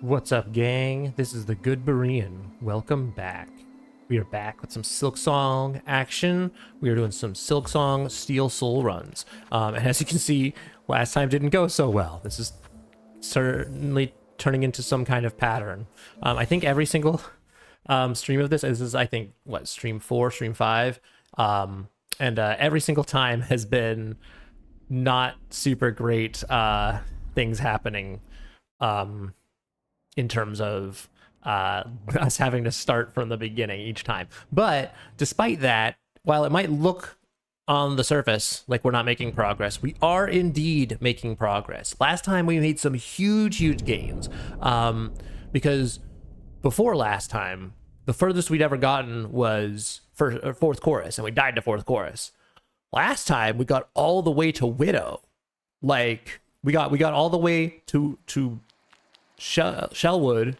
What's up, gang? This is the GoodBerean. Welcome back. We are back with some Silksong action. We are doing some Silksong Steel Soul runs. And as you can see, last time didn't go so well. This is certainly turning into some kind of pattern. I think every single stream of this is I think, what, stream 4, stream 5? And every single time has been not super great things happening. In terms of us having to start from the beginning each time. But despite that, while it might look on the surface like we're not making progress, we are indeed making progress. Last time we made some huge gains, because before last time, the furthest we'd ever gotten was fourth chorus, and we died to fourth chorus. Last time we got all the way to Widow. Like we got all the way to Shellwood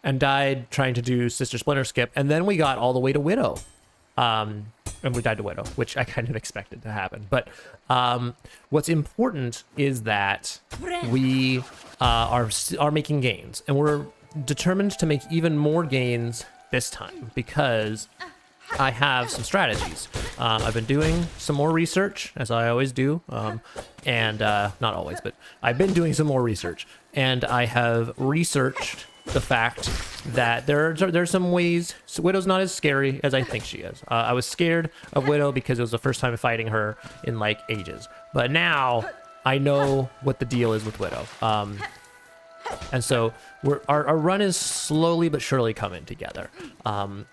and died trying to do Sister Splinter Skip, and then we got all the way to Widow, and we died to Widow, which I kind of expected to happen. But what's important is that we are making gains, and we're determined to make even more gains this time because I have some strategies. I've been doing some more research, as I always do, and not always, but I've been doing some more research, and I have researched the fact that there's some ways. So Widow's not as scary as I think she is. I was scared of Widow because it was the first time fighting her in like ages, but now I know what the deal is with Widow. And so our run is slowly but surely coming together. I'm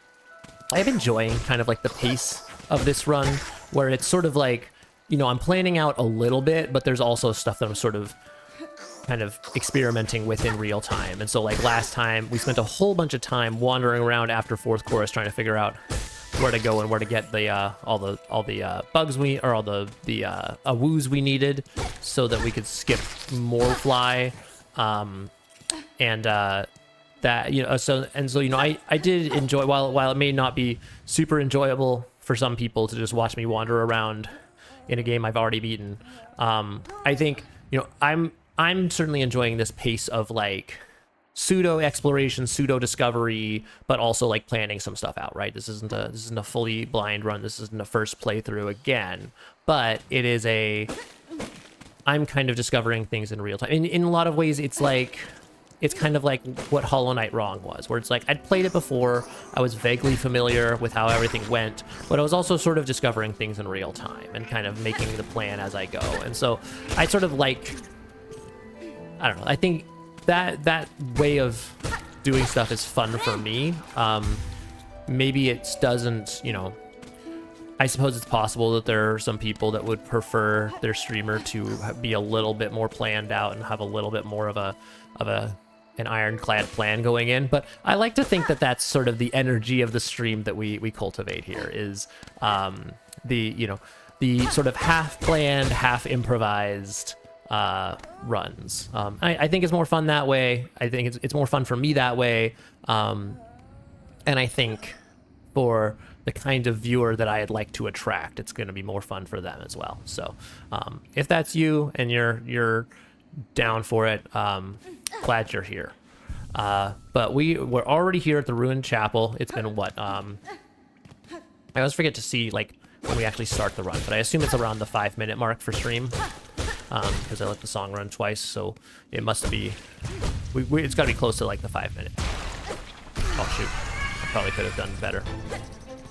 enjoying kind of like the pace of this run, where it's sort of like, you know, I'm planning out a little bit, but there's also stuff that I'm sort of kind of experimenting with in real time. And so like last time we spent a whole bunch of time wandering around after fourth chorus trying to figure out where to go and where to get the all the bugs woos we needed so that we could skip more fly, that, you know, so you know, I did enjoy, while it may not be super enjoyable for some people to just watch me wander around in a game I've already beaten. I think, you know, I'm certainly enjoying this pace of like pseudo exploration, pseudo discovery, but also like planning some stuff out, right? This isn't a fully blind run. This isn't a first playthrough again, but it is I'm kind of discovering things in real time. In a lot of ways, it's kind of like what Hollow Knight Wrong was, where it's like I'd played it before, I was vaguely familiar with how everything went, but I was also sort of discovering things in real time and kind of making the plan as I go. And so I sort of like, I don't know, I think that way of doing stuff is fun for me. Maybe it doesn't, you know, I suppose it's possible that there are some people that would prefer their streamer to be a little bit more planned out and have a little bit more of an ironclad plan going in, but I like to think that that's sort of the energy of the stream that we cultivate here, is the sort of half planned, half improvised runs. I think it's more fun that way. I think it's more fun for me that way, and I think for the kind of viewer that I'd like to attract, it's going to be more fun for them as well. So if that's you and you're down for it, glad you're here. But we're already here at the ruined chapel. It's been what, I always forget to see like when we actually start the run, but I assume it's around the 5-minute mark for stream, because I let the song run twice, so it must be, it's got to be close to like the 5-minute. Oh shoot, I probably could have done better.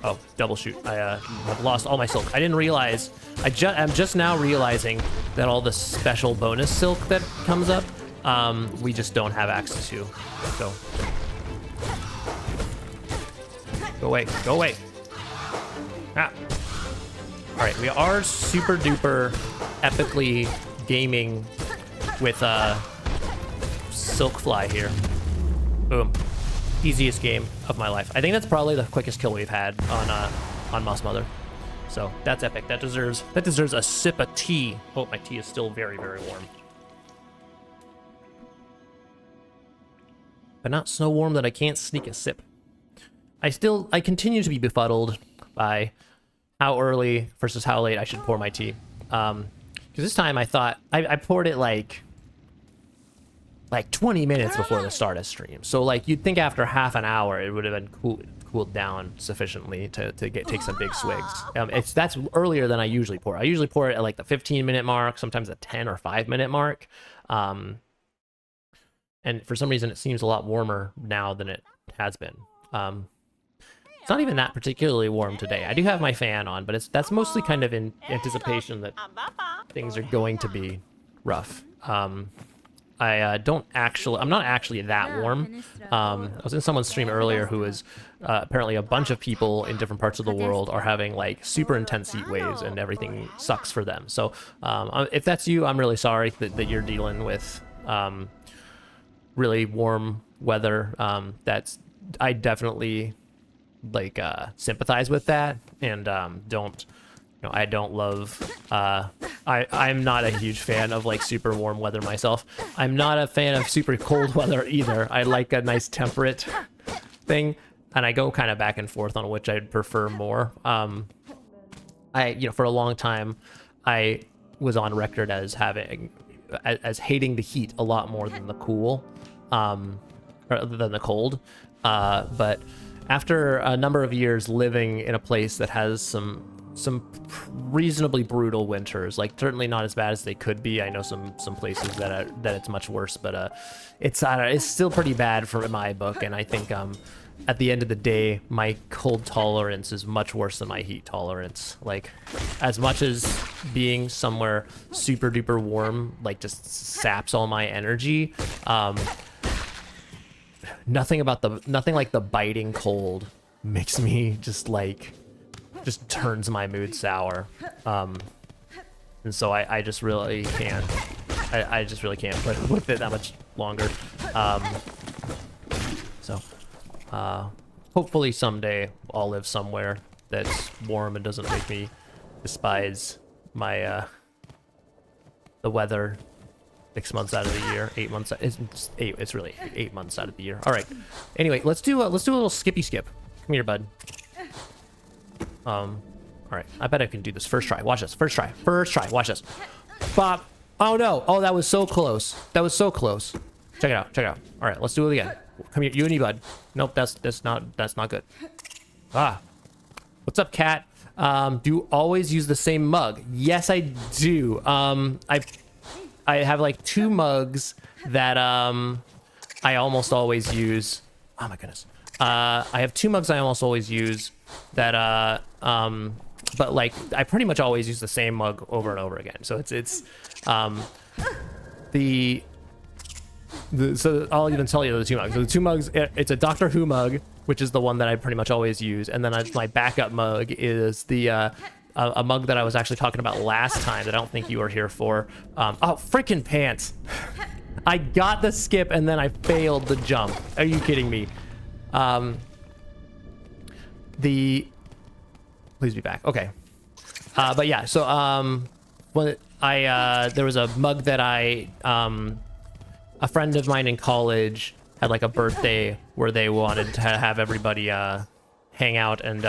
Oh, double shoot. I have lost all my silk. I didn't realize, I'm just now realizing that all the special bonus silk that comes up, we just don't have access to. So go away, go away. Ah. All right, we are super duper epically gaming with Silkfly here. Boom. Easiest game of my life. I think that's probably the quickest kill we've had on Moss Mother. So that's epic. That deserves a sip of tea. Oh, my tea is still very, very warm. But not so warm that I can't sneak a sip. I continue to be befuddled by how early versus how late I should pour my tea. Because this time I thought I poured it like like 20 minutes before the start of stream. So like you'd think after half an hour it would have been cooled down sufficiently to take some big swigs. That's earlier than I usually pour. I usually pour it at like the 15-minute mark, sometimes a 10 or 5-minute mark. And for some reason it seems a lot warmer now than it has been. It's not even that particularly warm today. I do have my fan on, but that's mostly kind of in anticipation that things are going to be rough. I'm not actually that warm. I was in someone's stream earlier who was apparently a bunch of people in different parts of the world are having like super intense heat waves and everything sucks for them. So if that's you, I'm really sorry that you're dealing with really warm weather. I definitely like sympathize with that, and I don't love I'm not a huge fan of like super warm weather myself. I'm not a fan of super cold weather either. I like a nice temperate thing, and I go kind of back and forth on which I'd prefer more. For a long time I was on record as hating the heat a lot more than the cool or than the cold, but after a number of years living in a place that has some reasonably brutal winters, like certainly not as bad as they could be. I know some places that it's much worse, but it's still pretty bad in my book. And I think at the end of the day, my cold tolerance is much worse than my heat tolerance. Like, as much as being somewhere super duper warm like just saps all my energy, nothing like the biting cold makes me just turns my mood sour. And so I just really can't. I just really can't put with it that much longer. Hopefully someday I'll live somewhere that's warm and doesn't make me despise my the weather 6 months out of the year, 8 months. It's really 8 months out of the year. All right. Anyway, let's do a little skippy skip. Come here, bud. All right. I bet I can do this first try. Watch this. First try. Watch this. Bop. Oh no. Oh, that was so close. Check it out. All right. Let's do it again. Come here, you and me, bud. Nope. That's not good. What's up, cat? Do you always use the same mug? Yes, I do. I have like 2 mugs that I almost always use. Oh my goodness. I have 2 mugs I almost always use that but like I pretty much always use the same mug over and over again. So so I'll even tell you the 2 mugs. So the 2 mugs, it's a Doctor Who mug, which is the one that I pretty much always use, and then my backup mug is the a mug that I was actually talking about last time that I don't think you were here for. Oh, freaking pants. I got the skip and then I failed the jump. Are you kidding me? Please be back. Okay. But yeah, so when there was a mug that a friend of mine in college had like a birthday where they wanted to have everybody hang out and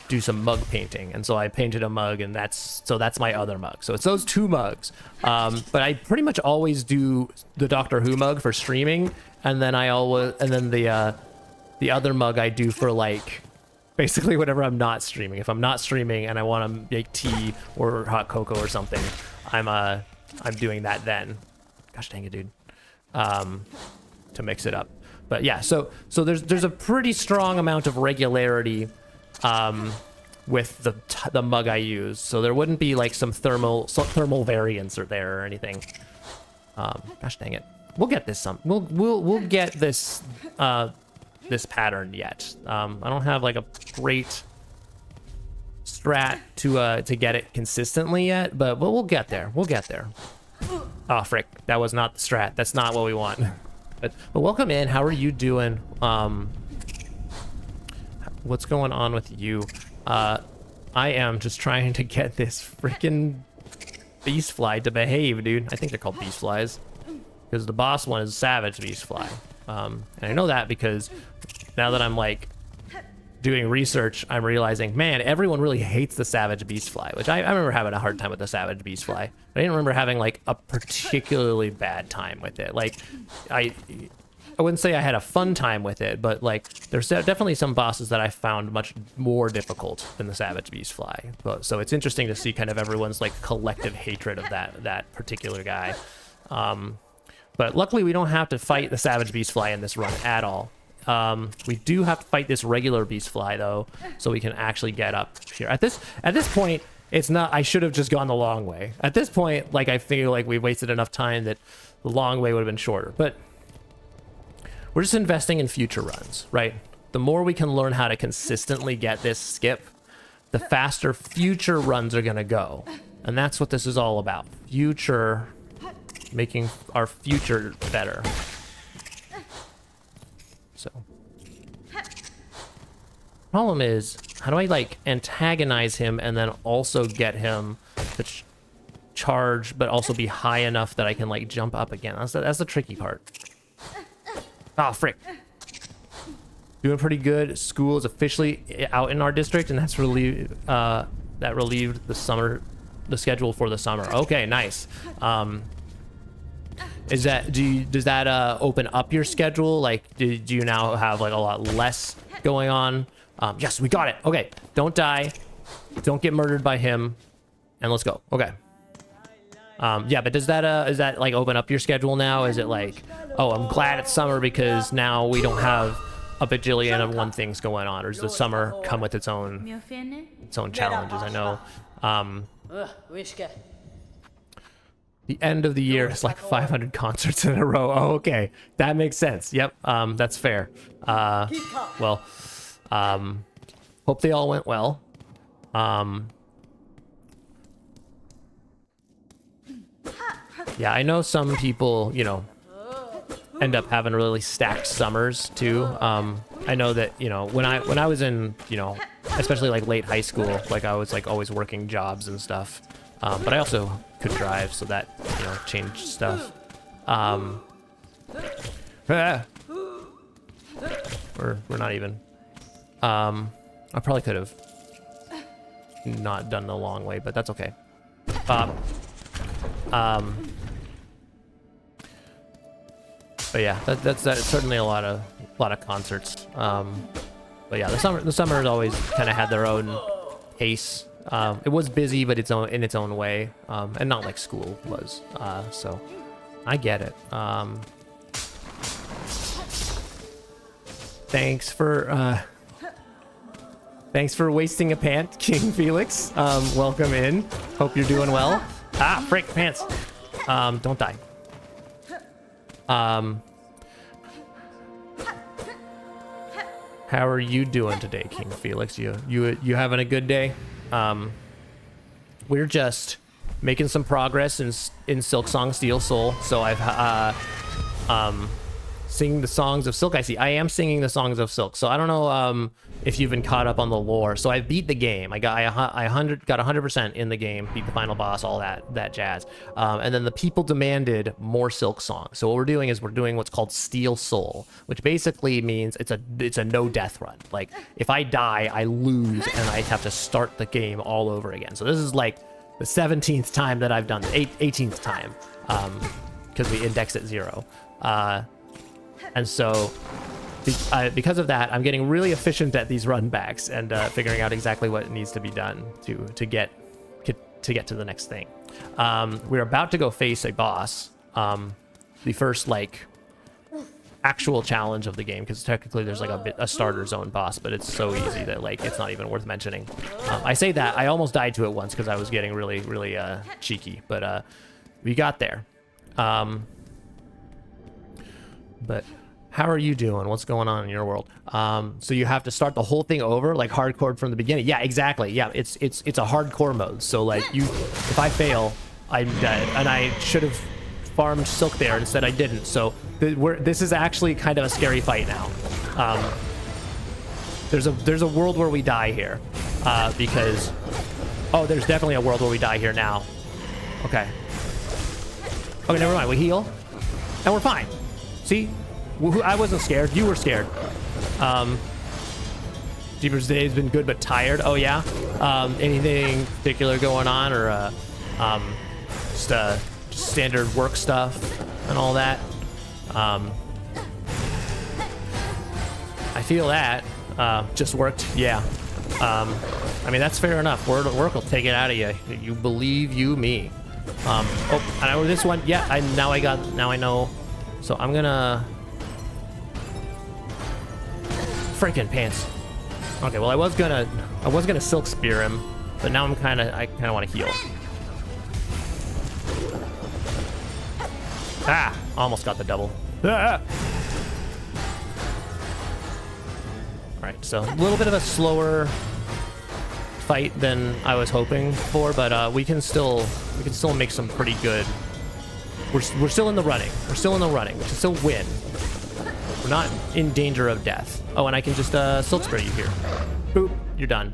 do some mug painting, and so I painted a mug, and that's my other mug. So it's those 2 mugs. But I pretty much always do the Doctor Who mug for streaming, and then the other mug I do for like basically whenever I'm not streaming. If I'm not streaming and I want to make tea or hot cocoa or something, I'm doing that then. Gosh dang it, dude. To mix it up. But yeah, so there's a pretty strong amount of regularity with the mug I use, so there wouldn't be like some thermal variance there or anything. Gosh dang it, we'll get this we'll get this this pattern yet. I don't have like a great strat to get it consistently yet, but we'll get there. Oh frick, that was not the strat. That's not what we want. But welcome in. How are you doing? What's going on with you? I am just trying to get this freaking beast fly to behave, dude. I think they're called beast flies because the boss one is savage beast fly. And I know that because now that I'm like doing research, I'm realizing, man, everyone really hates the savage beast fly, which I remember having a hard time with the savage beast fly. But I didn't remember having like a particularly bad time with it. Like, I wouldn't say I had a fun time with it, but like there's definitely some bosses that I found much more difficult than the savage beast fly. So it's interesting to see kind of everyone's like collective hatred of that particular guy. But luckily we don't have to fight the savage beast fly in this run at all. We do have to fight this regular beast fly though, so we can actually get up here. At this point, it's not, I should have just gone the long way. At this point, like I feel like we've wasted enough time that the long way would have been shorter, but we're just investing in future runs, right? The more we can learn how to consistently get this skip, the faster future runs are gonna go. And that's what this is all about. Future, making our future better. So, problem is, how do I like antagonize him and then also get him to charge, but also be high enough that I can like jump up again? That's the tricky part. Oh, frick. Doing pretty good. School is officially out in our district, and that's relieved the schedule for the summer. Okay, nice. Does that open up your schedule? Like, do you now have like a lot less going on? Yes, we got it. Okay, don't die, don't get murdered by him, and let's go. Okay. Yeah, but does that like open up your schedule now? Is it like, oh, I'm glad it's summer because now we don't have a bajillion of one things going on, or does the summer come with its own challenges? I know. The end of the year is like 500 concerts in a row. Oh, okay, that makes sense. Yep, that's fair. Well, hope they all went well. Yeah, I know some people, you know, end up having really stacked summers too. I know that, you know, when I was in, you know, especially like late high school, like I was like always working jobs and stuff. But I also could drive, so that, you know, changed stuff. We're not even. I probably could have not done the long way, but that's okay. But yeah, that's certainly a lot of concerts. But yeah, the summer has always kind of had their own pace. It was busy, but in its own way, and not like school was. So I get it. Thanks for wasting a pant, King Felix. Welcome in. Hope you're doing well. Ah, frick, pants. Don't die. How are you doing today, King Felix? You having a good day? We're just making some progress in Silksong Steel Soul. So I've singing the songs of Silk. I see. I am singing the songs of Silk. So I don't know if you've been caught up on the lore. So I beat the game. I got 100% in the game. Beat the final boss. All that jazz. And then the people demanded more Silksong. So what we're doing is we're doing what's called Steel Soul, which basically means it's a no death run. Like if I die, I lose and I have to start the game all over again. So this is like the 17th time that I've done it, 18th time, because we index at 0. And so because of that, I'm getting really efficient at these run backs and figuring out exactly what needs to be done to get to the next thing. We're about to go face a boss, the first like actual challenge of the game, because technically there's like a starter zone boss, but it's so easy that like it's not even worth mentioning. I say that I almost died to it once because I was getting really cheeky, but we got there. But how are you doing? What's going on in your world? So you have to start the whole thing over, like hardcore from the beginning. Yeah, exactly. Yeah, it's a hardcore mode. So like if I fail, I'm dead, and I should have farmed Silk there. Instead, I didn't. So this is actually kind of a scary fight now. There's a world where we die here, because there's definitely a world where we die here now. Okay, never mind. We heal, and we're fine. See, I wasn't scared. You were scared. Jeepers, today's been good but tired. Oh yeah. Anything particular going on, or just standard work stuff and all that? I feel that. Just worked. Yeah. I mean, that's fair enough. Work will take it out of you. You believe you me. Oh, I know this one. Yeah, now I know. So I'm gonna freaking pants. Okay, well I was gonna silk spear him, but now I kind of want to heal. Ah, almost got the double. Ah! All right, so a little bit of a slower fight than I was hoping for, but we can still make some pretty good. We're still in the running. We're still in the running. We can still win. We're not in danger of death. Oh, and I can just silk spray you here. Boop, you're done.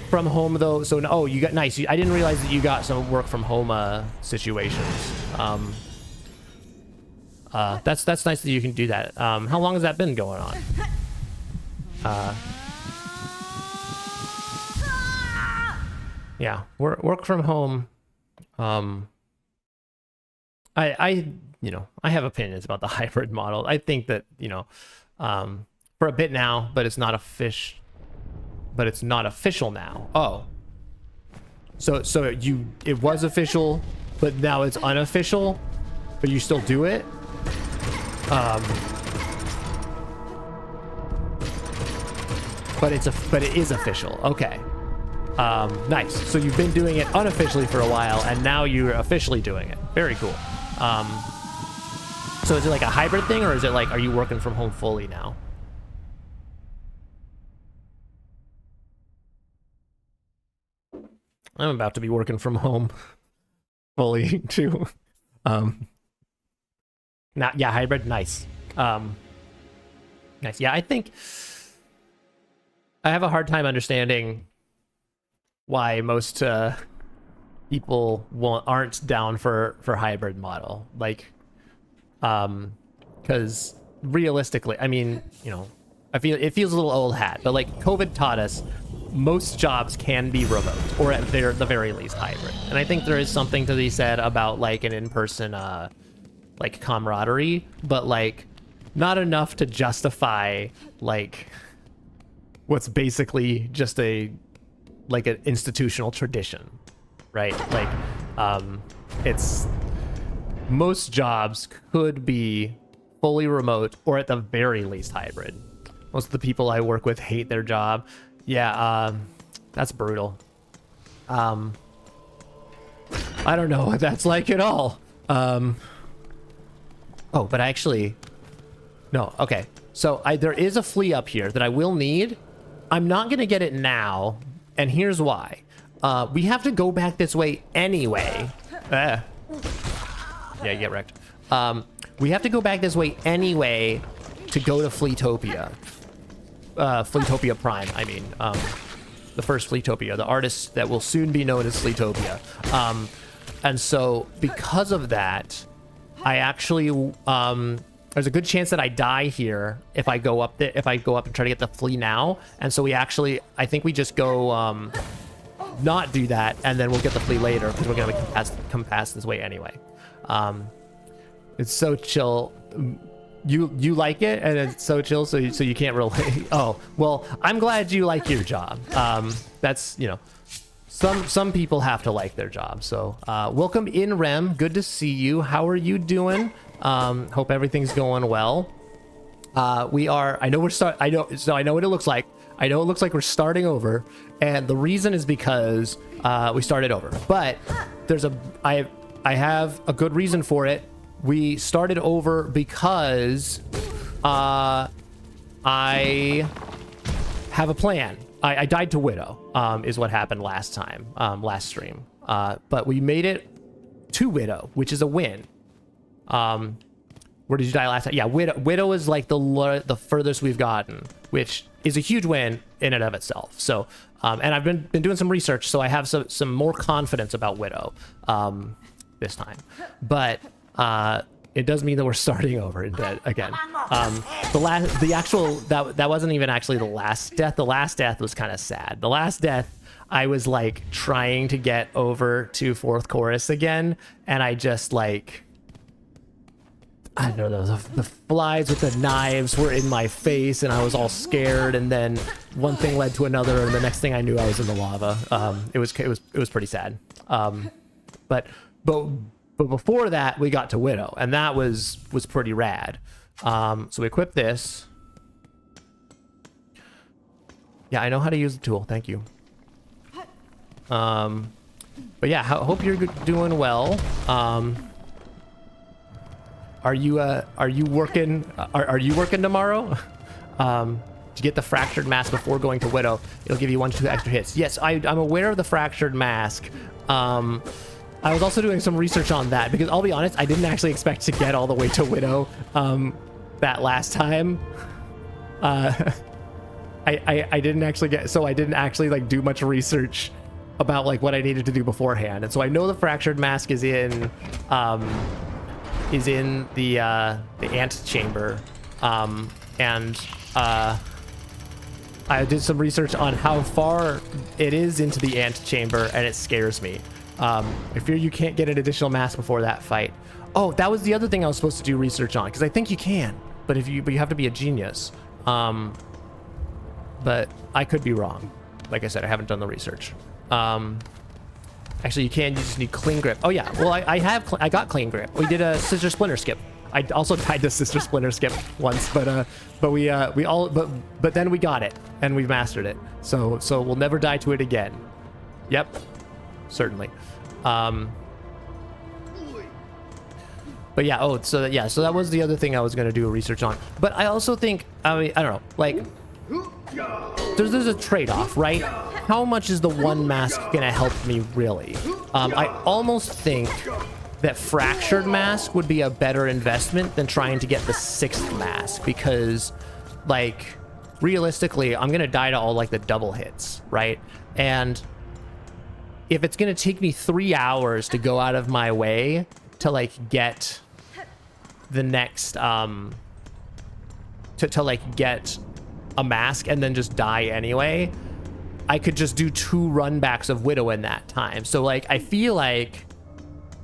From home though, so oh, you got nice. I didn't realize that you got some work from home situations. That's nice that you can do that. How long has that been going on? Yeah, work from home. I have opinions about the hybrid model. I think that, for a bit now, but it's not official now. Oh. So it was official, but now it's unofficial, but you still do it? But it is official. Okay. Nice. So you've been doing it unofficially for a while, and now you're officially doing it. Very cool. So is it like a hybrid thing, or is it like, are you working from home fully now? I'm about to be working from home fully too. Yeah, hybrid. Nice. Nice. Yeah, I think I have a hard time understanding why most people aren't down for hybrid model, like, because realistically, I mean, I feel it feels a little old hat, but like COVID taught us most jobs can be remote, or at the very least hybrid, and I think there is something to be said about like an in-person like camaraderie, but like not enough to justify like what's basically just like an institutional tradition, right? Like, it's most jobs could be fully remote or at the very least hybrid. Most of the people I work with hate their job. Yeah, that's brutal. I don't know what that's like at all. Oh, but actually, no. Okay, so there is a flea up here that I will need. I'm not gonna get it now, and here's why. We have to go back this way anyway. Yeah, you get wrecked. We have to go back this way anyway to go to Fleetopia. Fleetopia Prime, I mean. The first Fleetopia, the artist that will soon be known as Fleetopia. And so, because of that, I actually, there's a good chance that I die here if I go up there, if I go up and try to get the flea now. And so we actually, I think we just go, not do that, and then we'll get the flea later, because we're gonna come past this way anyway. It's so chill. You like it, and it's so chill, so you can't really. Oh, well, I'm glad you like your job. That's, some people have to like their job. So welcome in, Rem. Good to see you. How are you doing? Hope everything's going well. We are. I know I know what it looks like. I know it looks like we're starting over, and the reason is because we started over. But I have a good reason for it. We started over because I have a plan. I died to Widow, is what happened last time, last stream. But we made it to Widow, which is a win. Where did you die last time? Yeah, Widow is like the furthest we've gotten, which is a huge win in and of itself. So, and I've been doing some research, so I have some more confidence about Widow this time. But it does mean that we're starting over in dead again. That wasn't even actually the last death. The last death was kind of sad. The last death, I was like trying to get over to fourth chorus again, and I just like, I don't know, the flies with the knives were in my face, and I was all scared. And then one thing led to another, and the next thing I knew, I was in the lava. It was pretty sad. But before that, we got to Widow, and that was pretty rad. So we equipped this. Yeah, I know how to use the tool. Thank you. But yeah, hope you're doing well. Are you working? Are you working tomorrow? To get the fractured mask before going to Widow, it'll give you 1 to 2 extra hits. Yes, I'm aware of the fractured mask. I was also doing some research on that because I'll be honest, I didn't actually expect to get all the way to Widow that last time. I didn't actually get, so I didn't actually like do much research about like what I needed to do beforehand. And so I know the fractured mask is in the ant chamber, and I did some research on how far it is into the ant chamber, and it scares me. I fear you can't get an additional mask before that fight. Oh, that was the other thing I was supposed to do research on, because I think you can, but you have to be a genius. But I could be wrong. Like I said, I haven't done the research. Actually, you can. You just need clean grip. Oh yeah. Well, I got clean grip. We did a Sister Splinter skip. I also tried the Sister Splinter skip once, but then we got it and we've mastered it. So we'll never die to it again. Yep, certainly. But yeah. Oh, so that was the other thing I was gonna do research on. But I also think, I mean, I don't know, like, there's a trade-off, right? How much is the one mask gonna help me really? I almost think that fractured mask would be a better investment than trying to get the 6th mask, because like realistically I'm gonna die to all like the double hits, right? And if it's gonna take me 3 hours to go out of my way to like get the next to like get a mask and then just die anyway, I could just do 2 runbacks of Widow in that time. So like I feel like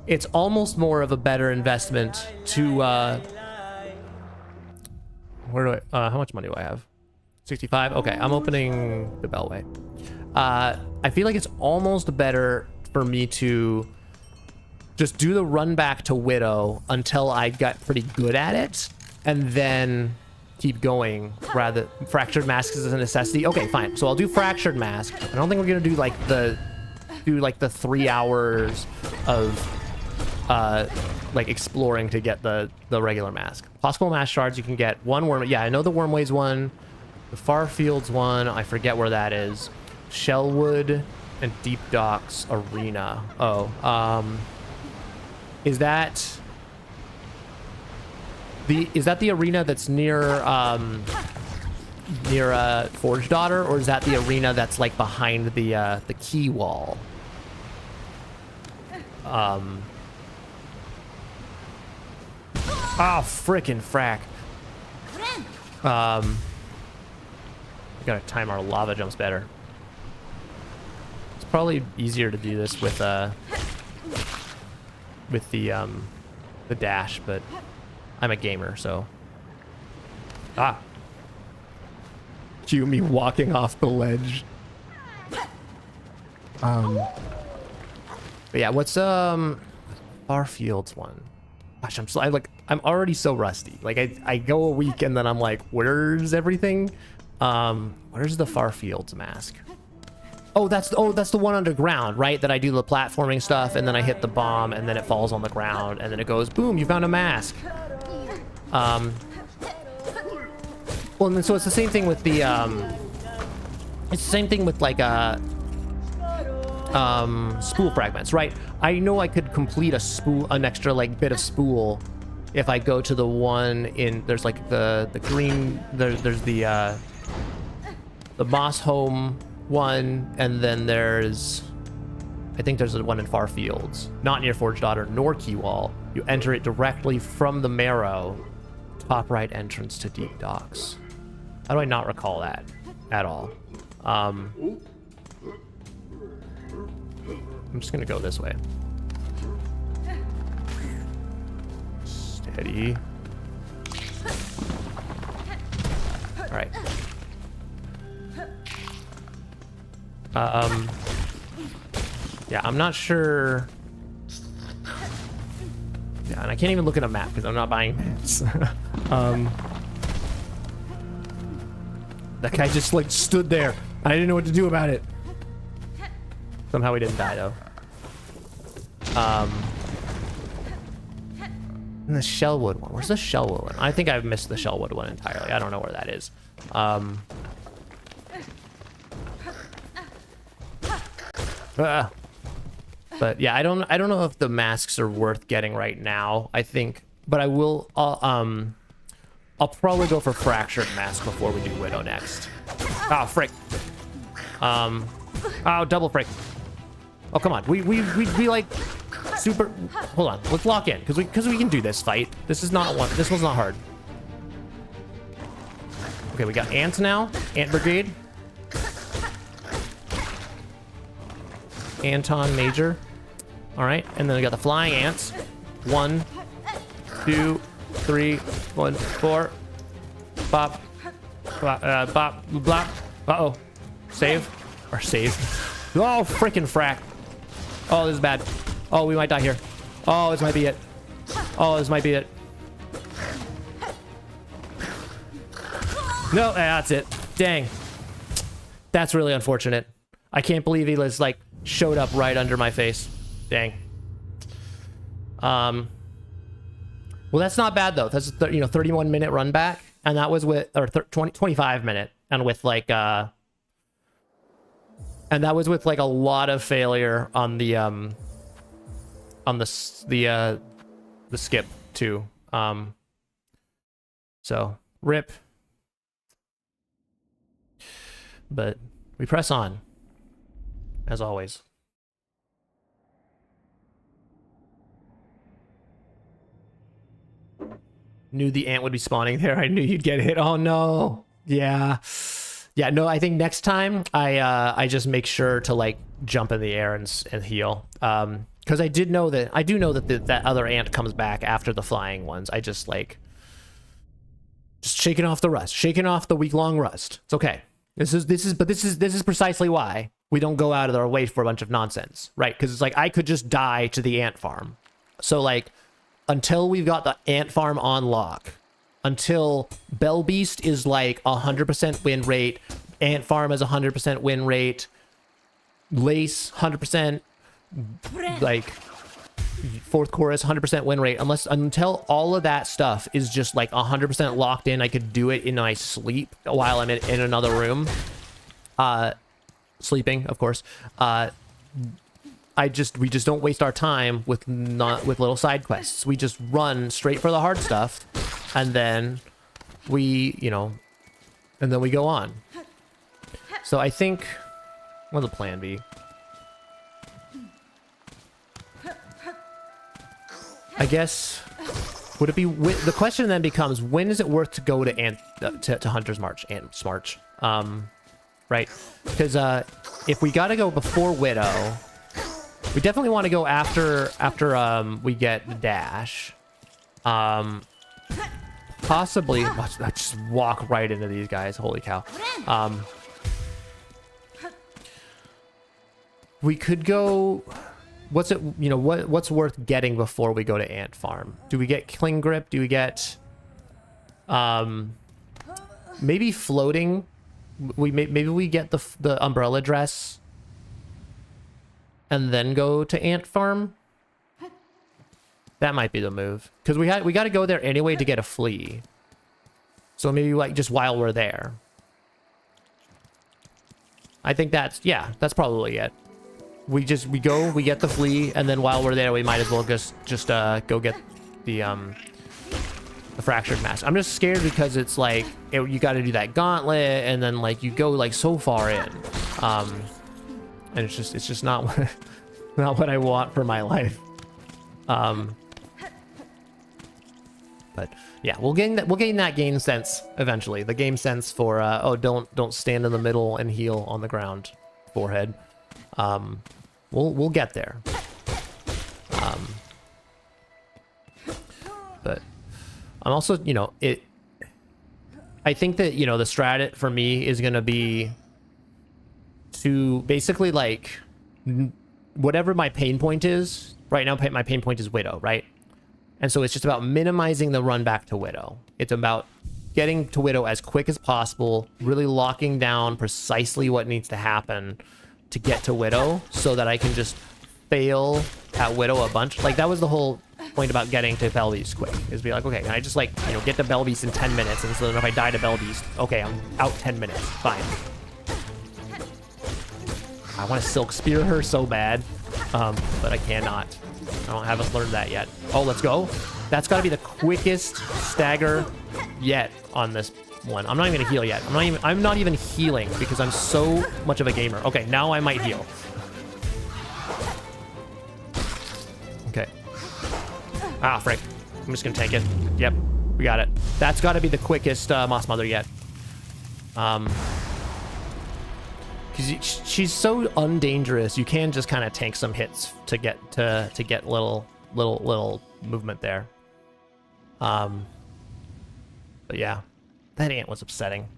it's almost more of a better investment to how much money do I have? 65. Okay, I'm opening the Bellway. I feel like it's almost better for me to just do the run back to Widow until I got pretty good at it, and then keep going. Rather, fractured mask is a necessity. Okay, fine. So I'll do fractured mask. I don't think we're gonna do like the 3 hours of like exploring to get the regular mask. Possible mask shards, you can get 1 worm. Yeah, I know the Wormways one, the Far Fields one, I forget where that is. Shellwood and Deep Docks Arena. Oh, is that the arena that's near Forge Daughter, or is that the arena that's like behind the key wall? Oh, frickin' frack. We gotta time our lava jumps better. It's probably easier to do this with the dash, but I'm a gamer, so. Ah. Cue me walking off the ledge. But yeah, what's Far Fields one? Gosh, I'm already so rusty. Like I go a week and then I'm like, where's everything? Where's the Far Fields mask? Oh, that's the one underground, right? That I do the platforming stuff and then I hit the bomb and then it falls on the ground and then it goes, boom, you found a mask. Well, and then so it's the same thing with the it's the same thing with like spool fragments, right? I know I could complete an extra like bit of spool if I go to the one in, there's like the green, there's the Moss Home one, and then there's, I think there's one in Far Fields, not near Forge Daughter nor Keywall. You enter it directly from the Marrow. Top right entrance to Deep Docks. How do I not recall that at all? I'm just gonna go this way. Steady. All right. Yeah, I'm not sure. Yeah, and I can't even look at a map because I'm not buying maps. That guy just like stood there. I didn't know what to do about it. Somehow he didn't die though. And the Shellwood one. Where's the Shellwood one? I think I've missed the Shellwood one entirely. I don't know where that is. But yeah, I don't know if the masks are worth getting right now. I think, but I will. I'll probably go for Fractured Mask before we do Widow next. Oh frick. Oh, double frick. Oh come on. We like super. Hold on. Let's lock in because we can do this fight. This is not one. This one's not hard. Okay, we got ants now. Ant Brigade. Anton Major. All right, and then we got the flying ants. 1, 2, 3, 1, 4. Bop. Bop. Bop. Blop. Uh-oh. Save. Or save. Oh, freaking frack. Oh, this is bad. Oh, we might die here. Oh, this might be it. Oh, this might be it. No, that's it. Dang. That's really unfortunate. I can't believe he was like showed up right under my face. Dang. Well, that's not bad though. That's a 31-minute run back, and that was with 25-minute, and with like and that was with like a lot of failure on the skip too. So rip. But we press on, as always. Knew the ant would be spawning there. I knew you'd get hit. Oh no. Yeah. Yeah, no, I think next time I just make sure to like jump in the air and heal. Because I do know that that other ant comes back after the flying ones. I just like shaking off the rust, shaking off the week-long rust. It's okay. This is precisely why we don't go out of our way for a bunch of nonsense, right? Because it's like I could just die to the ant farm. So like until we've got the ant farm on lock, until Bell Beast is like 100% win rate, ant farm is 100% win rate, Lace 100%, like fourth chorus 100% win rate, until all of that stuff is just like 100% locked in. I could do it in my sleep while I'm in another room, sleeping of course. We just don't waste our time with little side quests. We just run straight for the hard stuff, and then we go on. So I think, what'll the plan be? I guess, would it be, the question then becomes, when is it worth to go to Hunter's March, Ant's March? Right? Because if we gotta go before Widow, we definitely want to go after we get the dash. Possibly, let's just walk right into these guys. Holy cow. We could go. What's it? What's worth getting before we go to Ant Farm? Do we get Cling Grip? Do we get maybe floating? Maybe we get the umbrella dress and then go to Ant Farm. That might be the move, because we got to go there anyway to get a flea. So maybe like just while we're there. I think that's probably it. We get the flea, and then while we're there, we might as well just go get the fractured mask. I'm just scared because it's like you got to do that gauntlet, and then like you go like so far in, and it's just not not what I want for my life. But yeah, we'll gain that game sense eventually. The game sense for oh, don't stand in the middle and heal on the ground, forehead. We'll get there. But I'm also, you know, I think that, you know, the strat for me is gonna be to basically like whatever my pain point is right now. My pain point is Widow, right? And so it's just about minimizing the run back to Widow. It's about getting to Widow as quick as possible, really locking down precisely what needs to happen to get to Widow so that I can just fail at Widow a bunch. Like, that was the whole point about getting to Belbeast quick, is be like, okay, can I just, like, you know, get to Belbeast in 10 minutes, and so then if I die to Belbeast, okay, I'm out 10 minutes, fine. I want to Silk Spear her so bad, but I cannot. I haven't learned that yet. Oh, let's go. That's got to be the quickest stagger yet on this one. I'm not even gonna heal yet. I'm not even healing because I'm so much of a gamer. Okay, now I might heal. Okay. Ah, frick. I'm just gonna tank it. Yep, we got it. That's got to be the quickest Moss Mother yet. Because she's so undangerous, you can just kind of tank some hits to get little movement there. But yeah, that ant was upsetting.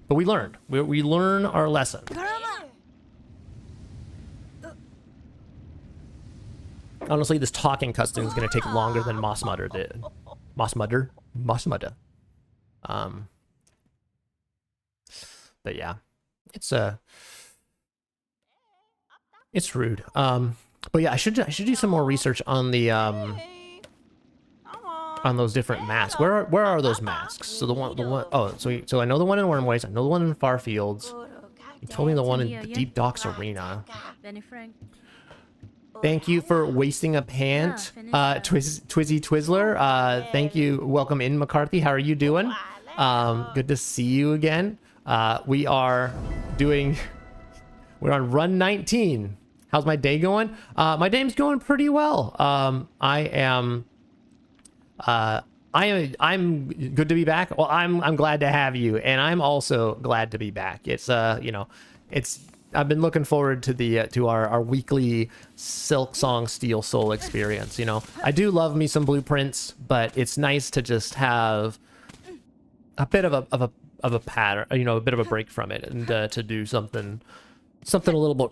But we learned. We learn our lesson. Honestly, this talking cutscene is going to take longer than Moss Mudder did. Moss Mudder. But yeah, it's rude. But yeah, I should do some more research on the on those different masks. Where are those masks? So the one oh, so I know the one in Wormways, I know the one in Farfields. You told me the one in the Deep Docks Arena. Thank you for wasting a pant, Twizzy Twizzler. Thank you. Welcome in, McCarthy. How are you doing? Good to see you again. We're on run 19. How's my day going? My day's going pretty well. I'm good to be back. Well, I'm glad to have you, and I'm also glad to be back. It's you know, I've been looking forward to to our weekly Silksong Steel Soul experience. You know, I do love me some blueprints, but it's nice to just have a bit of a pattern, you know, a bit of a break from it, and to do something a little bit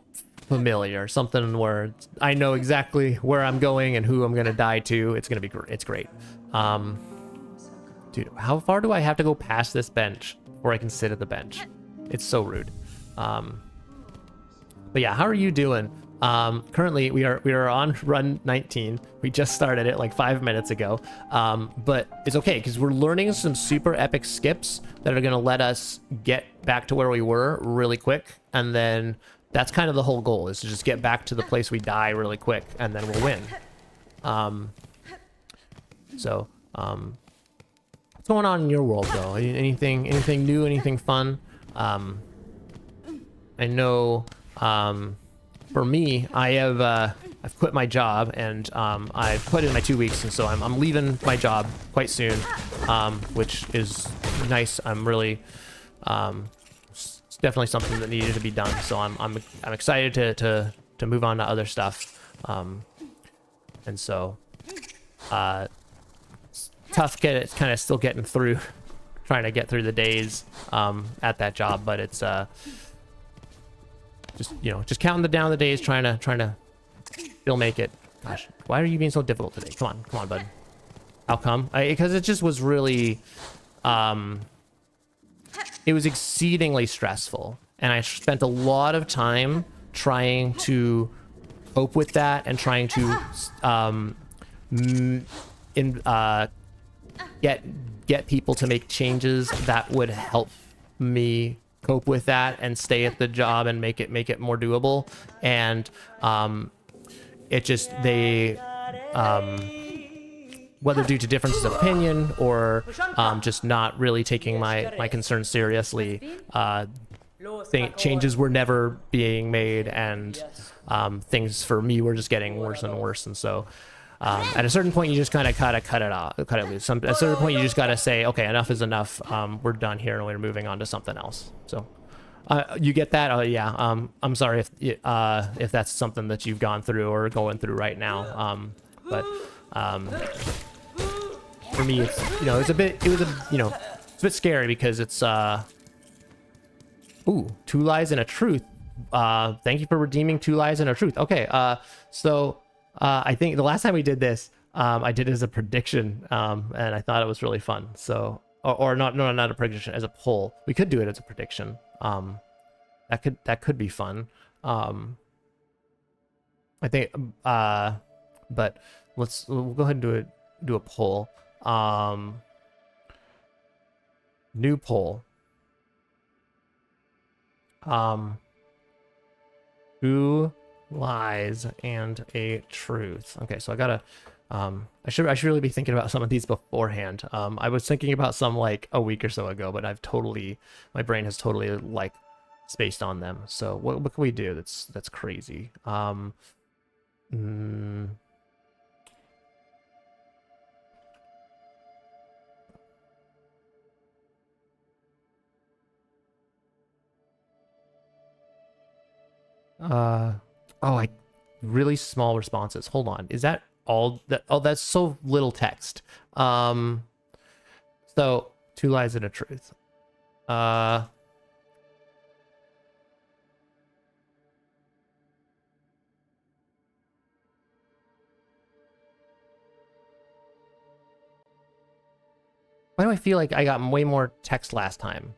familiar, something where I know exactly where I'm going and who I'm gonna die to. It's gonna be great. It's great. Dude, how far do I have to go past this bench before I can sit at the bench? It's so rude. But yeah, how are you doing? Currently we are on run 19. We just started it like 5 minutes ago. But it's okay because we're learning some super epic skips that are gonna let us get back to where we were really quick, and then that's kind of the whole goal, is to just get back to the place we die really quick, and then we'll win. What's going on in your world though? Anything new? Anything fun? I know. For me, I've quit my job, and I've put in my 2 weeks, and so I'm leaving my job quite soon, which is nice. I'm really it's definitely something that needed to be done. So I'm excited to move on to other stuff, and so it's tough. It's kind of still getting through, trying to get through the days at that job, but it's just counting down the days, trying to still make it. Gosh, why are you being so difficult today? Come on, bud. How come? Because it just was really, it was exceedingly stressful, and I spent a lot of time trying to cope with that and trying to get people to make changes that would help me cope with that and stay at the job and make it more doable. And it just, whether due to differences of opinion or just not really taking my concerns seriously, changes were never being made, and things for me were just getting worse and worse. And so At a certain point, you just kind of cut it off, cut it loose. At a certain point, you just got to say, okay, enough is enough. We're done here, and we're moving on to something else. So, you get that? Oh yeah. I'm sorry if that's something that you've gone through or going through right now. But for me, it's it's a bit scary because it's ooh, 2 lies and a truth. Thank you for redeeming 2 lies and a truth. Okay. So I think the last time we did this, I did it as a prediction, and I thought it was really fun. So, or not a prediction, as a poll. We could do it as a prediction. That could be fun. I think, but we'll go ahead and do a poll. New poll. 2 lies and a truth. Okay, so I gotta I should really be thinking about some of these beforehand. I was thinking about some like a week or so ago, but my brain has totally like spaced on them. So what can we do that's crazy? Really small responses. Hold on. Is that all that? Oh, that's so little text. So 2 lies and a truth. Why do I feel like I got way more text last time?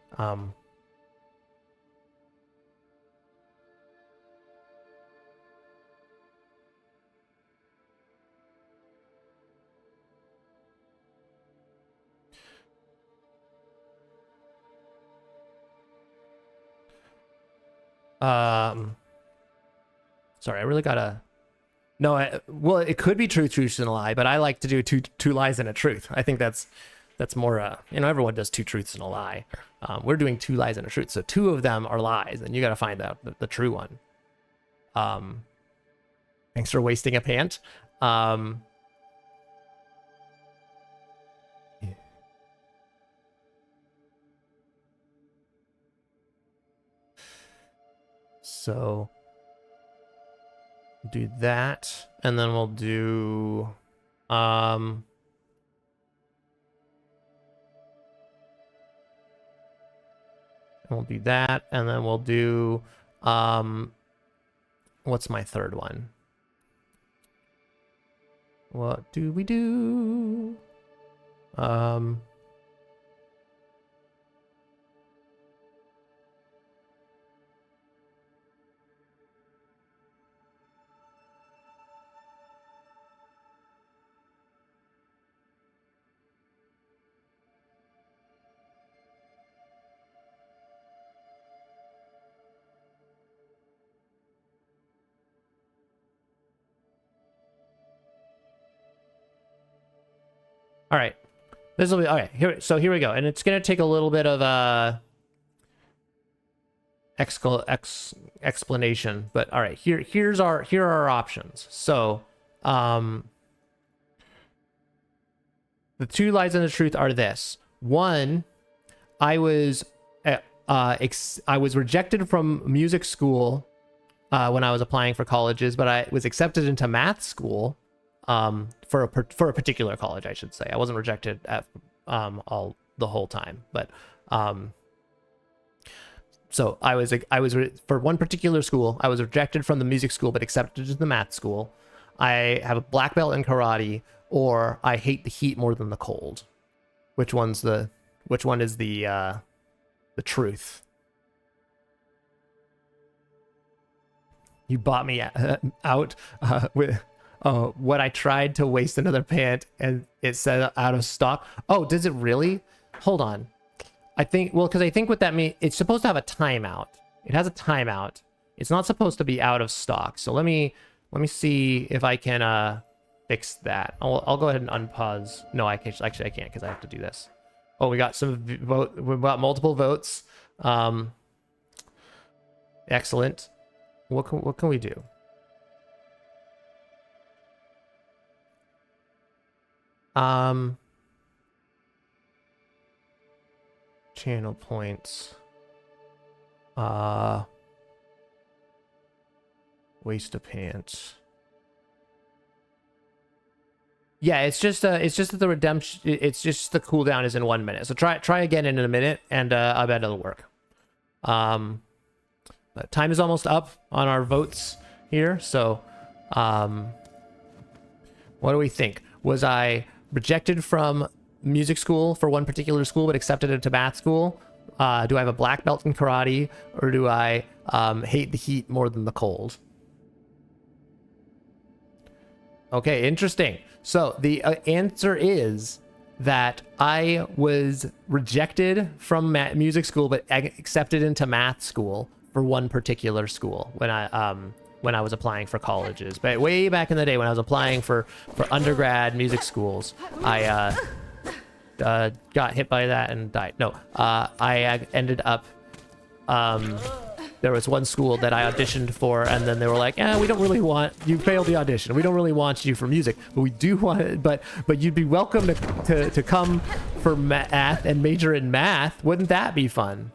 Sorry, I really gotta. No, well, it could be truth and a lie, but I like to do two lies and a truth. I think that's more. Everyone does 2 truths and a lie. We're doing 2 lies and a truth, so 2 of them are lies, and you got to find out the true one. Thanks for wasting a pant. So do that, and then we'll do we'll do that, and then we'll do what's my third one? What do we do? All right, this will be all right. Here, so here we go, and it's gonna take a little bit of explanation, but all right. Here are our options. So, the 2 lies and the truth are this. 1, I was rejected from music school when I was applying for colleges, but I was accepted into math school. For a particular college, I should say. I wasn't rejected at the whole time, but so I was for one particular school. I was rejected from the music school, but accepted to the math school. I have a black belt in karate, or I hate the heat more than the cold. Which one is the truth? You bought me out with. Oh, what I tried to waste another pant and it said out of stock. Oh, does it really? Hold on. I think what that means, it's supposed to have a timeout. It has a timeout. It's not supposed to be out of stock. So let me see if I can fix that. I'll go ahead and unpause. No, I can't because I have to do this. Oh, we got we got multiple votes. Excellent. What can we do? Channel points. Waist of pants. Yeah, it's just that the redemption, it's just the cooldown is in 1 minute. So try again in a minute, and I bet it'll work. But time is almost up on our votes here, so what do we think? Was I rejected from music school for one particular school but accepted into math school? Do I have a black belt in karate, or do I hate the heat more than the cold? Okay, interesting. So the answer is that I was rejected from music school but accepted into math school for one particular school when I was applying for colleges. But way back in the day when I was applying for undergrad music schools, I got hit by that and died. No, I ended up there was one school that I auditioned for, and then they were like, we don't really want you, failed the audition, we don't really want you for music, but we do want it, but you'd be welcome to come for math and major in math. Wouldn't that be fun?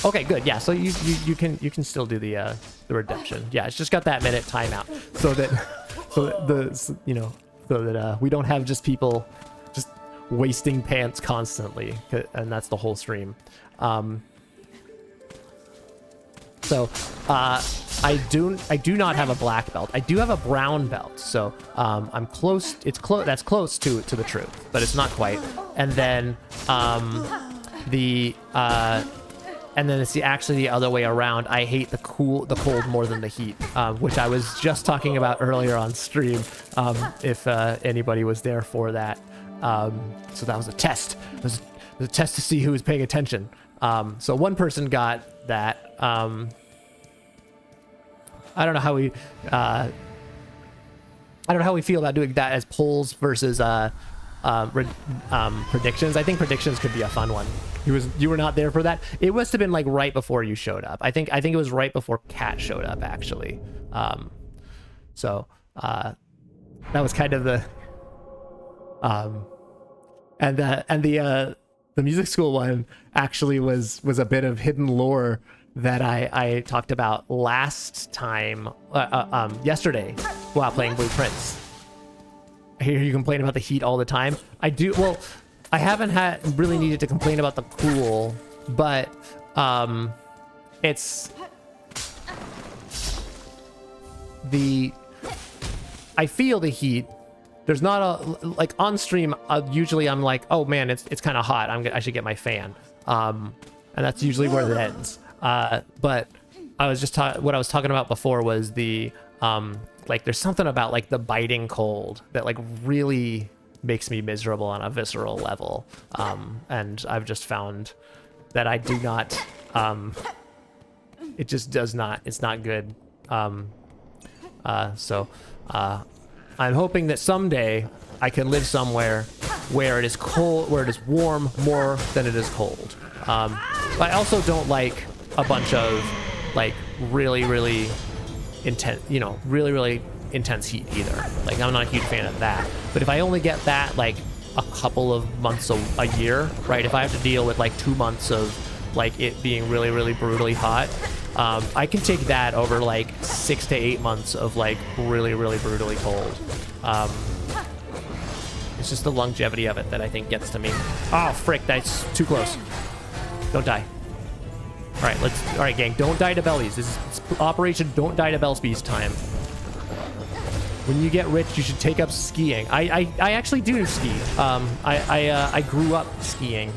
Okay, good. Yeah, so you can still do the redemption. Yeah, it's just got that minute timeout so that we don't have just people just wasting pants constantly, and that's the whole stream. So I do not have a black belt. I do have a brown belt. So I'm close. That's close to the truth, but it's not quite. And then it's actually the other way around. I hate the cold more than the heat, which I was just talking about earlier on stream. If anybody was there for that. So that was a test. It was a test to see who was paying attention. So one person got that. I don't know how we feel about doing that as polls versus predictions. I think predictions could be a fun one. You were not there for that. It must have been like right before you showed up. I think it was right before Kat showed up actually. So that was kind of the and the music school one actually was a bit of hidden lore that I talked about last time, yesterday, while playing Blueprints. I hear you complain about the heat all the time. I do. Well, I haven't really needed to complain about the cool, but it's I feel the heat. There's not like on stream. Usually I'm like, oh man, it's kind of hot. I should get my fan. And that's usually where it ends. But I was just what I was talking about before was the like there's something about like the biting cold that like really makes me miserable on a visceral level. And I've just found that I do not it just does not, it's not good. So I'm hoping that someday I can live somewhere where it is cold, where it is warm more than it is cold. But I also don't like a bunch of like really intense, really intense heat either. Like I'm not a huge fan of that. But if I only get that like a couple of months a year, right? If I have to deal with like 2 months of like it being really brutally hot, I can take that over like 6 to 8 months of like really brutally cold. It's just the longevity of it that I think gets to me. Oh frick, that's too close. Don't die. All right, gang, don't die to bellies. This is Operation Don't Die to Bellsbees time. When you get rich, you should take up skiing. I actually do ski. I grew up skiing.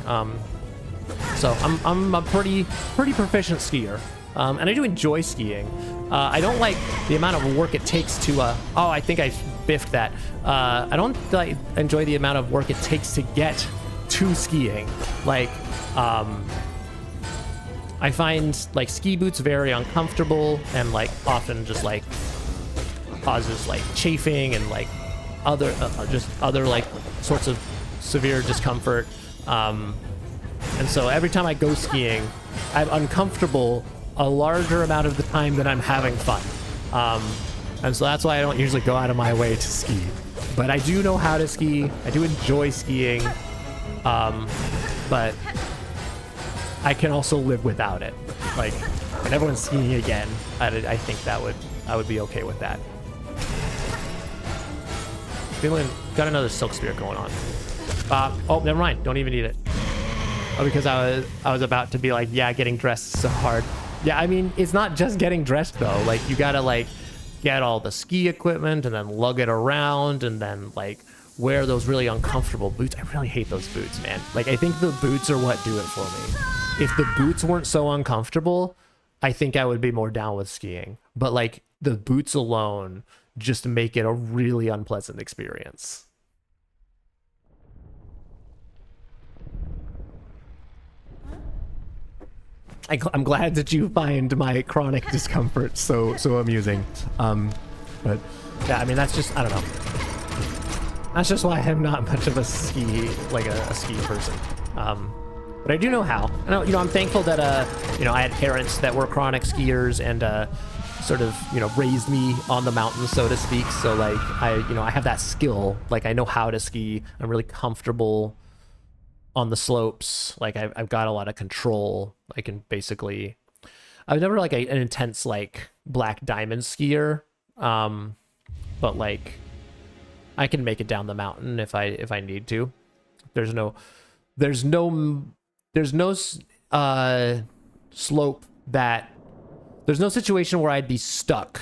So I'm a pretty proficient skier. And I do enjoy skiing. I don't like the amount of work it takes to, oh, I think I biffed that. I don't enjoy the amount of work it takes to get to skiing. Like, I find like ski boots very uncomfortable and like often just like causes like chafing and like other like sorts of severe discomfort. And so every time I go skiing, I'm uncomfortable a larger amount of the time than I'm having fun. And so that's why I don't usually go out of my way to ski. But I do know how to ski. I do enjoy skiing. But I can also live without it. Like, when everyone's skiing again, I think I would be okay with that. Feeling got another silk spear going on. Oh, never mind. Don't even need it. Oh, because I was about to be like, yeah, getting dressed is so hard. Yeah, I mean, it's not just getting dressed though. Like, you gotta like get all the ski equipment and then lug it around and then like wear those really uncomfortable boots. I really hate those boots, man. Like, I think the boots are what do it for me. If the boots weren't so uncomfortable, I think I would be more down with skiing. But like, the boots alone just make it a really unpleasant experience. I'm glad that you find my chronic discomfort so amusing. But yeah, I mean, that's just, I don't know. That's just why I'm not much of a ski person. But I do know how. And, I'm thankful that, I had parents that were chronic skiers and, sort of, raised me on the mountain, so to speak. So like, I have that skill. Like, I know how to ski. I'm really comfortable on the slopes. Like, I've got a lot of control. I can basically, I was never like an intense like black diamond skier. But like, I can make it down the mountain if I need to. There's no slope that, there's no situation where I'd be stuck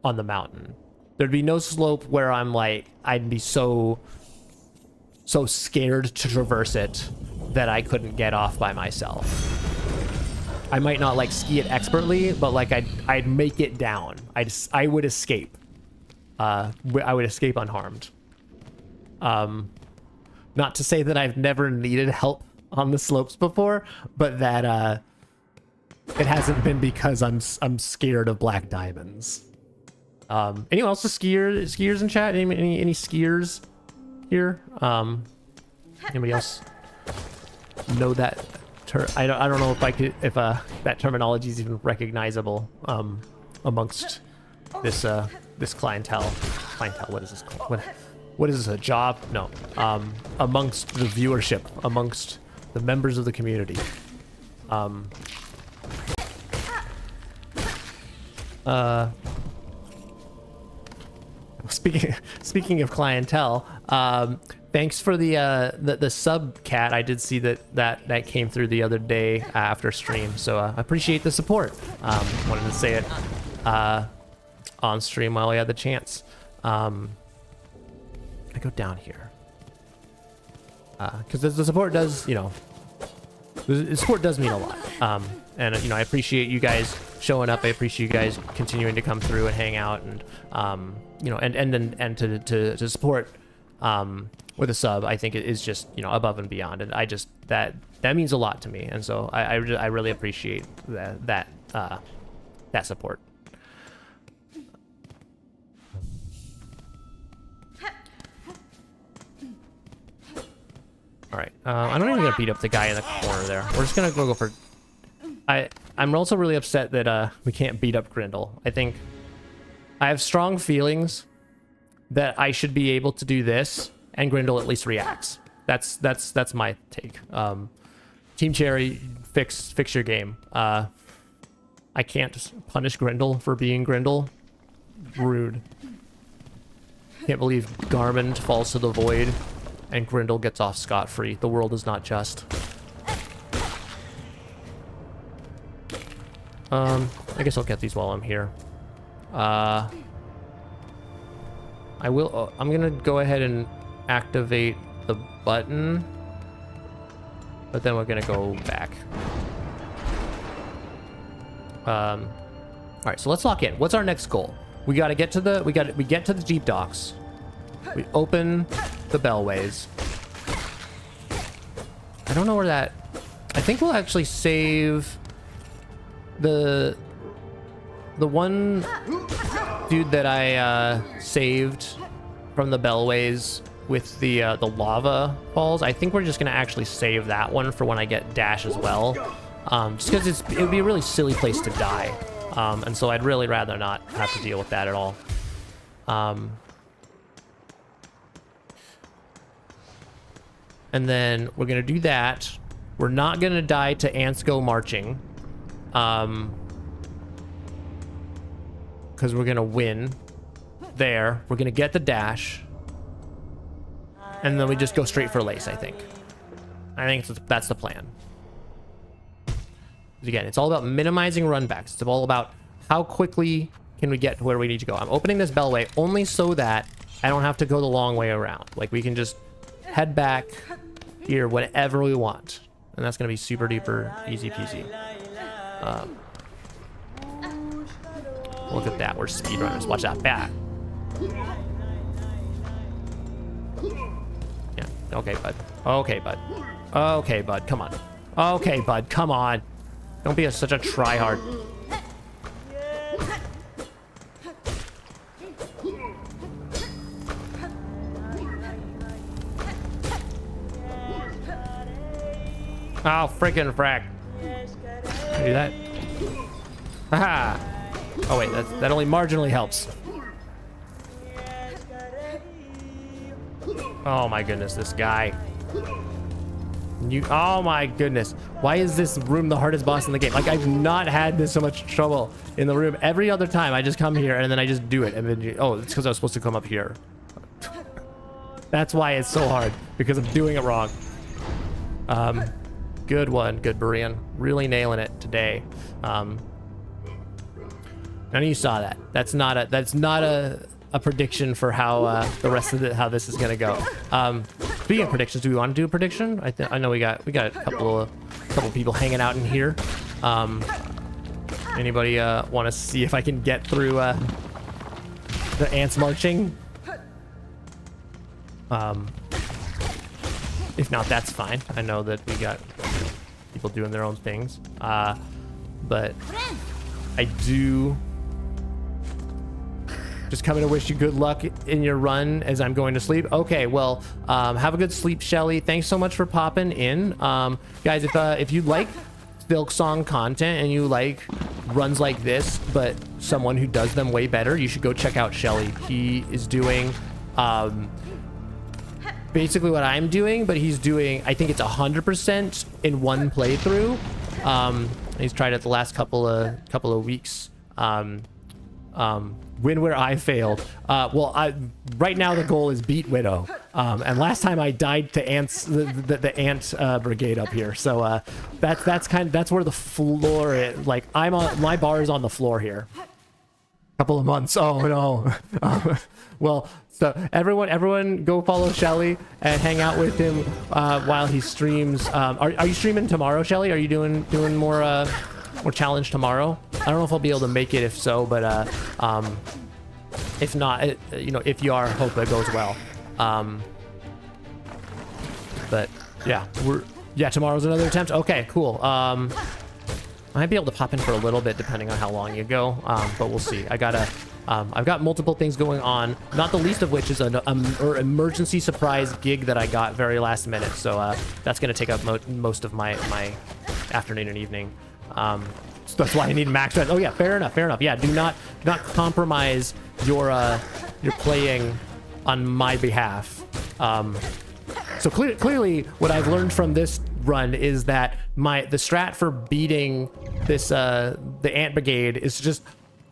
on the mountain. There'd be no slope where I'm like, I'd be so scared to traverse it that I couldn't get off by myself. I might not like ski it expertly, but like I'd make it down. I would escape. I would escape unharmed. Not to say that I've never needed help on the slopes before, but that it hasn't been because I'm scared of black diamonds. Anyone else with skiers in chat? Any skiers here? Anybody else know that I don't know if that terminology is even recognizable amongst this clientele. What is this called? What is this, a job? No. Amongst the viewership, amongst the members of the community. Speaking of clientele, thanks for the sub, Cat. I did see that came through the other day after stream, so I appreciate the support. Wanted to say it on stream while we had the chance. I go down here because the support does, the support does mean a lot. And I appreciate you guys showing up. I appreciate you guys continuing to come through and hang out, and and to support with a sub. I think it is just above and beyond, and I just that means a lot to me, and so I really appreciate that support. All right, I'm not even gonna beat up the guy in the corner there. We're just gonna go for. I'm also really upset that we can't beat up Grindel. I think I have strong feelings that I should be able to do this, and Grindel at least reacts. That's my take. Team Cherry, fix your game. I can't punish Grindel for being Grindel. Rude. Can't believe Garmin falls to the void and Grindel gets off scot-free. The world is not just. I guess I'll get these while I'm here. I will. I'm gonna go ahead and activate the button, but then we're gonna go back. All right, so let's lock in. What's our next goal? We gotta get to the. We get to the Jeep docks. We open the bellways. I don't know where that. I think we'll actually save the one dude that I saved from the bellways with the lava falls. I think we're just gonna actually save that one for when I get Dash as well, just because it would be a really silly place to die, and so I'd really rather not have to deal with that at all. And then we're gonna do that. We're not gonna die to ants go marching. Because we're gonna win there. We're gonna get the dash. And then we just go straight for lace, I think. That's the plan. Again, it's all about minimizing runbacks. It's all about how quickly can we get to where we need to go. I'm opening this bellway only so that I don't have to go the long way around. Like, we can just head back here whenever we want. And that's going to be super duper easy peasy. Look at that. We're speedrunners. Watch that back. Yeah. Okay, bud. Okay, bud. Okay, bud. Come on. Okay, bud. Come on. Don't be such a tryhard. Oh, freaking frack. Can I do that? Haha. Oh wait, that only marginally helps. Oh my goodness, this guy. Oh my goodness. Why is this room the hardest boss in the game? Like, I've not had this so much trouble in the room. Every other time I just come here and then I just do it. And then, oh, it's because I was supposed to come up here. That's why it's so hard, because I'm doing it wrong. Good one, GoodBerean. Really nailing it today. And you saw that. That's not a prediction for how the rest of how this is gonna go. Speaking of predictions, do we want to do a prediction? I know we got a couple people hanging out in here. Anybody want to see if I can get through the ants marching? If not, that's fine. I know that we got people doing their own things. But I do just coming to wish you good luck in your run as I'm going to sleep. Okay, well, have a good sleep, Shelly. Thanks so much for popping in. Guys, if you like Silksong content and you like runs like this, but someone who does them way better, you should go check out Shelly. He is doing basically what I'm doing, but he's doing, I think it's 100% in one playthrough. He's tried it the last couple of weeks. Win where I failed. Well, right now the goal is beat Widow. And last time I died to ants, the ant brigade up here. So that's where the floor is. Like, my bar is on the floor here. Couple of months. Oh no. Well, so everyone go follow Shelly and hang out with him while he streams. Are you streaming tomorrow, Shelly? Are you doing more challenge tomorrow? I don't know if I'll be able to make it. If so, but if not, if you are, hope it goes well. But yeah, tomorrow's another attempt. Okay, cool. I might be able to pop in for a little bit depending on how long you go, but we'll see. I've got multiple things going on, not the least of which is an emergency surprise gig that I got very last minute. So that's going to take up most of my afternoon and evening. So that's why I need max rest. Oh yeah, fair enough. Yeah, do not compromise your playing on my behalf. So clearly what I've learned from this run is that the strat for beating this the ant brigade is to just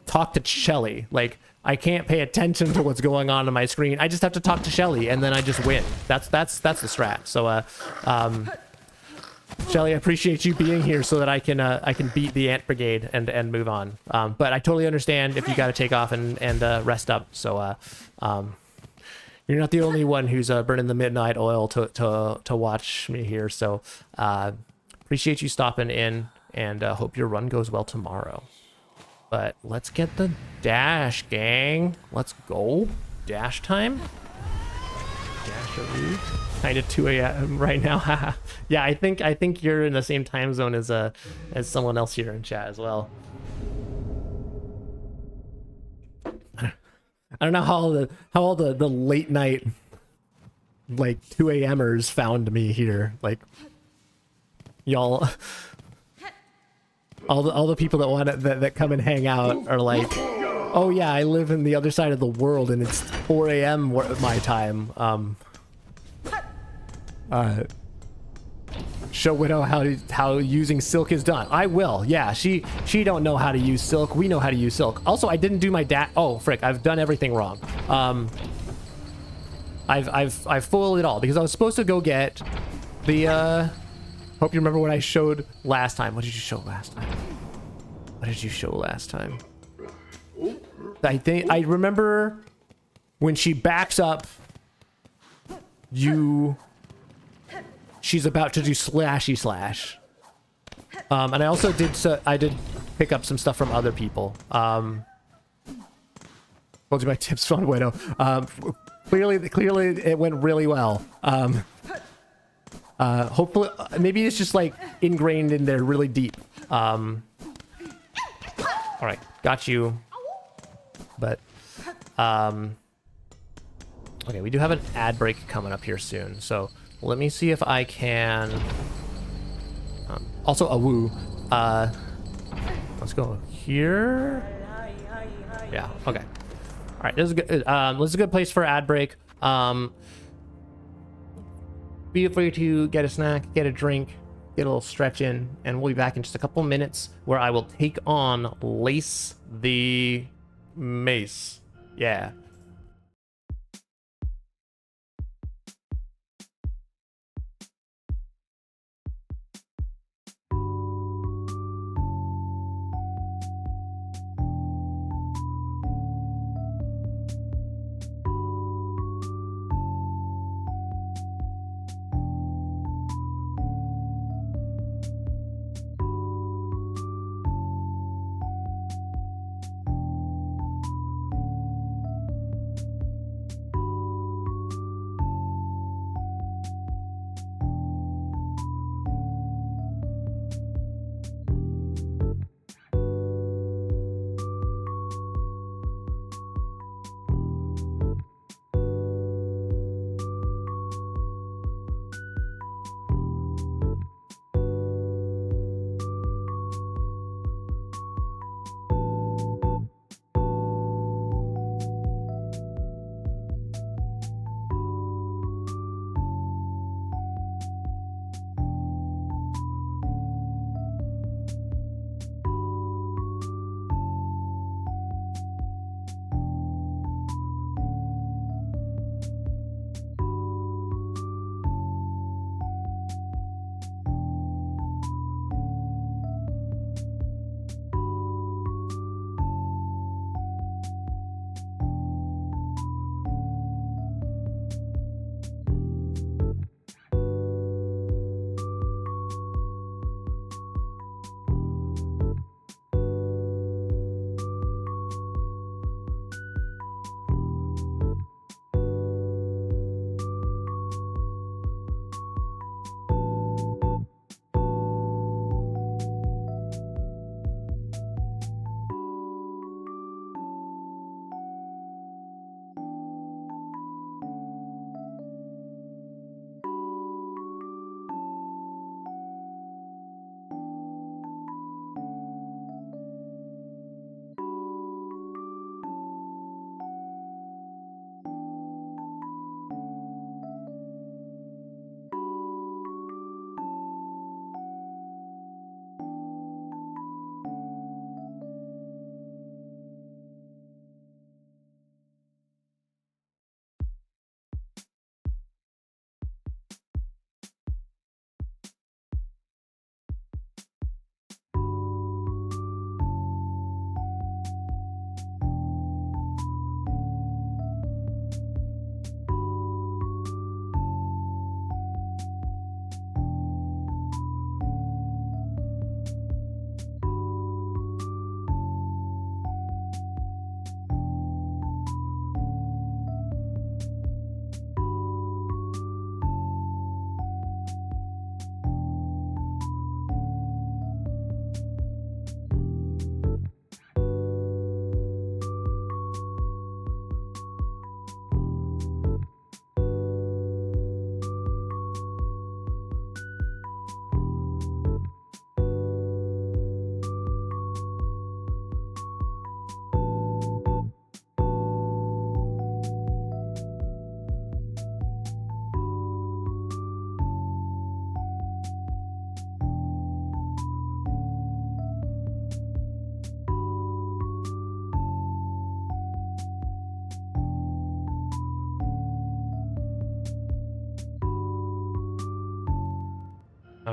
talk to Shelly. Like, I can't pay attention to what's going on my screen. I just have to talk to Shelly and then I just win. That's the strat. So Shelly, I appreciate you being here so that I can beat the ant brigade and move on. But I totally understand if you got to take off and rest up. So you're not the only one who's burning the midnight oil to watch me here. So appreciate you stopping in, and hope your run goes well tomorrow. But let's get the dash, gang. Let's go. Dash time. Dasharoo. Kind of 2 a.m. right now. Yeah, I think you're in the same time zone as someone else here in chat as well. I don't know how all the late night, like 2 a.m.ers found me here. Like, y'all, all the people that come and hang out are like, oh yeah, I live in the other side of the world and it's 4 a.m. my time. Show Widow how using Silk is done. I will. Yeah, she don't know how to use Silk. We know how to use Silk. Also, I didn't do my oh frick, I've done everything wrong. I've fooled it all because I was supposed to go get the hope you remember what I showed last time. What did you show last time? What did you show last time? I think I remember when she backs up, she's about to do slashy slash. And I also did I did pick up some stuff from other people. Told you my tips on Widow. Clearly it went really well. Hopefully maybe it's just like ingrained in there really deep. All right, got you. But okay, we do have an ad break coming up here soon, so let me see if I can also a woo. Let's go here. Yeah, okay. All right, this is good. This is a good place for ad break. Feel free to get a snack, get a drink, get a little stretch in, and we'll be back in just a couple minutes where I will take on Lace the Mace. Yeah.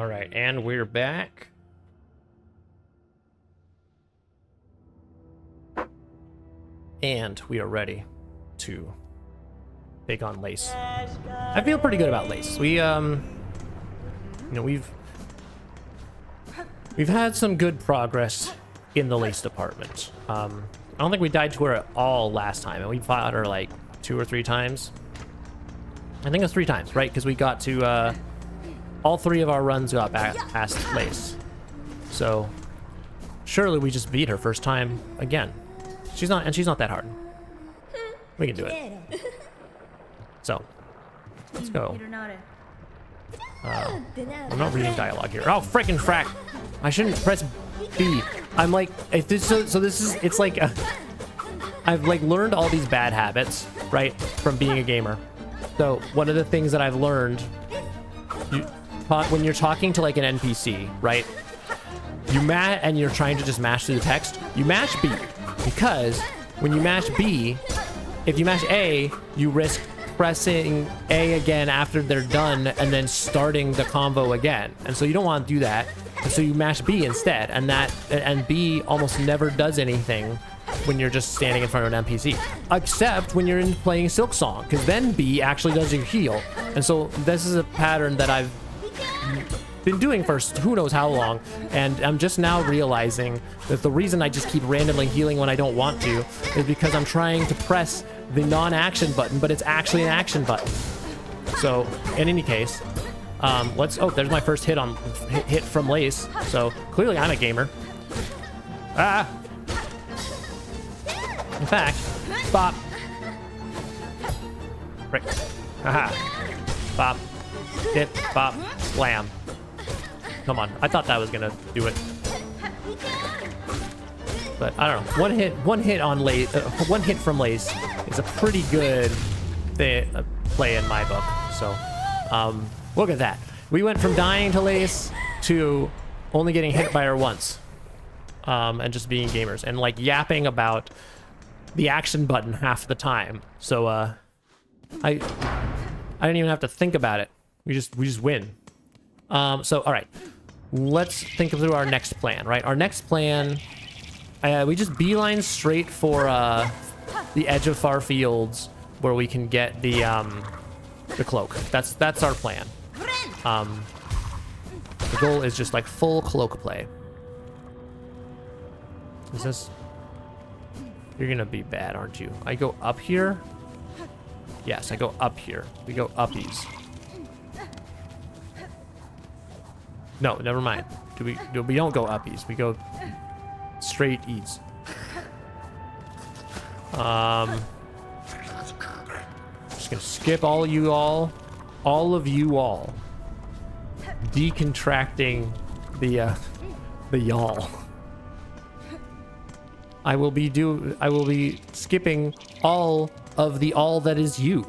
All right, and we're back. And we are ready to take on Lace. I feel pretty good about Lace. We, you know, we've had some good progress in the Lace department. I don't think we died to her at all last time, and we fought her like 2 or 3 times. I think it was 3 times, right? Because we got to, all 3 of our runs got back past Lace. So, surely we just beat her first time again. She's not that hard. We can do it. So, let's go. I'm not reading dialogue here. Oh, freaking frack! I shouldn't press B. I'm like, if this, so this is, it's like, I've like learned all these bad habits, right, from being a gamer. So one of the things that I've learned, when you're talking to like an NPC, right, and you're trying to just mash through the text, you mash B, because when you mash B, if you mash A, you risk pressing A again after they're done and then starting the convo again, and so you don't want to do that, and so you mash B instead, and B almost never does anything when you're just standing in front of an NPC, except when you're playing Silksong, because then B actually does your heal. And so this is a pattern that I've been doing for who knows how long, and I'm just now realizing that the reason I just keep randomly healing when I don't want to is because I'm trying to press the non-action button, but it's actually an action button. So in any case, oh, there's my first hit from Lace, so clearly I'm a gamer. In fact, bop. Right. Haha. Bop. Hit. Bop. Slam. Come on. I thought that was gonna do it. But I don't know. One hit on Lace. One hit from Lace is a pretty good play in my book. So, look at that. We went from dying to Lace to only getting hit by her once, and just being gamers and like yapping about the action button half the time. So I didn't even have to think about it. We just win. So all right, let's think through our next plan. Right, our next plan, we just beeline straight for the edge of far fields where we can get the cloak. That's our plan. The goal is just like full cloak play. Is this? You're gonna be bad, aren't you? I go up here? Yes, I go up here. We go uppies. No, never mind. We don't go uppies. We go straight east. Just gonna skip all of you all. Decontracting the y'all. I will be skipping all of the all that is you.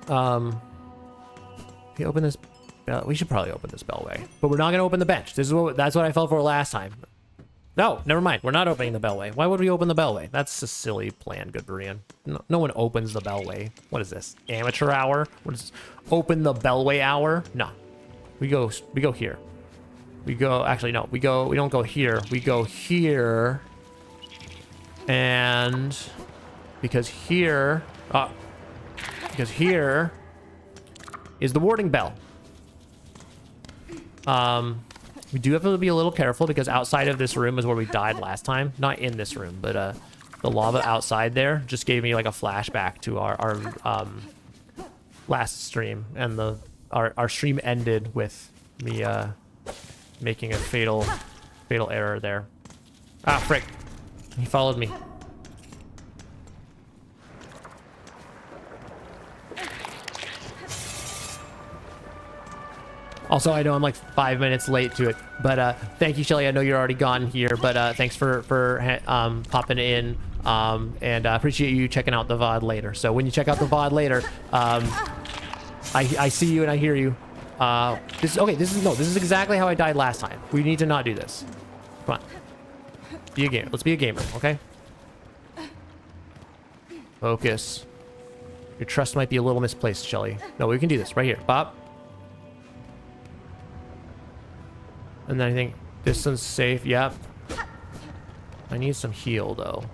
We open this. We should probably open this bellway, but we're not gonna open the bench. That's what I fell for last time. No, never mind. We're not opening the bellway. Why would we open the bellway? That's a silly plan, GoodBerean. No one opens the bellway. What is this? Amateur hour? What is this? Open the bellway hour? No. We go here. We don't go here. We go here. And because here is the warding bell. We do have to be a little careful because outside of this room is where we died last time. Not in this room, but the lava outside there just gave me like a flashback to our last stream, and our stream ended with me making a fatal error there. Ah, frick. He followed me. Also, I know I'm like 5 minutes late to it, but thank you, Shelly. I know you're already gone here, but thanks for popping in, and appreciate you checking out the VOD later. So when you check out the VOD later, I see you and I hear you. This is exactly how I died last time. We need to not do this. Come on. Be a gamer. Let's be a gamer, okay? Focus. Your trust might be a little misplaced, Shelly. No, we can do this right here. Bop. And then I think distance safe. Yep. I need some heal though.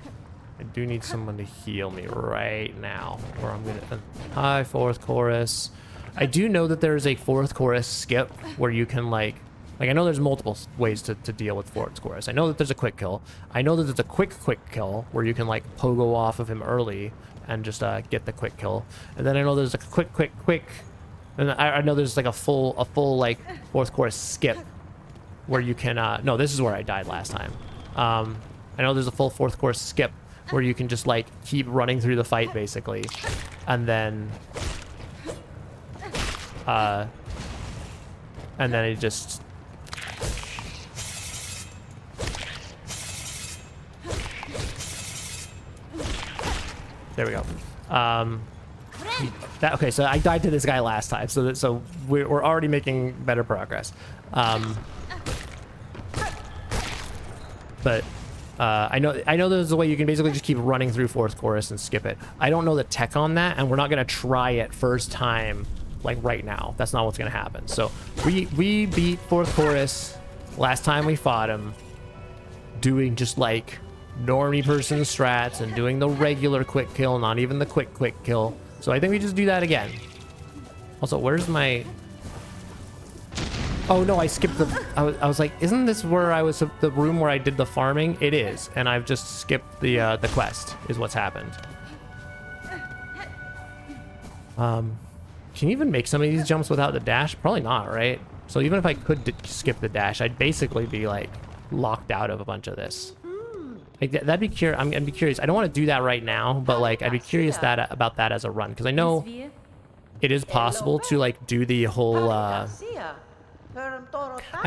I do need someone to heal me right now, or I'm gonna. Hi, fourth chorus. I do know that there's a fourth chorus skip where you can like I know there's multiple ways to deal with fourth chorus. I know that there's a quick kill. I know that there's a quick kill where you can like pogo off of him early and just get the quick kill. And then I know there's a quick. And I know there's like a full like fourth chorus skip where you can. No, this is where I died last time. I know there's a full fourth chorus skip where you can just like keep running through the fight basically, and then it just there we go. Okay, so I died to this guy last time, so we're already making better progress. But I know there's a way you can basically just keep running through fourth chorus and skip it. I don't know the tech on that, and we're not gonna try it first time like right now. That's not what's gonna happen. So we beat fourth chorus last time we fought him, doing just like normie person strats and doing the regular quick kill, not even the quick kill. So I think we just do that again. Also, where's my... Oh no, I skipped the... I was like, isn't this where I was... the room where I did the farming? It is, and I've just skipped the quest, is what's happened. Can you even make some of these jumps without the dash? Probably not, right? So even if I could skip the dash, I'd basically be like locked out of a bunch of this. Like that'd be curious. I'd be curious. I don't want to do that right now, but like I'd be curious about that as a run, because I know it is possible to like do the whole. I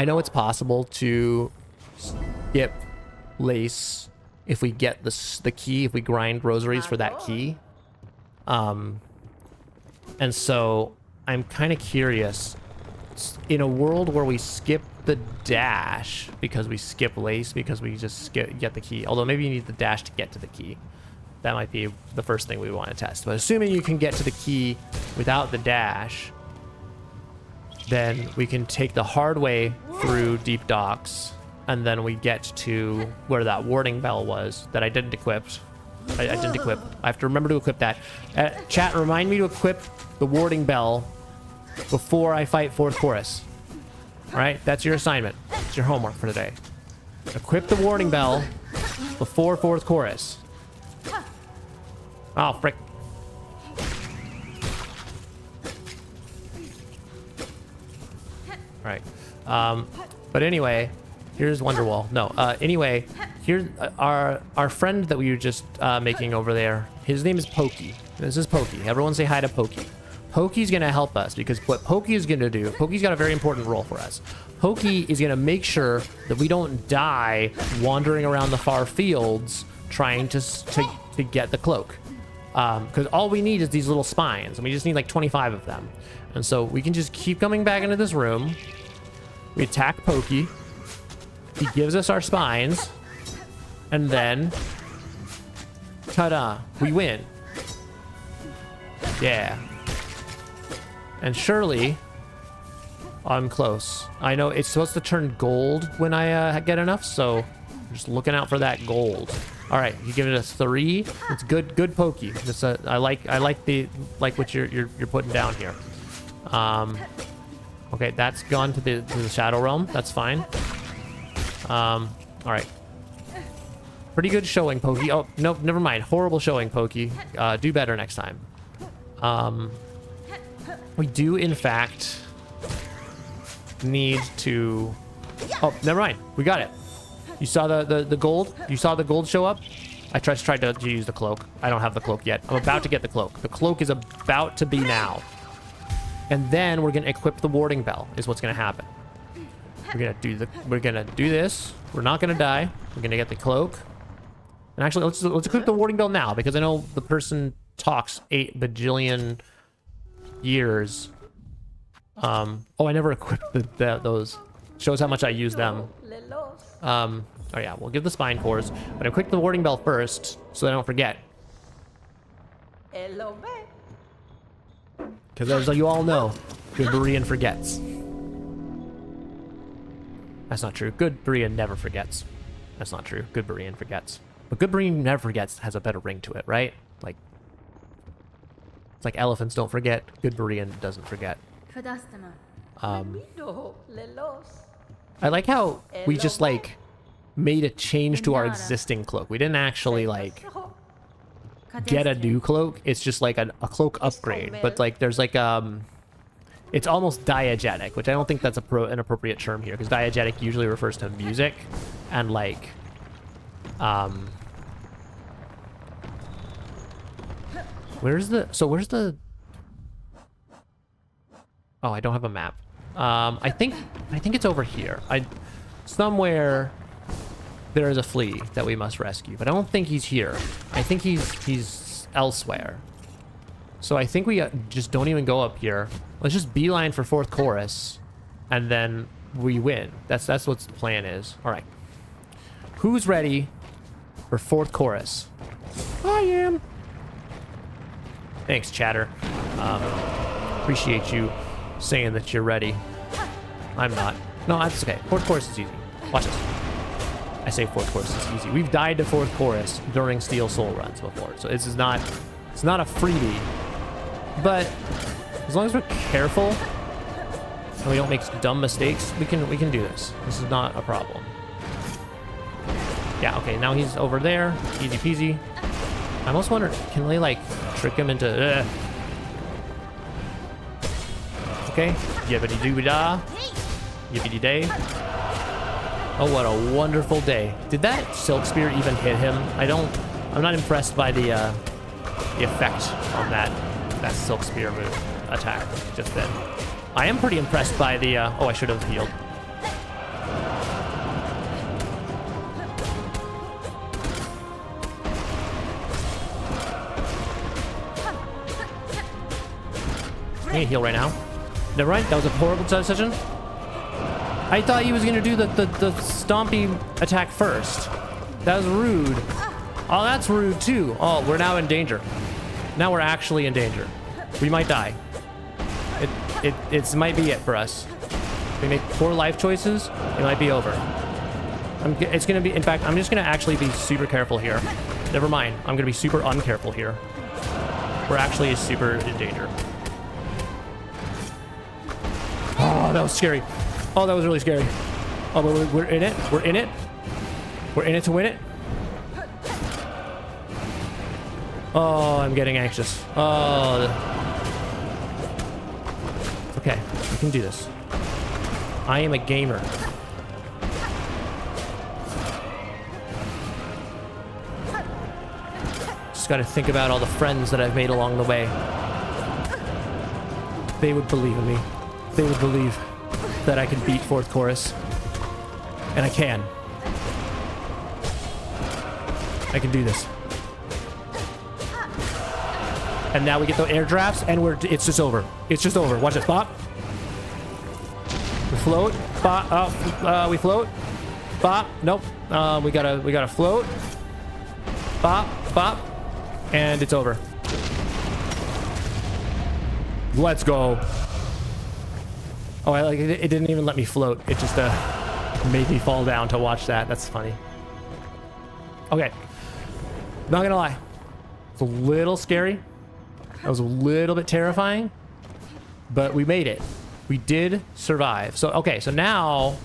know it's possible to skip lace if we get the key, if we grind rosaries for that key. And so I'm kind of curious, in a world where we skip the dash because we skip lace because we just get the key, although maybe you need the dash to get to the key. That might be the first thing we want to test. But assuming you can get to the key without the dash, then we can take the hard way through Deep Docks, and then we get to where that warding bell was that I didn't equip. I didn't equip. I have to remember to equip that. Chat, remind me to equip the warding bell before I fight fourth chorus. All right, that's your assignment. It's your homework for today. Equip the warding bell before fourth chorus. Oh, frick. All right. But anyway, here's Wonderwall. No, anyway, here's our friend that we were just making over there. His name is Pokey. This is Pokey. Everyone say hi to Pokey. Pokey's gonna help us, because what Pokey is gonna do, Pokey's got a very important role for us. Pokey is gonna make sure that we don't die wandering around the far fields trying to get the cloak. Because all we need is these little spines, and we just need like 25 of them. And so we can just keep coming back into this room. We attack Pokey. He gives us our spines. And then, ta-da, we win. Yeah. And surely, I'm close. I know it's supposed to turn gold when I get enough, so I'm just looking out for that gold. All right, you give it a 3. It's good Pokey. Just I like what you're putting down here. Okay, that's gone to the Shadow Realm. That's fine. All right. Pretty good showing, Pokey. Oh, no, never mind. Horrible showing, Pokey. Do better next time. We do, in fact, need to... Oh, never mind. We got it. You saw the gold? You saw the gold show up? I tried to use the cloak. I don't have the cloak yet. I'm about to get the cloak. The cloak is about to be now. And then we're going to equip the warding bell, is what's going to happen. We're going to do this. We're not going to die. We're going to get the cloak. And actually, let's equip the warding bell now, because I know the person talks 8 bajillion years. Oh, I never equipped those. Shows how much I use them. Oh yeah, we'll give the spine cores, but equip the warding bell first, so I don't forget. Because as you all know, GoodBerean forgets. That's not true. GoodBerean never forgets. That's not true. GoodBerean forgets. But GoodBerean never forgets has a better ring to it, right? Like, it's like elephants don't forget. GoodBerean doesn't forget. I like how we just, like, made a change to our existing cloak. We didn't actually, like, get a new cloak. It's just, like, a cloak upgrade. But, like, there's, like, it's almost diegetic, which I don't think that's an appropriate term here, because diegetic usually refers to music and, like, where's the... Oh, I don't have a map. I think it's over here. Somewhere there is a flea that we must rescue, but I don't think he's here. I think he's elsewhere. So I think we just don't even go up here. Let's just beeline for 4th chorus, and then we win. That's what the plan is. All right. Who's ready for 4th chorus? I am. Thanks, chatter. Appreciate you saying that you're ready. I'm not. No, that's okay. 4th chorus is easy. Watch this. I say 4th chorus is easy. We've died to 4th chorus during Steel Soul runs before, so this is not. It's not a freebie. But as long as we're careful and we don't make dumb mistakes, we can do this. This is not a problem. Yeah. Okay. Now he's over there. Easy peasy. I almost wonder, can they like trick him into? Okay. Yippity dooby da. Yippity day. Oh, what a wonderful day. Did that Silk Spear even hit him? I'm not impressed by the effect on that Silk Spear move attack just then. I am pretty impressed by the, oh, I should have healed. I can't heal right now. Never mind, that was a horrible decision. I thought he was gonna do the stompy attack first. That was rude. Oh, that's rude too. Oh, we're now in danger. Now we're actually in danger. We might die. It might be it for us. If we make poor life choices, it might be over. It's gonna be, in fact, I'm just gonna actually be super careful here. Never mind, I'm gonna be super uncareful here. We're actually super in danger. Oh, that was scary. Oh, that was really scary. Oh, but we're in it. We're in it. We're in it to win it. Oh, I'm getting anxious. Oh. Okay, we can do this. I am a gamer. Just gotta think about all the friends that I've made along the way. They would believe in me. They would believe that I can beat 4th chorus. And I can. I can do this. And now we get the air drafts, and it's just over. It's just over. Watch this. Bop. We float. Bop. We float. Bop. Nope. We gotta float. Bop. Bop. And it's over. Let's go. Oh, I like it. It didn't even let me float. It just made me fall down to watch that. That's funny. Okay. Not gonna lie. It's a little scary. That was a little bit terrifying, but we made it. We did survive. So, okay, so now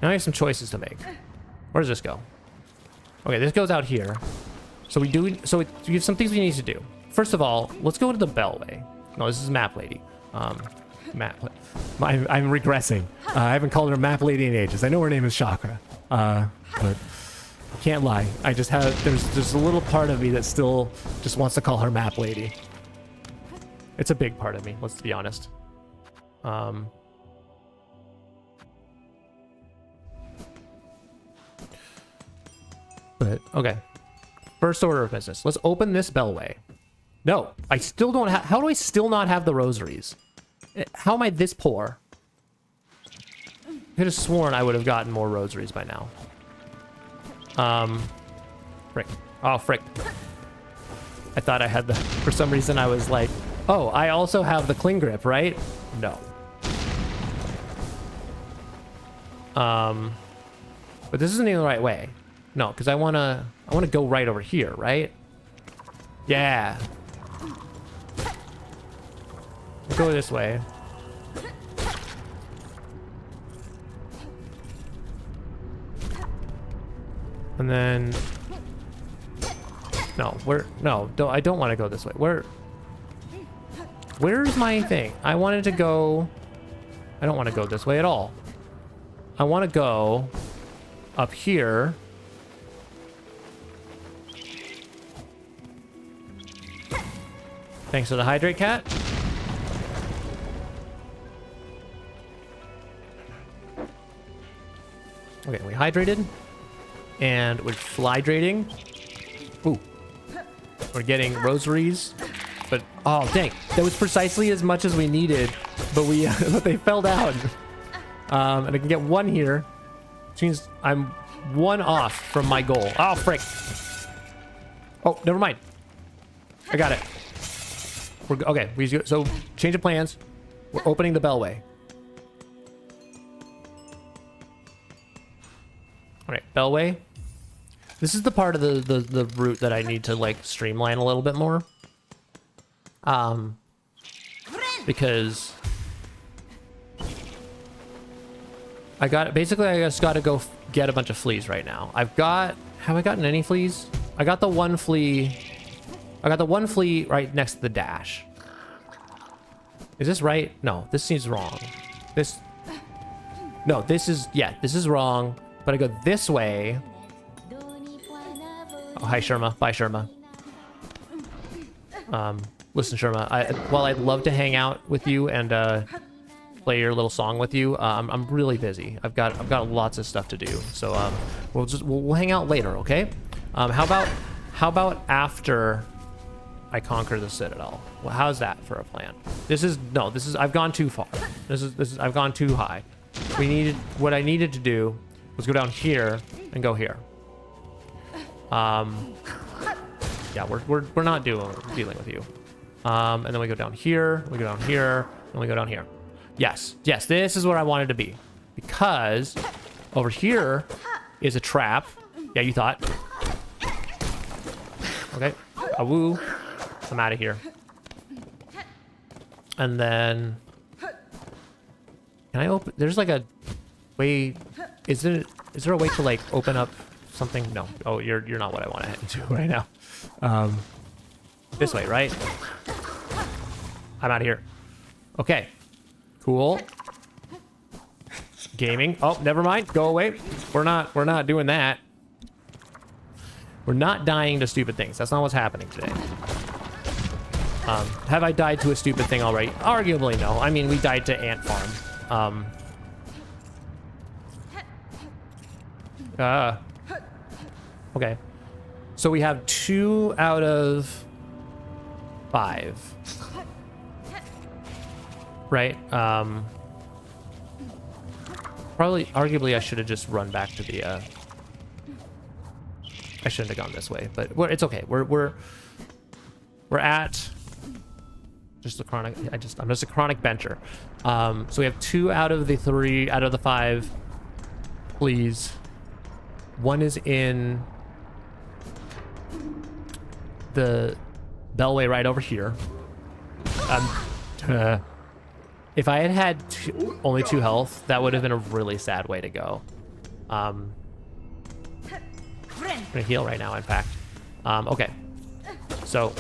I have some choices to make. Where does this go? Okay, this goes out here. So we have some things we need to do. First of all, let's go to the Bellway. No, this is Map Lady. I'm regressing. I haven't called her Map Lady in ages. I know her name is Chakra. But I can't lie. I just have, there's a little part of me that still just wants to call her Map Lady. It's a big part of me, let's be honest. But, okay. First order of business. Let's open this Bellway. No, I still don't have, how do I still not have the rosaries? How am I this poor? I could have sworn I would have gotten more rosaries by now. Frick. Oh, frick. I thought I had the, for some reason I was like, oh, I also have the cling grip, right? No. But this isn't even the right way. No, because I wanna go right over here, right? Yeah. Go this way. And then no, I don't want to go this way. Where's my thing? I wanted to go. I don't want to go this way at all. I want to go up here. Thanks for the hydrate, cat. Okay, we hydrated. And we're flydrating. Ooh. We're getting rosaries. But, oh, dang. That was precisely as much as we needed. But but they fell down. And I can get one here. Which means I'm one off from my goal. Oh, frick. Oh, never mind. I got it. Okay, so change of plans. We're opening the bellway. All right, bellway. This is the part of the route that I need to like streamline a little bit more. Because I just got to go get a bunch of fleas right now. Have I gotten any fleas? I got the one flea. I got the one flea right next to the dash. Is this right? No, this seems wrong. This is wrong. But I go this way. Oh, hi, Sherma. Bye, Sherma. Listen, Sherma, while I'd love to hang out with you and play your little song with you, I'm really busy. I've got lots of stuff to do. So we'll hang out later, okay? How about after I conquer the Citadel? Well, how's that for a plan? I've gone too far. I've gone too high. What I needed to do was go down here and go here. Yeah, we're not dealing with you. And then we go down here, we go down here, and we go down here. Yes, this is where I wanted to be. Because over here is a trap. Yeah, you thought. Okay, awoo. I'm out of here. And then can I open? There's like a way. Is there a way to like open up something? No. Oh, you're not what I want to head into right now. This way, right? I'm out of here. Okay. Cool. Gaming. Oh, never mind. Go away. We're not doing that. We're not dying to stupid things. That's not what's happening today. Have I died to a stupid thing already? Arguably, no. I mean, we died to ant farm. Okay. So we have 2 out of 5. Right? Probably, arguably, I should have just run back to the, I shouldn't have gone this way, but it's okay. We're at just a chronic. I'm just a chronic bencher. So we have 2 out of the 3 out of the 5. Please. One is in the bellway right over here. If I had only 2 health, that would have been a really sad way to go. I'm gonna heal right now, in fact. Okay. So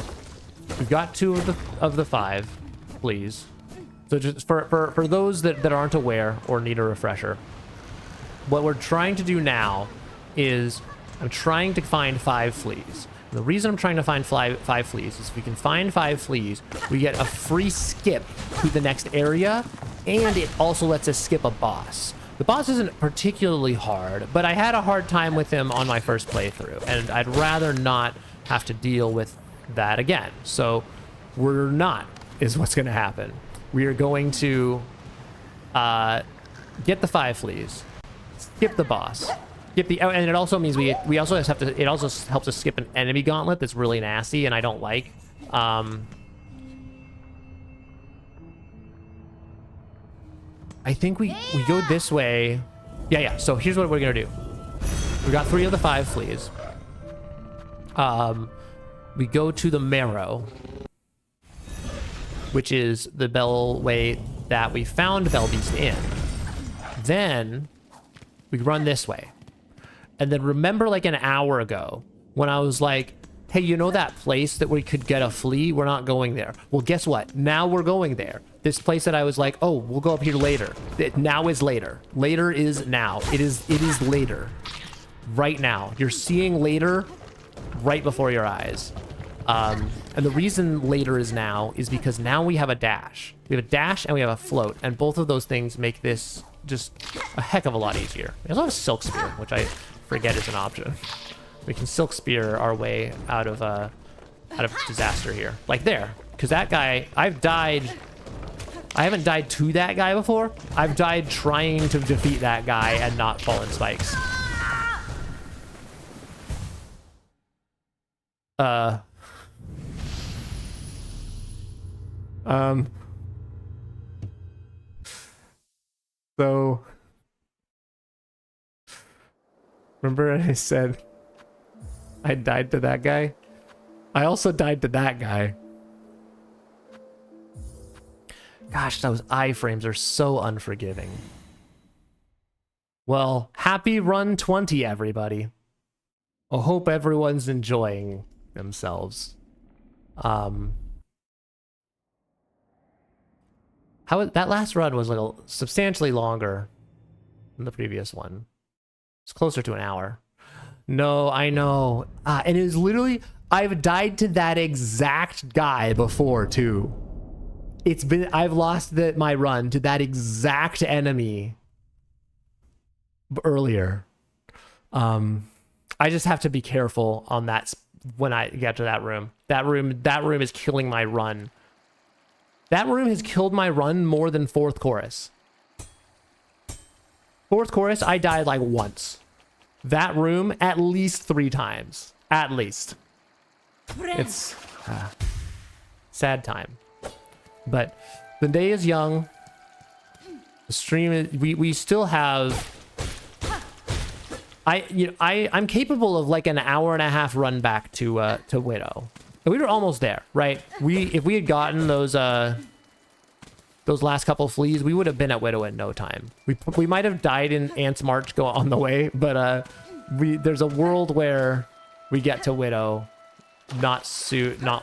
we've got 2 of the 5, please. So just for those that aren't aware or need a refresher, what we're trying to do now is I'm trying to find 5 fleas. The reason I'm trying to find 5 fleas is if we can find 5 fleas, we get a free skip to the next area, and it also lets us skip a boss. The boss isn't particularly hard, but I had a hard time with him on my first playthrough, and I'd rather not have to deal with that again. So we're not, is what's going to happen. We are going to get the 5 fleas, skip the boss. And it also means we also have to. It also helps us skip an enemy gauntlet that's really nasty and I don't like. I think we go this way. Yeah. So here's what we're gonna do. We got 3 of the 5 fleas. We go to the marrow, which is the bellway that we found Bellbeast in. Then we run this way. And then remember like an hour ago when I was like, hey, you know that place that we could get a flea? We're not going there. Well, guess what? Now we're going there. This place that I was like, oh, we'll go up here later. Now is later. Later is now. It is later. Right now. You're seeing later right before your eyes. And the reason later is now is because now we have a dash. We have a dash and we have a float. And both of those things make this just a heck of a lot easier. We also have a silk spear, which I forget is an option. We can silk spear our way out of disaster here. Like there. Because that guy, I haven't died to that guy before. I've died trying to defeat that guy and not fall in spikes. So remember I said I died to that guy? I also died to that guy. Gosh, those iframes are so unforgiving. Well, happy run 20, everybody. I hope everyone's enjoying themselves. That last run was like substantially longer than the previous one. It's closer to an hour. No, I know. And it was literally, I've died to that exact guy before too. I've lost my run to that exact enemy earlier. I just have to be careful on that when I get to that room. That room is killing my run. That room has killed my run more than 4th chorus. 4th chorus, I died like once. That room, at least 3 times. At least. It's sad time. But the day is young. The stream is, we still have. I'm capable of like an hour-and-a-half run back to Widow. And we were almost there, right? If we had gotten those last couple fleas, we would have been at Widow in no time. We might have died in Ant's March go on the way, but there's a world where we get to Widow not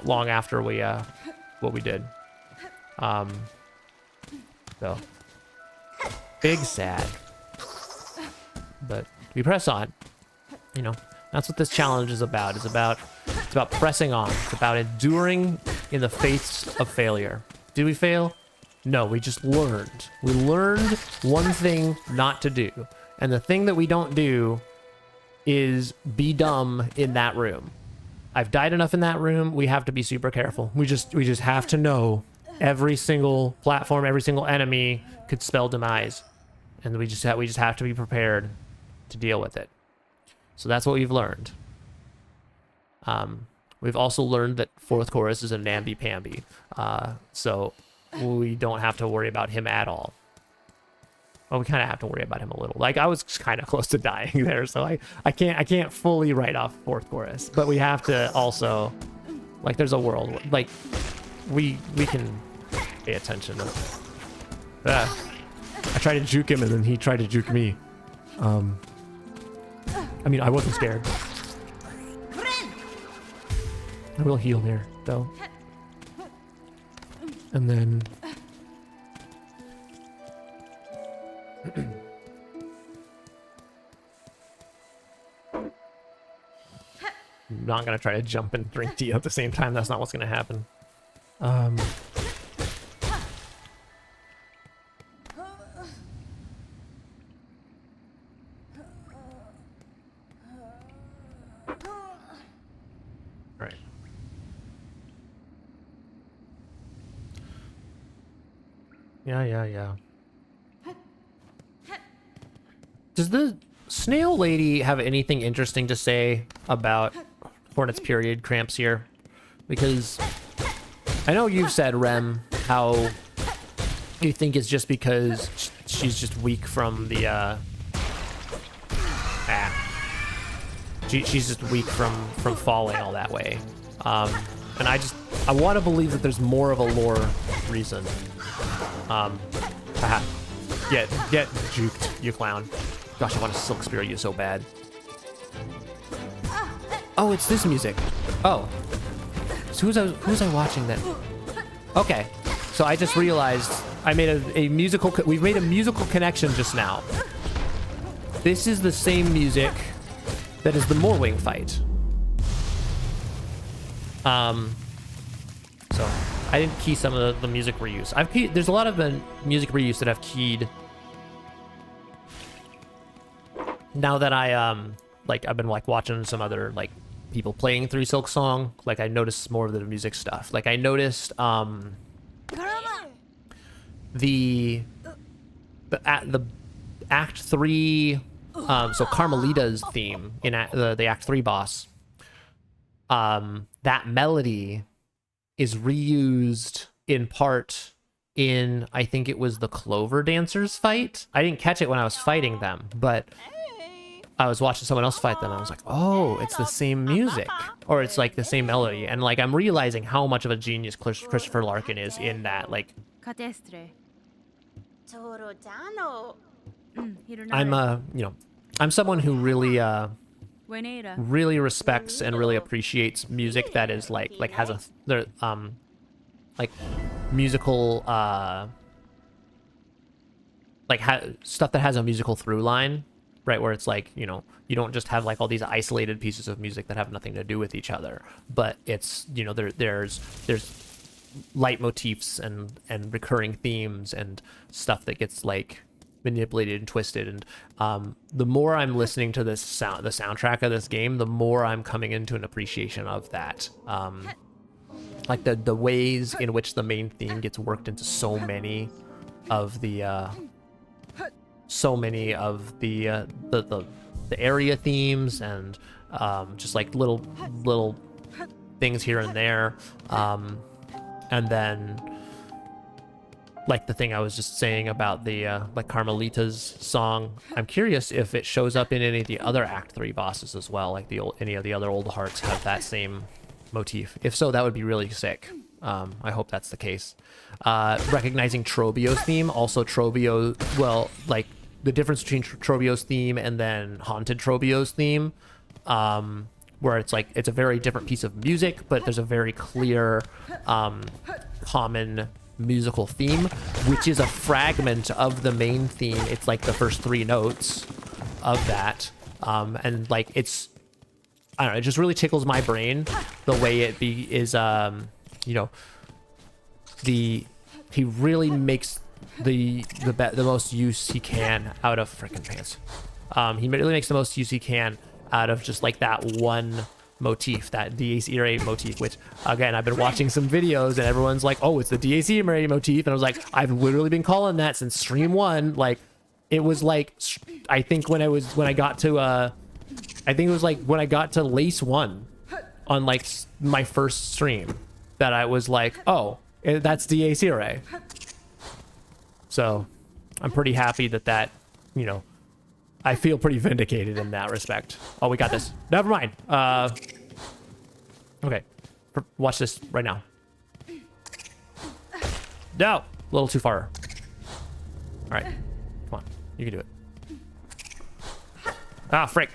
long after what we did. So big sad, but we press on. You know, that's what this challenge is about. It's about pressing on. It's about enduring in the face of failure. Did we fail? No, we just learned. We learned one thing not to do, and the thing that we don't do is be dumb in that room. I've died enough in that room. We have to be super careful. We just have to know every single platform, every single enemy could spell demise, and we just have to be prepared to deal with it. So that's what we've learned. We've also learned that 4th chorus is a namby-pamby, so we don't have to worry about him at all. Well, we kind of have to worry about him a little. Like, I was kind of close to dying there, so I can't fully write off 4th chorus, but we have to also, like, there's a world where, like, we can pay attention. I tried to juke him and then he tried to juke me. I mean, I wasn't scared. I will heal here, though. And then... I'm not going to try to jump and drink tea at the same time. That's not what's going to happen. Right. Yeah. Does the snail lady have anything interesting to say about Hornet's period cramps here? Because I know you've said, Rem, how you think it's just because she's just weak from the she's just weak from falling all that way. And I want to believe that there's more of a lore reason. Haha. Get juked, you clown. Gosh, I want to silk spear you so bad. Oh, it's this music. Oh. So who's I watching then? Okay. So I just realized I made we've made a musical connection just now. This is the same music that is the Morwing fight. So I didn't key some of the music reuse. There's a lot of the music reuse that I've keyed. Now that I've been like watching some other like people playing through Silksong, like I noticed more of the music stuff. Like I noticed the Act 3 so Carmelita's theme in the Act 3 boss, that melody is reused in part in, I think it was the Clover Dancers fight. I didn't catch it when I was fighting them, but I was watching someone else fight them and I was like, oh, it's the same music, or it's like the same melody. And like I'm realizing how much of a genius Christopher Larkin is in that. Like I'm someone who really really respects and really appreciates music that is like has a like musical stuff that has a musical through line, right? Where it's like, you don't just have like all these isolated pieces of music that have nothing to do with each other, but it's, there's leitmotifs and recurring themes and stuff that gets like manipulated and twisted. And the more I'm listening to the soundtrack of this game, the more I'm coming into an appreciation of that. Like the ways in which the main theme gets worked into so many of the area themes, and just like little things here and there, and then like the thing I was just saying about the like Carmelita's song. I'm curious if it shows up in any of the other Act 3 bosses as well, like any of the other old hearts have that same motif. If so, that would be really sick. I hope that's the case. Recognizing Trobio's theme, also Trobio, well, like the difference between Trobio's theme and then Haunted Trobio's theme, where it's like it's a very different piece of music, but there's a very clear common musical theme, which is a fragment of the main theme. It's like the first 3 notes of that, and like it's, I don't know, it just really tickles my brain the way it is. He really makes the most use he can out of freaking pants. He really makes the most use he can out of just like that one motif, that Dies Irae motif, which again, I've been watching some videos and everyone's like, oh, it's the Dies Irae motif, and I was like, I've literally been calling that since stream 1. Like it was like, I think when I got to Lace 1 on like my first stream, that I was like, oh, that's Dies Irae. So I'm pretty happy that I feel pretty vindicated in that respect. Oh, we got this. Never mind. Okay. Watch this right now. No! A little too far. All right. Come on. You can do it. Ah, frick.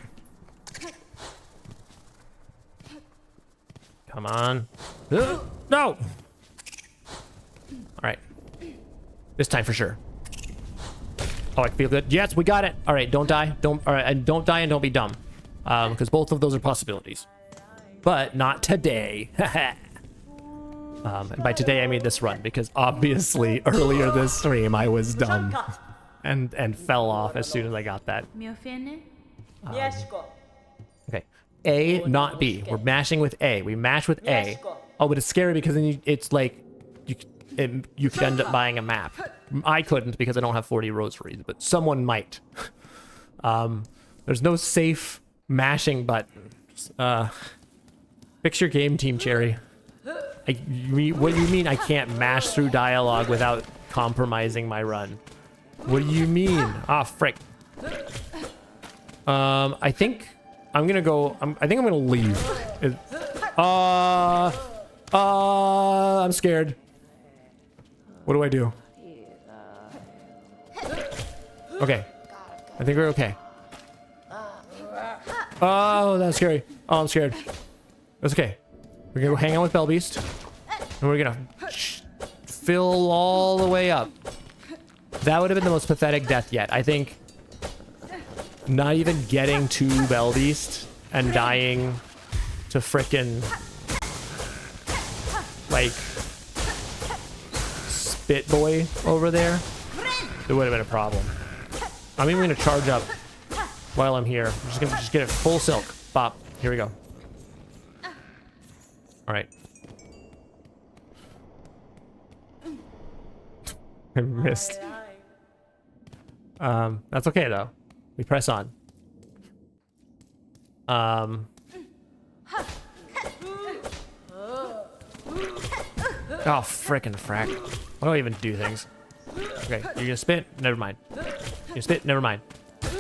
Come on. No! All right. This time for sure. Oh, I feel good. Yes, we got it. All right, don't die. All right, and don't die and don't be dumb, because both of those are possibilities. But not today. And by today I mean this run, because obviously earlier this stream I was dumb and fell off as soon as I got that. Okay, A, not B. We're mashing with A. We mash with A. Oh, but it's scary because then it's like you could end up buying a map. I couldn't because I don't have 40 rosaries, but someone might. There's no safe mashing buttons. Fix your game, Team Cherry. What do you mean I can't mash through dialogue without compromising my run? What do you mean? Ah, frick. I think I'm gonna go. I think I'm gonna leave. I'm scared. What do I do? Okay. I think we're okay. Oh, that's scary. Oh, I'm scared. That's okay. We're gonna go hang out with Bellbeast. And we're gonna fill all the way up. That would have been the most pathetic death yet. I think not even getting to Bellbeast and dying to frickin' like Spit Boy over there, it would have been a problem. I'm even gonna charge up while I'm here. I'm just gonna get it full silk. Bop. Here we go. All right. I missed. That's okay though. We press on. Oh, frickin' frack. Why do I even do things? Okay, you're gonna spit? Never mind. You're gonna spit? Never mind.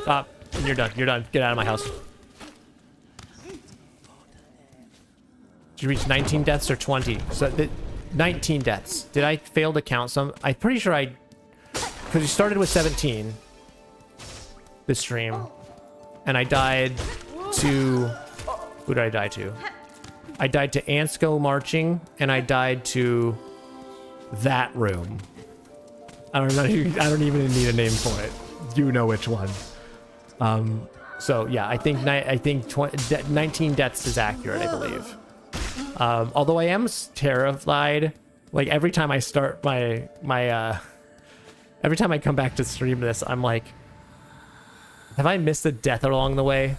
Stop. You're done. You're done. Get out of my house. Did you reach 19 deaths or 20? So, 19 deaths. Did I fail to count some? I'm pretty sure I... Because you started with 17. This stream. And I died to... Who did I die to? I died to Ants Go Marching, and I died to that room. I don't even need a name for it. You know which one. So yeah, I think 19 deaths is accurate, I believe. Although I am terrified, like every time I start every time I come back to stream this, I'm like, have I missed a death along the way?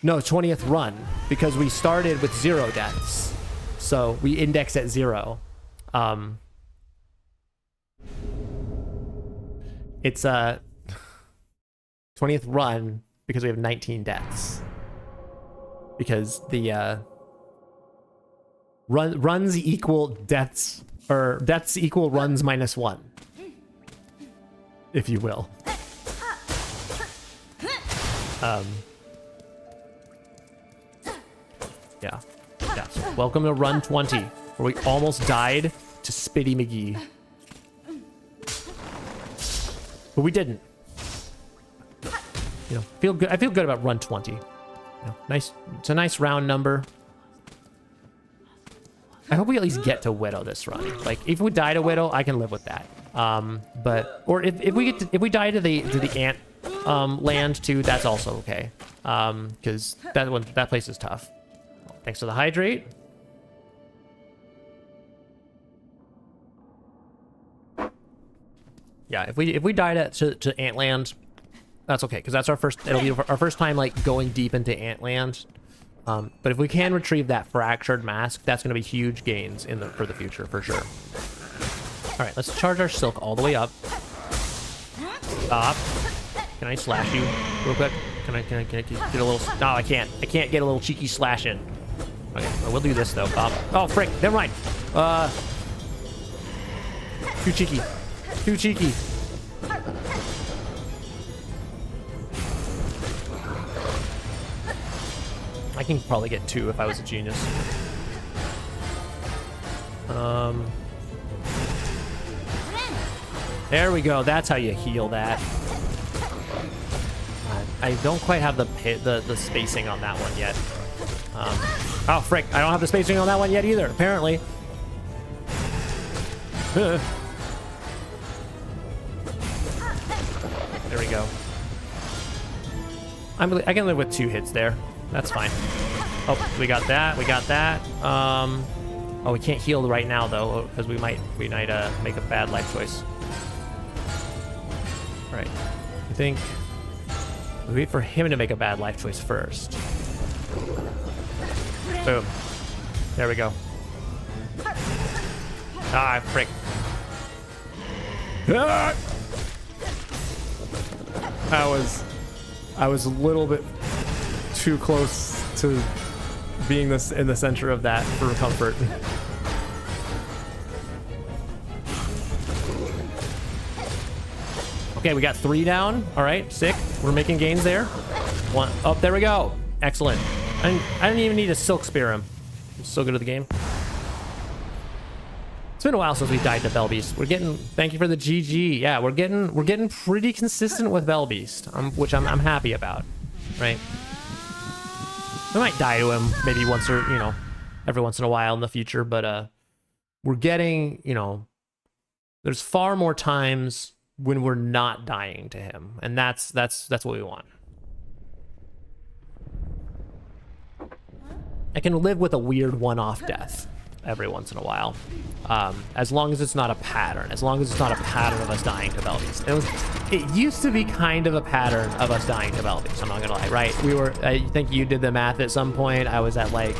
No, 20th run, because we started with 0 deaths. So we index at 0. It's a 20th run because we have 19 deaths. Because the runs equal deaths, or deaths equal runs minus 1, if you will. Yeah. So welcome to run 20, where we almost died to Spitty McGee. But we didn't. You know, feel good. I feel good about run 20. You know, nice. It's a nice round number. I hope we at least get to Widow this run. Like, if we die to Widow, I can live with that. Or if we die to the ant land too, that's also okay. Because that place is tough. Thanks for the hydrate. Yeah, if we die to Antland, that's okay, because that's our first. It'll be our first time like going deep into Antland. But if we can retrieve that fractured mask, that's going to be huge gains for the future for sure. All right, let's charge our silk all the way up. Stop. Can I slash you real quick? Can I get a little? No, I can't. I can't get a little cheeky slash in. Okay, well, we'll do this though. Oh frick! Never mind. Too cheeky. Too cheeky. I can probably get 2 if I was a genius. There we go. That's how you heal that. I don't quite have the spacing on that one yet. Oh frick! I don't have the spacing on that one yet either. Apparently. There we go. I can live with 2 hits there. That's fine. Oh, we got that. We got that. Oh, we can't heal right now though, because we might make a bad life choice. All right. I think we wait for him to make a bad life choice first. Boom. There we go. Ah, frick. Ah! I was a little bit too close to being in the center of that for comfort. Okay, we got 3 down. All right, sick. We're making gains there. One. Oh, there we go. Excellent. I didn't even need to silk spear him. I'm so good at the game. It's been a while since we died to Bellbeast. We're getting. Thank you for the GG. Yeah, we're getting pretty consistent with Bellbeast, which I'm happy about. Right. We might die to him maybe once or every once in a while in the future, but we're getting there's far more times when we're not dying to him, and that's what we want. I can live with a weird one-off death every once in a while, as long as it's not a pattern. As long as it's not a pattern of us dying to Bellbeast. It used to be kind of a pattern of us dying to Bellbeast. I'm not gonna lie, right? I think you did the math at some point. I was at like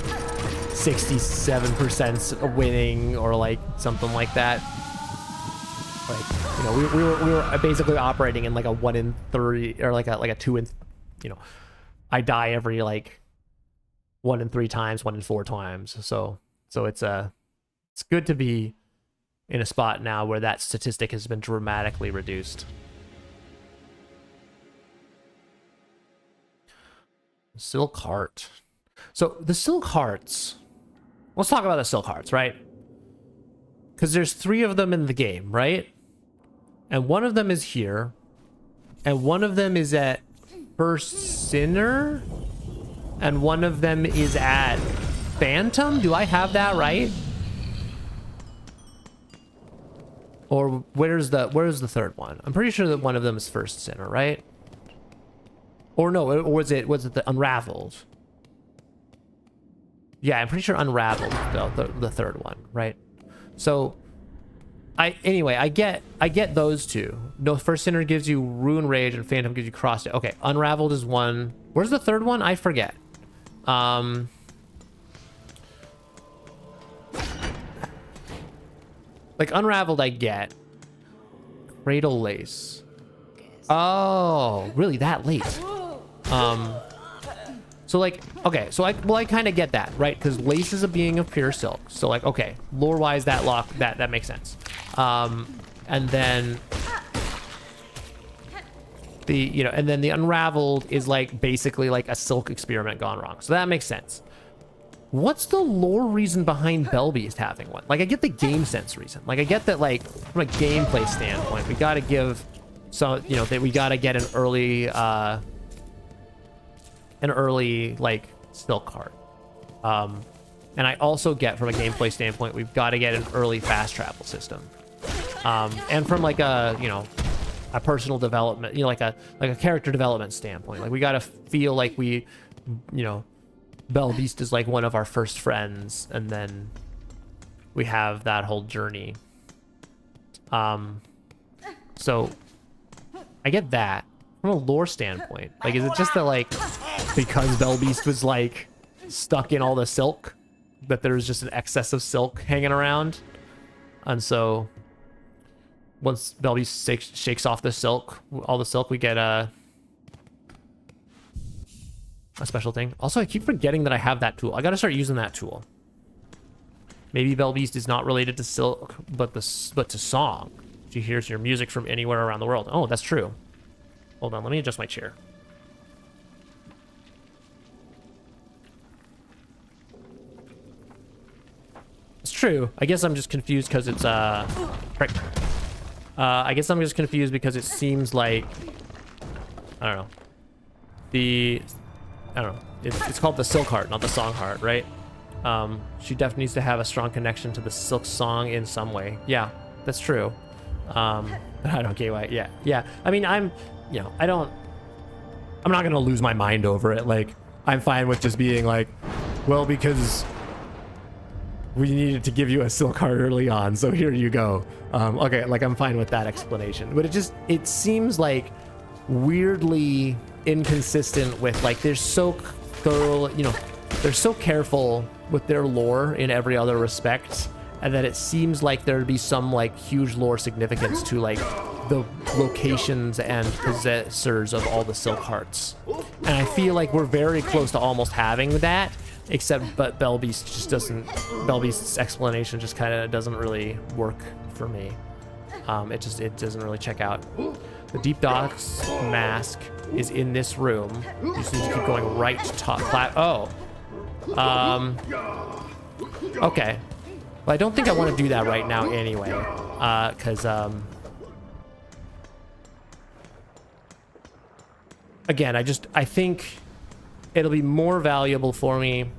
67% winning or like something like that. Like we were basically operating in like a 1 in 3 or like a 2 in. I die every like 1 in 3 times, 1 in 4 times. So it's good to be in a spot now where that statistic has been dramatically reduced. Silk Heart. So the Silk Hearts. Let's talk about the Silk Hearts, right? Because there's 3 of them in the game, right? And one of them is here, and one of them is at First Sinner, and one of them is at Phantom. Do I have that right? Or where's the third one? I'm pretty sure that one of them is First Sinner, right? Or no, or was it the Unraveled? Yeah, I'm pretty sure Unraveled the third one, right? So anyway, I get those 2. No, First Sinner gives you Ruin Rage and Phantom gives you Cross. Okay, Unraveled is one. Where's the third one? I forget. Like Unraveled I get. Cradle Lace. Oh, really that late? So like, okay, so I kind of get that, right? Because Lace is a being of pure silk. So like, okay, lore-wise, that makes sense. And then the Unraveled is like basically like a silk experiment gone wrong. So that makes sense. What's the lore reason behind Bellbeast having one? Like, I get the game sense reason. Like, I get that, like, from a gameplay standpoint, we gotta give some, that we gotta get an early like Silk Heart. And I also get from a gameplay standpoint, we've got to get an early fast travel system. And from like a personal development, like a character development standpoint, like we got to feel like we, Bellbeast is like one of our first friends, and then we have that whole journey. So I get that. From a lore standpoint, like, is it just that, like, because Bellbeast was, like, stuck in all the silk, that there's just an excess of silk hanging around? And so, once Bellbeast shakes off the silk, all the silk, we get a special thing. Also, I keep forgetting that I have that tool. I gotta start using that tool. Maybe Bellbeast is not related to silk, but to song. She hears your music from anywhere around the world. Oh, that's true. Hold on, let me adjust my chair. It's true. I guess I'm just confused because it's, frick. I guess I'm just confused because it seems like, I don't know. I don't know. It's called the Silk Heart, not the Song Heart, right? She definitely needs to have a strong connection to the Silksong in some way. Yeah, that's true. But I don't get why. Yeah. I mean, I'm not gonna lose my mind over it. Like, I'm fine with just being like, well, because we needed to give you a Silk Heart early on, so here you go. Okay, like, I'm fine with that explanation. But it seems like weirdly inconsistent with, like, they're so thorough, they're so careful with their lore in every other respect, and that it seems like there'd be some, like, huge lore significance to, like, the locations and possessors of all the Silk Hearts. And I feel like we're very close to almost having that, but Bellbeast just doesn't, Bellbeast's explanation just kind of doesn't really work for me. It doesn't really check out. The Deep Docks Mask is in this room. You just need to keep going right to top. Oh. Okay. Well, I don't think I want to do that right now anyway. Because, again, I think it'll be more valuable for me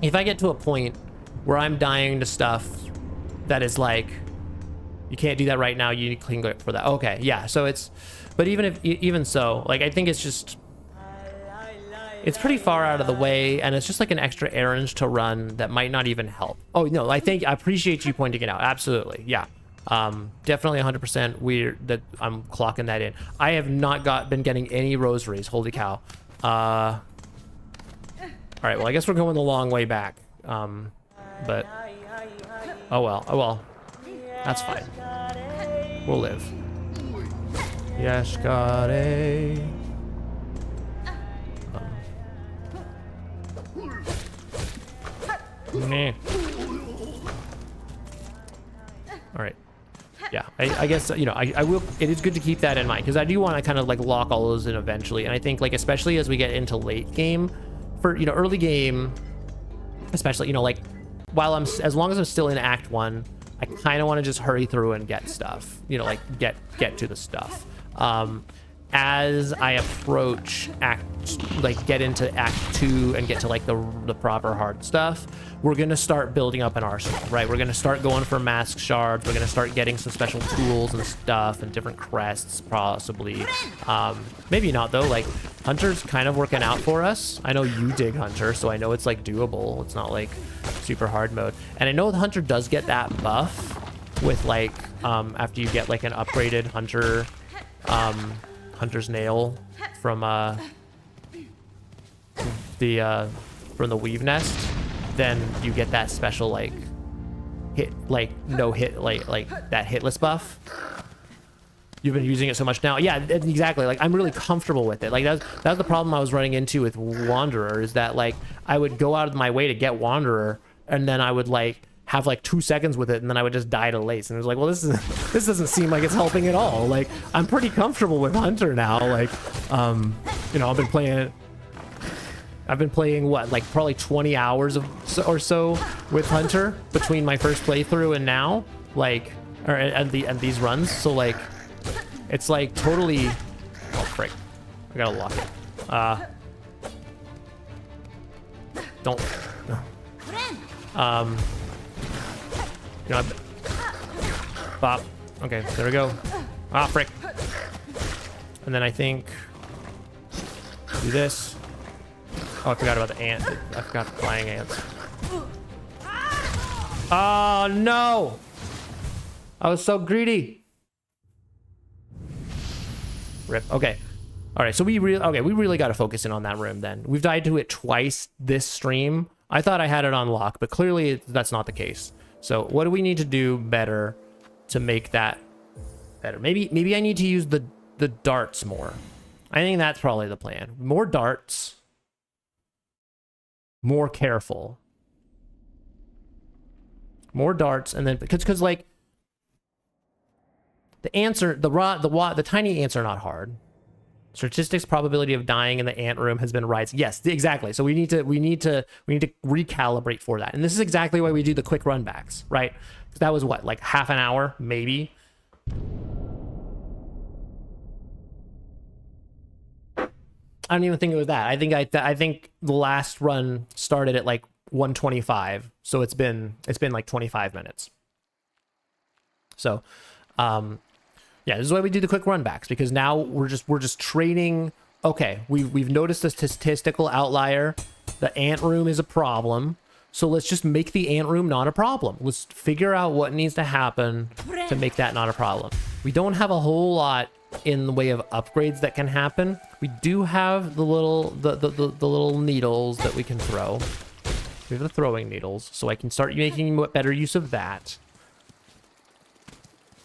if I get to a point where I'm dying to stuff that is like, you can't do that right now, you need to clean up for that. Okay, yeah, so it's, but even so, like, I think it's just, it's pretty far out of the way, and it's just like an extra errand to run that might not even help. Oh, no, I appreciate you pointing it out. Absolutely, yeah. Definitely 100% weird that I'm clocking that in. I have not been getting any rosaries. Holy cow. All right, well, I guess we're going the long way back. But, oh well. That's fine. We'll live. Yes, got a... Nah. All right. Yeah, I guess, you know, I will, it is good to keep that in mind, because I do want to kind of like lock all those in eventually. And I think, like, especially as we get into late game, for, you know, early game, especially, you know, like, while as long as I'm still in Act 1, I kind of want to just hurry through and get stuff, you know, like get to the stuff. As I approach get into Act 2 and get to like the proper hard stuff, we're gonna start building up an arsenal, right? We're gonna start going for mask shards. We're gonna start getting some special tools and stuff and different crests, possibly. Maybe not though. Like, Hunter's kind of working out for us. I know you dig Hunter, so I know it's like doable. It's not like super hard mode. And I know the Hunter does get that buff with like after you get like an upgraded Hunter. Hunter's nail from the weave nest, then you get that special like hit, like no hit, like that hitless buff. You've been using it so much now. Yeah, exactly. Like, I'm really comfortable with it. Like, that was the problem I was running into with Wanderer, is that like I would go out of my way to get Wanderer, and then I would like have like 2 seconds with it, and then I would just die to Lace. And it was like, well, this doesn't seem like it's helping at all. Like, I'm pretty comfortable with Hunter now. Like, you know, I've been playing what, like probably 20 hours or so with Hunter between my first playthrough and now, like, and these runs. So like, it's like totally, oh frick, I gotta lock it. Don't. You know, bop. Okay, there we go. Ah, frick. And then I think do this. Oh, I forgot about the ant. I forgot the flying ants. Oh no! I was so greedy. Rip. Okay. All right. So we really got to focus in on that room. Then we've died to it twice this stream. I thought I had it on lock, but clearly that's not the case. So what do we need to do better to make that better? Maybe I need to use the darts more. I think that's probably the plan. More darts. More careful. More darts, and then because like the ants are the tiny ants are not hard. Statistics probability of dying in the ant room has been rising. Yes, exactly. So we need to recalibrate for that. And this is exactly why we do the quick run backs, right? Because that was what, like half an hour, maybe. I don't even think it was that. I think the last run started at like 125. So it's been like 25 minutes. So yeah, this is why we do the quick run backs, because now we're just trading. Okay, we've noticed a statistical outlier. The ant room is a problem, so let's just make the ant room not a problem. Let's figure out what needs to happen to make that not a problem. We don't have a whole lot in the way of upgrades that can happen. We do have the little needles that we can throw. We have the throwing needles, so I can start making better use of that.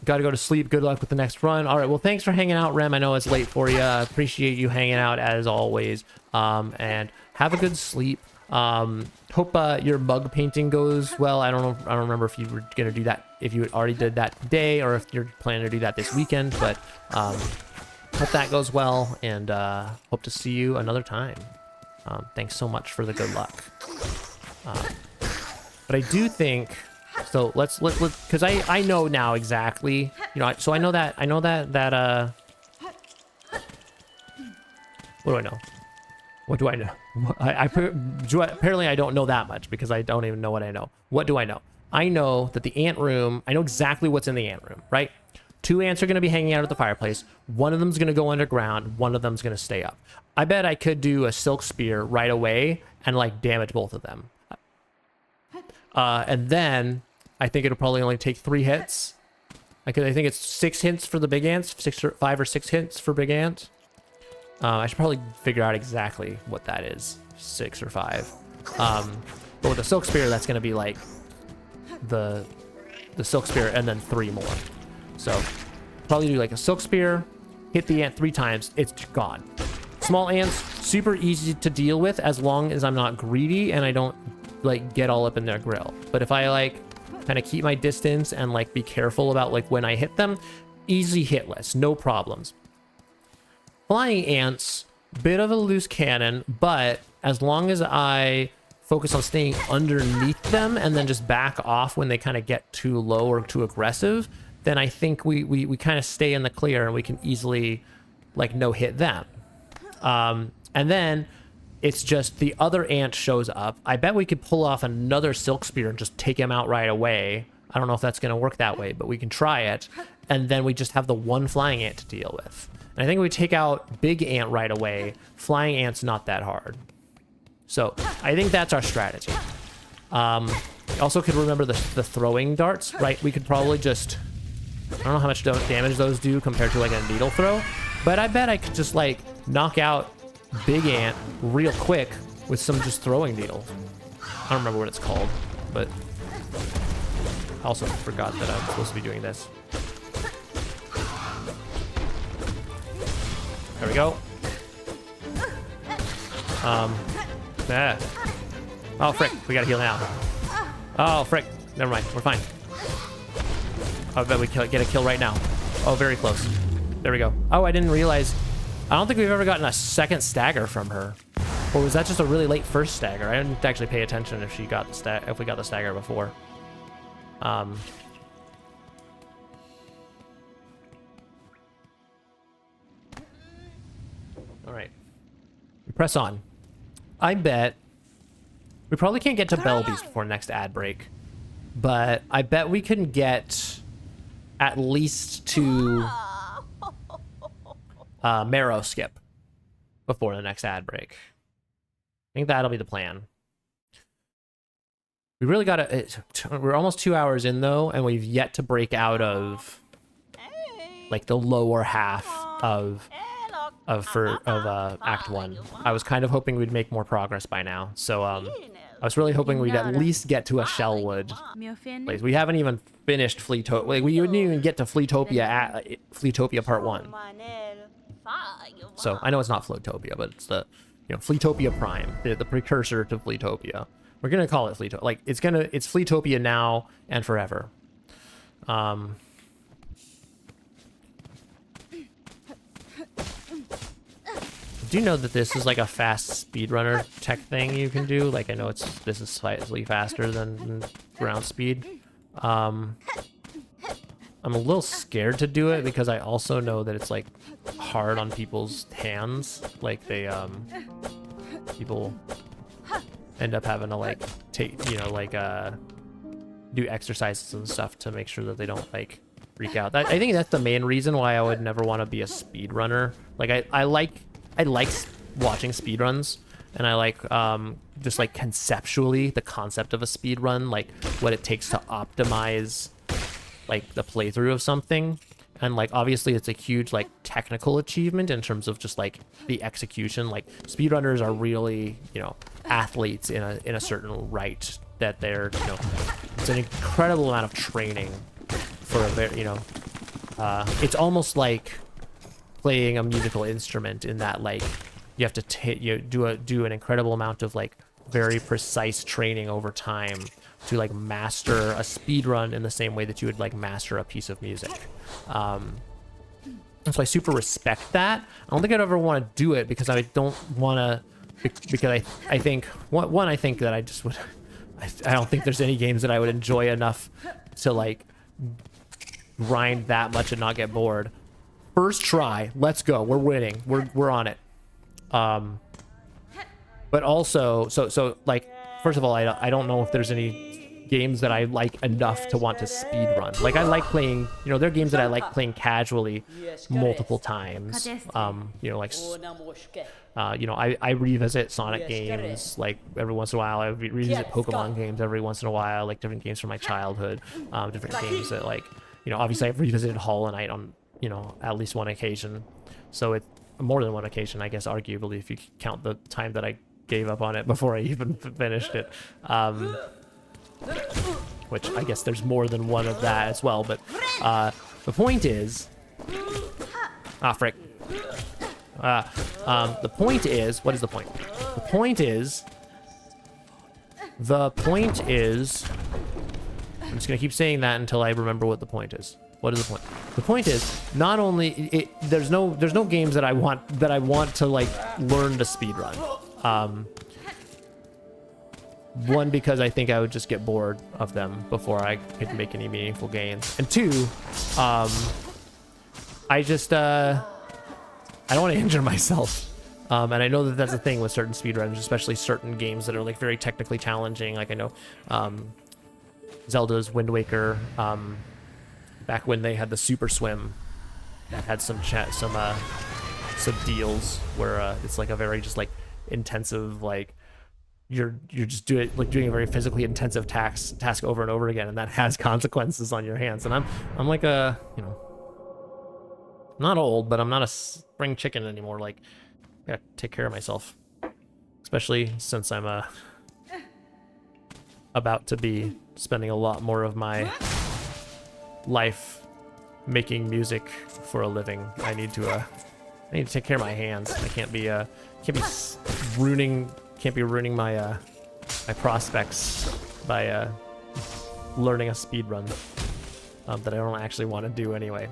Got to go to sleep. Good luck with the next run. All right. Well, thanks for hanging out, Rem. I know it's late for you. I appreciate you hanging out as always. And have a good sleep. Hope your mug painting goes well. I don't know. I don't remember if you were gonna do that, if you already did that today, or if you're planning to do that this weekend. But hope that goes well, and hope to see you another time. Thanks so much for the good luck. But I do think, so let's because I know now exactly, you know, so I know that what do I know? What do I know? Apparently I don't know that much because I don't even know what I know. What do I know? I know that the ant room, I know exactly what's in the ant room, right? 2 ants are going to be hanging out at the fireplace. One of them's going to go underground. One of them's going to stay up. I bet I could do a silk spear right away and like damage both of them. And then I think it'll probably only take 3 hits. I think it's 6 hits for the big ants, 5 or 6 hits for big ant. I should probably figure out exactly what that is, 6 or 5. But with the silk spear, that's going to be like the silk spear and then 3 more. So probably do like a silk spear, hit the ant 3 times, it's gone. Small ants, super easy to deal with as long as I'm not greedy and I don't like get all up in their grill. But if I like kind of keep my distance and like be careful about like when I hit them, easy hit list, no problems. Flying ants, bit of a loose cannon, but as long as I focus on staying underneath them and then just back off when they kind of get too low or too aggressive, then I think we kind of stay in the clear and we can easily like no hit them. And then it's just the other ant shows up. I bet we could pull off another silk spear and just take him out right away. I don't know if that's going to work that way, but we can try it. And then we just have the one flying ant to deal with. And I think we take out big ant right away. Flying ant's not that hard. So I think that's our strategy. Also could remember the throwing darts, right? We could probably just, I don't know how much damage those do compared to like a needle throw, but I bet I could just like knock out big ant real quick with some just throwing needle. I don't remember what it's called, but I also forgot that I'm supposed to be doing this. There we go. Oh, frick. We gotta heal now. Oh, frick. Never mind. We're fine. I bet we get a kill right now. Oh, very close. There we go. Oh, I didn't realize. I don't think we've ever gotten a second stagger from her. Or was that just a really late first stagger? I didn't actually pay attention if she got the if we got the stagger before. All right. We press on. I bet we probably can't get to Belby's before next ad break, but I bet we can get at least to Marrow skip before the next ad break. I think that'll be the plan. We really gotta, we're almost 2 hours in though, and we've yet to break out of like the lower half of Act 1. I was kind of hoping we'd make more progress by now. So I was really hoping we'd at least get to a Shellwood place. We haven't even finished Fleetopia. Like, we didn't even get to Fleetopia at Fleetopia Part 1. So I know it's not Fleetopia, but it's the, you know, Fleetopia Prime, the precursor to Fleetopia. We're gonna call it Fleetopia. Like, it's Fleetopia now and forever. Do you know that this is like a fast speedrunner tech thing you can do? Like, I know this is slightly faster than ground speed. I'm a little scared to do it because I also know that it's like hard on people's hands. Like, they people end up having to like take, you know, like do exercises and stuff to make sure that they don't like freak out. I think that's the main reason why I would never want to be a speedrunner. Like, I like watching speedruns, and I like just like conceptually the concept of a speedrun, like what it takes to optimize like the playthrough of something. And like, obviously it's a huge like technical achievement in terms of just like the execution. Like, speedrunners are really, you know, athletes in a certain right, that they're, you know, it's an incredible amount of training for a very, you know, it's almost like playing a musical instrument in that, like, you have to do an incredible amount of like very precise training over time to like master a speed run in the same way that you would like master a piece of music. So I super respect that. I don't think I'd ever want to do it because I don't want to, because I think, one, I think that I just would, I don't think there's any games that I would enjoy enough to like grind that much and not get bored. First try, let's go. We're winning. We're on it. But also, so like, first of all, I don't know if there's any games that I like enough to want to speed run. Like I like playing, you know, there are games that I like playing casually multiple times. You know, like, you know, I revisit Sonic games like every once in a while. I revisit Pokemon games every once in a while, like different games from my childhood, different games that like, you know, obviously I've revisited Hollow Knight on, you know, at least one occasion. So it's more than one occasion, I guess, arguably, if you count the time that I gave up on it before I even finished it. Which I guess there's more than one of that as well, but the point is, frick. The point is, what is the point? The point is, I'm just gonna keep saying that until I remember what the point is. What is the point? The point is, not only there's no games that I want to like learn to speedrun. One, because I think I would just get bored of them before I could make any meaningful gains. And two, I just, I don't want to injure myself. And I know that that's a thing with certain speedrunners, especially certain games that are like very technically challenging. Like I know Zelda's Wind Waker, back when they had the Super Swim, that had some deals where it's like a very just like intensive, like you're just doing a very physically intensive task over and over again, and that has consequences on your hands. And I'm like a, you know, not old, but I'm not a spring chicken anymore. Like I gotta take care of myself, especially since I'm about to be spending a lot more of my life making music for a living. I need to take care of my hands. I can't be ruining my my prospects by learning a speed run that I don't actually want to do anyway.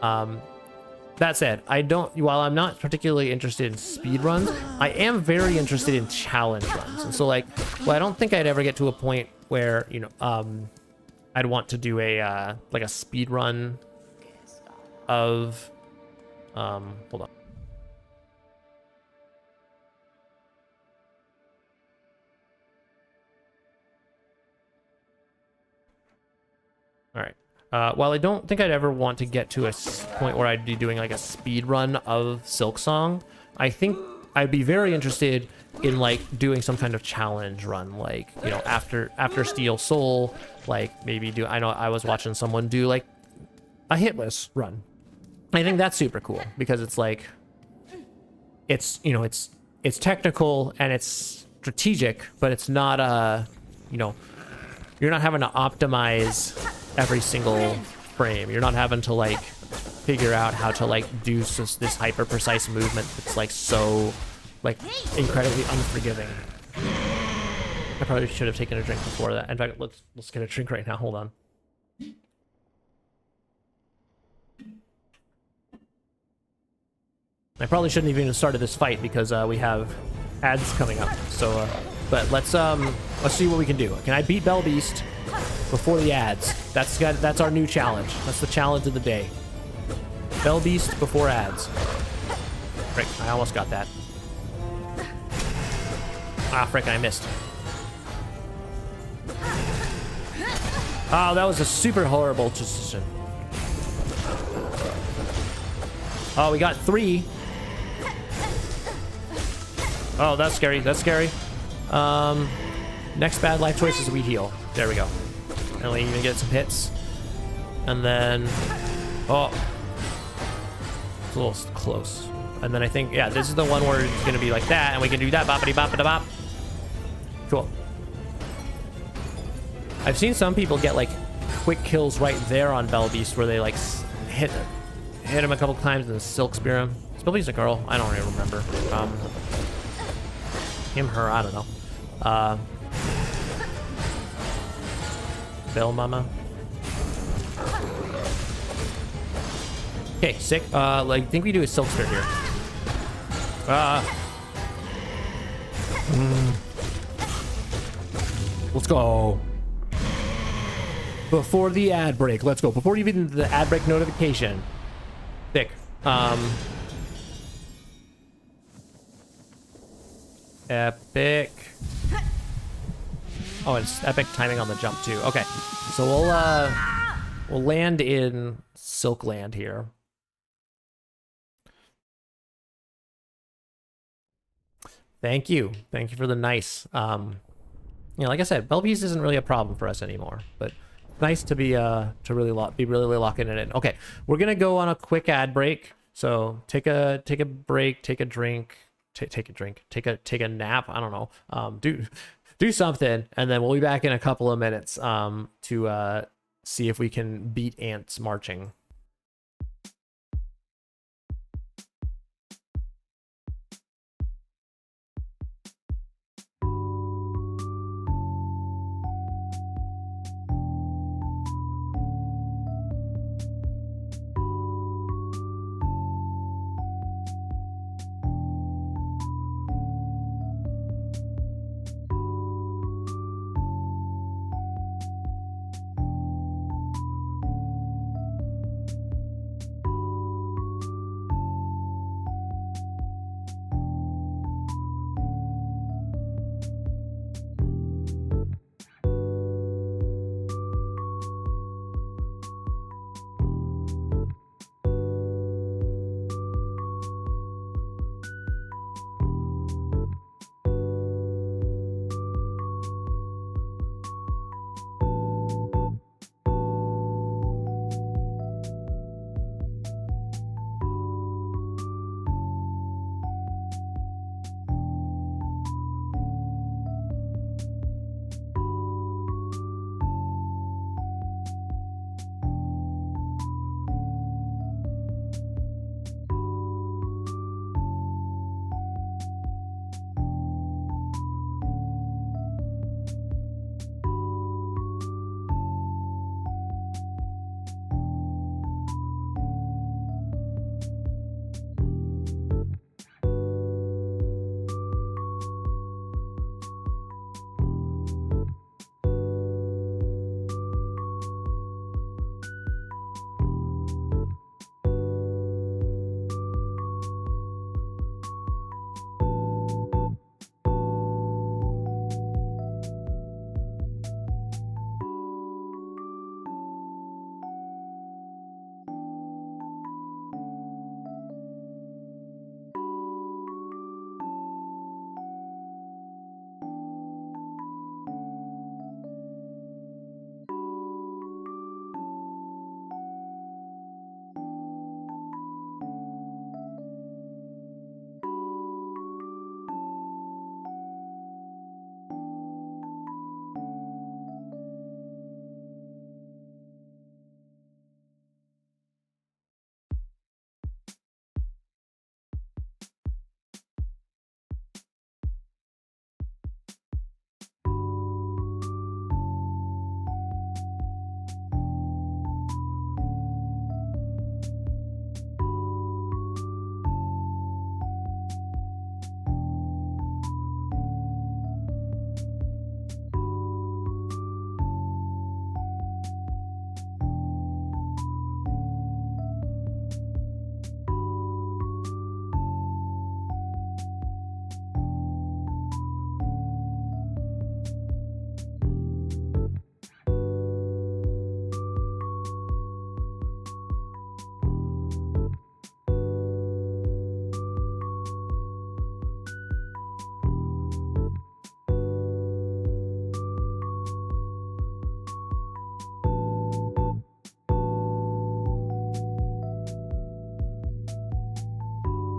That said, while I'm not particularly interested in speed runs, I am very interested in challenge runs. And so like, well, I don't think I'd ever get to a point where, you know, I'd want to do a like a speed run of hold on. All right. While I don't think I'd ever want to get to a point where I'd be doing like a speed run of Silksong, I think I'd be very interested in like doing some kind of challenge run, like, you know, after Steel Soul, like maybe I know I was watching someone do like a hitless run. I think that's super cool because it's like, it's, you know, it's technical and it's strategic, but it's not you know, you're not having to optimize every single frame. You're not having to like figure out how to like do this hyper precise movement that's like so like incredibly unforgiving. I probably should have taken a drink before that. In fact, let's get a drink right now. Hold on. I probably shouldn't have even started this fight because we have ads coming up. So, but let's see what we can do. Can I beat Bell Beast before the ads? That's our new challenge. That's the challenge of the day. Bell Beast before ads. Frick, I almost got that. Ah, frick, I missed. Oh, that was a super horrible decision. Oh, we got 3. Oh, that's scary. That's scary. Next bad life choice is we heal. There we go. And we even get some hits. And then... Oh. It's a little close. And then I think, yeah, this is the one where it's going to be like that, and we can do that. Boppity boppity bop. Cool. I've seen some people get, like, quick kills right there on Bell Beast where they, like, hit him a couple times and then Silk Spear him. It's probably a girl. I don't even remember. Him, her, I don't know. Bell Mama. Okay, sick. Like, I think we do a Silkster here. Let's go. Before the ad break, let's go. Before even the ad break notification. Sick. Epic. Oh, it's epic timing on the jump too. Okay, so we'll land in Silkland here. Thank you for the nice. You know, like I said, Belvies isn't really a problem for us anymore, but nice to be really locking it in. Okay, we're gonna go on a quick ad break. So take a break, take a drink, take a nap. I don't know. Do something, and then we'll be back in a couple of minutes to see if we can beat ants marching.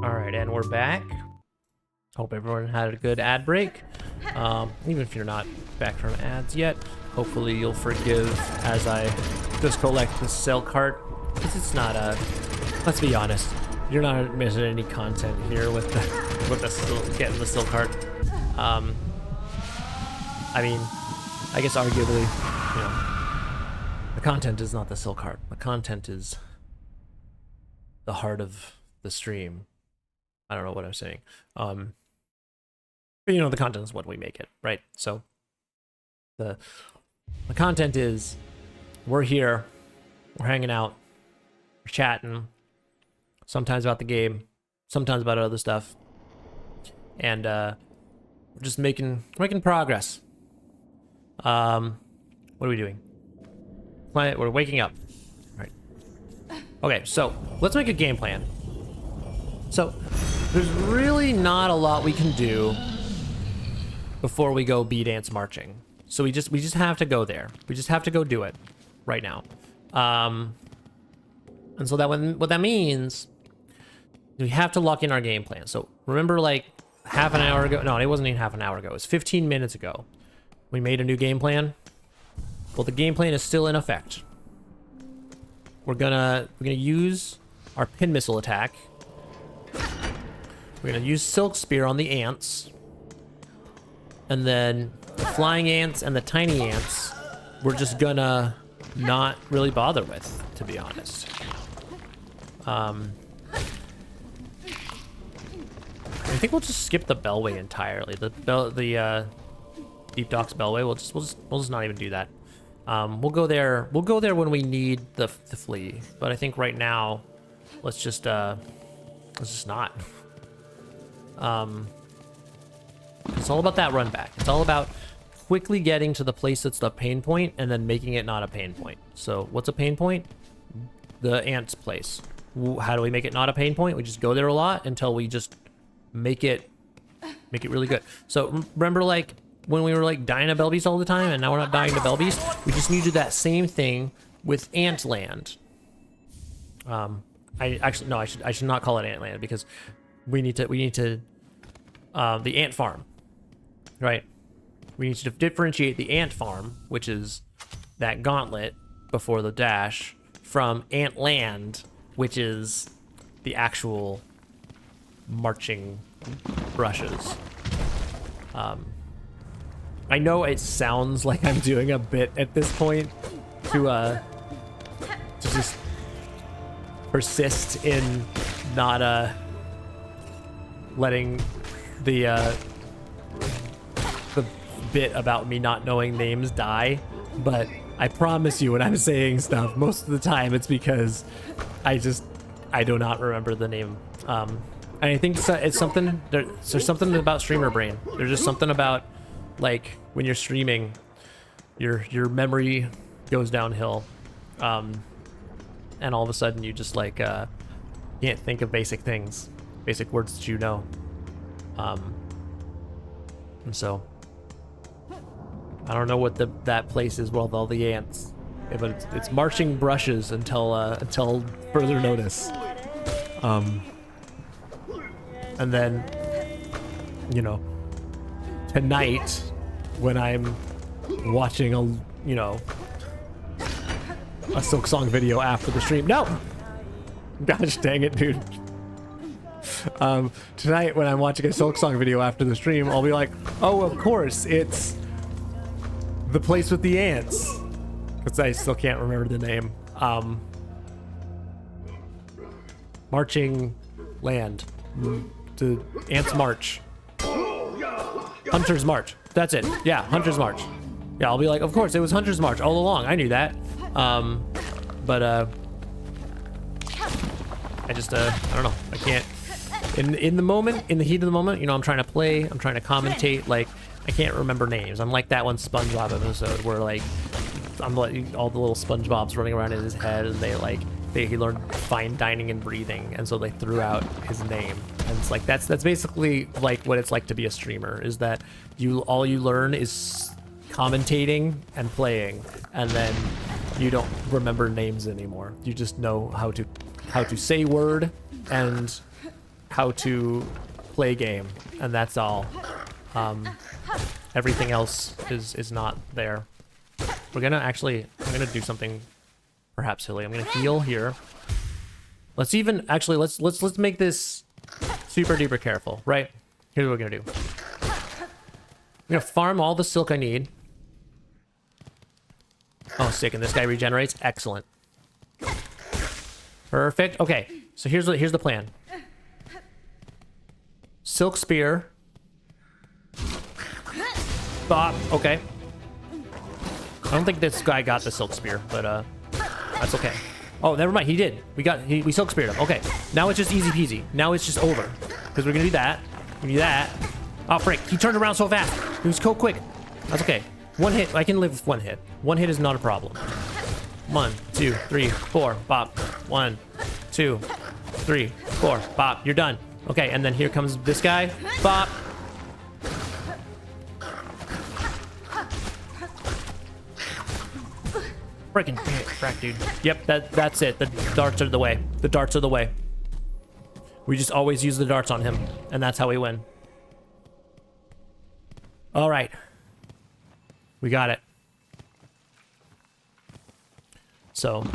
All right, and we're back. Hope everyone had a good ad break. Even if you're not back from ads yet, hopefully you'll forgive as I just collect the silk cart, because it's not a, let's be honest, you're not missing any content here with the getting the silk cart. I mean, I guess arguably, you know, the content is not the silk cart. The content is the heart of the stream. I don't know what I'm saying. But you know, the content is what we make it, right? So the content is we're here, we're hanging out, we're chatting, sometimes about the game, sometimes about other stuff, and we're just making progress. What are we doing? We're waking up. Right. Okay, so let's make a game plan. So there's really not a lot we can do before we go bee dance marching. So we just have to go there. We just have to go do it right now. And so what that means, we have to lock in our game plan. So remember, like half an hour ago, no, it wasn't even half an hour ago. It was 15 minutes ago. We made a new game plan. Well, the game plan is still in effect. We're gonna use our pin missile attack. We're gonna use Silk Spear on the ants. And then the flying ants and the tiny ants, we're just gonna not really bother with, to be honest. I think we'll just skip the Bellway entirely. The Deep Docks Bellway. We'll just not even do that. We'll go there when we need the flea. But I think right now, let's just not. It's all about that run back. It's all about quickly getting to the place that's the pain point and then making it not a pain point. So what's a pain point? The ants place. How do we make it not a pain point? We just go there a lot until we just make it really good. So remember, like when we were like dying to Belbeast all the time, and now we're not dying to Belbeast? We just need to do that same thing with Antland. I should not call it Antland, because we need to the ant farm, right? We need to differentiate the ant farm, which is that gauntlet before the dash, from Antland, which is the actual marching brushes. I know it sounds like I'm doing a bit at this point to just persist in not letting the bit about me not knowing names die, but I promise you, when I'm saying stuff, most of the time it's because I do not remember the name. And I think it's something, there's something about streamer brain. There's just something about, like, when you're streaming, your memory goes downhill, and all of a sudden you just like can't think of basic things, basic words that you know. And so I don't know what that place is with all the ants, but it's marching brushes until further notice. And then, you know, tonight when I'm watching a Silksong video after the stream. No! Gosh dang it, dude. Tonight when I'm watching a Silksong video after the stream, I'll be like, oh, of course, it's the place with the ants. Because I still can't remember the name. Marching Land. To Ants March. Hunter's March. That's it. Yeah, Hunter's March. Yeah, I'll be like, of course, it was Hunter's March all along. I knew that. But I just, I don't know. I can't. In the moment, in the heat of the moment, you know, I'm trying to play, I'm trying to commentate, like, I can't remember names. I'm like that one SpongeBob episode where, like, I'm like all the little SpongeBobs running around in his head, and he learned fine dining and breathing, and so they threw out his name. And it's like that's basically like what it's like to be a streamer, is that all you learn is commentating and playing, and then you don't remember names anymore. You just know how to say word and how to play game, and that's all. Everything else is not there. I'm gonna do something perhaps silly. I'm gonna heal here. Let's make this super duper careful, right? Here's what we're gonna do. I'm gonna farm all the silk I need. Oh, sick, and this guy regenerates. Excellent. Perfect. Okay, So here's the plan. Silk spear. Bop. Okay. I don't think this guy got the silk spear, but that's okay. Oh, never mind. He did. We silk speared him. Okay. Now it's just easy peasy. Now it's just over. Because we're gonna do that. We do that. Oh frick! He turned around so fast. He was so quick. That's okay. One hit. I can live with one hit. One hit is not a problem. 1, 2, 3, 4. Bop. 1, 2, 3, 4. Bop. You're done. Okay, and then here comes this guy. Bop. Freaking crack, dude. Yep, that's it. The darts are the way. The darts are the way. We just always use the darts on him, and that's how we win. All right. We got it. So,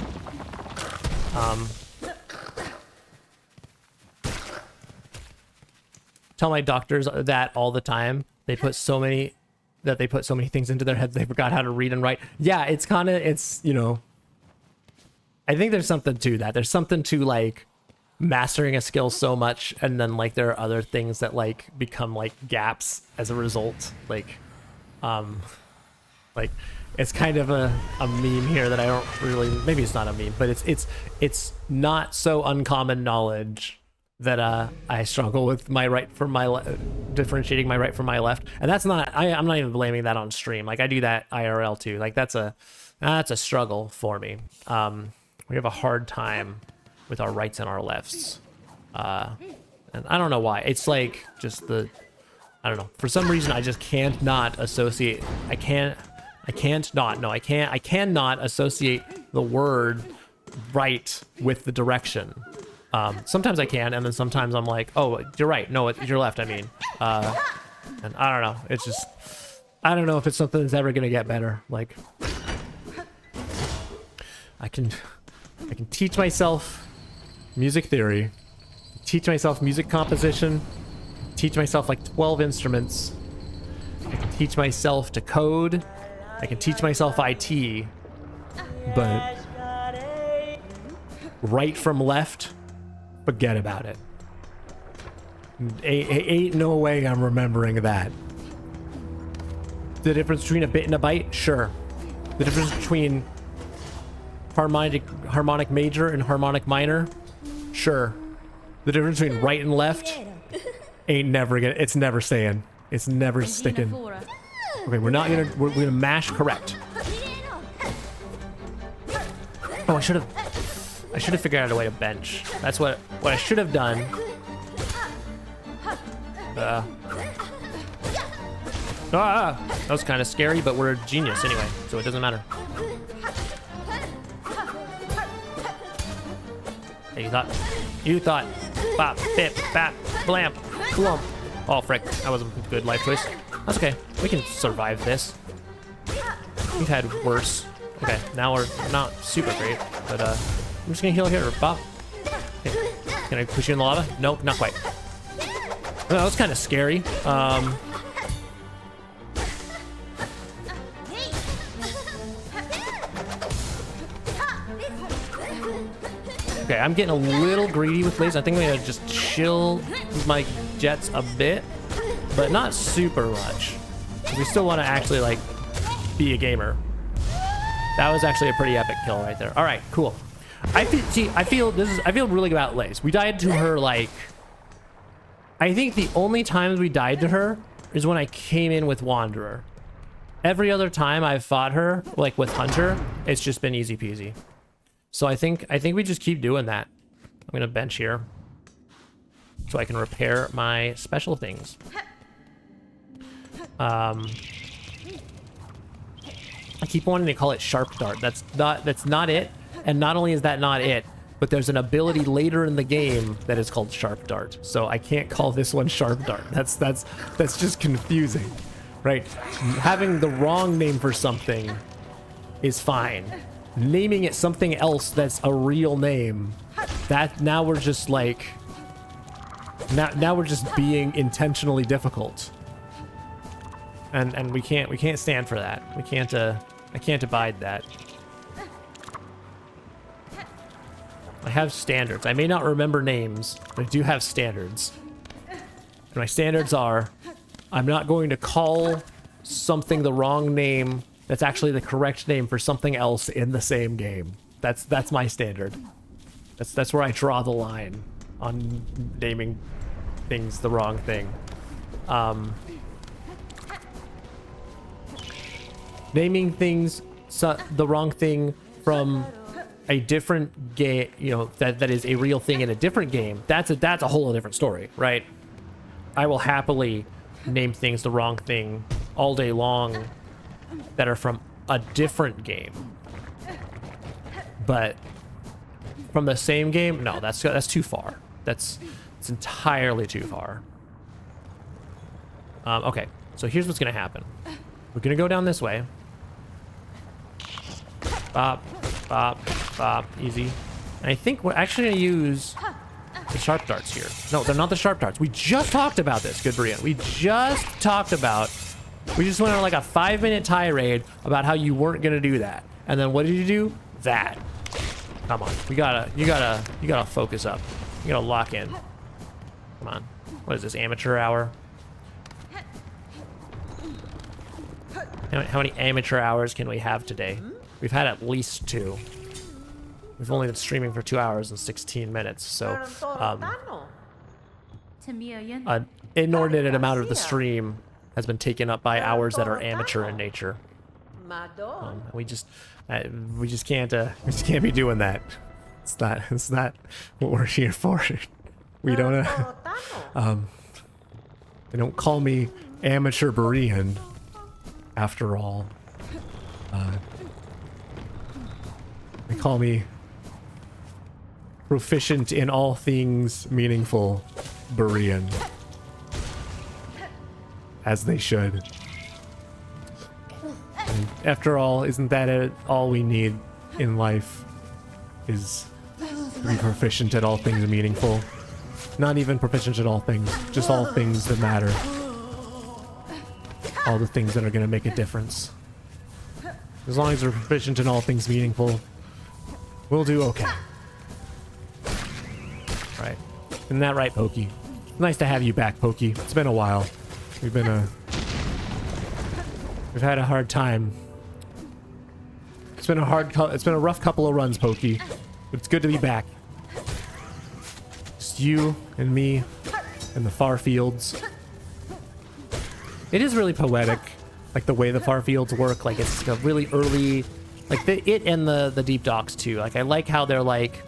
tell my doctors that all the time. They put so many things into their heads they forgot how to read and write. Yeah, it's you know, I think there's something to that. There's something to like mastering a skill so much, and then like there are other things that like become like gaps as a result. Like it's kind of a meme here that I don't really, maybe it's not a meme, but it's not so uncommon knowledge that I struggle with my right from my differentiating my right from my left, and that's not, I'm not even blaming that on stream. Like I do that IRL too. Like that's a struggle for me. We have a hard time with our rights and our lefts, and I don't know why. It's like just I don't know, for some reason I just can't not associate. I cannot associate the word right with the direction. Sometimes I can, and then sometimes I'm like, oh, you're right. No, it's your left, I mean. And I don't know. It's just, I don't know if it's something that's ever going to get better. Like, I can teach myself music theory, teach myself music composition, teach myself like 12 instruments. I can teach myself to code. I can teach myself IT, but right from left, forget about it. Ain't no way I'm remembering that. The difference between a bit and a byte? Sure. The difference between harmonic major and harmonic minor? Sure. The difference between right and left? It's never staying. It's never sticking. Okay, we're gonna mash correct. Oh, I should have figured out a way to bench. That's what I should have done. That was kind of scary, but we're a genius anyway, so it doesn't matter. Hey, you thought, bop, bip, bap, blamp, glump. Oh, frick, that wasn't a good life choice. That's okay, we can survive this. We've had worse. Okay, now we're not super great, but I'm just gonna heal here, Bob. Okay. Can I push you in the lava? Nope, not quite. Oh, that was kind of scary. Okay, I'm getting a little greedy with lasers. I think I'm gonna just chill my jets a bit, but not super much. We still want to actually like be a gamer. That was actually a pretty epic kill right there. All right, cool. I feel really good about Lays. We died to her like, I think the only times we died to her is when I came in with Wanderer. Every other time I've fought her, like with Hunter, it's just been easy peasy. So I think we just keep doing that. I'm gonna bench here so I can repair my special things. I keep wanting to call it Sharp Dart. That's not it. And not only is that not it, but there's an ability later in the game that is called Sharp Dart. So I can't call this one Sharp Dart. That's just confusing, right? Having the wrong name for something is fine. Naming it something else that's a real name, that now we're just like, now we're just being intentionally difficult. And we can't stand for that. We can't I can't abide that. I have standards. I may not remember names, but I do have standards. And my standards are, I'm not going to call something the wrong name that's actually the correct name for something else in the same game. That's my standard. That's where I draw the line on naming things the wrong thing. Naming things the wrong thing from a different game, you know, that is a real thing in a different game. That's a whole different story, right? I will happily name things the wrong thing all day long that are from a different game. But from the same game, no, that's too far. It's entirely too far. Okay, so here's what's gonna happen. We're gonna go down this way. Bop, bop, bop, easy. And I think we're actually gonna use the sharp darts here. No, they're not the sharp darts. We just talked about this, GoodBerean. We just went on like a 5-minute tirade about how you weren't gonna do that. And then what did you do? That. Come on, you gotta focus up. You gotta lock in. Come on. What is this, amateur hour? How many amateur hours can we have today? We've had at least 2. We've only been streaming for 2 hours and 16 minutes, so an inordinate amount of the stream has been taken up by hours that are amateur in nature. We just can't be doing that. It's not what we're here for. We don't they don't call me amateur Berean after all. They call me proficient in all things meaningful Berean. As they should. And after all, isn't that all we need in life? Is to be proficient at all things meaningful. Not even proficient at all things, just all things that matter. All the things that are gonna make a difference. As long as we're proficient in all things meaningful, we'll do okay. Right. Isn't that right, Pokey? Nice to have you back, Pokey. It's been a while. We've had a hard time. It's been a rough couple of runs, Pokey. But it's good to be back. Just you and me and the far fields. It is really poetic, like the way the far fields work. Like it's a really early, like it and the deep docks too. Like I like how they're like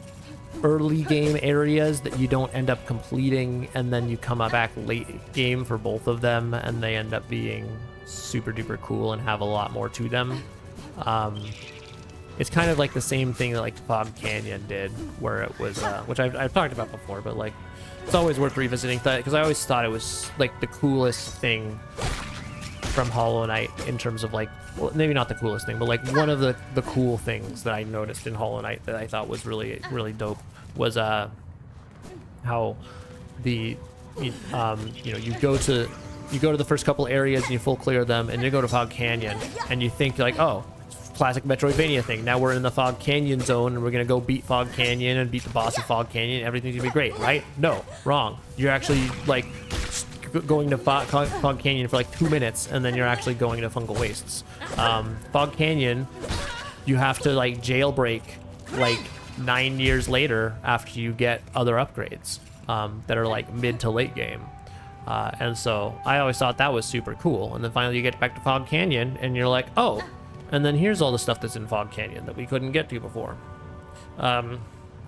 early game areas that you don't end up completing, and then you come back late game for both of them, and they end up being super duper cool and have a lot more to them. It's kind of like the same thing that like Fog Canyon did, where it was, which I've talked about before, but like it's always worth revisiting that because I always thought it was like the coolest thing from Hollow Knight in terms of like, well, maybe not the coolest thing, but like one of the cool things that I noticed in Hollow Knight that I thought was really dope was how the you go to the first couple areas and you full clear them, and you go to Fog Canyon and you think like, oh, classic Metroidvania thing. Now we're in the Fog Canyon zone and we're gonna go beat Fog Canyon and beat the boss of Fog Canyon. Everything's gonna be great, right? No, wrong. You're actually like going to Fog Canyon for like 2 minutes, and then you're actually going to Fungal Wastes. Fog Canyon, you have to like jailbreak like 9 years later after you get other upgrades that are like mid to late game. And so I always thought that was super cool. And then finally you get back to Fog Canyon and you're like, oh, and then here's all the stuff that's in Fog Canyon that we couldn't get to before. And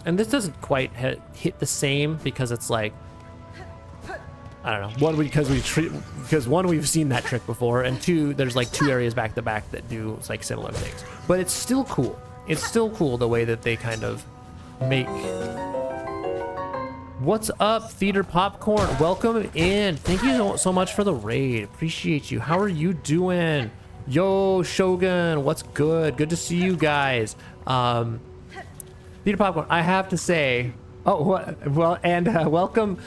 this doesn't quite hit the same because it's like, I don't know. Because one, we've seen that trick before, and 2, there's like 2 areas back to back that do like similar things. But it's still cool. It's still cool the way that they kind of make. What's up, Theater Popcorn? Welcome in. Thank you so much for the raid. Appreciate you. How are you doing? Yo, Shogun, what's good? Good to see you guys. Theater Popcorn, I have to say, well, and welcome,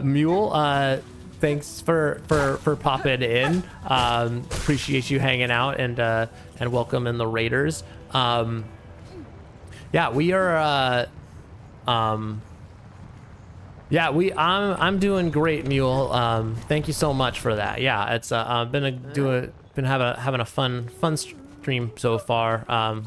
Mule. Thanks for popping in. Appreciate you hanging out, and welcome in the Raiders. Yeah, we are Yeah, I'm doing great, Mule. Thank you so much for that. Yeah, it's been having a fun stream so far.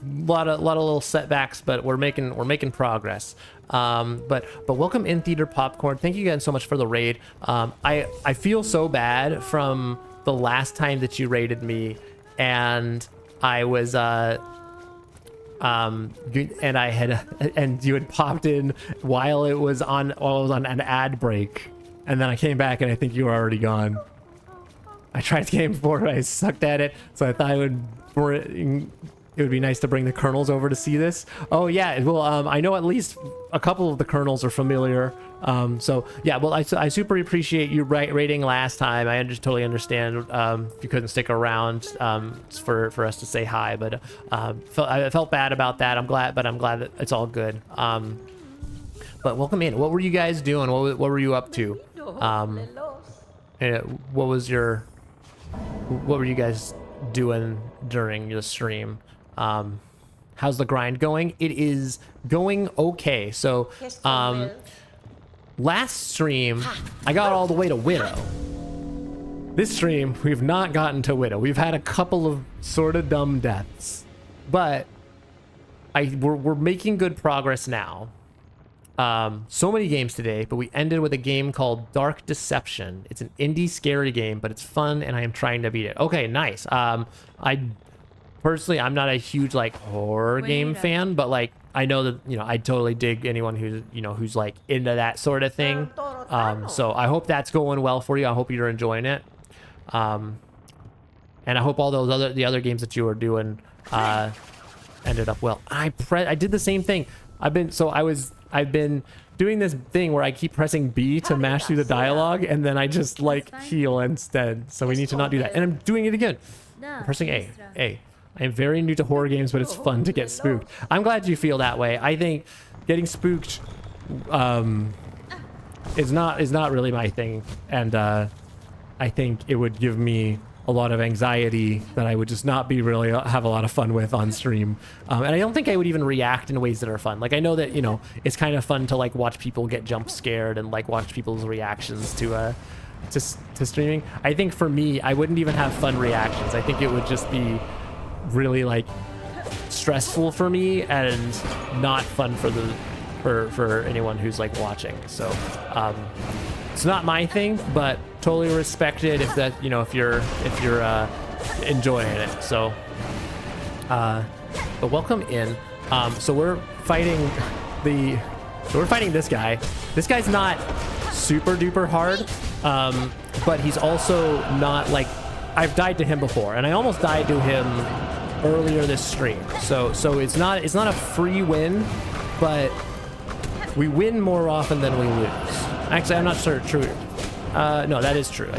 Lot of little setbacks, but we're making progress. But welcome in Theater Popcorn. Thank you guys so much for the raid. I feel so bad from the last time that you raided me, and I was and you had popped in while I was on an ad break, and then I came back and I think you were already gone. I tried the game before, but I sucked at it, so I thought it would be nice to bring the colonels over to see this. Oh yeah, well, I know at least a couple of the colonels are familiar. So yeah, well, I super appreciate you rating last time. I totally understand if you couldn't stick around for us to say hi, but I felt bad about that. I'm glad that it's all good. But welcome in. What were you guys doing? What were you up to? What were you guys doing during the stream? How's the grind going? It is going okay. So last stream I got all the way to Widow. This stream we've not gotten to Widow. We've had a couple of sort of dumb deaths, but we're making good progress now. So many games today, but we ended with a game called Dark Deception. It's an indie scary game, but it's fun and I am trying to beat it. Okay, nice. Personally, I'm not a huge like horror game fan, but like I know that, you know, I totally dig anyone who's like into that sort of thing. So I hope that's going well for you. I hope you're enjoying it. And I hope all the other games that you were doing ended up well. I did the same thing. I've been doing this thing where I keep pressing B to mash through the dialogue, and then I just like heal instead. So we need to not do that. And I'm doing it again. I'm pressing A. I am very new to horror games, but it's fun to get spooked. I'm glad you feel that way. I think getting spooked is not really my thing, and I think it would give me a lot of anxiety that I would just not be really have a lot of fun with on stream. And I don't think I would even react in ways that are fun. Like I know that, you know, it's kind of fun to like watch people get jump scared and like watch people's reactions to streaming. I think for me, I wouldn't even have fun reactions. I think it would just be really like stressful for me and not fun for anyone who's like watching. So it's not my thing, but totally respect it if that, you know, if you're enjoying it. So but welcome in. So we're fighting this guy. This guy's not super duper hard, but he's also not like, I've died to him before, and I almost died to him earlier this stream. So it's not a free win, but we win more often than we lose. Actually, I'm not sure. True. No, that is true.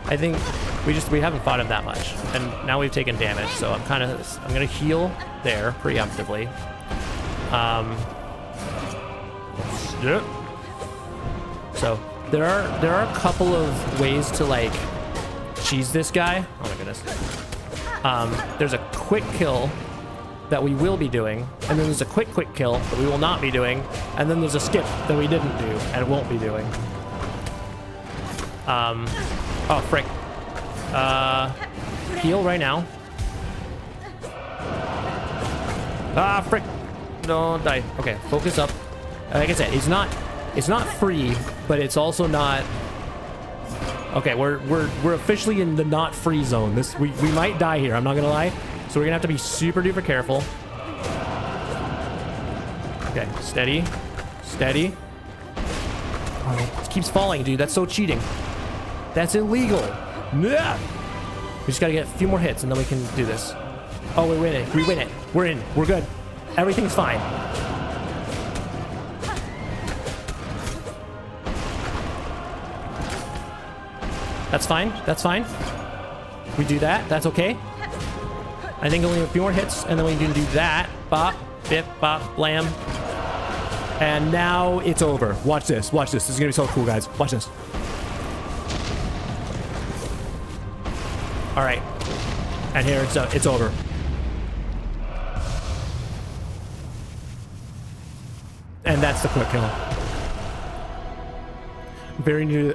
I think we haven't fought him that much, and now we've taken damage. So I'm gonna heal there preemptively. Yeah. So there are a couple of ways to like cheese this guy. Oh my goodness. There's a quick kill that we will be doing, and then there's a quick kill that we will not be doing, and then there's a skip that we didn't do and won't be doing. Oh frick. Heal right now. Ah, frick. Don't die. Okay, focus up. Like I said, it's not free, but it's also not. Okay, we're officially in the not free zone. We might die here, I'm not gonna lie. So we're gonna have to be super duper careful. Okay, steady. Oh, it keeps falling, dude. That's so cheating. That's illegal. Yeah. We just gotta get a few more hits and then we can do this. Oh, we win it. We're in. We're good. Everything's fine. That's fine. We do that. That's okay. I think only a few more hits, and then we can do that. Bop, bip, bop, blam. And now it's over. Watch this. This is gonna be so cool, guys. Watch this. All right. And here it's over. And And that's the quick kill. Very new.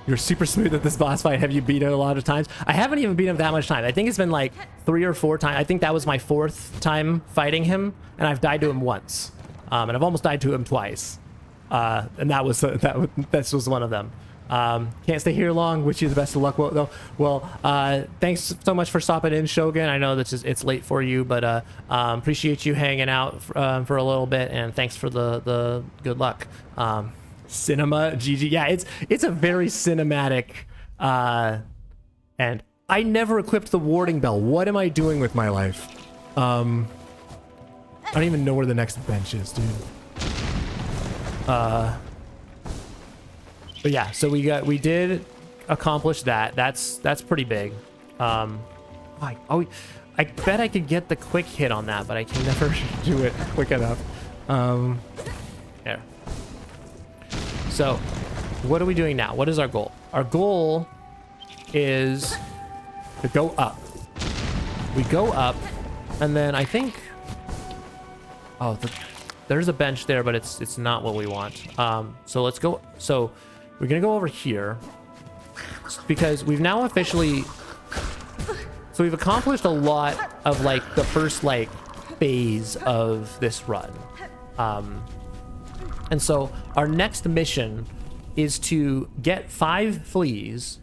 You're super smooth at this boss fight. Have you beat it a lot of times? I haven't even beat him that much time. I think it's been like 3 or 4 times. I think that was my 4th time fighting him, and I've died to him once. And I've almost died to him twice. And this was one of them. Can't stay here long. Wish you the best of luck though. Well, thanks so much for stopping in, Shogun. I know it's late for you, but appreciate you hanging out for a little bit, and thanks for the good luck. Cinema GG. Yeah, it's a very cinematic, and I never equipped the warding bell. What am I doing with my life? I don't even know where the next bench is, dude. But yeah, so we did accomplish that. That's pretty big. I bet I could get the quick hit on that, but I can never do it quick enough. There. So, what are we doing now? What is our goal? Our goal is to go up. We go up, and then I think... Oh, there's a bench there, but it's not what we want. So let's go... So, we're gonna go over here, because we've now officially... So we've accomplished a lot of, like, the first, like, phase of this run. And so our next mission is to get 5 fleas,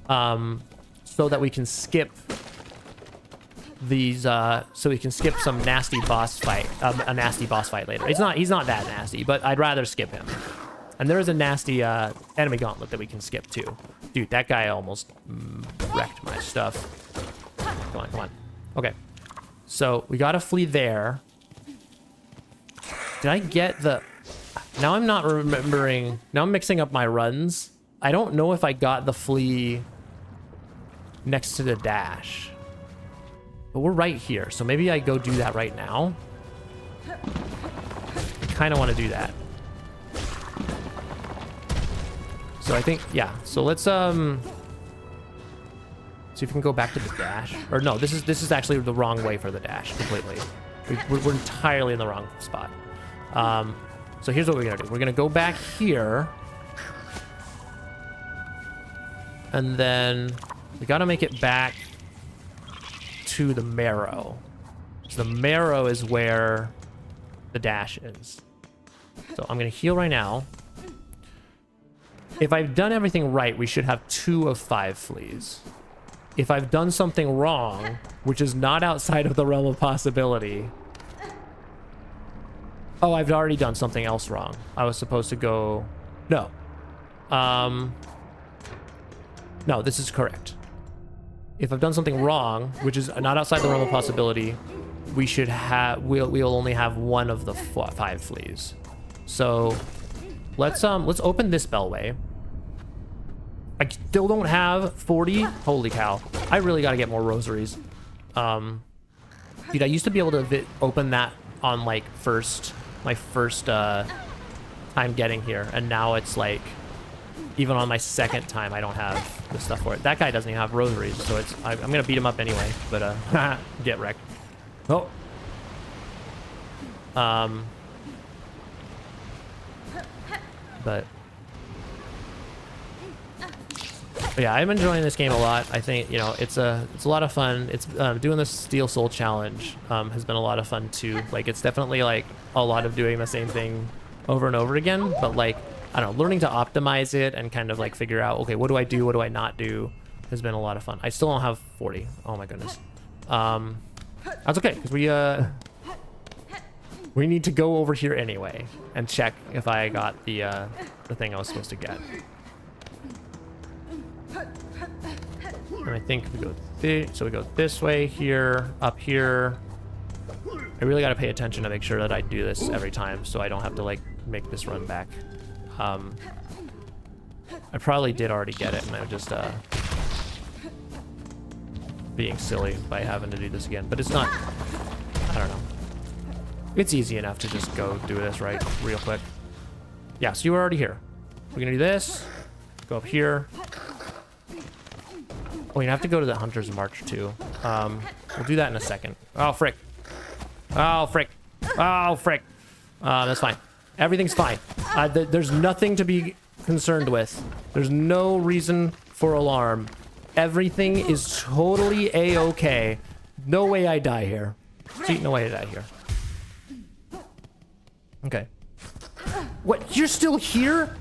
so that we can skip these, so we can skip some nasty boss fight, a nasty boss fight later. He's not that nasty, but I'd rather skip him. And there is a nasty enemy gauntlet that we can skip too. Dude, that guy almost wrecked my stuff. Come on, come on. Okay, so we got a flea there. Did I get the... Now I'm not remembering. Now I'm mixing up my runs. I don't know if I got the flea next to the dash. But we're right here, so maybe I go do that right now. I kind of want to do that. So I think, yeah. So let's see if we can go back to the dash. Or no, this is actually the wrong way for the dash completely. We're entirely in the wrong spot. So here's what we're gonna do. We're gonna go back here, and then we gotta make it back to the marrow. So the marrow is where the dash is. So I'm gonna heal right now. If I've done everything right, we should have 2 of 5 fleas. If I've done something wrong, which is not outside of the realm of possibility... Oh, I've already done something else wrong. I was supposed to go... No. No, this is correct. If I've done something wrong, which is not outside the realm of possibility, we should have... We'll only have 1 of the 5 fleas. So, let's open this bellway. I still don't have 40. Holy cow. I really got to get more rosaries. Dude, I used to be able to open that on, like, my first time getting here, and now it's like even on my 2nd time I don't have the stuff for it. That guy doesn't even have rosaries, so I'm gonna beat him up anyway, but get wrecked. Oh, but yeah, I'm enjoying this game a lot. I think, you know, it's a lot of fun. It's doing this Steel Soul challenge has been a lot of fun too. Like, it's definitely like a lot of doing the same thing over and over again, but like, I don't know, learning to optimize it and kind of like figure out, okay, what do I do, what do I not do, has been a lot of fun. I still don't have 40. Oh my goodness. That's okay, because we need to go over here anyway and check if I got the thing I was supposed to get. And I think we go so we go this way here, up here. I really got to pay attention to make sure that I do this every time, so I don't have to like make this run back. I probably did already get it, and I'm just being silly by having to do this again. But it's not. I don't know. It's easy enough to just go do this right real quick. Yeah, so you were already here. We're gonna do this. Go up here. Oh, you have to go to the Hunter's March too. We'll do that in a second. Oh, frick. Oh, frick. Oh, frick. That's fine. Everything's fine. There's nothing to be concerned with. There's no reason for alarm. Everything is totally a-okay. No way I die here. See, no way I die here. Okay. What? You're still here?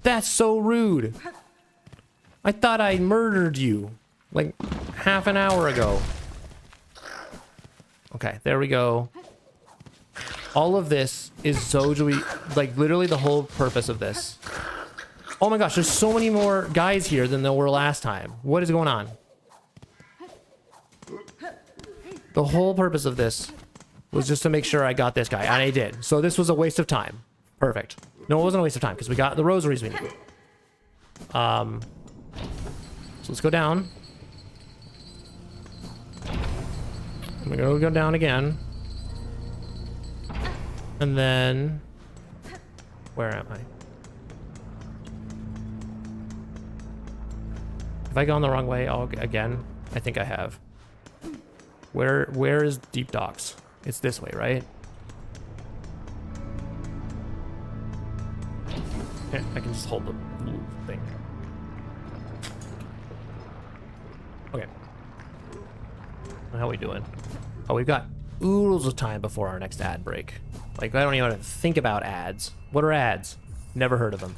That's so rude. I thought I murdered you like half an hour ago. Okay, there we go. All of this is so like literally the whole purpose of this. Oh my gosh, there's so many more guys here than there were last time. What is going on? The whole purpose of this was just to make sure I got this guy, and I did. So this was a waste of time. Perfect. No, it wasn't a waste of time because we got the rosaries we need. So let's go down. We're gonna go down again. And then... Where am I? Have I gone the wrong way again? I think I have. Where is Deep Docks? It's this way, right? Yeah, I can just hold the thing. Okay. How are we doing? Oh, we've got oodles of time before our next ad break. Like, I don't even want to think about ads. What are ads? Never heard of them.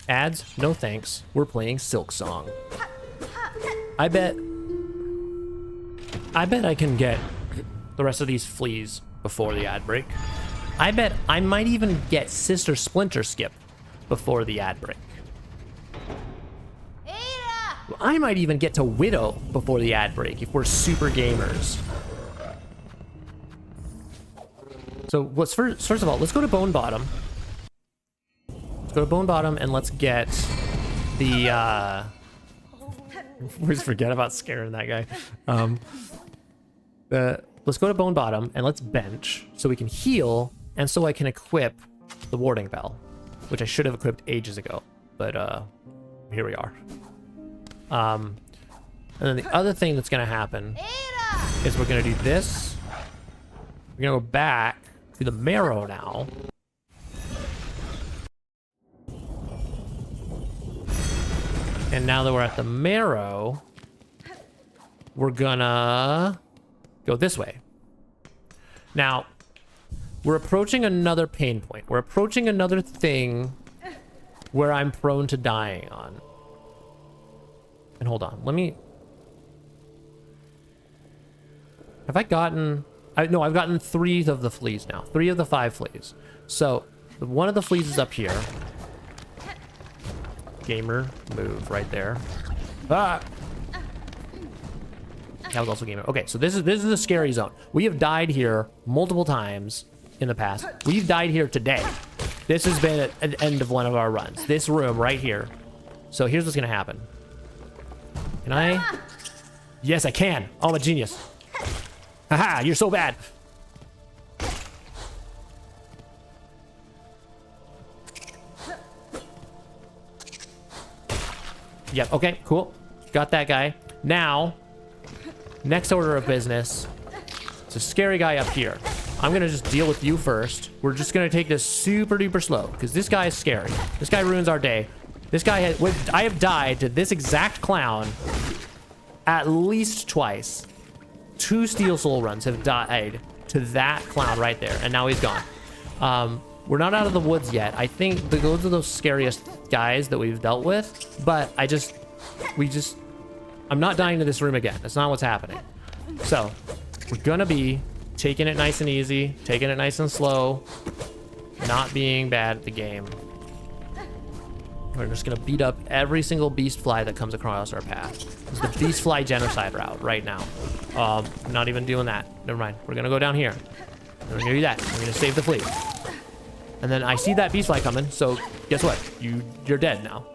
Ads? No thanks. We're playing Silksong. I bet I can get the rest of these fleas before the ad break. I bet I might even get Sister Splinter Skip before the ad break. I might even get to Widow before the ad break if we're super gamers. So let's first of all, let's go to Bone Bottom. Let's go to Bone Bottom and let's get the I always forget about scaring that guy. Let's go to Bone Bottom and let's bench so we can heal and so I can equip the warding bell, which I should have equipped ages ago, but here we are. And then the other thing that's gonna happen is we're gonna do this. We're gonna go back to the marrow now. And now that we're at the marrow, we're gonna go this way. Now, we're approaching another pain point. We're approaching another thing where I'm prone to dying on. And hold on, let me... Have I gotten... No, I've gotten 3 of the fleas now. 3 of the 5 fleas. So, one of the fleas is up here. Gamer move right there. Ah! That was also gamer. Okay, so this is a scary zone. We have died here multiple times in the past. We've died here today. This has been at the end of one of our runs. This room right here. So here's what's gonna happen. Can I? Yes, I can. Oh, I'm a genius. Haha, you're so bad. Yep, okay, cool. Got that guy. Now, next order of business. It's a scary guy up here. I'm gonna just deal with you first. We're just gonna take this super duper slow because this guy is scary. This guy ruins our day. This guy has... I have died to this exact clown at least twice. 2 Steel Soul runs have died to that clown right there, and now he's gone. We're not out of the woods yet. I think those are those scariest guys that we've dealt with, but I'm not dying to this room again. That's not what's happening. So, we're gonna be taking it nice and easy, taking it nice and slow, not being bad at the game. We're just gonna beat up every single beast fly that comes across our path. It's the beast fly genocide route right now. Not even doing that. Never mind. We're gonna go down here. We're gonna do that. We're gonna save the fleet. And then I see that beast fly coming, so guess what? You're dead now.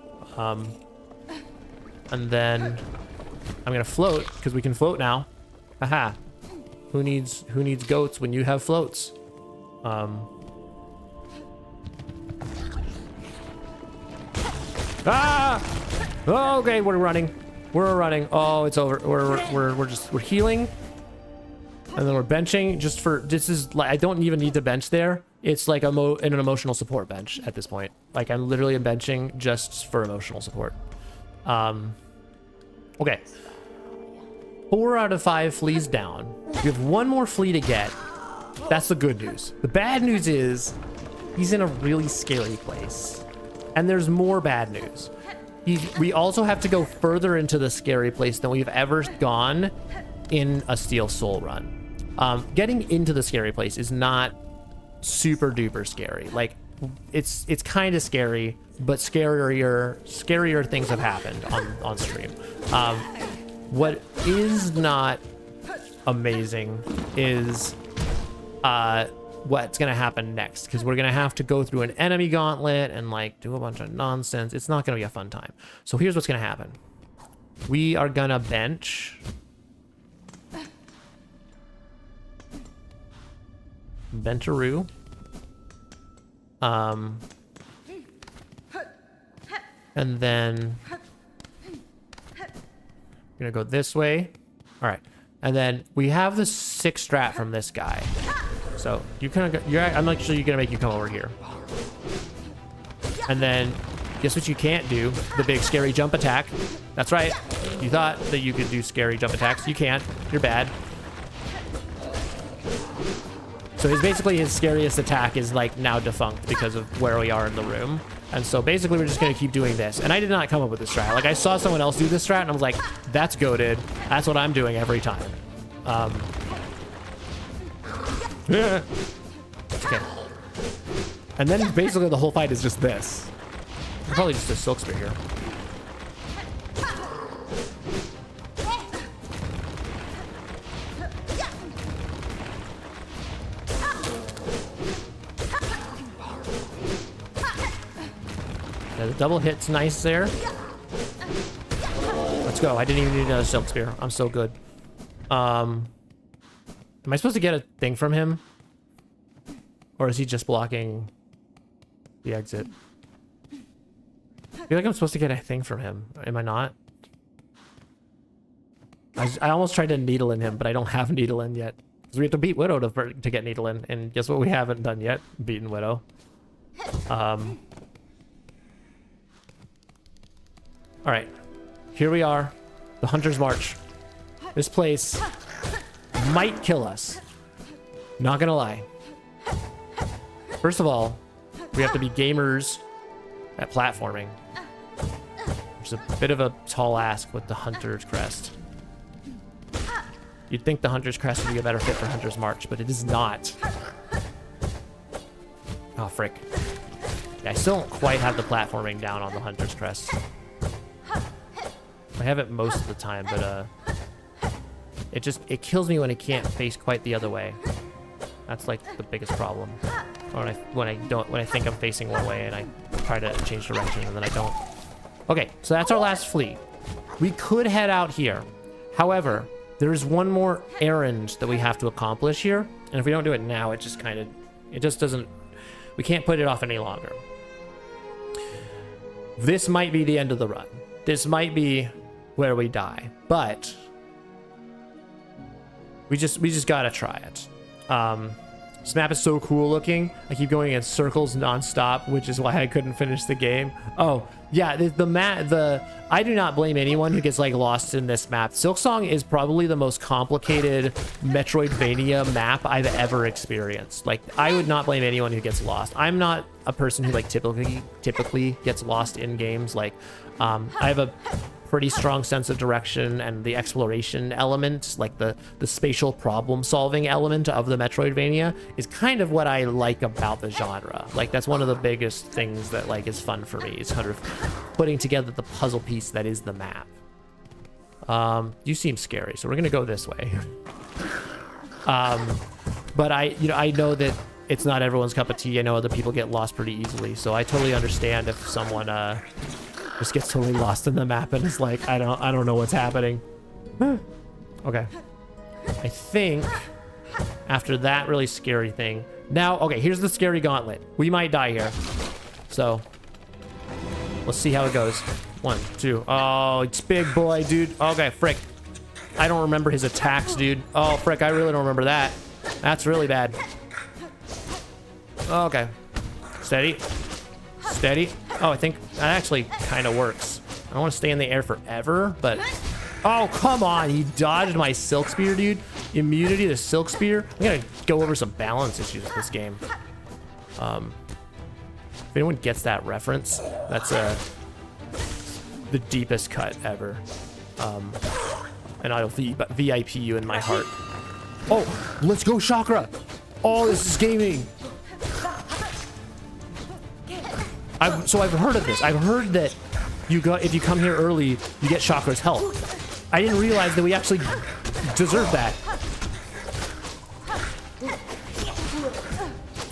And then I'm gonna float because we can float now. Haha. Who needs goats when you have floats? Ah! Oh, okay, we're running. We're running. Oh, it's over. We're healing. And then we're benching just for, this is like, I don't even need to bench there. It's like an emotional support bench at this point. Like I'm literally benching just for emotional support. Okay. 4 out of 5 fleas down. We have 1 more flea to get. That's the good news. The bad news is he's in a really scary place. And there's more bad news. We also have to go further into the scary place than we've ever gone in a Steel Soul run. Getting into the scary place is not super duper scary. Like it's kind of scary, but scarier things have happened on stream. What is not amazing is what's gonna happen next, because we're gonna have to go through an enemy gauntlet and like do a bunch of nonsense. It's not gonna be a fun time. So here's what's gonna happen. We are gonna bench Bentaroo. And then we're gonna go this way. All right, and then we have the 6 strat from this guy. So you kind of, I'm actually gonna make you come over here. And then guess what you can't do? The big scary jump attack. That's right. You thought that you could do scary jump attacks. You can't. You're bad. So his scariest attack is like now defunct because of where we are in the room. And so basically we're just gonna keep doing this. And I did not come up with this strat. Like I saw someone else do this strat and I was like, that's goated. That's what I'm doing every time. Okay. And then basically the whole fight is just this. Probably just a Silk Spear here. Yeah, the double hit's nice there. Let's go. I didn't even need another Silk Spear. I'm so good. Am I supposed to get a thing from him? Or is he just blocking the exit? I feel like I'm supposed to get a thing from him. Am I not? I almost tried to needle in him, but I don't have needle in yet. Because we have to beat Widow to get needle in. And guess what we haven't done yet? Beaten Widow. Alright. Here we are. The Hunter's March. This place might kill us. Not gonna lie. First of all, we have to be gamers at platforming. Which is a bit of a tall ask with the Hunter's Crest. You'd think the Hunter's Crest would be a better fit for Hunter's March, but it is not. Oh, frick. Yeah, I still don't quite have the platforming down on the Hunter's Crest. I have it most of the time, but it kills me when it can't face quite the other way. That's like the biggest problem. Or when I think I'm facing one way and I try to change direction and then I don't. Okay, so that's our last flea. We could head out here. However, there is one more errand that we have to accomplish here, and if we don't do it now, it just doesn't. We can't put it off any longer. This might be the end of the run. This might be where we die, but we just gotta try it. This map is so cool looking. I keep going in circles nonstop, which is why I couldn't finish the game. Oh yeah, I do not blame anyone who gets like lost in this map. Silksong is probably the most complicated Metroidvania map I've ever experienced. Like, I would not blame anyone who gets lost. I'm not a person who like typically gets lost in games. Like, I have a pretty strong sense of direction, and the exploration element, like the spatial problem solving element of the Metroidvania, is kind of what I like about the genre. Like, that's one of the biggest things that like is fun for me, is kind of putting together the puzzle piece that is the map. You seem scary, so we're gonna go this way. But I know that it's not everyone's cup of tea. I know other people get lost pretty easily, so I totally understand if someone just gets totally lost in the map and is like, I don't know what's happening. Okay. I think after that really scary thing. Now, okay, here's the scary gauntlet. We might die here. So let's see how it goes. 1, 2. Oh, it's big boy, dude. Okay, frick. I don't remember his attacks, dude. Oh, frick, I really don't remember that. That's really bad. Okay. Steady. Steady. Oh, I think that actually kind of works. I don't want to stay in the air forever, but... Oh, come on. He dodged my Silk Spear, dude. Immunity to Silk Spear. I'm going to go over some balance issues with this game. If anyone gets that reference, that's the deepest cut ever. And I'll VIP you in my heart. Oh, let's go, Chakra. Oh, this is gaming. So I've heard of this. I've heard that if you come here early, you get Chakra's help. I didn't realize that we actually deserve that.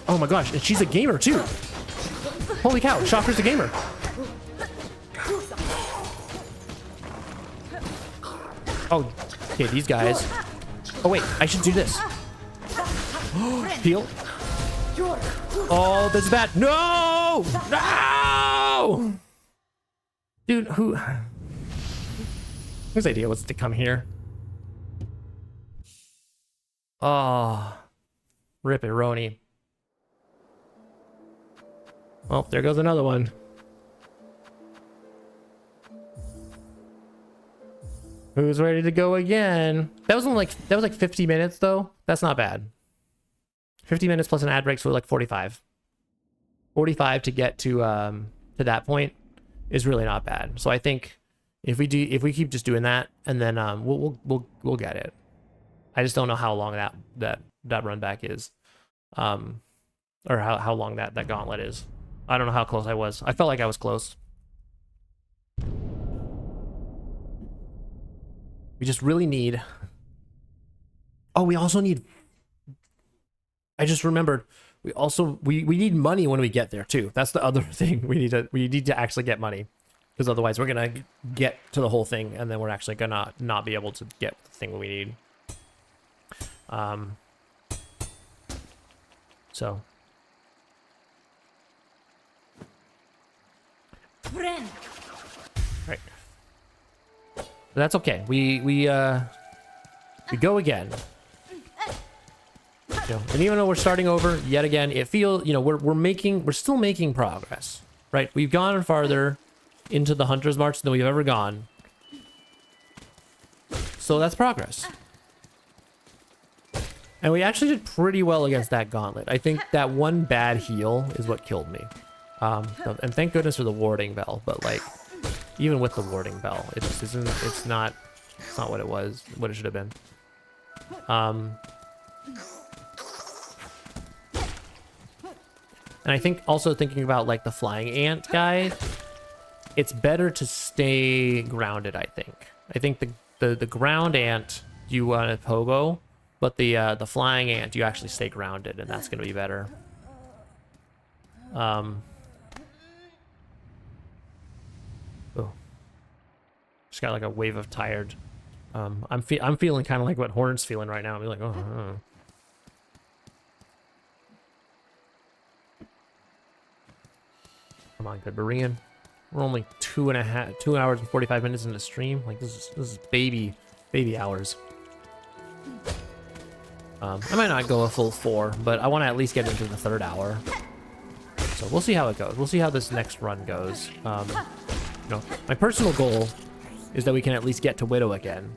Oh my gosh, and she's a gamer too. Holy cow, Chakra's a gamer. Oh, okay, these guys. Oh wait, I should do this. Heal. Oh, this is bad. No! No! Dude, whose idea was to come here? Oh, rip it, Roni. Oh, there goes another one. Who's ready to go again? That was like 50 minutes though. That's not bad. 50 minutes plus an ad break, so we're like 45. 45 to get to that point is really not bad. So I think if we keep just doing that, and then we'll get it. I just don't know how long that run back is, or how long that gauntlet is. I don't know how close I was. I felt like I was close. We just really need... Oh, we also need... I just remembered. We also... We need money when we get there, too. That's the other thing. We need to actually get money. Because otherwise we're going to get to the whole thing, and then we're actually going to not be able to get the thing we need. So... Right. But that's okay. We go again. You know, and even though we're starting over yet again, it feels, you know, we're still making progress, right? We've gone farther into the Hunter's March than we've ever gone. So that's progress. And we actually did pretty well against that gauntlet. I think that one bad heal is what killed me. And thank goodness for the warding bell, but like, even with the warding bell, it just isn't, it's not what it was, what it should have been. And I think also thinking about like the flying ant guy, it's better to stay grounded, I think. I think the ground ant, you want to pogo, but the flying ant, you actually stay grounded, and that's going to be better. Oh, just got like a wave of tired. I'm feeling kind of like what Horn's feeling right now. I'm like, oh. Come on, GoodBerean. We're only 2 hours and 45 minutes into the stream. Like this is baby hours. I might not go a full 4, but I want to at least get into the 3rd hour. So we'll see how it goes. We'll see how this next run goes. You know, my personal goal is that we can at least get to Widow again.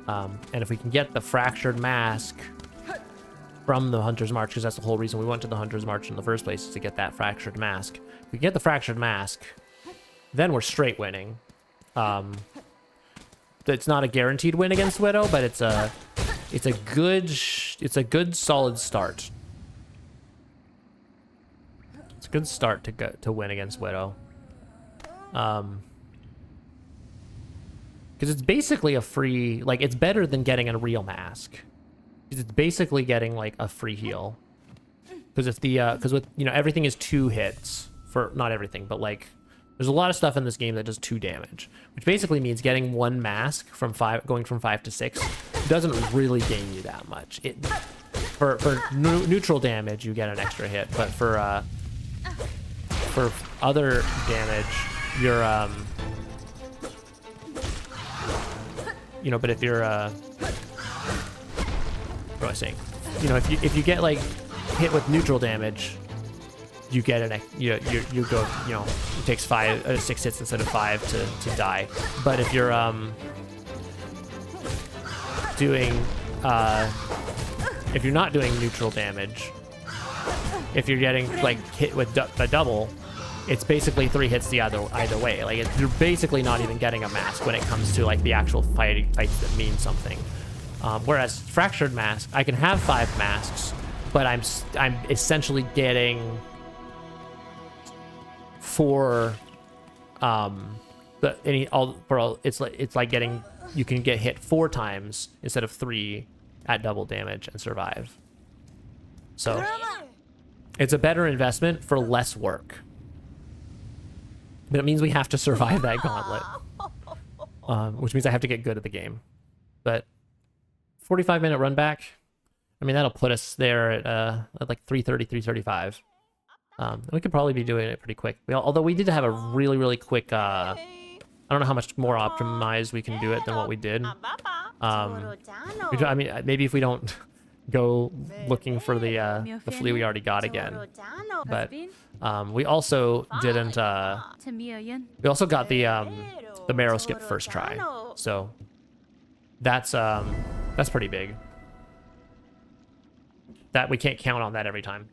And if we can get the Fractured Mask from the Hunter's March, because that's the whole reason we went to the Hunter's March in the first place, is to get that Fractured Mask. If we get the Fractured Mask, then we're straight winning. It's not a guaranteed win against Widow, but it's a good solid start. It's a good start to win against Widow. Because it's basically a free, like, it's better than getting a real mask. Because it's basically getting like a free heal. Because if because with, you know, everything is 2 hits for, not everything, but like there's a lot of stuff in this game that does 2 damage, which basically means getting 1 mask from 5, going from 5 to 6 doesn't really gain you that much. For neutral damage you get an extra hit, but for other damage you're you know, but if you're what was I saying? You know, if you get like hit with neutral damage, you get an you go, you know, it takes 6 hits instead of 5 to die. But if you're doing if you're not doing neutral damage, if you're getting like hit with a double, it's basically 3 hits the either way. Like you're basically not even getting a mask when it comes to like the actual fights that mean something. Whereas fractured mask, I can have 5 masks, but I'm essentially getting 4 it's like getting, you can get hit 4 times instead of 3 at double damage and survive. So it's a better investment for less work. But it means we have to survive that gauntlet. Which means I have to get good at the game. But 45-minute run back, I mean, that'll put us there at like 3:30, 3:35. We could probably be doing it pretty quick. Although we did have a really, really quick, I don't know how much more optimized we can do it than what we did. I mean, maybe if we don't go looking for the flea we already got again. But we also didn't, we also got the marrow skip first try. So that's pretty big. That we can't count on that every time.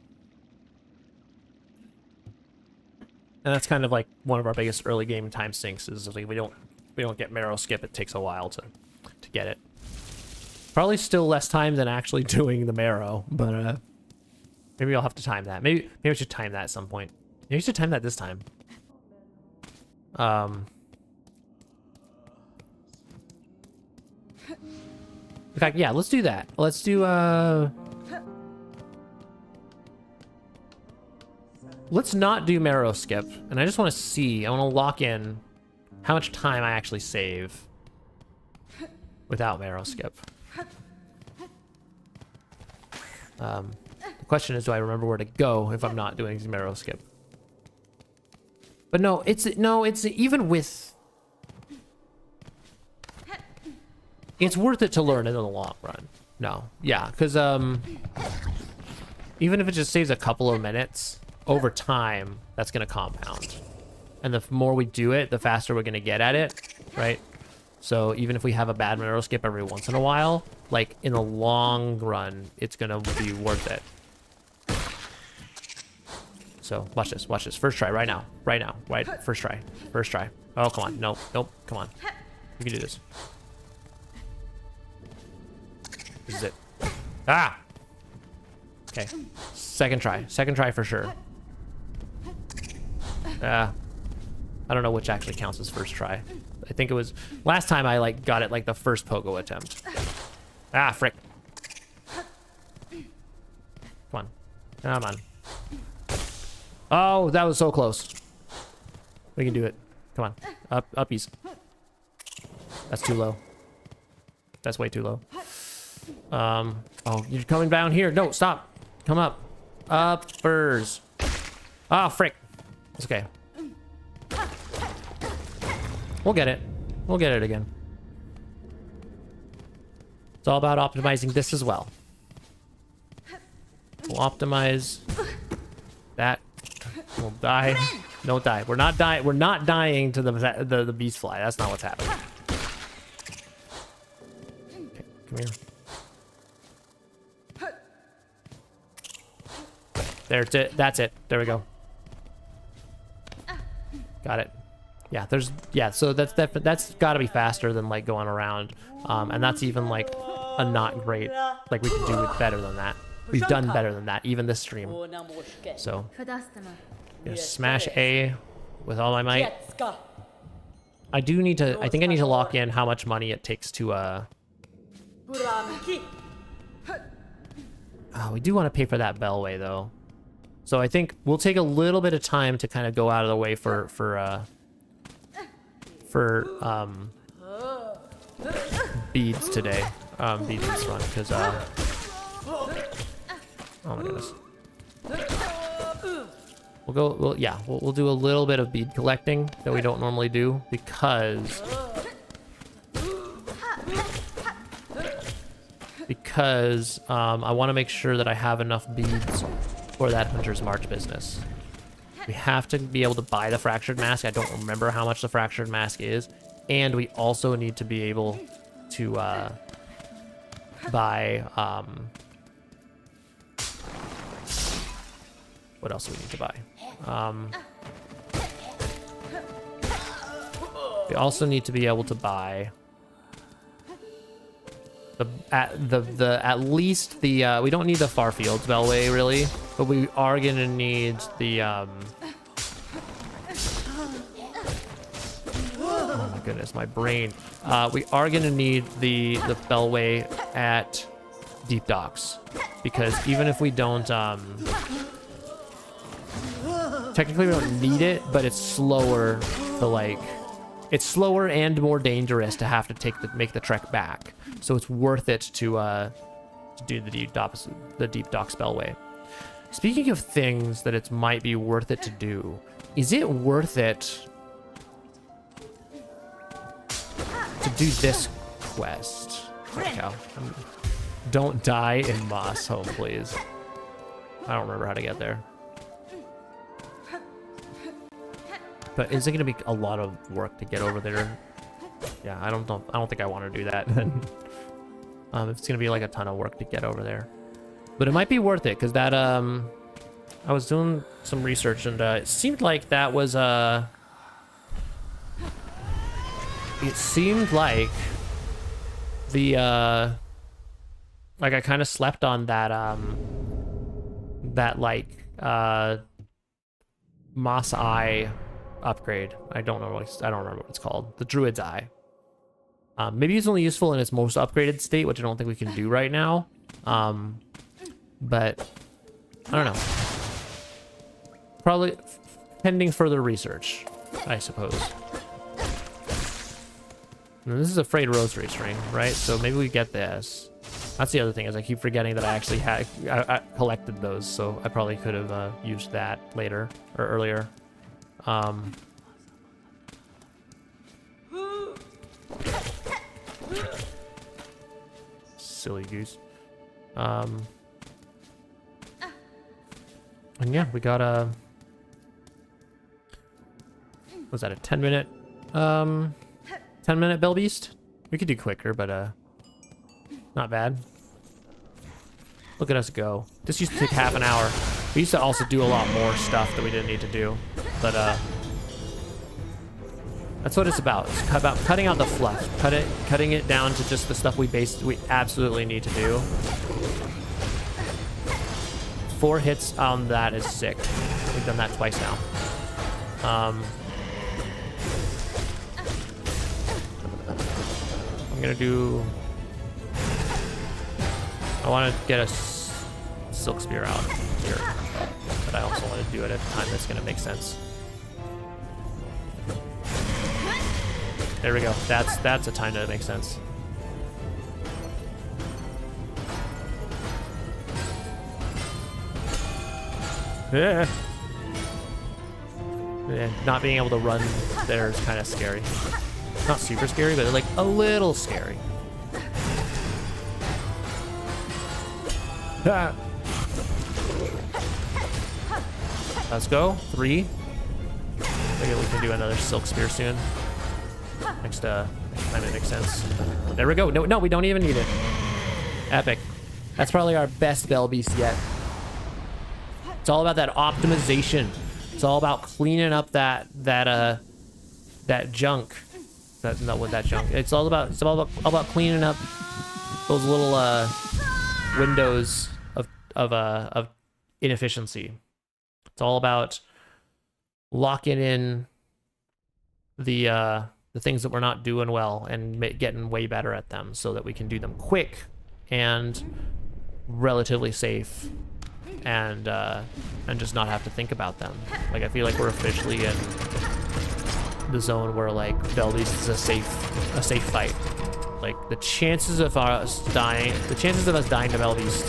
And that's kind of like one of our biggest early game time sinks is like we don't get marrow skip. It takes a while to get it. Probably still less time than actually doing the marrow, but maybe I'll have to time that. Maybe I should time that at some point. Maybe I should time that this time. In fact, yeah, let's do that. Let's do let's not do marrow skip, and I just want to see. I want to lock in how much time I actually save without marrow skip. The question is, do I remember where to go if I'm not doing marrow skip? But no, it's even with. It's worth it to learn in the long run. No, yeah, because even if it just saves a couple of minutes, over time, that's going to compound. And the more we do it, the faster we're going to get at it, right? So even if we have a bad marrow skip every once in a while, like in the long run, it's going to be worth it. So watch this, watch this. First try, right now, first try. Oh, come on, nope, come on. You can do this. This is it. Ah! Okay, second try for sure. I don't know which actually counts as first try. I think it was last time I like got it like the first pogo attempt. Ah, frick. Come on. Oh, that was so close. We can do it. Come on, uppies. That's too low. That's way too low. Oh, you're coming down here. No, stop. Come up. Uppers. Oh, frick. It's okay. We'll get it. We'll get it again. It's all about optimizing this as well. We'll optimize that. We'll die. Don't die. We're not dying. We're not dying to the beast fly. That's not what's happening. Okay, come here. There's it. That's it. There we go. Got it. Yeah, so that's got to be faster than like going around, and that's even like a not great. Like we could do it better than that. We've done better than that even this stream. So just smash A with all my might. I do need to. I think I need to lock in how much money it takes to. We do want to pay for that bellway though. So I think we'll take a little bit of time to kind of go out of the way for beads today. Beads this run because oh my goodness. We'll do a little bit of bead collecting that we don't normally do because because I want to make sure that I have enough beads for that Hunter's March business. We have to be able to buy the Fractured Mask. I don't remember how much the Fractured Mask is. And we also need to be able to buy... what else do we need to buy? We also need to be able to buy... at least the we don't need the Far Fields Bellway really, but we are gonna need the oh my goodness, my brain. We are gonna need the Bellway at Deep Docks, because even if we don't technically we don't need it, but it's slower to like, it's slower and more dangerous to have to make the trek back. So it's worth it to do the Deep Docks Bellway. Speaking of things that it might be worth it to do, is it worth it to do this quest? Okay, don't die in Moss Home, please. I don't remember how to get there. But is it going to be a lot of work to get over there? Yeah, I don't think I want to do that. It's going to be like a ton of work to get over there. But it might be worth it, because that, I was doing some research, and it seemed like that was, it seemed like the, like I kind of slept on that, that like, Moss Eye upgrade. I don't remember what it's called. The Druid's Eye. Maybe it's only useful in its most upgraded state, which I don't think we can do right now. But I don't know. Probably pending further research, I suppose. And this is a frayed rosary string, right? So maybe we get this. That's the other thing, is I keep forgetting that I actually had I collected those, so I probably could have used that later or earlier. Silly goose. And yeah, we got a... Was that a 10-minute? 10-minute Bell Beast? We could do quicker, but not bad. Look at us go. This used to take half an hour. We used to also do a lot more stuff that we didn't need to do, but that's what it's about. It's about cutting out the fluff, cutting it down to just the stuff we absolutely need to do. 4 hits on that is sick. We've done that twice now. I'm gonna do... I want to get a Silk Spear out here, but I also want to do it at a time that's gonna make sense. There we go. That's a time that makes sense. Yeah. Not being able to run there is kind of scary. Not super scary, but like a little scary. Let's go. 3. Maybe we can do another Silk Spear soon. Next time it makes sense. There we go. No, we don't even need it. Epic. That's probably our best Bell Beast yet. It's all about that optimization. It's all about cleaning up that junk. That's not what that junk. It's all about cleaning up those little windows of inefficiency. It's all about locking in the things that we're not doing well and getting way better at them, so that we can do them quick and relatively safe, and just not have to think about them. Like, I feel like we're officially in the zone where like Bell Beast is a safe fight. Like, the chances of us dying to Bell Beast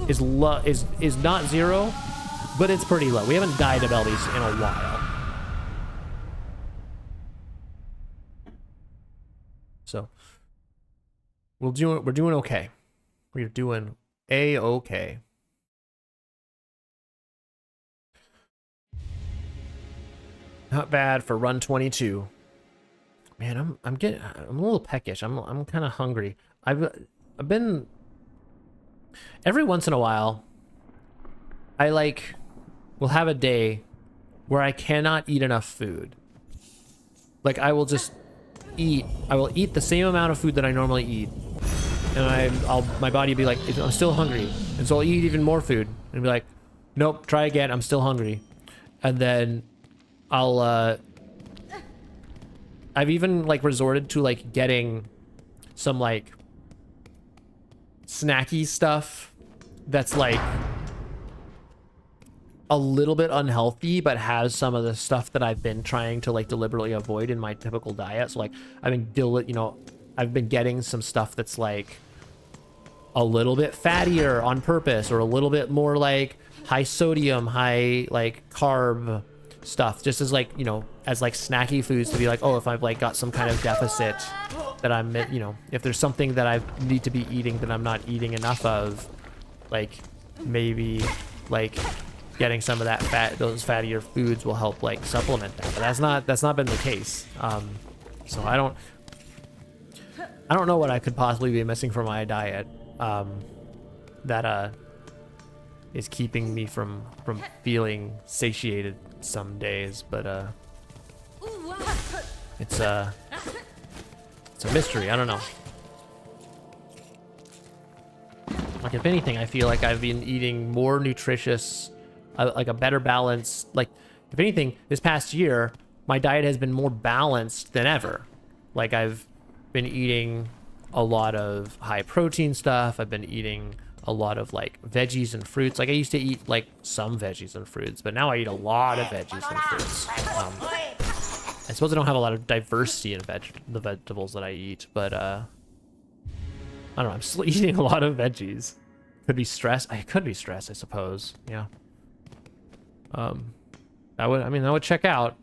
is not 0, but it's pretty low. We haven't died to Bell Beast in a while. So we're doing okay. We're doing a-okay. Not bad for run 22. Man, I'm a little peckish. I'm kind of hungry. I've been every once in a while I will have a day where I cannot eat enough food. Like I will eat the same amount of food that I normally eat. And my body will be like, I'm still hungry. And so I'll eat even more food and be like, nope, try again. I'm still hungry. And then I've even like resorted to like getting some like snacky stuff that's like a little bit unhealthy, but has some of the stuff that I've been trying to like deliberately avoid in my typical diet. So like I've been getting some stuff that's like a little bit fattier on purpose, or a little bit more like high sodium, high like carb stuff, just as like, as like snacky foods to be like, oh, if I've like got some kind of deficit that I'm, if there's something that I need to be eating that I'm not eating enough of, like maybe like getting some of that those fattier foods will help like supplement that. But that's not been the case. So I don't know what I could possibly be missing from my diet that is keeping me from feeling satiated some days, but it's a mystery. I don't know. Like if anything, I feel like I've been eating more nutritious, like a better balance. Like if anything, this past year, my diet has been more balanced than ever. Like I've been eating a lot of high protein stuff. I've been eating a lot of like veggies and fruits. Like I used to eat like some veggies and fruits, but now I eat a lot of veggies and fruits. I suppose I don't have a lot of diversity in the vegetables that I eat, but I don't know. I'm still eating a lot of veggies. Could be stress. I could be stressed, I suppose. Yeah. That would check out.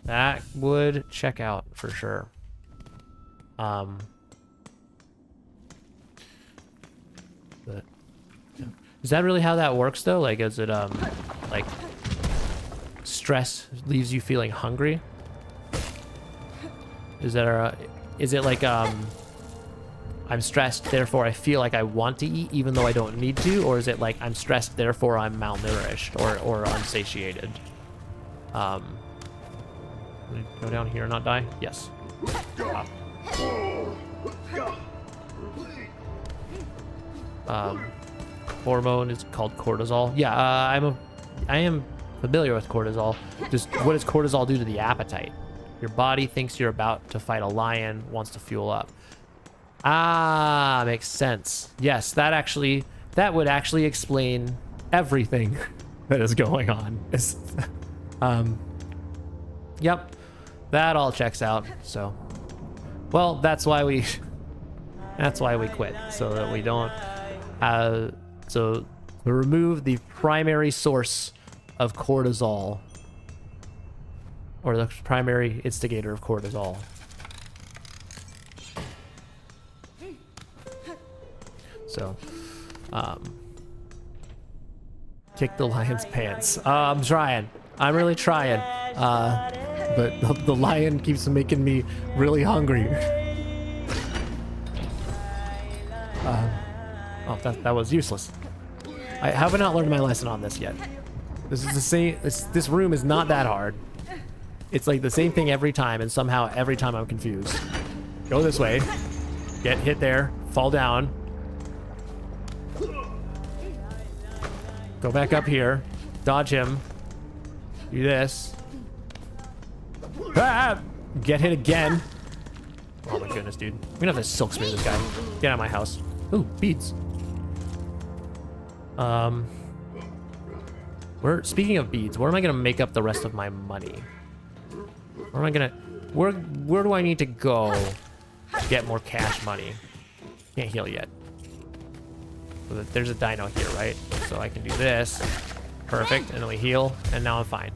That would check out for sure. But yeah. Is that really how that works though? Like, is it like stress leaves you feeling hungry? Is it like I'm stressed, therefore I feel like I want to eat even though I don't need to, or is it like I'm stressed, therefore I'm malnourished or unsatiated? Go down here and not die? Yes. Hormone is called cortisol. Yeah, I am familiar with cortisol. Just what does cortisol do to the appetite? Your body thinks you're about to fight a lion, wants to fuel up. Ah, makes sense. Yes, that would actually explain everything that is going on. Yep, that all checks out. So, well, that's why we quit, so that we don't. So we remove the primary source of cortisol, or the primary instigator of cortisol. So, kick the lion's pants. I'm trying. I'm really trying. But the lion keeps making me really hungry. Oh, that was useless. I have not learned my lesson on this yet. This is the same. This room is not that hard. It's like the same thing every time, and somehow every time I'm confused. Go this way. Get hit there. Fall down. Go back up here. Dodge him. Do this. Ah! Get hit again. Oh my goodness, dude. We're gonna have to silk spear this guy. Get out of my house. Ooh, beads. Speaking of beads, where am I gonna make up the rest of my money? Where do I need to go to get more cash money? Can't heal yet. There's a dino here, right? So I can do this. Perfect, and then we heal, and now I'm fine.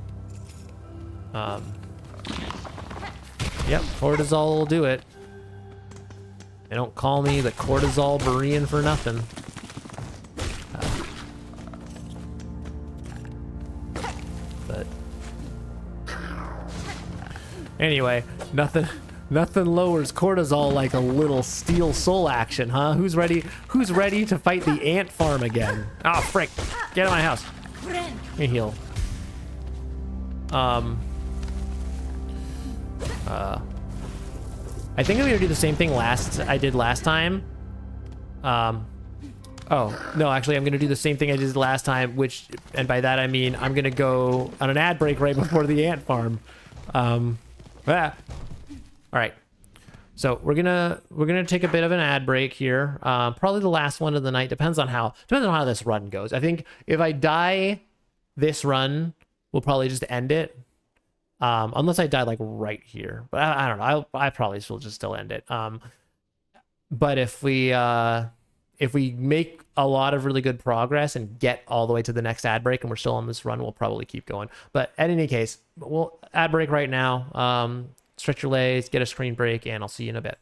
Yep, cortisol will do it. They don't call me the cortisol Berean for nothing. But anyway, nothing lowers cortisol like a little steel soul action, huh? Who's ready to fight the ant farm again? Oh, frick. Get out of my house. Let me heal. I think I'm gonna do the same thing I did last time. Oh, no, actually, I'm gonna do the same thing I did last time, and by that I mean I'm gonna go on an ad break right before the ant farm. All right. So we're gonna take a bit of an ad break here. Probably the last one of the night. Depends on how this run goes. I think if I die this run, we'll probably just end it. Unless I die like right here, but I don't know. I probably will just still end it. But if we make a lot of really good progress and get all the way to the next ad break and we're still on this run, we'll probably keep going. But in any case, we'll ad break right now. Stretch your legs, get a screen break, and I'll see you in a bit.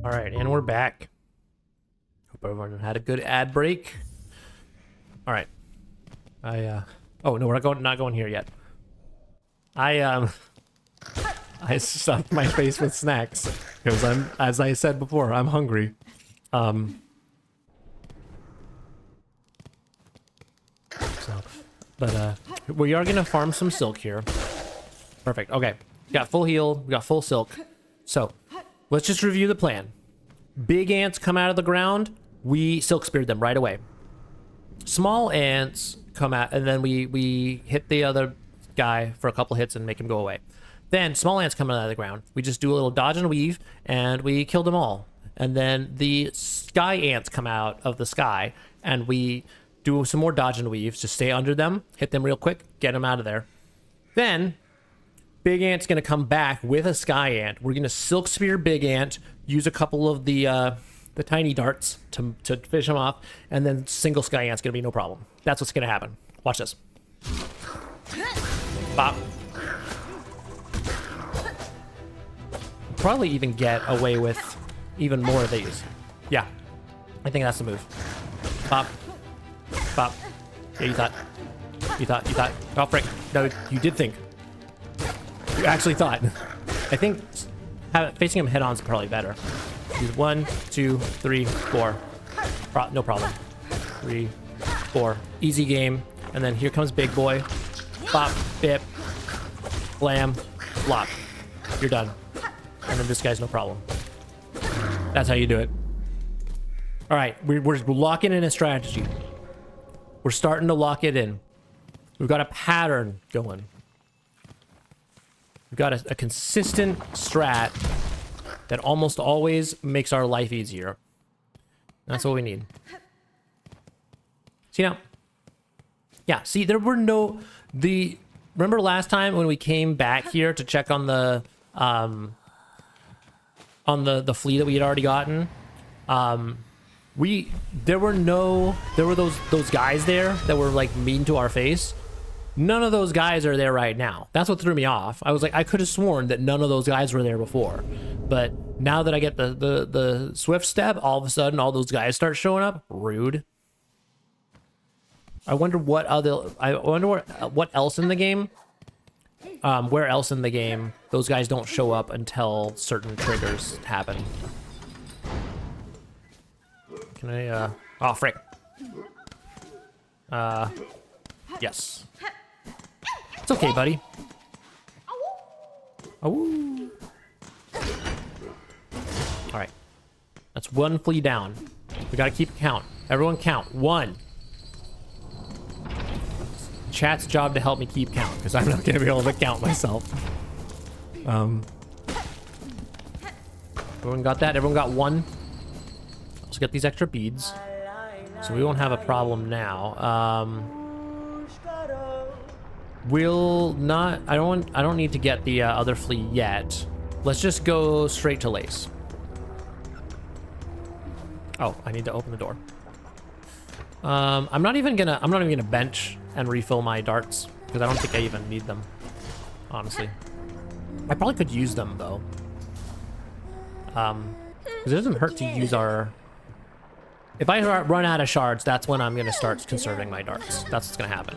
All right, and we're back. Hope everyone had a good ad break. All right. Oh no, we're not going here yet. I stuffed my face with snacks because as I said before, I'm hungry. We are gonna farm some silk here. Perfect. Okay, we got full heal, we got full silk. So let's just review the plan. Big ants come out of the ground, we silk speared them right away. Small ants come out, and then we hit the other guy for a couple hits and make him go away. Then small ants come out of the ground, we just do a little dodge and weave, and we kill them all. And then the sky ants come out of the sky, and we do some more dodge and weaves, just stay under them, hit them real quick, get them out of there. Then big ant's gonna come back with a sky ant. We're gonna silk spear big ant, use a couple of the tiny darts to fish him off, and then single sky ant's gonna be no problem. That's what's gonna happen. Watch this. Bop. Probably even get away with even more of these. Yeah, I think that's the move. Bop. Bop. Yeah, you thought. Oh, frick. No, you did think. You actually thought. I think facing him head on is probably better. Use 1, 2, 3, 4. No problem. 3, 4. Easy game. And then here comes big boy. Bop, bip, blam, flop. You're done. And then this guy's no problem. That's how you do it. All right, we're locking in a strategy. We're starting to lock it in. We've got a pattern going. We've got a consistent strat that almost always makes our life easier. That's what we need. See now? Yeah, see, there were no... Remember last time when we came back here to check on the flea that we had already gotten? There were those guys there that were like mean to our face. None of those guys are there right now. That's what threw me off. I was like, I could have sworn that none of those guys were there before. But now that I get the swift step, all of a sudden all those guys start showing up. Rude. I wonder what else in the game, where else in the game those guys don't show up until certain triggers happen. Can I, oh, frick. Yes. It's okay, buddy. Oh. All right. That's one flea down. We gotta keep count. Everyone count. 1. Chat's job to help me keep count, because I'm not gonna be able to count myself. Everyone got that? Everyone got 1? Let's get these extra beads, so we won't have a problem now. We'll not. I don't need to get the other flea yet. Let's just go straight to Lace. Oh, I need to open the door. I'm not even gonna bench and refill my darts because I don't think I even need them. Honestly, I probably could use them though. Because it doesn't hurt to use our. If I run out of shards, that's when I'm gonna start conserving my darts. That's what's gonna happen.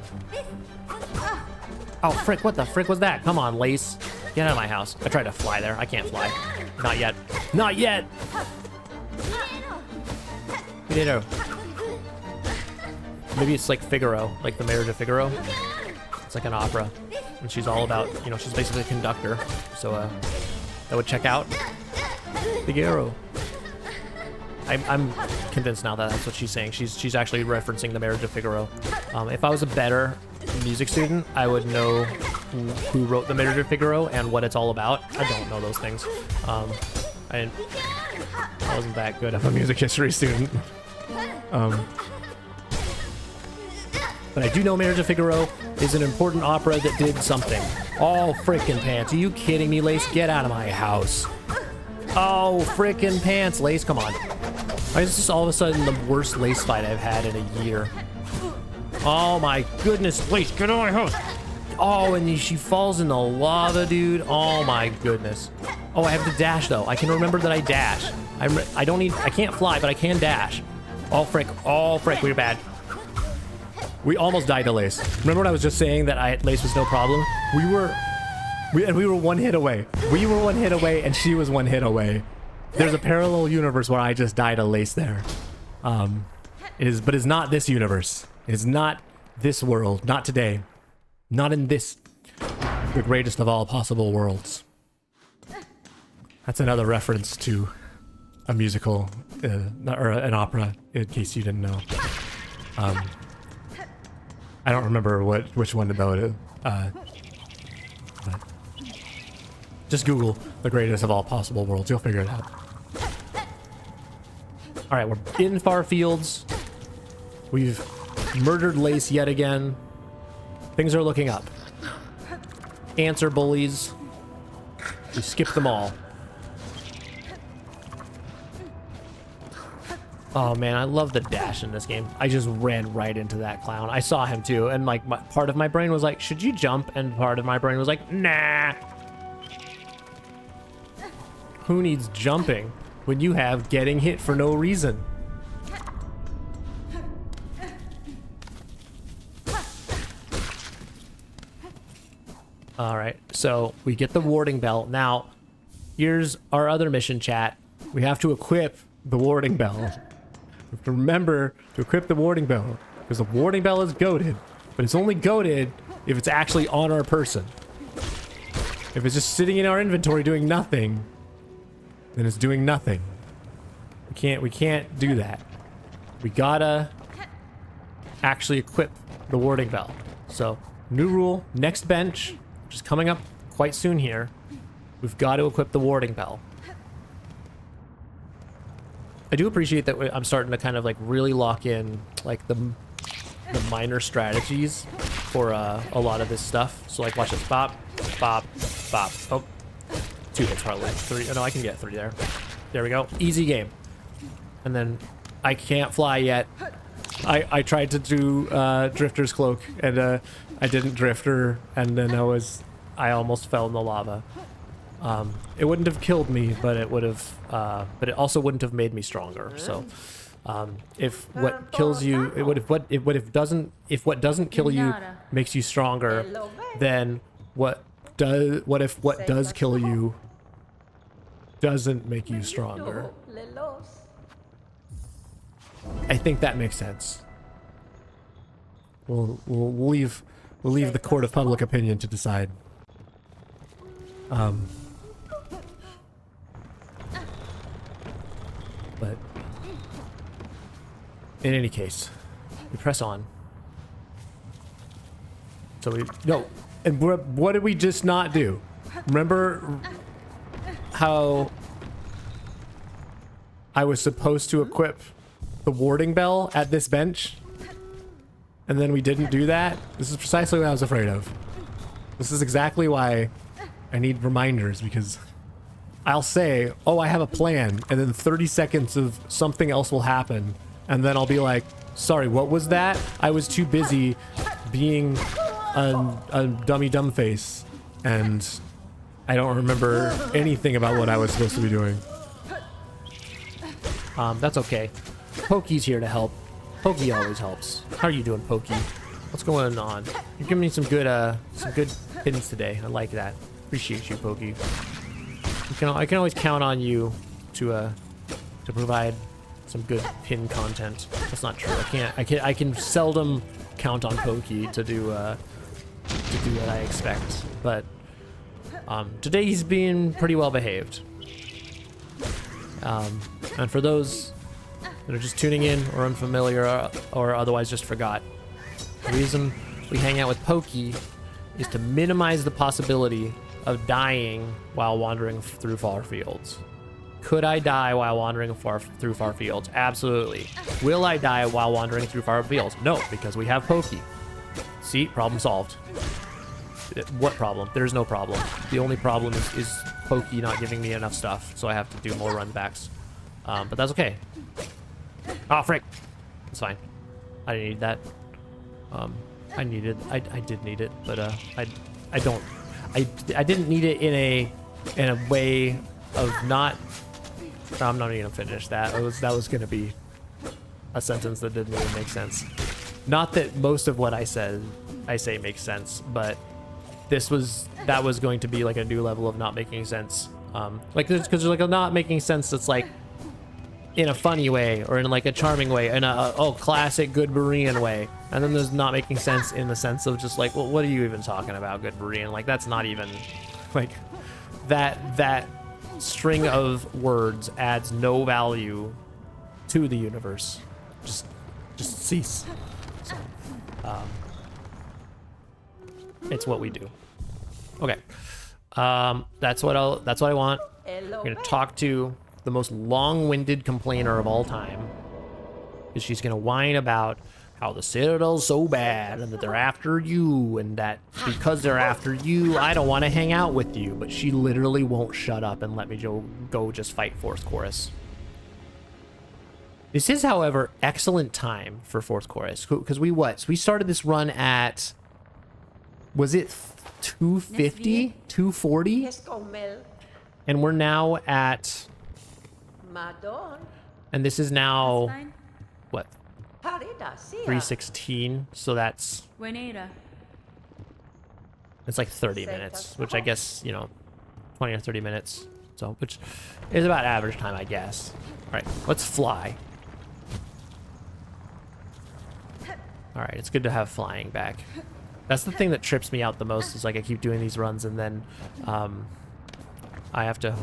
Oh, frick, what the frick was that? Come on, Lace. Get out of my house. I tried to fly there. I can't fly. Not yet. Not yet! Potato. Maybe it's like Figaro, like the Marriage of Figaro. It's like an opera. And she's all about, you know, she's basically a conductor. So, that would check out. Figaro. I'm convinced now that that's what she's saying. She's actually referencing the Marriage of Figaro. If I was a better music student, I would know who wrote the Marriage of Figaro and what it's all about. I don't know those things. I wasn't that good of a music history student. But I do know Marriage of Figaro is an important opera that did something. Oh, frickin' pants. Are you kidding me, Lace? Get out of my house. Oh, frickin' pants. Lace, come on. Why is this all of a sudden the worst Lace fight I've had in a year? Oh my goodness, Lace, get out of my house. Oh, and she falls in the lava, dude. Oh my goodness. Oh, I have to dash though. I can remember that I dash. I don't need, I can't fly, but I can dash. Oh frick, we're bad. We almost died to Lace. Remember when I was just saying that Lace was no problem? We were one hit away. We were one hit away and she was one hit away. There's a parallel universe where I just died to Lace there. But it's not this universe. It's not this world. Not today. Not in this, the greatest of all possible worlds. That's another reference to a musical, or an opera, in case you didn't know. I don't remember which one about it. But just Google the greatest of all possible worlds. You'll figure it out. All right, we're in Far Fields. We've murdered Lace yet again. Things are looking up. Ants are bullies. We skipped them all. Oh man, I love the dash in this game. I just ran right into that clown. I saw him too, and like part of my brain was like, should you jump? And part of my brain was like, nah. Who needs jumping when you have getting hit for no reason? All right, so we get the warding bell. Now, here's our other mission, chat. We have to equip the warding bell. We have to remember to equip the warding bell, because the warding bell is goated, but it's only goated if it's actually on our person. If it's just sitting in our inventory doing nothing, then it's doing nothing. We can't do that. We gotta actually equip the warding bell. So, new rule, next bench, which is coming up quite soon here, we've got to equip the warding bell. I do appreciate that I'm starting to kind of like really lock in like the minor strategies for a lot of this stuff. So like watch this, bop, bop, bop. Oh, 2 hits probably. 3, oh no, I can get 3 there. There we go, easy game. And then I can't fly yet. I tried to do Drifter's Cloak and I didn't Drifter, and then I almost fell in the lava. It wouldn't have killed me, but it would have, but it also wouldn't have made me stronger. So, if what kills you, if what doesn't kill you makes you stronger, then what if what does kill you doesn't make you stronger? I think that makes sense. We'll leave the court of public opinion to decide. But in any case, we press on. So and what did we just not do? Remember how I was supposed to equip the warding bell at this bench? And then we didn't do that? This is precisely what I was afraid of. This is exactly why I need reminders, because I'll say, oh, I have a plan, and then 30 seconds of something else will happen, and then I'll be like, sorry, what was that? I was too busy being a dummy dumb face, and I don't remember anything about what I was supposed to be doing. That's okay. Pokey's here to help. Pokey always helps. How are you doing, Pokey? What's going on? You're giving me some good pins today. I like that. Appreciate you, Pokey. I can always count on you to provide some good pin content. That's not true. I can seldom count on Pokey to do what I expect. But today he's being pretty well behaved. And for those that are just tuning in or unfamiliar or otherwise just forgot, the reason we hang out with Pokey is to minimize the possibility of dying while wandering through far fields. Could I die while wandering through far fields? Absolutely. Will I die while wandering through far fields? No, because we have Pokey. See, problem solved. What problem? There's no problem. The only problem is Pokey not giving me enough stuff, so I have to do more run backs. But that's okay. Oh, frick. It's fine. I didn't need that. I did need it, but I didn't need it in a way of not. No, I'm not even gonna finish that. That was gonna be a sentence that didn't even make sense. Not that most of what I say makes sense, but that was going to be like a new level of not making sense. Like, because there's like a not making sense that's like in a funny way or in like a charming way, in a classic GoodBerean way, and then there's not making sense in the sense of just like, well, what are you even talking about, GoodBerean? Like, that's not even like that string of words adds no value to the universe. Just cease. So, it's what we do. Okay. That's what I want. I'm gonna talk to the most long-winded complainer of all time. Is she's gonna whine about how the Citadel's so bad and that they're after you, and that because they're after you, I don't want to hang out with you. But she literally won't shut up and let me go just fight fourth chorus. This is, however, excellent time for fourth chorus, because we started this run at, was it 250, 240, and we're now at, and this is now what, 316, so that's, it's like 30 minutes, which I guess, you know, 20 or 30 minutes, so, which is about average time, I guess. All right, let's fly. All right, it's good to have flying back. That's the thing that trips me out the most, is like I keep doing these runs and then I have to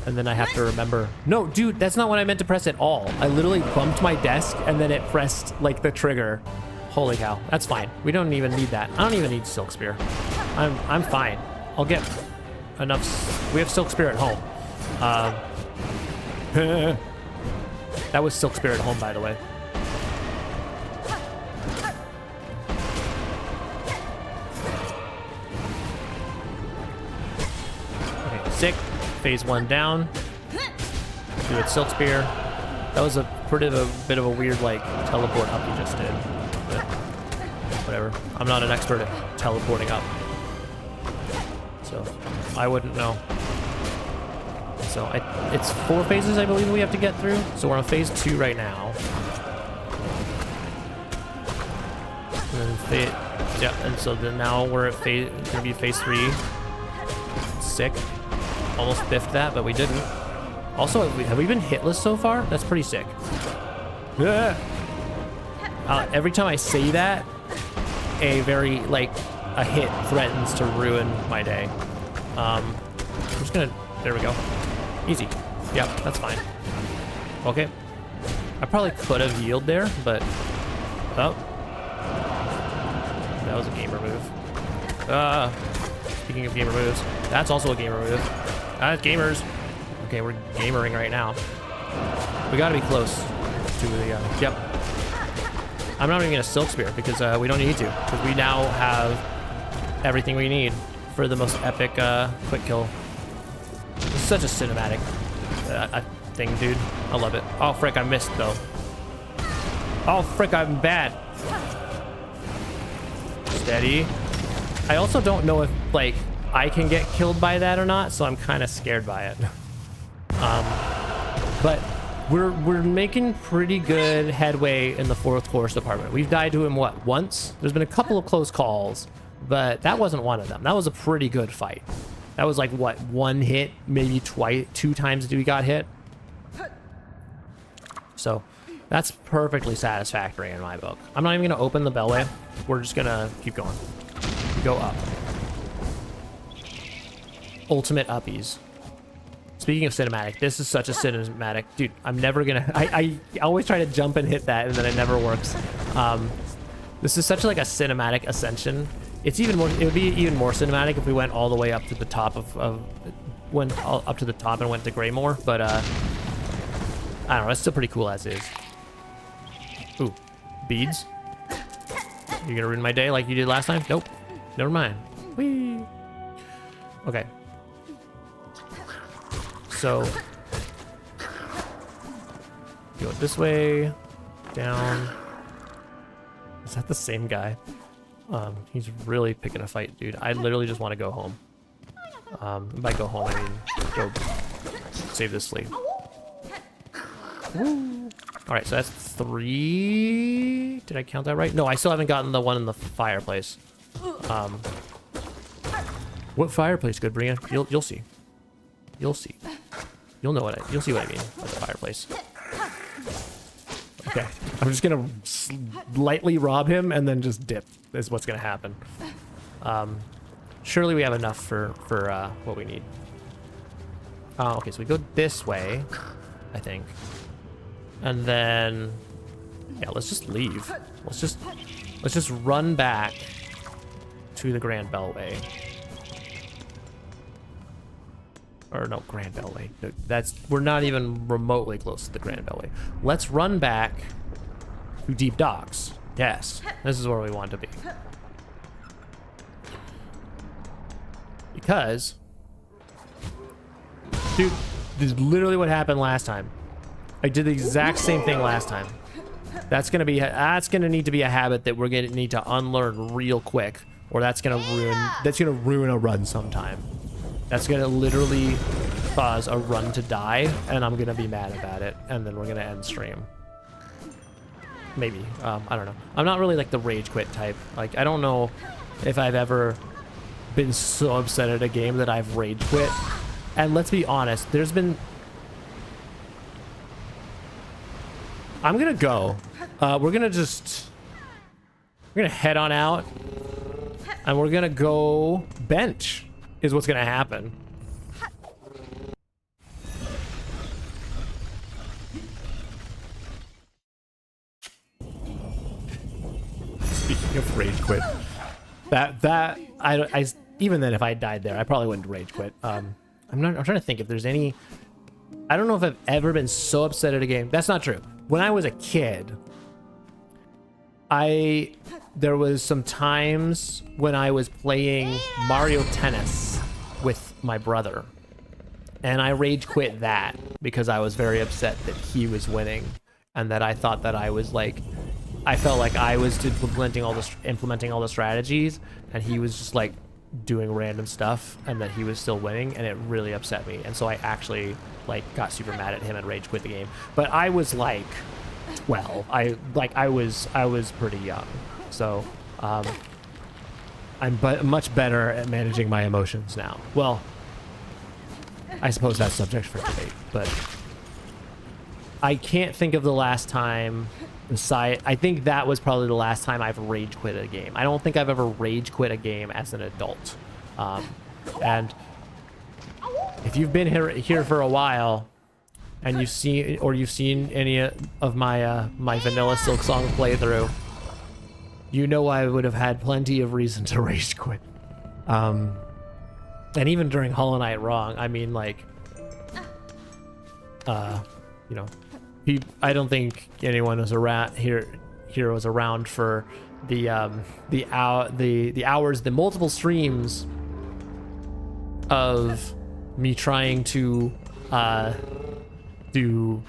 and then I have to remember, no dude, that's not what I meant to press at all. I literally bumped my desk and then it pressed like the trigger. Holy cow, that's fine. We don't even need that. I don't even need Silk Spear. I'm fine. I'll get enough. We have Silk Spear at home. That was Silk Spear at home, by the way. Sick. Phase 1 down. Do it, Silk Spear. That was a bit of a weird like teleport up you just did. But whatever. I'm not an expert at teleporting up, so I wouldn't know. So it's 4 phases, I believe, we have to get through. So we're on phase 2 right now. And then yeah, and so then now we're at gonna be phase 3. Sick. Almost biffed that, but we didn't. Also, have we been hitless so far? That's pretty sick. Every time I say that, a hit threatens to ruin my day. I'm just gonna, there we go. Easy. Yep, that's fine. Okay. I probably could have healed there, but, oh. That was a gamer move. Speaking of gamer moves, that's also a gamer move. Gamers. Okay, we're gamering right now. We gotta be close to the, yep. I'm not even gonna Silk Spear because we don't need to, because we now have everything we need for the most epic quick kill. This is such a cinematic thing, dude. I love it. Oh, frick, I missed though. Oh, frick, I'm bad. Steady. I also don't know if, like, I can get killed by that or not, so I'm kind of scared by it. But we're making pretty good headway in the fourth course department. We've died to him, what, once? There's been a couple of close calls, but that wasn't one of them. That was a pretty good fight. That was like, what, 1 hit, maybe 2 times we got hit? So that's perfectly satisfactory in my book. I'm not even going to open the bellway. We're just going to keep going. Go up. Ultimate uppies. Speaking of cinematic, this is such a cinematic, dude. I'm never gonna. I always try to jump and hit that, and then it never works. This is such like a cinematic ascension. It's even more. It would be even more cinematic if we went all the way up to the top went up to the top and went to Greymore. But I don't know. It's still pretty cool as is. Ooh, beads. You gonna ruin my day like you did last time? Nope. Never mind. Whee. Okay. So, go this way, down, Is that the same guy? He's really picking a fight, dude. I literally just want to go home. By go home, I mean go save this flea. Alright, so that's 3. Did I count that right? No, I still haven't gotten the one in the fireplace. What fireplace, GoodBerean? You'll see. You'll see. You'll know what you'll see what I mean by the fireplace. Okay, I'm just gonna lightly rob him and then just dip. Is what's gonna happen. Surely we have enough for what we need. Okay, so we go this way, I think, and then yeah, let's just leave. Let's just run back to the Grand Beltway. Or no, Grand Beltway. No, we're not even remotely close to the Grand Beltway. Let's run back to Deep Docks. Yes, this is where we want to be. Because, dude, this is literally what happened last time. I did the exact same thing last time. That's gonna need to be a habit that we're gonna need to unlearn real quick, or that's gonna ruin a run sometime. That's gonna literally cause a run to die, and I'm gonna be mad about it, and then we're gonna end stream. Maybe. I don't know. I'm not really like the rage quit type. Like, I don't know if I've ever been so upset at a game that I've rage quit. And let's be honest, there's been... I'm gonna go. We're gonna head on out, and we're gonna go bench. Is what's gonna happen. Speaking of rage quit, I even then if I died there, I probably wouldn't rage quit. I'm trying to think if there's any. I don't know if I've ever been so upset at a game. That's not true. When I was a kid, there was some times when I was playing Mario Tennis with my brother, and I rage quit that because I was very upset that he was winning, and that I thought that I was like, I felt like I was implementing all the strategies, and he was just like doing random stuff, and that he was still winning, and it really upset me. And so I actually like got super mad at him and rage quit the game. But I was like 12. I was pretty young. So I'm much better at managing my emotions now. Well, I suppose that's subject for debate, but I can't think of the last time. I think that was probably the last time I've rage quit a game. I don't think I've ever rage quit a game as an adult. And if you've been here for a while, and you've seen any of my my vanilla Silksong playthrough, you know I would have had plenty of reason to rage quit. And even during Hollow Knight Wrong, I mean, like, you know, I don't think anyone was around here was around for the hours, the multiple streams of me trying to do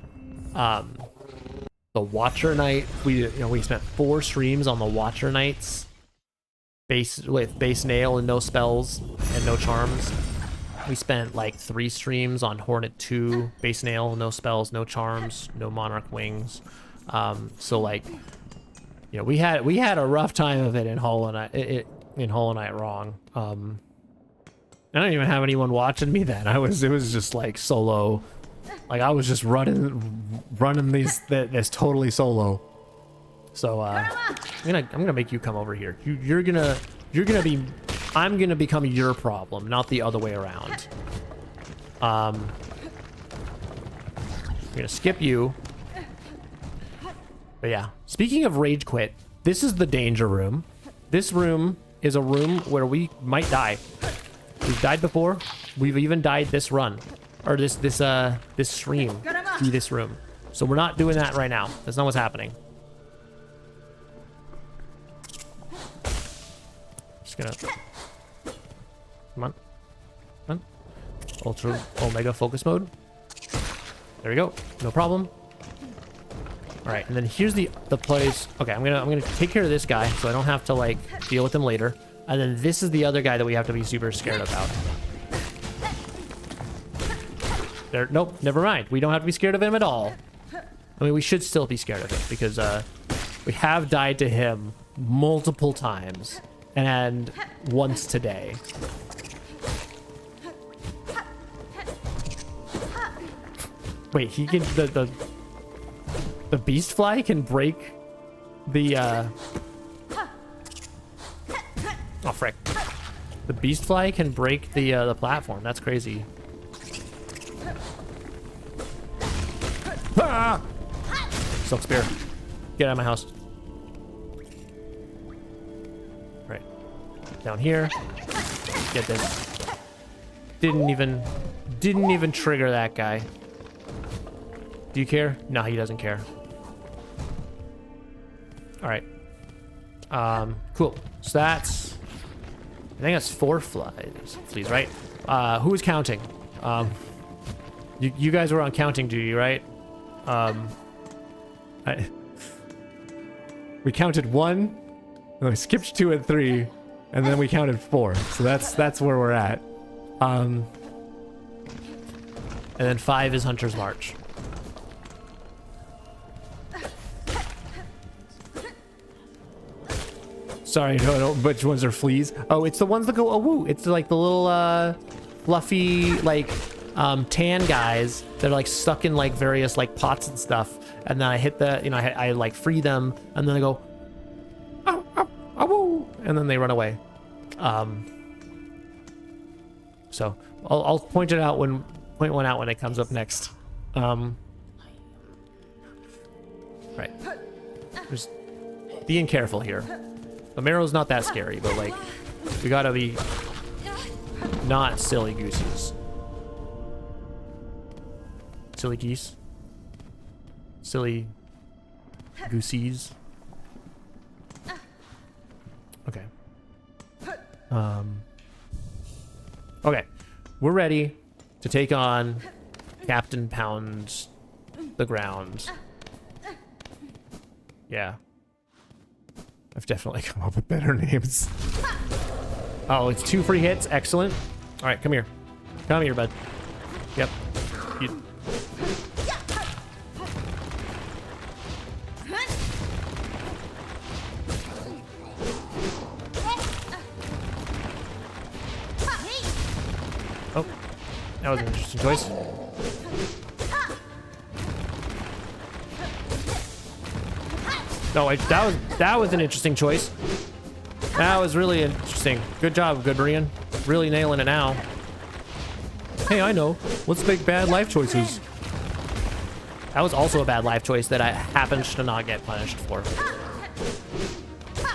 the Watcher Night. We spent 4 streams on the Watcher Nights, with base nail and no spells and no charms. We spent like 3 streams on Hornet 2, base nail, no spells, no charms, no Monarch Wings. So like, you know, we had a rough time of it in Hollow Knight Wrong. I don't even have anyone watching me then. It was just like solo. Like, I was just running this totally solo. So I'm gonna make you come over here. I'm gonna become your problem, not the other way around. I'm gonna skip you. But yeah, speaking of rage quit, this is the danger room. This room is a room where we might die. We've died before. We've even died this run, or this stream through this room. So we're not doing that right now. That's not what's happening. Just gonna, come on. Ultra Omega focus mode. There we go. No problem. All All right, and then here's the place. Okay, I'm gonna take care of this guy so I don't have to like deal with him later. And then this is the other guy that we have to be super scared about. There, nope, never mind. We don't have to be scared of him at all. I mean, we should still be scared of him because we have died to him multiple times and once today. Wait, he can the beast fly can break the oh frick. The beast fly can break the platform. That's crazy. Ah! Silk spear. Get out of my house. Right. Down here. Get this. Didn't even trigger that guy. Do you care? No, he doesn't care. All right. Cool. So that's, I think that's 4 fleas, right? Who is counting? You guys were on counting duty, right? We counted 1, and then we skipped 2 and 3, and then we counted 4. So that's where we're at. And then 5 is Hunter's March. Sorry, no, which ones are fleas? Oh, it's the ones that go, oh, woo. It's like the little, fluffy, like, tan guys that are, like, stuck in, like, various, like, pots and stuff. And then I hit the, you know, I like, free them, and then they go, oh, oh, oh, woo. And then they run away. So, I'll point one out when it comes up next. Right. Just being careful here. The marrow's not that scary, but like, we gotta be not silly gooses. Silly geese? Silly goosies? Okay. Okay. We're ready to take on Captain Pound the Ground. Yeah. I've definitely come up with better names. Oh, it's 2 free hits. Excellent. All right, come here. Come here, bud. Yep. Oh, that was an interesting choice. No, that was an interesting choice. That was really interesting. Good job, GoodBerean. Really nailing it now. Hey, I know. Let's make bad life choices. That was also a bad life choice that I happened to not get punished for.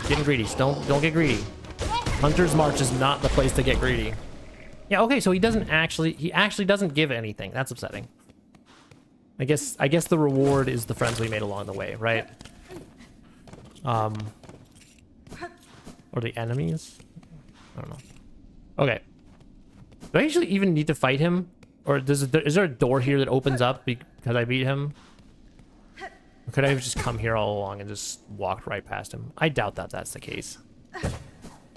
Getting greedy. Don't get greedy. Hunter's March is not the place to get greedy. Yeah, okay, so he actually doesn't give anything. That's upsetting. I guess the reward is the friends we made along the way, right? Or the enemies? I don't know. Okay. Do I actually even need to fight him? Or is there a door here that opens up because I beat him? Or could I have just come here all along and just walked right past him? I doubt that that's the case.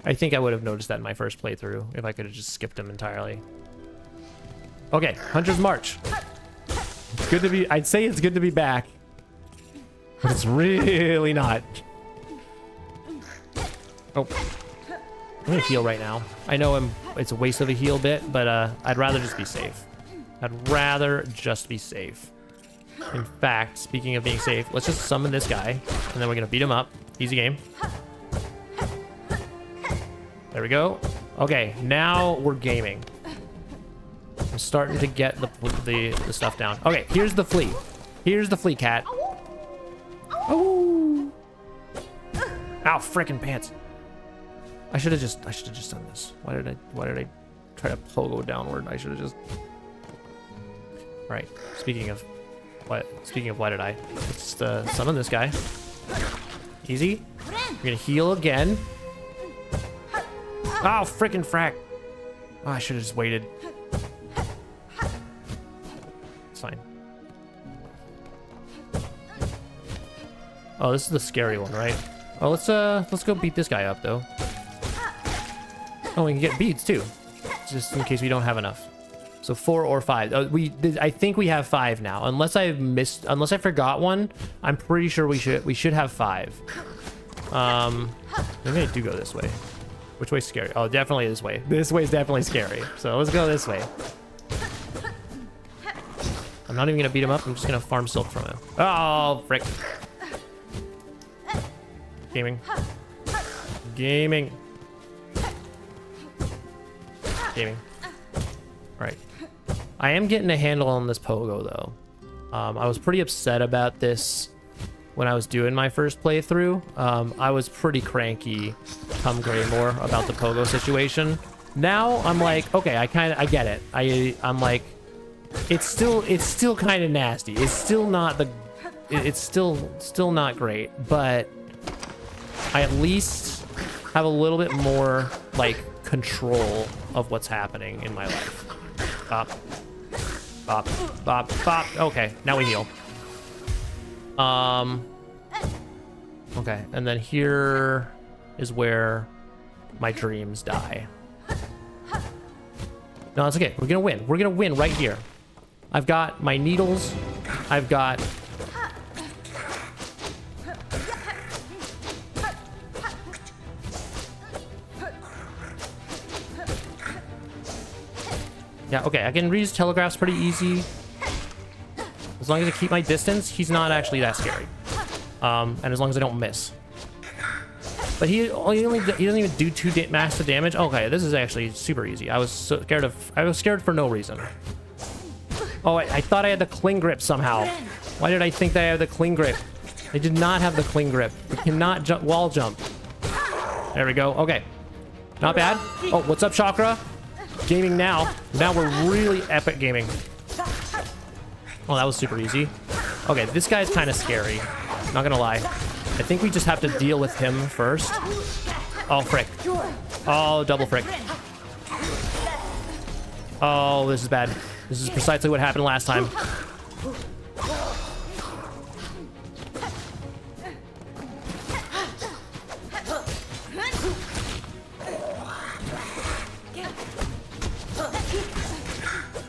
I think I would have noticed that in my first playthrough if I could have just skipped him entirely. Okay, Hunter's March. Good to be, I'd say it's good to be back. But it's really not. Oh. I'm gonna heal right now. I know it's a waste of a heal bit, but I'd rather just be safe. I'd rather just be safe. In fact, speaking of being safe, let's just summon this guy, and then we're gonna beat him up. Easy game. There we go. Okay, now we're gaming. I'm starting to get the stuff down. Okay, here's the flea. Here's the flea cat. Oh! Ow, frickin' pants. I should have just done this. Why did I try to pogo downward? I should have just. Right. Speaking of why did I? Let's summon this guy. Easy. We're gonna heal again. Oh, frickin' frack. Oh, I should have just waited. It's fine. Oh, this is the scary one, right? Oh, let's go beat this guy up though. Oh, we can get beads too, just in case we don't have enough. So 4 or 5. I think we have 5 now, unless I forgot one. I'm pretty sure we should have 5. Maybe I do go this way. Which way's scary? Oh, definitely this way. This way's definitely scary. So let's go this way. I'm not even gonna beat him up. I'm just gonna farm silk from him. Oh, frick. Gaming. Gaming. Gaming. Right. I am getting a handle on this pogo though. I was pretty upset about this when I was doing my first playthrough. I was pretty cranky come Greymore about the pogo situation. Now I'm like, okay, I get it. I'm like, it's still kind of nasty. It's still not it's still not great, but I at least have a little bit more like control of what's happening in my life. Bop, bop, bop, bop. Okay, now we heal. Okay, and then here is where my dreams die. No, that's okay. We're gonna win. We're gonna win right here. I've got my needles. I've got... Yeah, okay, I can reuse telegraphs pretty easy. As long as I keep my distance, he's not actually that scary. And as long as I don't miss. But he doesn't even do 2 max damage. Okay, this is actually super easy. I was scared for no reason. Oh, I thought I had the cling grip somehow. Why did I think that I had the cling grip? I did not have the cling grip. We cannot wall jump. There we go. Okay. Not bad. Oh, what's up, Chakra? Gaming now. Now we're really epic gaming. Oh, that was super easy. Okay, this guy's kind of scary. Not gonna lie. I think we just have to deal with him first. Oh, frick. Oh, double frick. Oh, this is bad. This is precisely what happened last time.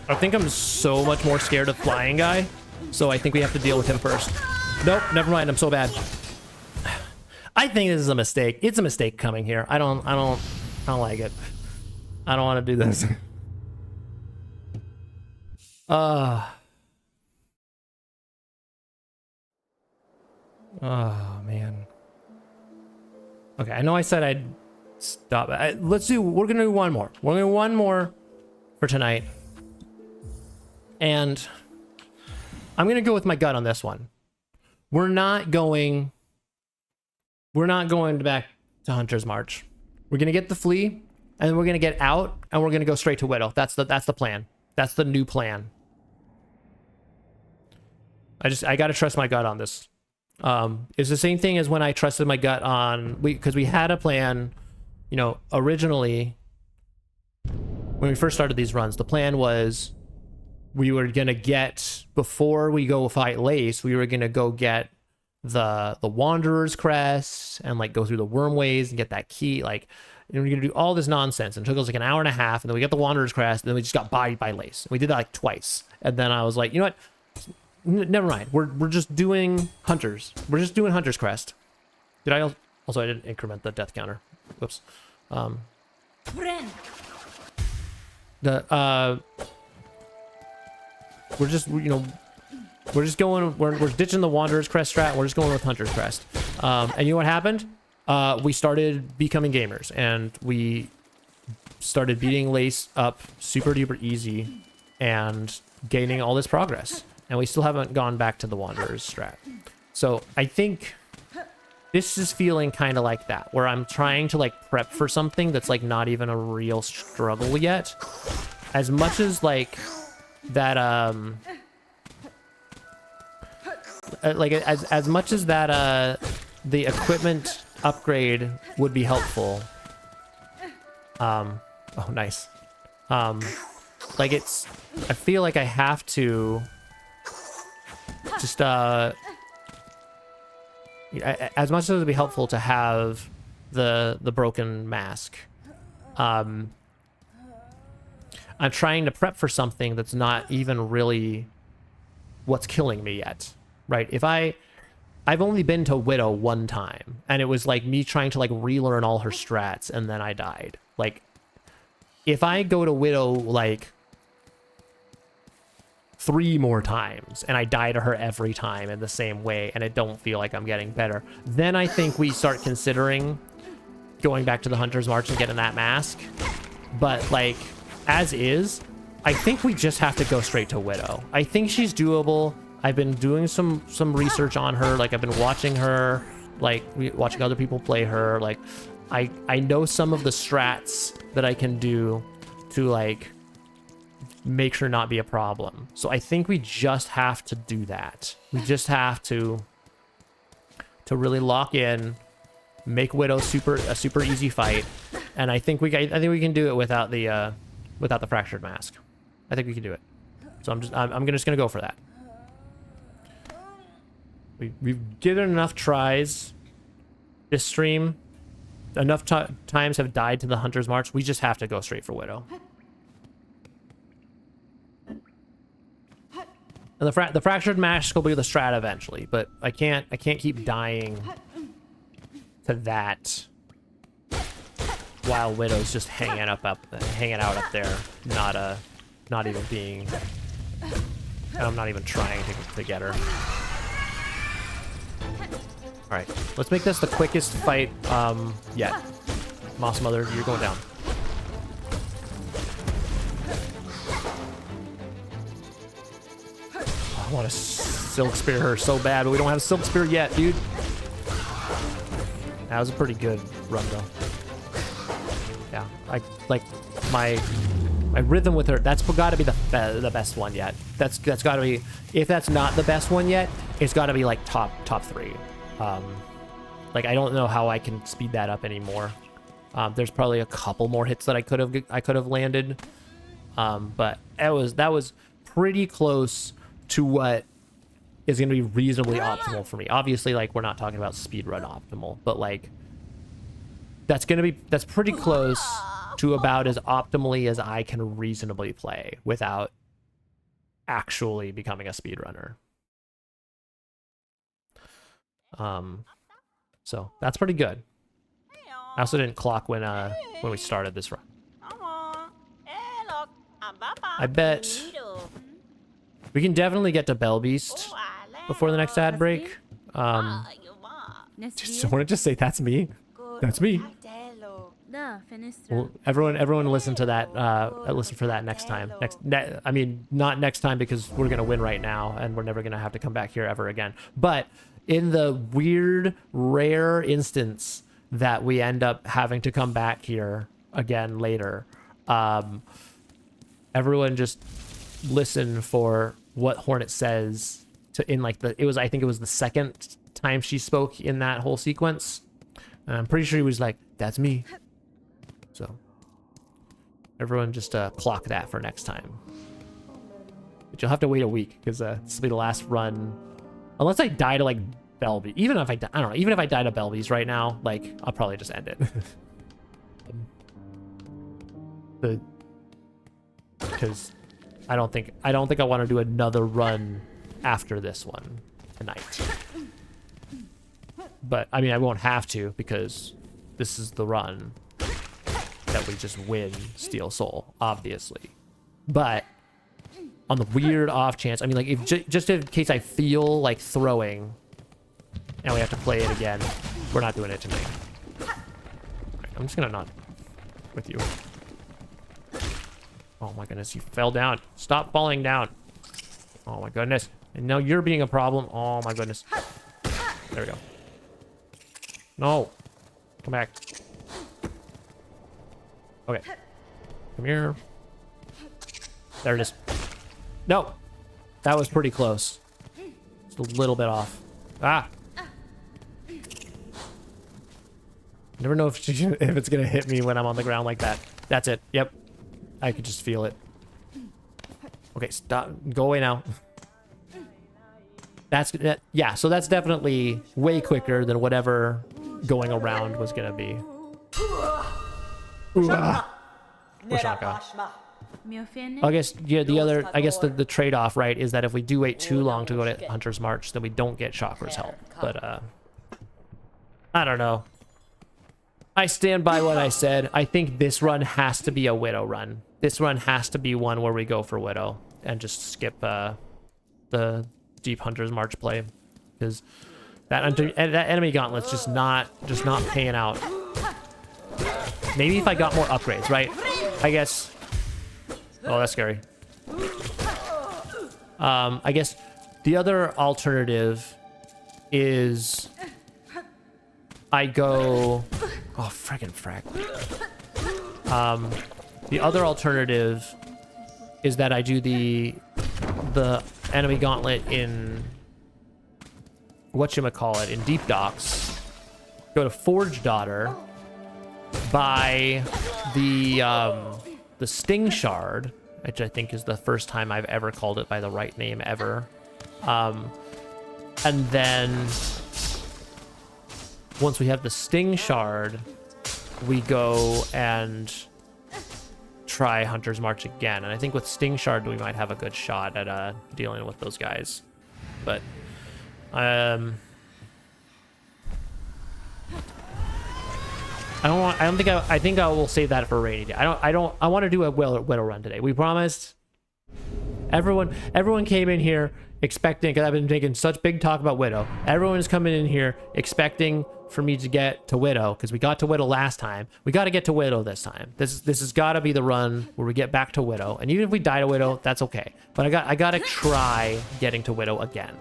I think I'm so much more scared of flying guy, so I think we have to deal with him first. Nope, never mind. I'm so bad. I think this is a mistake. It's a mistake coming here. I don't like it. I don't want to do this. Oh man. Okay, I know I said I'd stop. We're gonna do one more. We're gonna do one more for tonight. And I'm gonna go with my gut on this one. We're not going back to Hunter's March. We're gonna get the flea, and then we're gonna get out, and we're gonna go straight to Widow. That's the plan. That's the new plan. I gotta trust my gut on this. It's the same thing as when I trusted my gut on because we had a plan, you know, originally when we first started these runs. The plan was we were gonna get, before we go fight Lace, we were gonna go get the Wanderer's Crest and like go through the Wormways and get that key, like, and we're gonna do all this nonsense, and it took us like an hour and a half, and then we got the Wanderer's Crest, and then we just got bodied by Lace. We did that like twice, and then I was like, you know what? Never mind. We're just doing Hunters. We're just doing Hunter's Crest. Did I also I didn't increment the death counter. Whoops. We're just, you know, we're just going, we're ditching the Wanderer's Crest strat. We're just going with Hunter's Crest. And you know what happened? We started becoming gamers, and we started beating Lace up super duper easy and gaining all this progress. And we still haven't gone back to the Wanderer's strat. So I think this is feeling kind of like that, where I'm trying to like prep for something that's like not even a real struggle yet. As much as like that, like as much as that, the equipment upgrade would be helpful. Oh, nice. Like it's, I feel like I have to just as much as it would be helpful to have the broken mask, I'm trying to prep for something that's not even really what's killing me yet, right? I've only been to Widow one time, and it was like me trying to like relearn all her strats, and then I died. Like, if I go to Widow like 3 more times and I die to her every time in the same way and I don't feel like I'm getting better, then I think we start considering going back to the Hunter's March and getting that mask. But like, as is, I think we just have to go straight to Widow. I think she's doable. I've been doing some research on her. Like, I've been watching her, like watching other people play her. Like, I know some of the strats that I can do to like make sure not be a problem. So I think we just have to do that. We just have to really lock in, make Widow a super easy fight, and I think we can do it without the fractured mask. I think we can do it. So I'm just gonna go for that. We've given enough tries this stream. Enough times have died to the Hunter's March. We just have to go straight for Widow. And the fractured mask will be the strat eventually, but I can't keep dying to that while Widow's just hanging out up there, not even being. I'm not even trying to get her. All right, let's make this the quickest fight yet. Moss Mother, you're going down. I want to Silk Spear her so bad, but we don't have a Silk Spear yet, dude. That was a pretty good run, though. Yeah, I like my rhythm with her. That's got to be the best one yet. That's got to be. If that's not the best one yet, it's got to be like top 3. Like, I don't know how I can speed that up anymore. There's probably a couple more hits that I could have landed, but that was pretty close to what is going to be reasonably optimal for me. Obviously, like, we're not talking about speedrun optimal, but like, that's pretty close to about as optimally as I can reasonably play without actually becoming a speedrunner. So that's pretty good. I also didn't clock when we started this run. I bet we can definitely get to Bell Beast before the next ad break. Just wanted to say that's me. That's me. Well, everyone listen to that. Listen for that next time. I mean, not next time, because we're gonna win right now, and we're never gonna have to come back here ever again. But in the weird, rare instance that we end up having to come back here again later, everyone just listen for what Hornet says in like I think it was the second time she spoke in that whole sequence. And I'm pretty sure he was like, "That's me." So everyone just clock that for next time. But you'll have to wait a week, because this will be the last run. Unless I die to like Belby. Even if I don't know, even if I die to Belby's right now, like, I'll probably just end it. Because I don't think I want to do another run after this one tonight. But I mean, I won't have to, because this is the run that we just win Steel Soul, obviously. But on the weird off chance, I mean, like, if just in case I feel like throwing and we have to play it again, we're not doing it tonight. Right, I'm just gonna not with you. Oh my goodness, you fell down. Stop falling down. Oh my goodness. And now you're being a problem. Oh my goodness. There we go. No. Come back. Okay. Come here. There it is. No. That was pretty close. Just a little bit off. Ah. Never know if it's gonna hit me when I'm on the ground like that. That's it. Yep. I could just feel it. Okay, stop. Go away now. Yeah, so that's definitely way quicker than whatever going around was gonna be. Washaka. I guess yeah. The trade-off, right, is that if we do wait too long to go to Hunter's March, then we don't get Chakra's help. But I don't know. I stand by what I said. I think this run has to be a Widow run. This run has to be one where we go for Widow and just skip the Deep Hunter's March play, because that enemy gauntlet's just not paying out. Maybe if I got more upgrades, right? I guess. Oh, that's scary. I guess the other alternative is I go. Oh, friggin' frack. The other alternative is that I do the enemy gauntlet in whatchamacallit, in Deep Docks, go to Forge Daughter, buy the Sting Shard, which I think is the first time I've ever called it by the right name ever, and then once we have the Sting Shard, we go and try Hunter's March again. And I think with Sting Shard, we might have a good shot at dealing with those guys. But I think I will save that for a rainy day. I want to do a Widow run today. We promised. Everyone came in here expecting, because I've been making such big talk about Widow. Everyone's coming in here expecting for me to get to Widow, because we got to Widow last time. We got to get to Widow this time. This has got to be the run where we get back to Widow. And even if we die to Widow, that's okay. But I got to try getting to Widow again.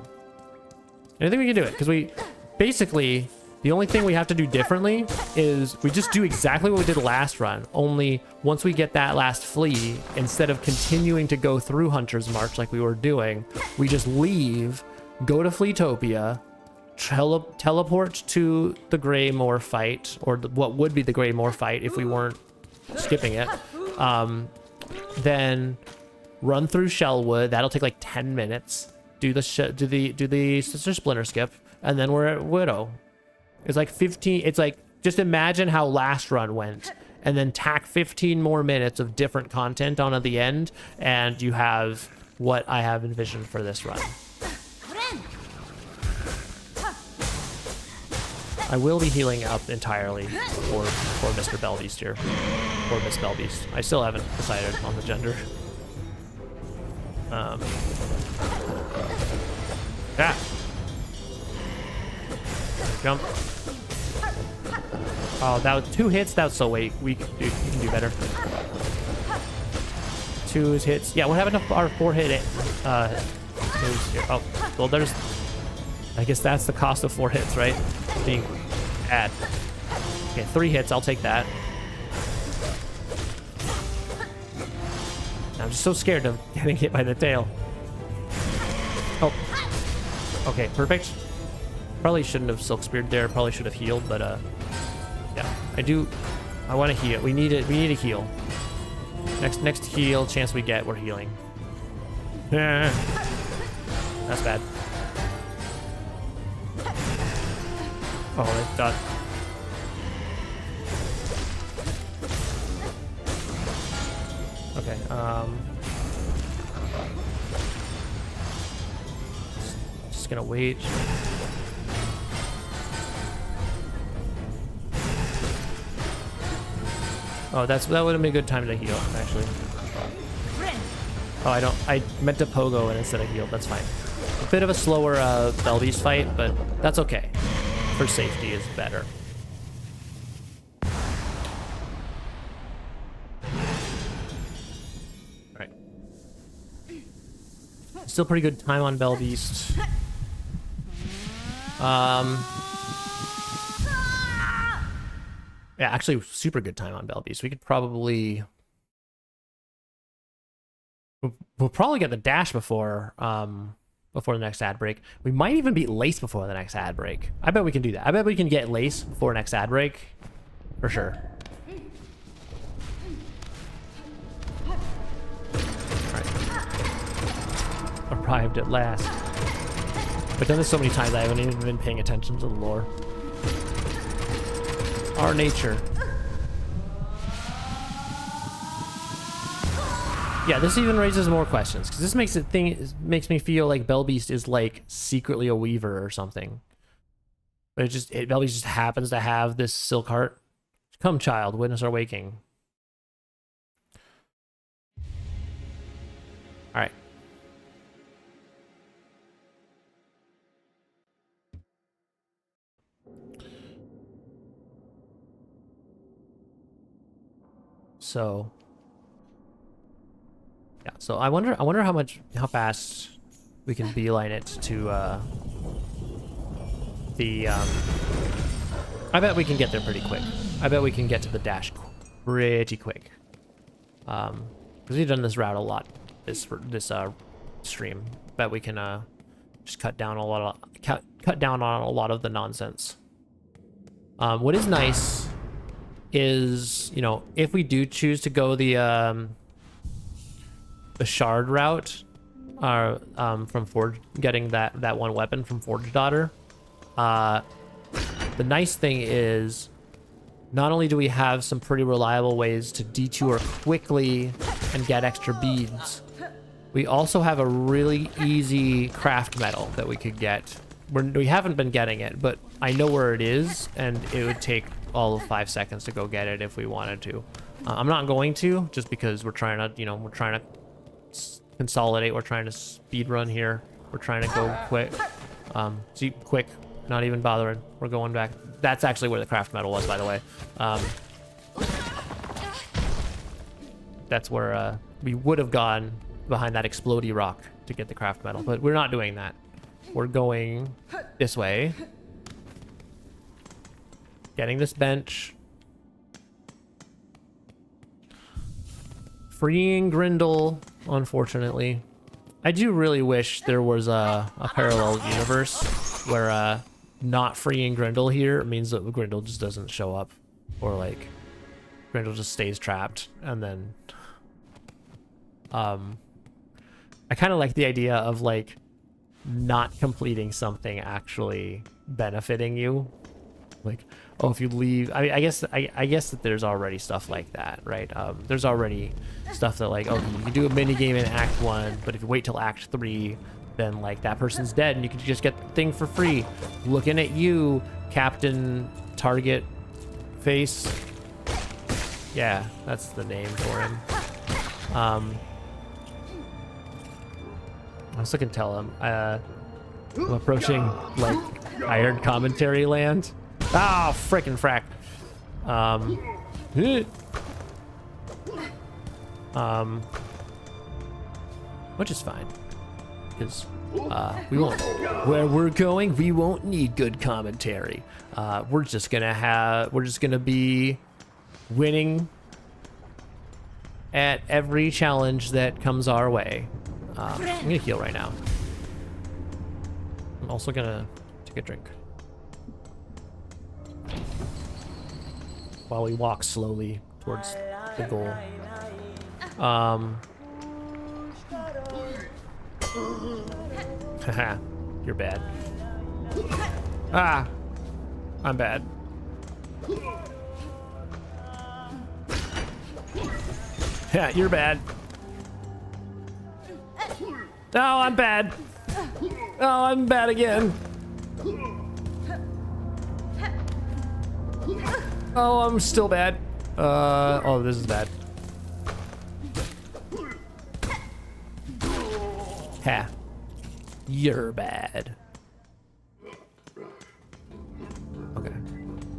And I think we can do it, because we basically, the only thing we have to do differently is we just do exactly what we did last run. Only once we get that last flea, instead of continuing to go through Hunter's March like we were doing, we just leave, go to Fleetopia, teleport to the Greymoor fight, or what would be the Greymoor fight if we weren't skipping it. Then run through Shellwood. That'll take like 10 minutes. Do the Sister Splinter skip, and then we're at Widow. It's like 15. It's like, just imagine how last run went, and then tack 15 more minutes of different content on at the end, and you have what I have envisioned for this run. I will be healing up entirely for Mr. Belbeast here, or Miss Belbeast. I still haven't decided on the gender. Yeah. Jump. Oh, that was 2 hits. That was so weak. We can do better. 2 hits. Yeah, what happened to our 4 hit? Oh, well, there's. I guess that's the cost of 4 hits, right? Being bad. Okay, 3 hits. I'll take that. I'm just so scared of getting hit by the tail. Oh. Okay, perfect. Probably shouldn't have Silk Speared there. Probably should have healed, but yeah, I want to heal. We need to heal. Next heal chance we get, we're healing. That's bad. Oh, that's done. Okay, just gonna wait. Oh, that would have been a good time to heal, actually. Oh, I meant to pogo and instead of heal. That's fine. A bit of a slower Belbeast fight, but that's okay. For safety is better. Alright. Still pretty good time on Belbeast. Yeah, actually super good time on Belbeast. We could probably... We'll probably get the dash before the next ad break. We might even beat Lace before the next ad break. I bet we can do that. I bet we can get Lace before next ad break. For sure. Alright. Arrived at last. I've done this so many times I haven't even been paying attention to the lore. Our nature. Yeah, this even raises more questions because this makes me feel like Bellbeast is like secretly a weaver or something. But Bellbeast just happens to have this silk heart. Come, child, witness our waking. All right. So, yeah. So I wonder how fast we can beeline it to I bet we can get there pretty quick. I bet we can get to the dash pretty quick. Because we've done this route a lot this stream. Bet we can just cut down on a lot of the nonsense. What is nice is, you know, if we do choose to go the shard route, from Forge, getting that one weapon from Forge Daughter, the nice thing is not only do we have some pretty reliable ways to detour quickly and get extra beads, we also have a really easy craft metal that we could get. We haven't been getting it, but I know where it is, and it would take all of 5 seconds to go get it if we wanted to. I'm not going to, just because we're trying to, you know, we're trying to consolidate. We're trying to speed run here. We're trying to go quick. See, quick, not even bothering. We're going back. That's actually where the craft metal was, by the way. That's where we would have gone behind that explodey rock to get the craft metal, but we're not doing that. We're going this way. Getting this bench. Freeing Grindel, unfortunately. I do really wish there was a parallel universe where not freeing Grindel here means that Grindel just doesn't show up. Or like, Grindel just stays trapped, and then... I kind of like the idea of like not completing something actually benefiting you. Like, oh, if you leave, I guess that there's already stuff like that, right? There's already stuff that like, oh, you can do a mini game in Act 1, but if you wait till Act 3, then like that person's dead and you can just get the thing for free. Looking at you, Captain Target Face. Yeah, that's the name for him. I also can tell him I'm approaching like Iron Commentary land. Ah, frickin' frack. Which is fine, because we won't. Where we're going, we won't need good commentary. We're just gonna be winning at every challenge that comes our way. I'm gonna heal right now. I'm also gonna take a drink while we walk slowly towards the goal. Haha, you're bad. Ah, I'm bad. Yeah, you're bad. Oh, I'm bad. Oh, I'm bad again. Oh, I'm still bad. Oh, this is bad. Ha. You're bad. Okay.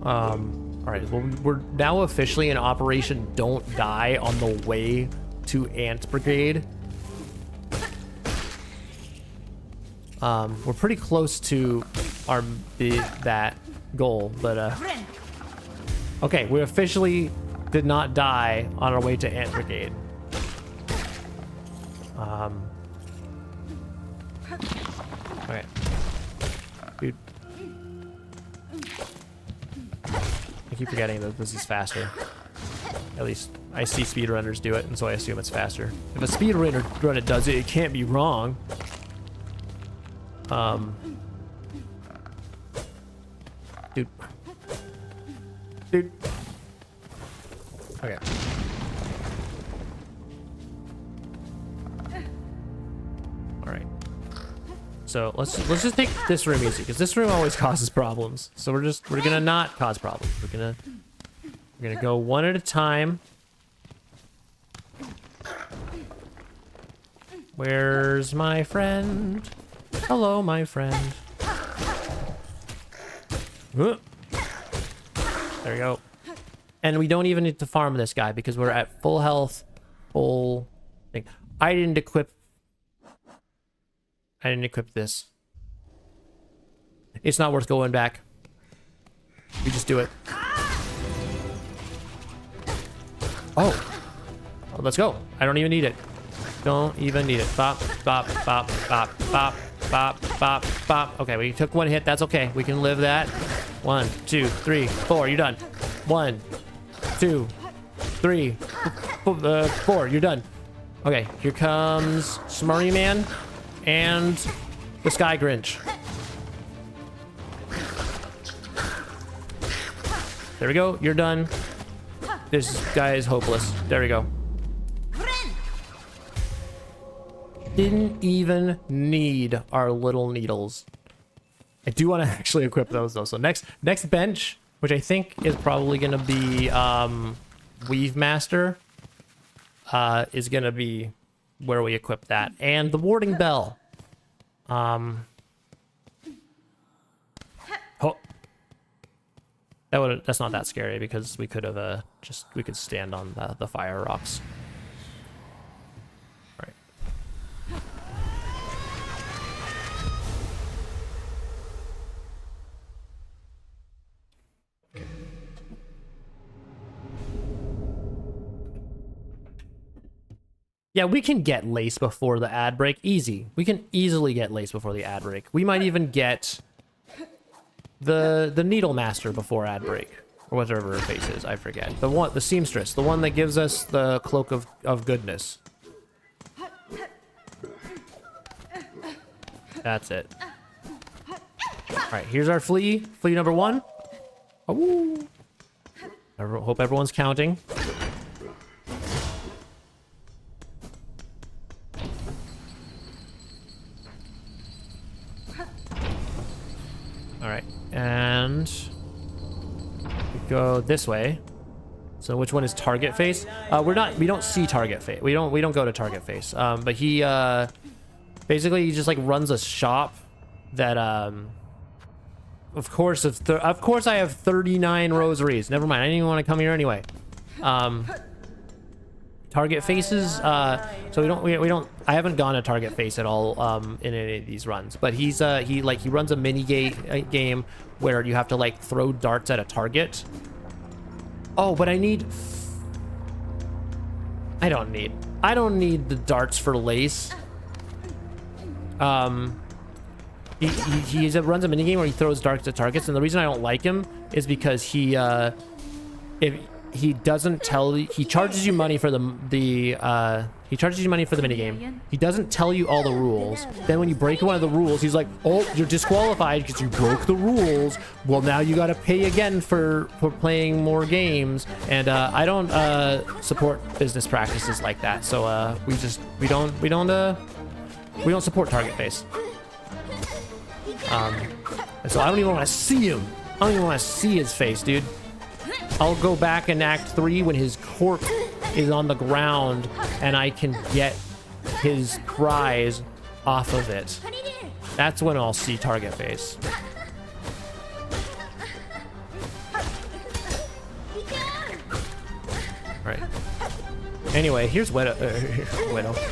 All right. Well, we're now officially in Operation Don't Die on the way to Ant Brigade. We're pretty close to that goal, but okay, we officially did not die on our way to Ant Brigade. Okay, dude, I keep forgetting that this is faster. At least I see speedrunners do it, and so I assume it's faster. If a speedrunner does it, it can't be wrong. Dude. Dude. Okay. All right. So let's just take this room easy, because this room always causes problems. So we're gonna not cause problems. We're gonna go one at a time. Where's my friend? Hello, my friend. There we go. And we don't even need to farm this guy because we're at full health, full thing. I didn't equip this. It's not worth going back. We just do it. Oh. Well, let's go. I don't even need it. Don't even need it. Bop, bop, bop, bop, bop, bop, bop, bop. Okay, we took one hit. That's okay. We can live that. 1, 2, 3, 4. You're done. 1, 2, 3, 4. You're done. Okay, here comes Smurry Man and the Sky Grinch. There we go. You're done. This guy is hopeless. There we go. Didn't even need our little needles. I do want to actually equip those though. So next bench, which I think is probably going to be Weave Master, is going to be where we equip that. And the Warding Bell. Oh. That's not that scary because we could have we could stand on the fire rocks. All right. Yeah, we can get lace before the ad break. Easy. We can easily get lace before the ad break. We might even get the Needle Master before ad break. Or whatever her face is, I forget. The seamstress, the one that gives us the cloak of goodness. That's it. Alright, here's our flea. Flea number 1. Oh. I hope everyone's counting. Alright, and we go this way. So which one is target face? We don't see target face. We don't go to target face. But he basically he just like runs a shop that of course I have 39 rosaries. Never mind. I didn't even want to come here anyway. Target faces, so we don't I haven't gone to target face at all in any of these runs, but he runs a mini game where you have to like throw darts at a target. Oh, but I don't need the darts for lace. He runs a mini game where he throws darts at targets, and the reason I don't like him is because he doesn't tell you, he charges you money for the minigame. He doesn't tell you all the rules. Then when you break one of the rules, he's like, oh, you're disqualified because you broke the rules. Well, now you got to pay again for playing more games. And I don't support business practices like that. So we don't support target face. And so I don't even want to see him. I don't even want to see his face, dude. I'll go back in Act 3 when his corpse is on the ground and I can get his prize off of it. That's when I'll see target face. Alright. Anyway, here's Widow.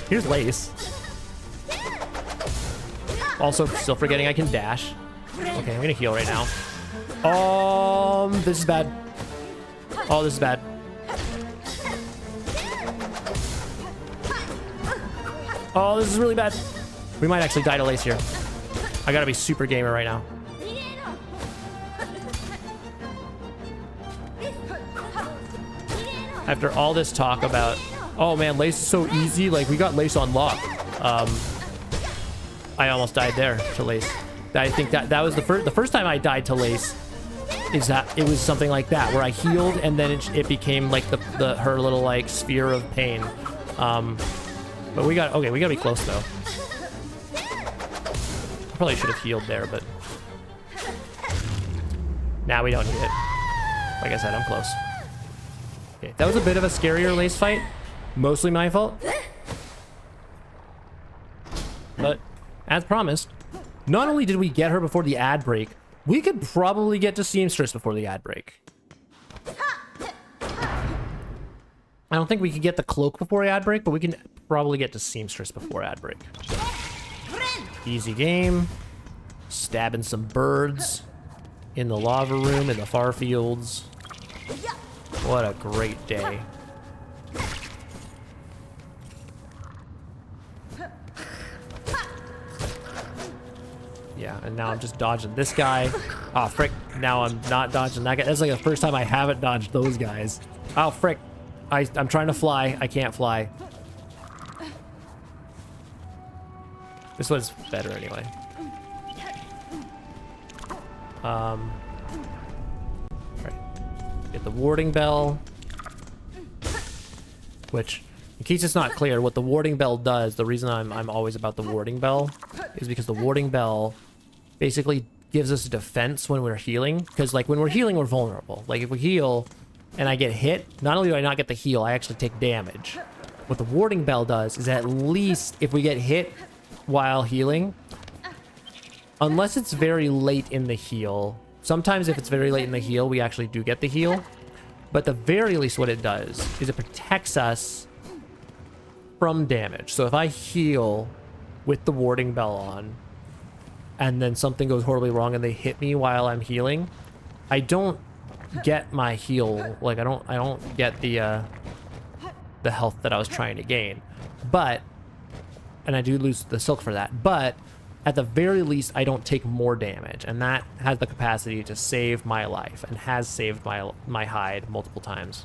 Here's Lace. Also, still forgetting I can dash. Okay, I'm gonna heal right now. This is bad. Oh, this is bad. Oh, this is really bad. We might actually die to Lace here. I gotta be super gamer right now. After all this talk about, oh man, Lace is so easy. Like, we got Lace on lock. I almost died there to Lace. I think that was the first time I died to Lace. is that it was something like that where I healed and then it became like her little like sphere of pain. But we gotta be close though. Probably should have healed there, but now we don't need it. Like I said, I'm close. Okay, that was a bit of a scarier lace fight. Mostly my fault. But as promised, not only did we get her before the ad break, we could probably get to Seamstress before the ad break. I don't think we could get the cloak before ad break, but we can probably get to Seamstress before ad break. Easy game. Stabbing some birds in the lava room in the far fields. What a great day. Yeah, and now I'm just dodging this guy. Oh, frick. Now I'm not dodging that guy. That's like the first time I haven't dodged those guys. Oh, frick. I'm trying to fly. I can't fly. This one's better anyway. Right. Get the warding bell. Which, in case it's not clear, what the warding bell does, the reason I'm always about the warding bell is because the warding bell basically gives us defense when we're healing. Because like when we're healing, we're vulnerable. Like if we heal and I get hit, not only do I not get the heal, I actually take damage. What the warding bell does is at least if we get hit while healing, unless it's very late in the heal, sometimes if it's very late in the heal, we actually do get the heal. But the very least what it does is it protects us from damage. So if I heal with the warding bell on, and then something goes horribly wrong and they hit me while I'm healing, I don't get my heal. Like I don't get the health that I was trying to gain. But, and I do lose the silk for that, but at the very least I don't take more damage, and that has the capacity to save my life and has saved my hide multiple times.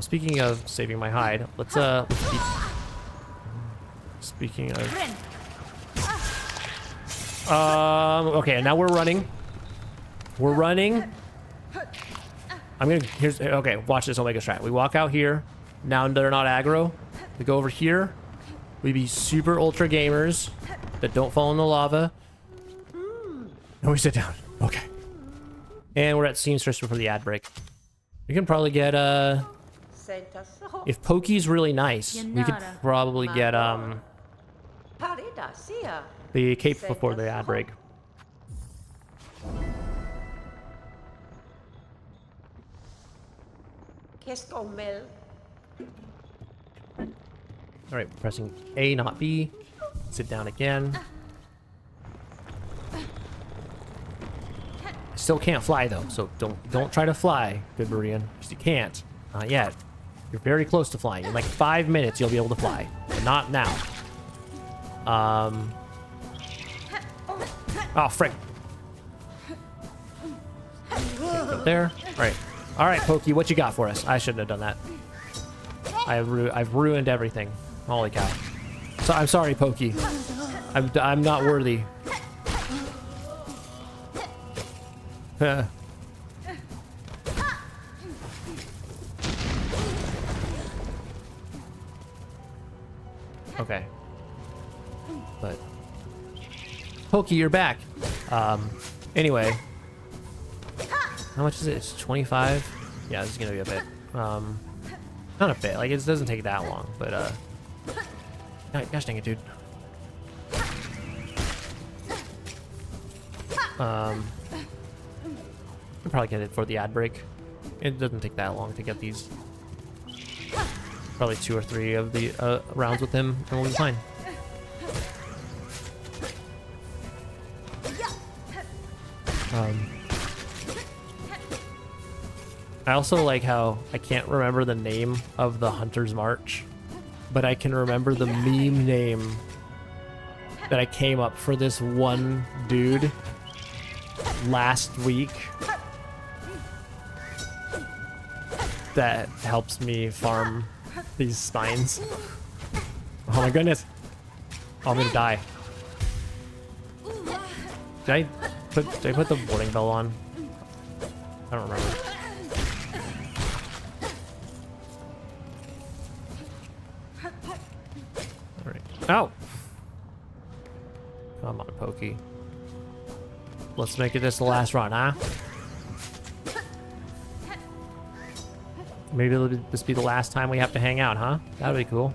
Speaking of saving my hide, let's keep... Speaking of... okay, now we're running. We're running. Okay, watch this Omega strat. We walk out here. Now they're not aggro. We go over here. We be super ultra gamers that don't fall in the lava. And we sit down. Okay. And we're at Seamstress before the ad break. We can probably get, if Pokey's really nice, we could probably get, the cape before the ad break. All right, pressing A, not B. Sit down again. Still can't fly though, so don't try to fly, GoodBerean, because you can't. Not yet. You're very close to flying. In like 5 minutes, you'll be able to fly, but not now. Oh, frick. Go there. All right, Pokey, what you got for us? I shouldn't have done that. I've ruined everything. Holy cow. So I'm sorry, Pokey. I'm not worthy. Okay. But Pokey, you're back. Anyway. How much is it? It's 25? Yeah, this is gonna be a bit. Not a bit, like it doesn't take that long, but gosh dang it, dude. We'll probably get it for the ad break. It doesn't take that long to get these. Probably 2 or 3 of the rounds with him, and we'll be fine. I also like how I can't remember the name of the Hunter's March, but I can remember the meme name that I came up for this one dude last week that helps me farm these spines. Oh my goodness. Oh, I'm gonna die. Did I put the boarding bell on? I don't remember. All right. Oh! Come on, Pokey. Let's make it this the last run, huh? Maybe this be the last time we have to hang out, huh? That'd be cool.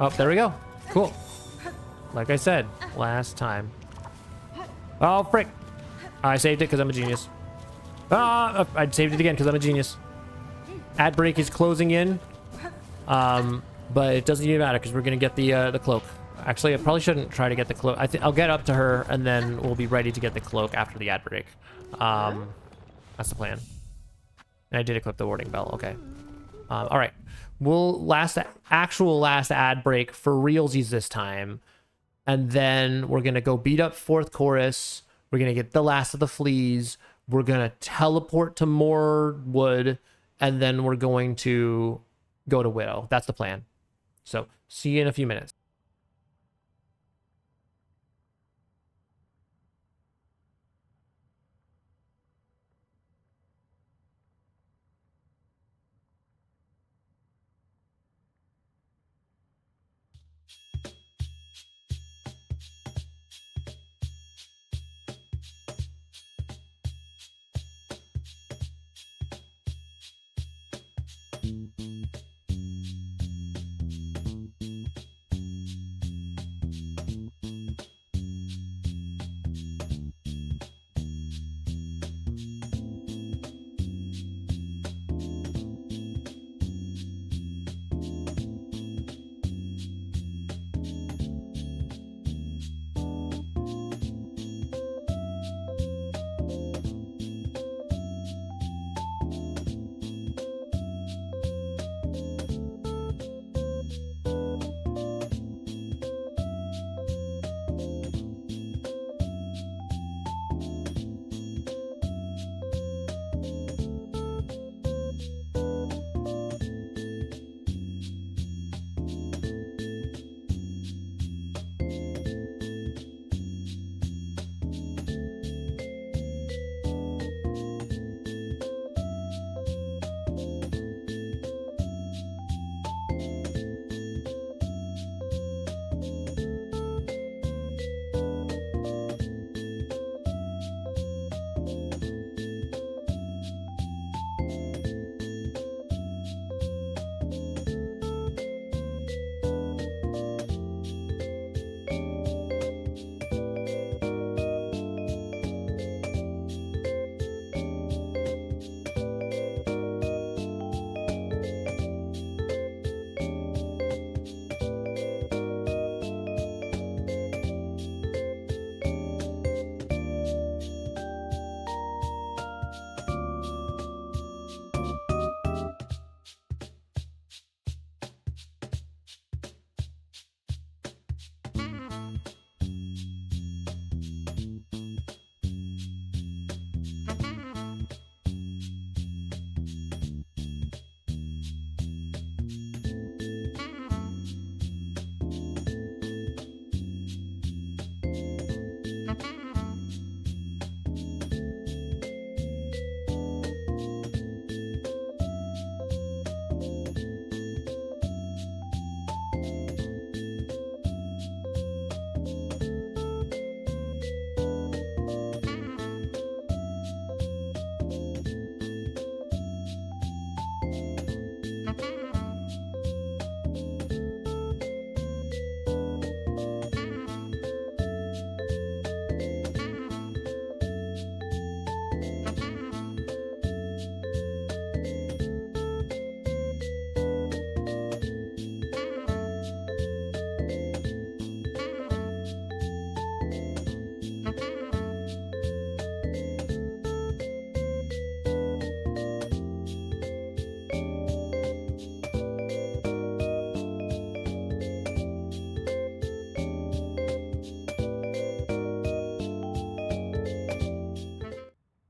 Oh, there we go. Cool. Like I said, last time. Oh, frick. I saved it because I'm a genius. Ah, I saved it again because I'm a genius. Ad break is closing in. But it doesn't even matter because we're going to get the cloak. Actually, I probably shouldn't try to get the cloak. I'll get up to her and then we'll be ready to get the cloak after the ad break. That's the plan. And I did equip the warning bell. Okay. All right. We'll actual last ad break for realsies this time. And then we're going to go beat up fourth chorus. We're going to get the last of the fleas. We're going to teleport to more wood. And then we're going to go to Widow. That's the plan. So see you in a few minutes.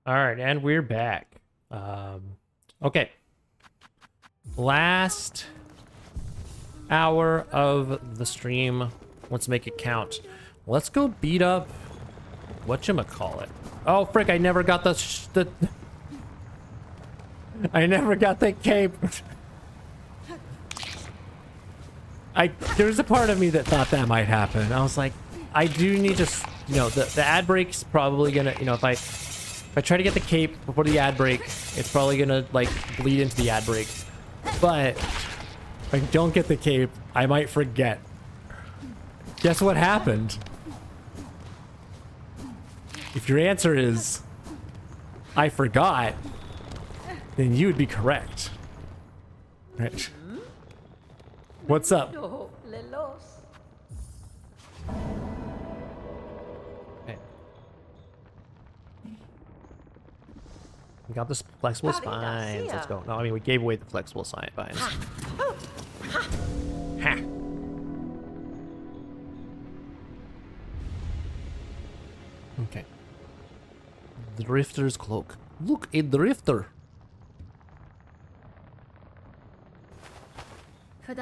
All right, and we're back. Okay. Last hour of the stream. Let's make it count. Let's go beat up whatchamacallit. Oh, frick, I never got the I never got the cape. There's a part of me that thought that might happen. I was like, I do need to, you know, the ad break's probably gonna, you know, if I try to get the cape before the ad break, it's probably gonna like bleed into the ad break. But if I don't get the cape, I might forget. Guess what happened? If your answer is I forgot, then you would be correct. Right. What's up? Okay. We got this flexible spines. Let's go. No, I mean, we gave away the flexible spines. Ha. Okay. The Drifter's cloak. Look, a drifter. All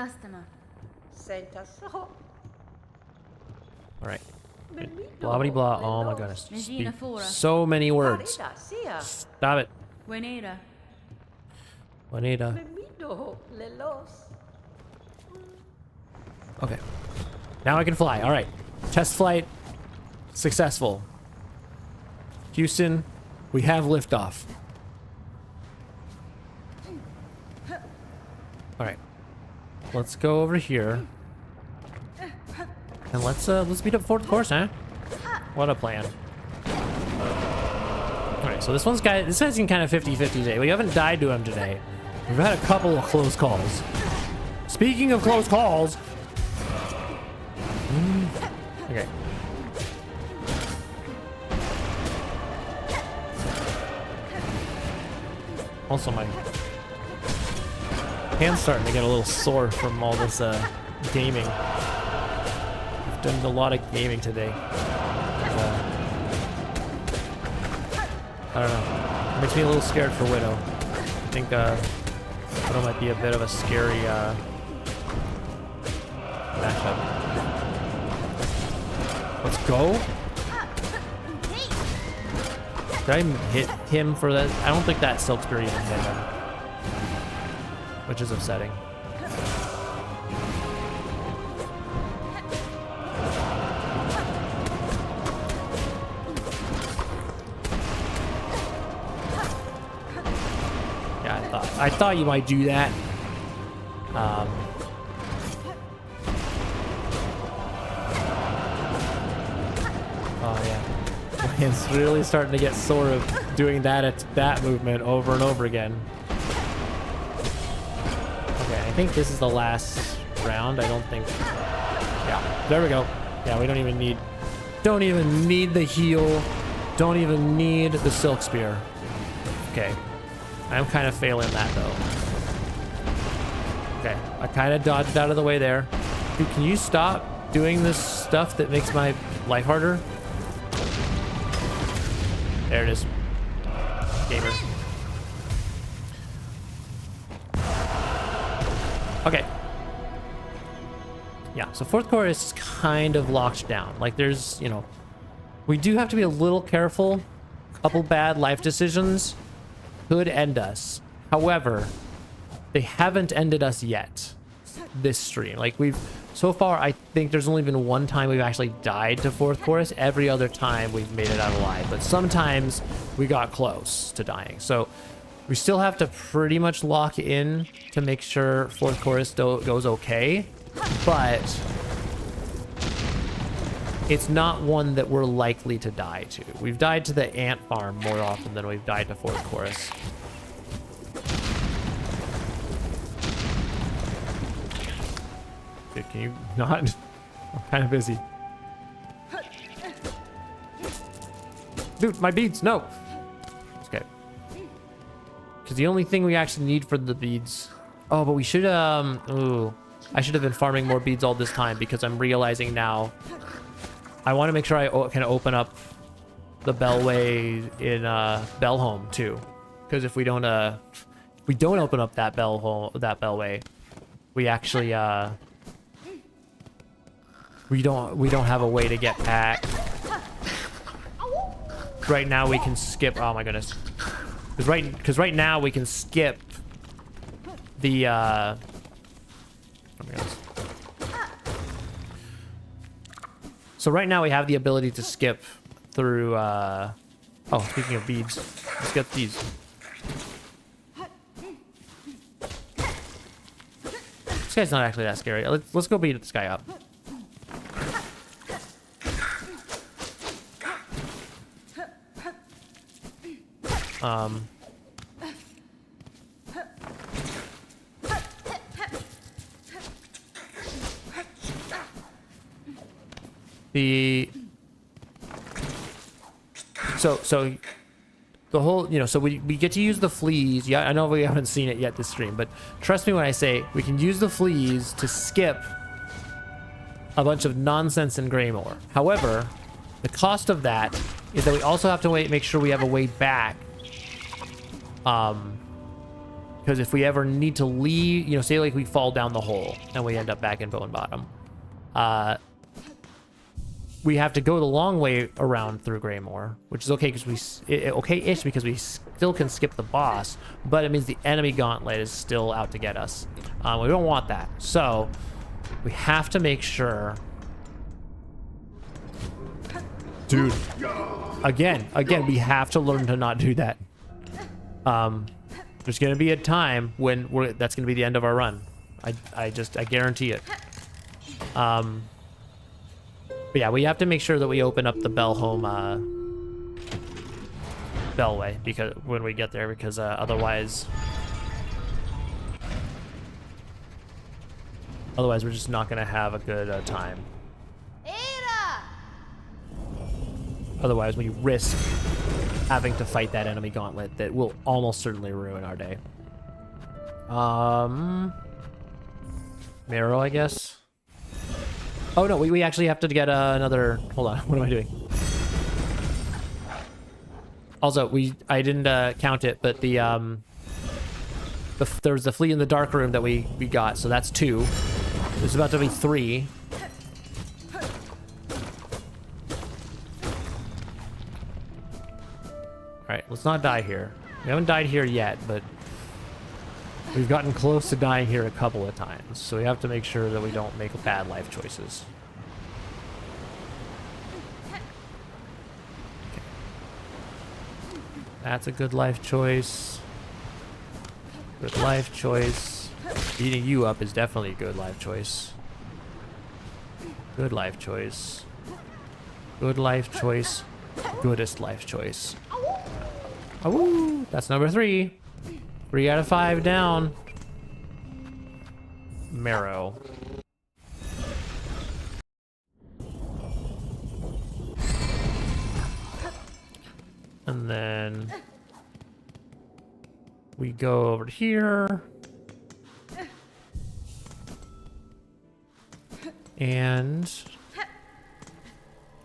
right. Blah blah blah. Oh my goodness. So many words. Stop it. Juanita. Okay. Now I can fly. All right. Test flight successful. Houston, we have liftoff. All right. Let's go over here. And let's beat up fourth course, huh? What a plan. Alright, so this guy's in kind of 50-50 today. We haven't died to him today. We've had a couple of close calls. Speaking of close calls. Okay. Also, my hand's starting to get a little sore from all this gaming. I've done a lot of gaming today. I don't know. It makes me a little scared for Widow. I think Widow might be a bit of a scary matchup. Let's go. Did I hit him for that? I don't think that Silksong even hit him. Which is upsetting. Yeah, I thought you might do that. Oh yeah. It's really starting to get sore of doing that movement over and over again. Okay, I think this is the last round. I don't think. Yeah, there we go. Yeah, we don't even need the heal. Don't even need the silk spear. Okay, I'm kind of failing that though. Okay, I kind of dodged out of the way there. Dude, can you stop doing this stuff that makes my life harder? There it is. Gamer. Okay. Yeah, so fourth core is kind of locked down. Like there's, you know, we do have to be a little careful. A couple bad life decisions could end us. However, they haven't ended us yet this stream. Like so far, I think there's only been one time we've actually died to fourth chorus. Every other time we've made it out alive, but sometimes we got close to dying. So we still have to pretty much lock in to make sure fourth chorus goes okay, but it's not one that we're likely to die to. We've died to the ant farm more often than we've died to fourth chorus. Dude, can you not? I'm kind of busy. Dude, my beads, no. Okay. Because the only thing we actually need for the beads. Oh, but we should, ooh. I should have been farming more beads all this time because I'm realizing now I want to make sure I can open up the bellway in Bellhome too. Because if we don't open up that bellway, we actually We don't have a way to get back. Right now we can skip. Oh my goodness. Because right now we can skip the. Oh my goodness. So right now we have the ability to skip through. Oh, speaking of beads, let's get these. This guy's not actually that scary. Let's go beat this guy up. So the whole, you know, so we get to use the fleas. Yeah, I know we haven't seen it yet this stream, but trust me when I say we can use the fleas to skip a bunch of nonsense in Greymore. However, the cost of that is that we also have to make sure we have a way back. Because if we ever need to leave, you know, say like we fall down the hole and we end up back in Bone Bottom, we have to go the long way around through Greymore, which is okay because okay-ish because we still can skip the boss, but it means the enemy gauntlet is still out to get us. We don't want that, so we have to make sure. Dude, again, we have to learn to not do that. There's gonna be a time when that's gonna be the end of our run. I guarantee it. But yeah, we have to make sure that we open up the Bellhome Bellway because when we get there, because otherwise we're just not gonna have a good time. Otherwise, we risk having to fight that enemy gauntlet that will almost certainly ruin our day. Marrow, I guess. Oh no, we actually have to get another. Hold on, what am I doing? Also, I didn't count it, but there was the flea in the dark room that we got, so that's 2. There's about to be 3. Alright, let's not die here. We haven't died here yet, but we've gotten close to dying here a couple of times, so we have to make sure that we don't make bad life choices. Okay. That's a good life choice. Good life choice. Beating you up is definitely a good life choice. Good life choice. Good life choice. Goodest life choice. Oh, that's number 3. 3 out of 5 down. Marrow. And then we go over to here. And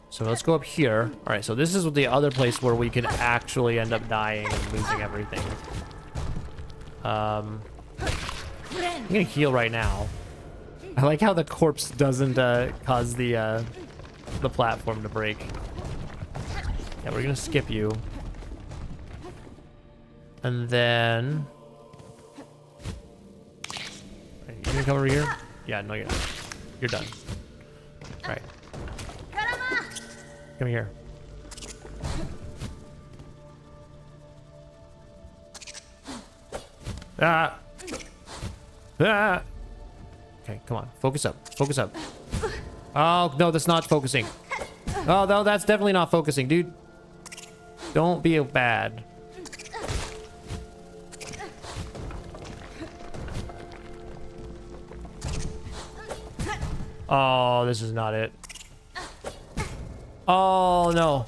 so let's go up here. All right, so this is the other place where we could actually end up dying and losing everything. I'm gonna heal right now. I like how the corpse doesn't cause the platform to break. Yeah, we're gonna skip you. And then... Right, you gonna come over here? Yeah, no you're not. You're done. Alright. Come here. Ah! Ah! Okay, come on. Focus up. Focus up. Oh, no, that's not focusing. Oh, no, that's definitely not focusing, dude. Don't be bad. Oh, this is not it. Oh, no.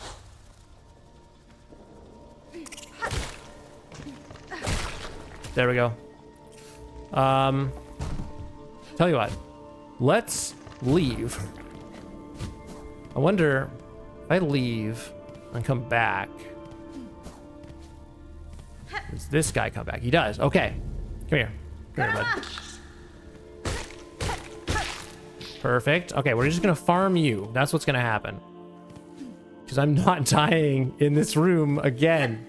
There we go. Tell you what. Let's leave. I wonder if I leave and come back. Does this guy come back? He does. Okay. Come here. Come here, bud. Perfect. Okay, we're just gonna farm you. That's what's gonna happen. Because I'm not dying in this room again.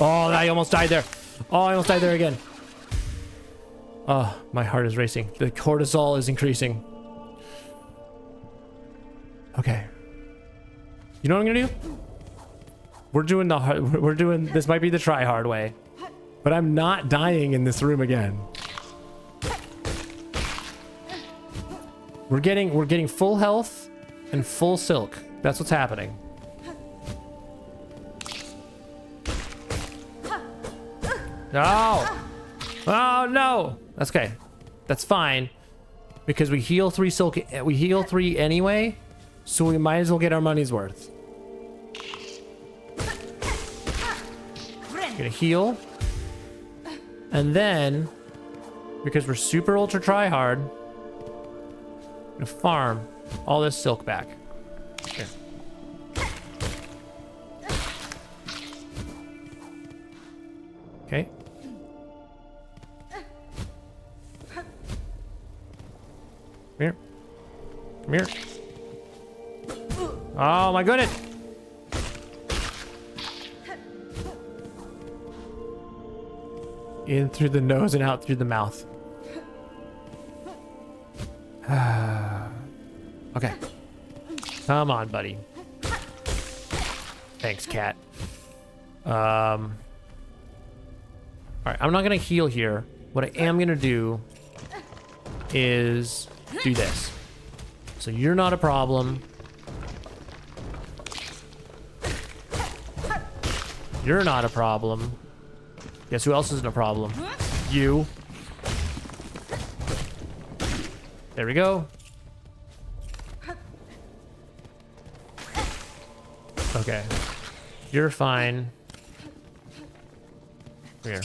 Oh, I almost died there. Oh, I almost died there again. Oh, my heart is racing. The cortisol is increasing. Okay. You know what I'm gonna do? We're doing the hard, we're doing, this might be the try hard way, but I'm not dying in this room again. We're getting full health and full silk. That's what's happening. No. Oh no. That's okay. That's fine. Because we heal 3 silk, we heal 3 anyway, so we might as well get our money's worth. Gonna heal. And then, because we're super ultra try hard, I'm gonna farm all this silk back. Here. Okay. Come here. Come here. Oh my goodness! In through the nose and out through the mouth. Okay. Come on, buddy. Thanks, cat. Alright, I'm not gonna heal here. What I am gonna do is do this. So you're not a problem. You're not a problem. Guess who else isn't a problem? You. There we go. Okay. You're fine. Come here.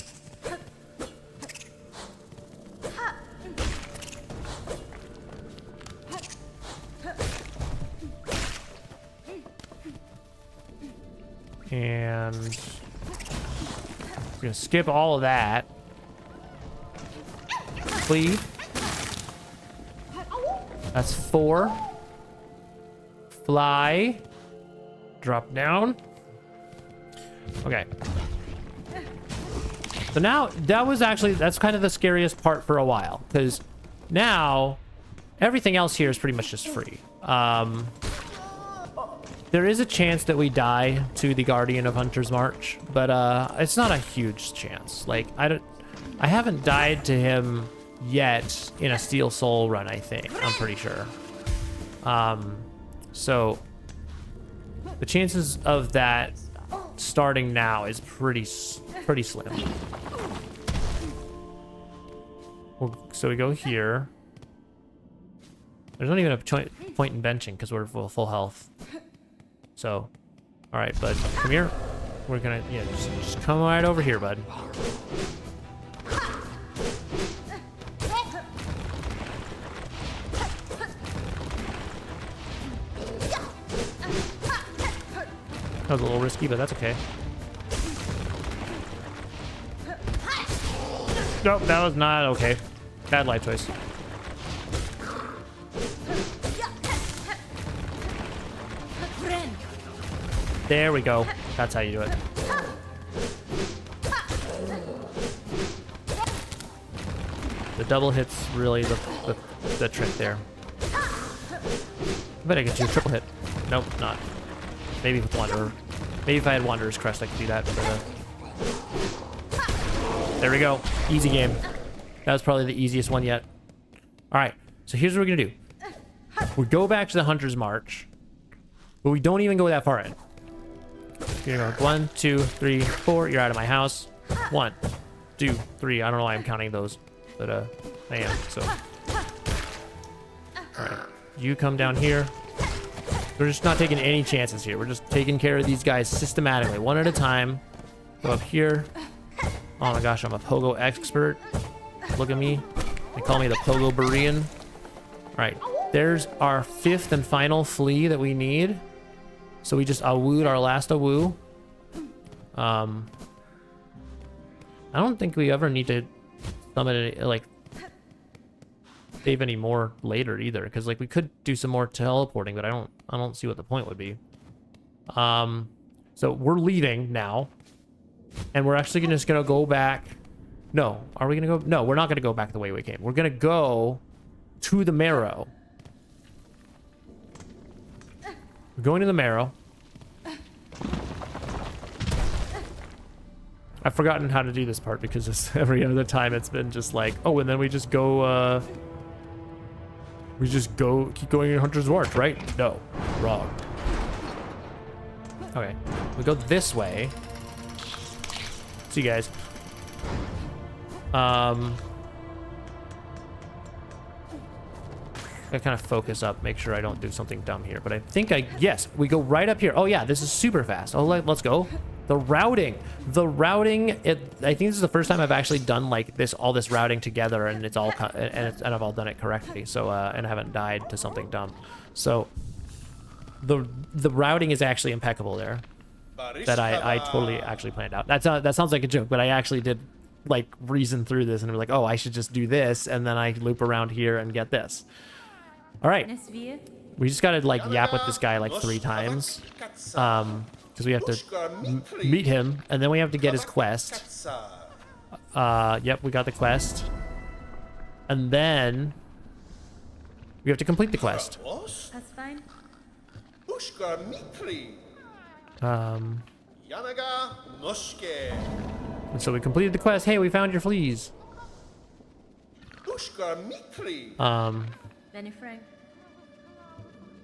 And we're gonna skip all of that. Flee. That's 4. Fly. Drop down. Okay. So now, that's kind of the scariest part for a while, because now everything else here is pretty much just free. There is a chance that we die to the Guardian of Hunter's March, but it's not a huge chance. Like, I haven't died to him yet in a Steel Soul run, I think. I'm pretty sure. So the chances of that starting now is pretty slim. So we go here. There's not even a point in benching because we're full health. So, all right, bud, come here. We're gonna, yeah, just come right over here, bud. That was a little risky, but that's okay. Nope, that was not okay. Bad life choice. There we go. That's how you do it. The double hit's really the trick there. I bet I get you a triple hit. Nope, not. Maybe with Wanderer. Maybe if I had Wanderer's Crest, I could do that. But, there we go. Easy game. That was probably the easiest one yet. All right. So here's what we're gonna do. We go back to the Hunter's March, but we don't even go that far in. You're gonna go 1, 2, 3, 4. You're out of my house. 1, 2, 3. I don't know why I'm counting those, but I am. So, all right. You come down here. We're just not taking any chances here. We're just taking care of these guys systematically, one at a time. Go up here. Oh my gosh, I'm a pogo expert. Look at me. They call me the GoodBerean. All right, there's our 5th and final flea that we need. So we just awooed our last awoo. I don't think we ever need to summon it. Like, save any more later either, because like we could do some more teleporting, but I don't see what the point would be. So we're leaving now, and we're actually just gonna go back. No, are we gonna go? No, we're not gonna go back the way we came. We're gonna go to the marrow. We're going to the marrow. I've forgotten how to do this part because it's, every other time it's been just like, oh, and then we just go, keep going in Hunter's March, right? No, wrong. Okay, we go this way. See you guys. I kind of focus up, make sure I don't do something dumb here, but I think yes, we go right up here. Oh yeah, this is super fast. Oh, let's go. The routing, I think this is the first time I've actually done like all this routing together, and it's all, and I've all done it correctly. So, and I haven't died to something dumb. So the routing is actually impeccable there. That I totally actually planned out. That sounds like a joke, but I actually did like reason through this and be like, oh, I should just do this, and then I loop around here and get this. All right, we just gotta like yap with this guy like 3 times, because we have to meet him, and then we have to get his quest. Yep, we got the quest, and then we have to complete the quest. That's fine. And so we completed the quest. Hey, we found your fleas. Benny Frank.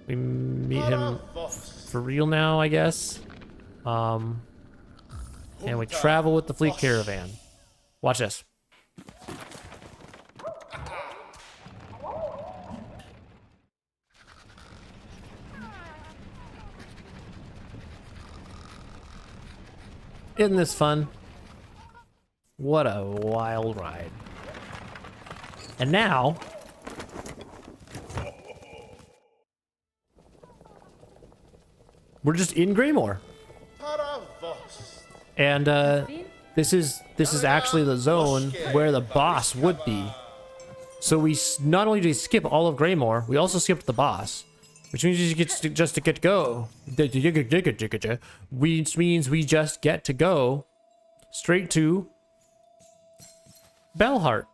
We meet him for real now, I guess. And we travel with the fleet caravan. Watch this. Isn't this fun? What a wild ride. And now, we're just in Greymore. And this is actually the zone where the boss would be. So we not only do we skip all of Greymore, we also skipped the boss, which means we get to just to get to go. Which means we just get to go straight to Bellheart.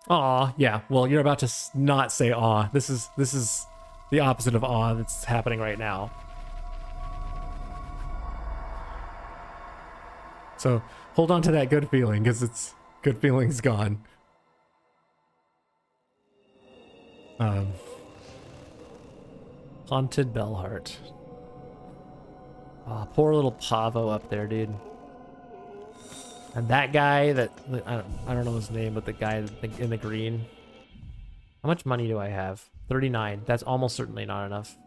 Aw, yeah. Well, you're about to not say aw. This is the opposite of awe that's happening right now. So hold on to that good feeling, because it's good feeling's gone. Haunted Bellheart. Oh, poor little Pavo up there, dude. And that guy that I don't know his name, but the guy in the green. How much money do I have? 39. That's almost certainly not enough.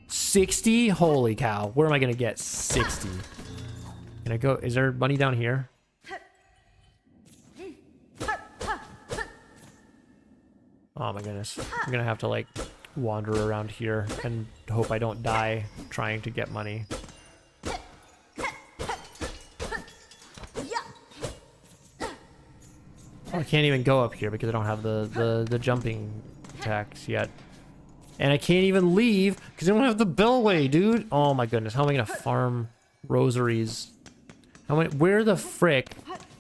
60? Holy cow. Where am I going to get 60? Can I go? Is there money down here? Oh my goodness. I'm going to have to like wander around here and hope I don't die trying to get money. Oh, I can't even go up here because I don't have the jumping attacks yet. And I can't even leave because I don't have the bellway, dude. Oh my goodness, how am I gonna farm rosaries? Where the frick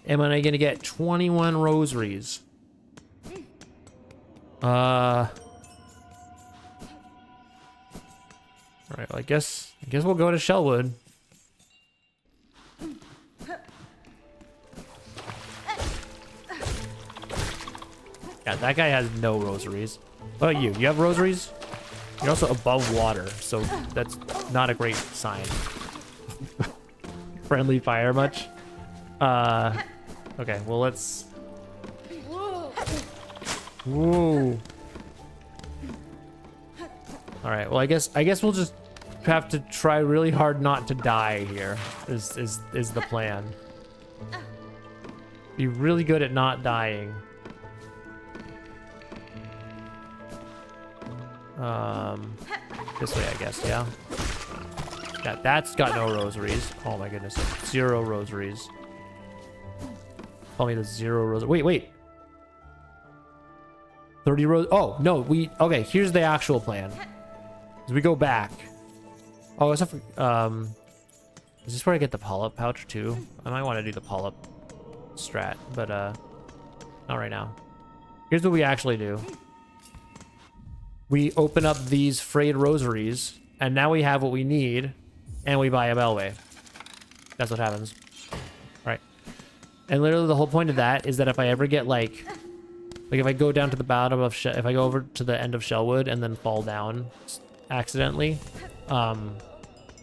am I gonna get 21 rosaries? Alright, well, I guess we'll go to Shellwood. Yeah, that guy has no rosaries. What about you? You have rosaries? You're also above water, so that's not a great sign. Friendly fire much? Okay, well let's... Whoa. Alright, well I guess we'll just have to try really hard not to die here, is the plan. Be really good at not dying. This way, I guess, yeah. Yeah, that's got no rosaries. Oh my goodness, 0 rosaries. Call me the 0 rose. Wait. 30 rose. Oh, no, okay, here's the actual plan. As we go back. Oh, except for, is this where I get the polyp pouch too? I might want to do the polyp strat, but, not right now. Here's what we actually do. We open up these frayed rosaries, and now we have what we need, and we buy a bellway. That's what happens. Right. And literally the whole point of that is that if I ever get like if I go down to the bottom of if I go over to the end of Shellwood and then fall down accidentally,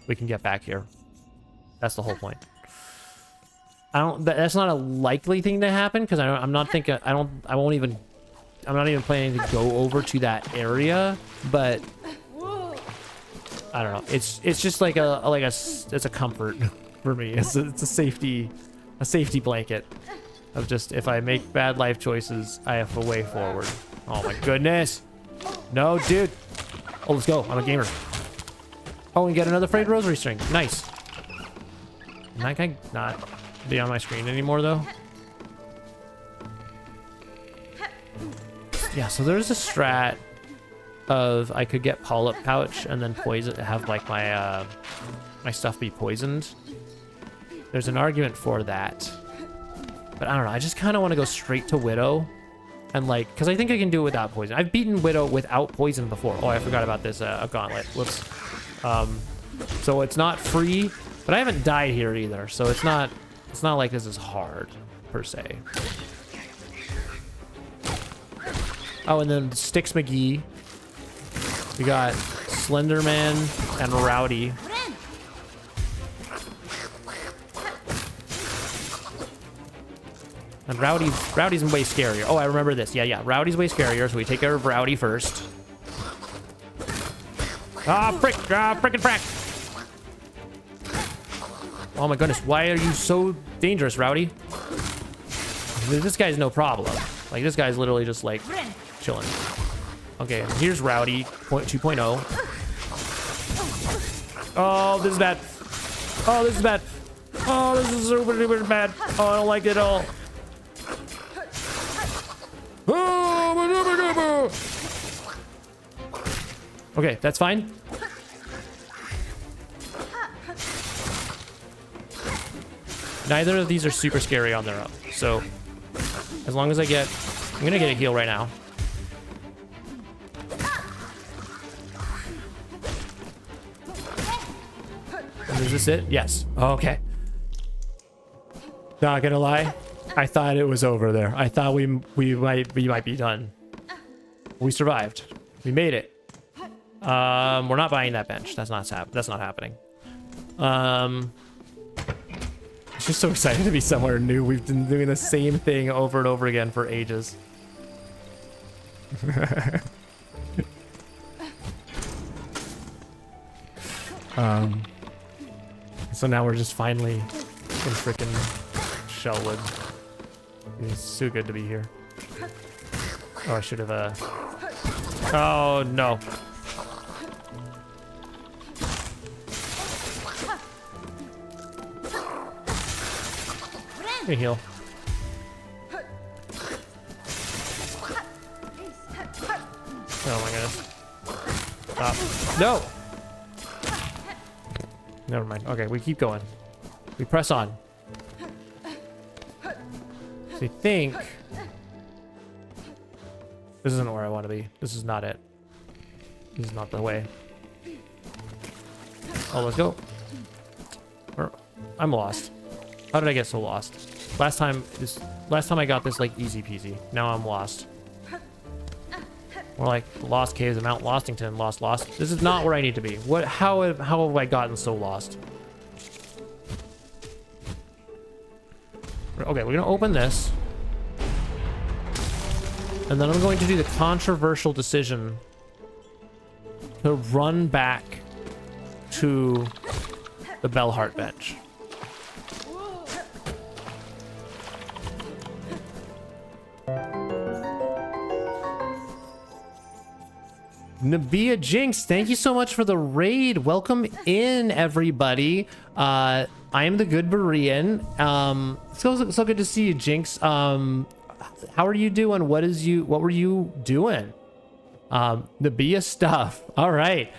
we can get back here. That's the whole point. That's not a likely thing to happen because I'm not even planning to go over to that area, but I don't know. It's just like it's a comfort for me. It's a safety blanket of just if I make bad life choices, I have a way forward. Oh my goodness. No, dude. Oh, let's go. I'm a gamer. Oh, and get another frayed rosary string. Nice. Can I not be on my screen anymore though? Yeah, so there's a strat of I could get polyp pouch and then have like my my stuff be poisoned. There's an argument for that, but I don't know. I just kind of want to go straight to Widow, and like, because I think I can do it without poison. I've beaten Widow without poison before. Oh, I forgot about this a gauntlet. Whoops. So it's not free, but I haven't died here either, so it's not like this is hard per se. Oh, and then Styx McGee. We got Slenderman and Rowdy. And Rowdy's way scarier. Oh, I remember this. Yeah. Rowdy's way scarier, so we take care of Rowdy first. Ah, frick! Ah, frickin' frack! Oh my goodness, why are you so dangerous, Rowdy? This guy's no problem. Like, this guy's literally just, like, chilling. Okay, here's Rowdy 2.0. Oh, this is bad. Oh, this is bad. Oh, this is super duper bad. Oh, I don't like it at all. Okay, that's fine. Neither of these are super scary on their own. So, as long as I'm gonna get a heal right now. And is this it? Yes. Okay. Not gonna lie, I thought it was over there. I thought we might be done. We survived. We made it. We're not buying that bench. That's not happening. I'm just so excited to be somewhere new. We've been doing the same thing over and over again for ages. So now we're just finally in frickin' Shellwood. It's so good to be here. Oh, I should have, oh, no. Let me heal. Oh my goodness. Stop. No! Never mind. Okay, we keep going. We press on. So I think this isn't where I want to be. This is not it. This is not the way. Oh, let's go. I'm lost. How did I get so lost? Last time I got this like easy peasy. Now I'm lost. More like Lost Caves of Mount Lostington. Lost. This is not where I need to be. How have I gotten so lost? Okay, we're gonna open this. And then I'm going to do the controversial decision to run back to the Bellheart bench. Nabia Jinx, thank you so much for the raid. Welcome in, everybody. I am the GoodBerean. So good to see you, Jinx. How are you doing? What were you doing? Nabia stuff. All right.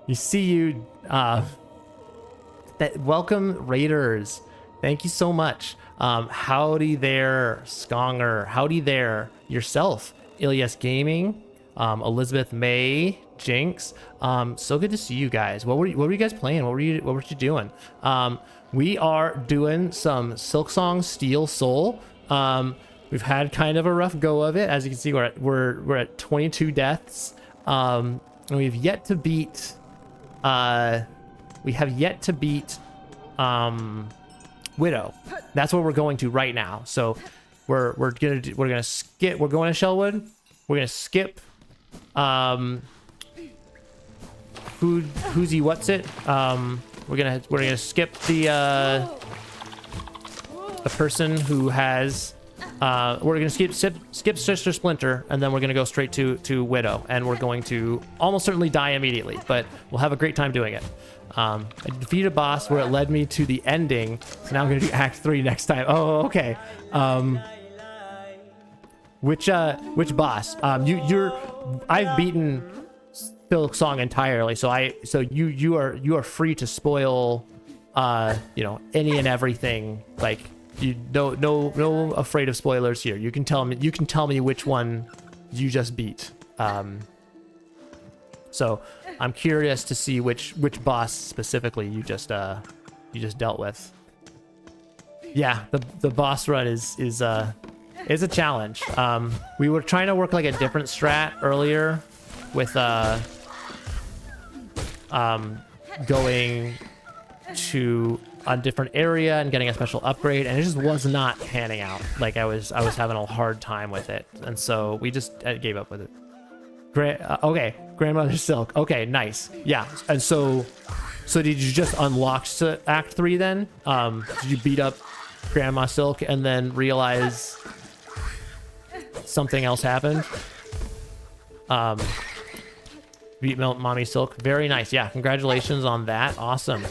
You see you. Welcome, raiders. Thank you so much. Howdy there, Skonger. Howdy there, yourself, Ilyas Gaming. Elizabeth May, Jinx. So good to see you guys. What were you guys playing? What were you doing? We are doing some Silksong Steel Soul. We've had kind of a rough go of it. As you can see, we're at 22 deaths. And we've yet to beat Widow. That's what we're going to right now. So we're going to skip. We're going to Shellwood. We're gonna skip who's he what's it we're gonna skip the person who has we're gonna skip Sister Splinter, and then we're gonna go straight to Widow, and we're going to almost certainly die immediately, but we'll have a great time doing it. I defeated a boss where it led me to the ending, so now I'm gonna do Act 3 next time. Oh, okay. Which boss? I've beaten Silksong entirely, so you are free to spoil, any and everything. Like, no afraid of spoilers here. You can tell me which one you just beat. So I'm curious to see which boss specifically you just dealt with. Yeah, the boss run is a challenge. We were trying to work like a different strat earlier with going to a different area and getting a special upgrade, and it just was not panning out. Like I was having a hard time with it, and so we just gave up with it. Okay, Grandmother Silk. Okay, nice. Yeah, and so did you just unlock Act 3 then? Did you beat up Grandma Silk and then realize something else happened? Beat Mommy Silk. Very nice. Yeah, congratulations on that. Awesome.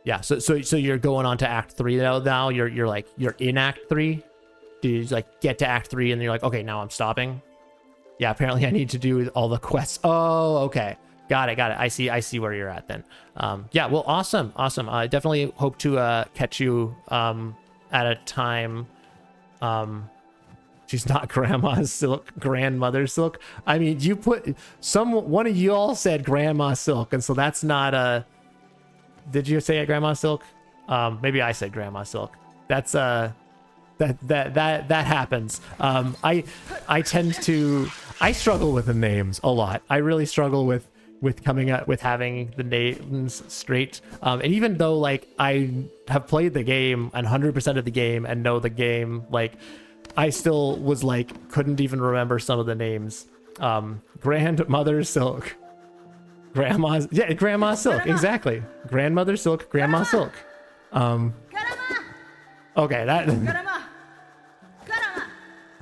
Yeah, so you're going on to Act 3 now. You're in Act 3. Do you like get to Act 3 and you're like, okay, now I'm stopping? Yeah, apparently I need to do all the quests. Oh, okay. Got it. I see where you're at then. Yeah, well, awesome. I definitely hope to catch you at a time. She's not Grandma Silk, Grandmother Silk. I mean, one of you all said Grandma Silk, and so that's not a. Did you say it, Grandma Silk? Maybe I said Grandma Silk. That's that happens. I struggle with the names a lot. I really struggle with coming up with having the names straight. And even though like I have played the game and 100% of the game and know the game, like I still was like couldn't even remember some of the names. Grandmother Silk, Grandma Silk, exactly. Grandmother Silk, Grandma Silk. Okay, that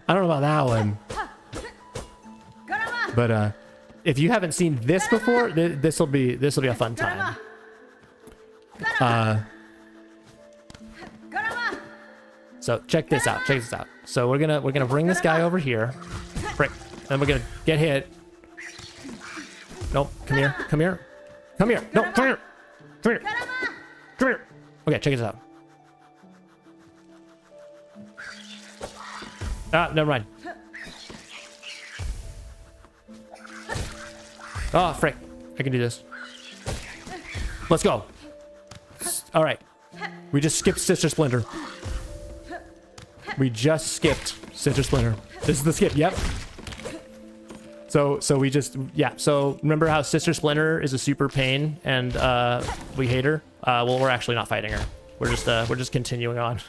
I don't know about that one. But if you haven't seen this before, this will be a fun time. So check this out. So we're gonna bring this guy over here. Frick. Then we're gonna get hit. Nope. Come here. No, come here. Okay, check this out. Ah, never mind. Oh, frick. I can do this. Let's go. All right. We just skipped Sister Splinter. This is the skip. Yep. So we just, yeah. So remember how Sister Splinter is a super pain and we hate her? Well, we're actually not fighting her. We're just continuing on.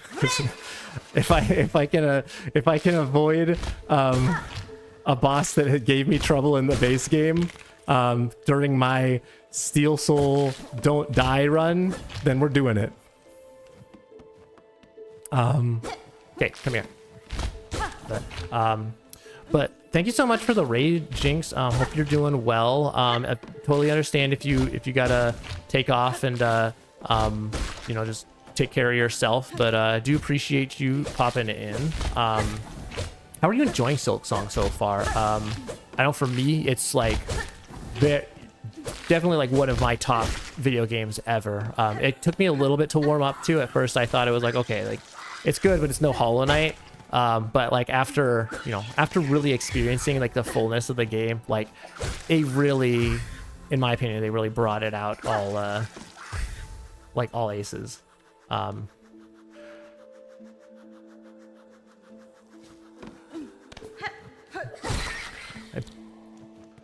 if I can avoid a boss that gave me trouble in the base game during my Steel Soul Don't Die run, then we're doing it. Okay, come here. But thank you so much for the raid, Jinx. Hope you're doing well. I totally understand if you gotta take off and you know, just take care of yourself. But I do appreciate you popping in. How are you enjoying Silksong so far? I know for me, it's like definitely like one of my top video games ever. It took me a little bit to warm up to. At first, I thought it was like, okay, like it's good, but it's no Hollow Knight. But like after really experiencing like the fullness of the game, like it really, in my opinion, they really brought it out all like all aces.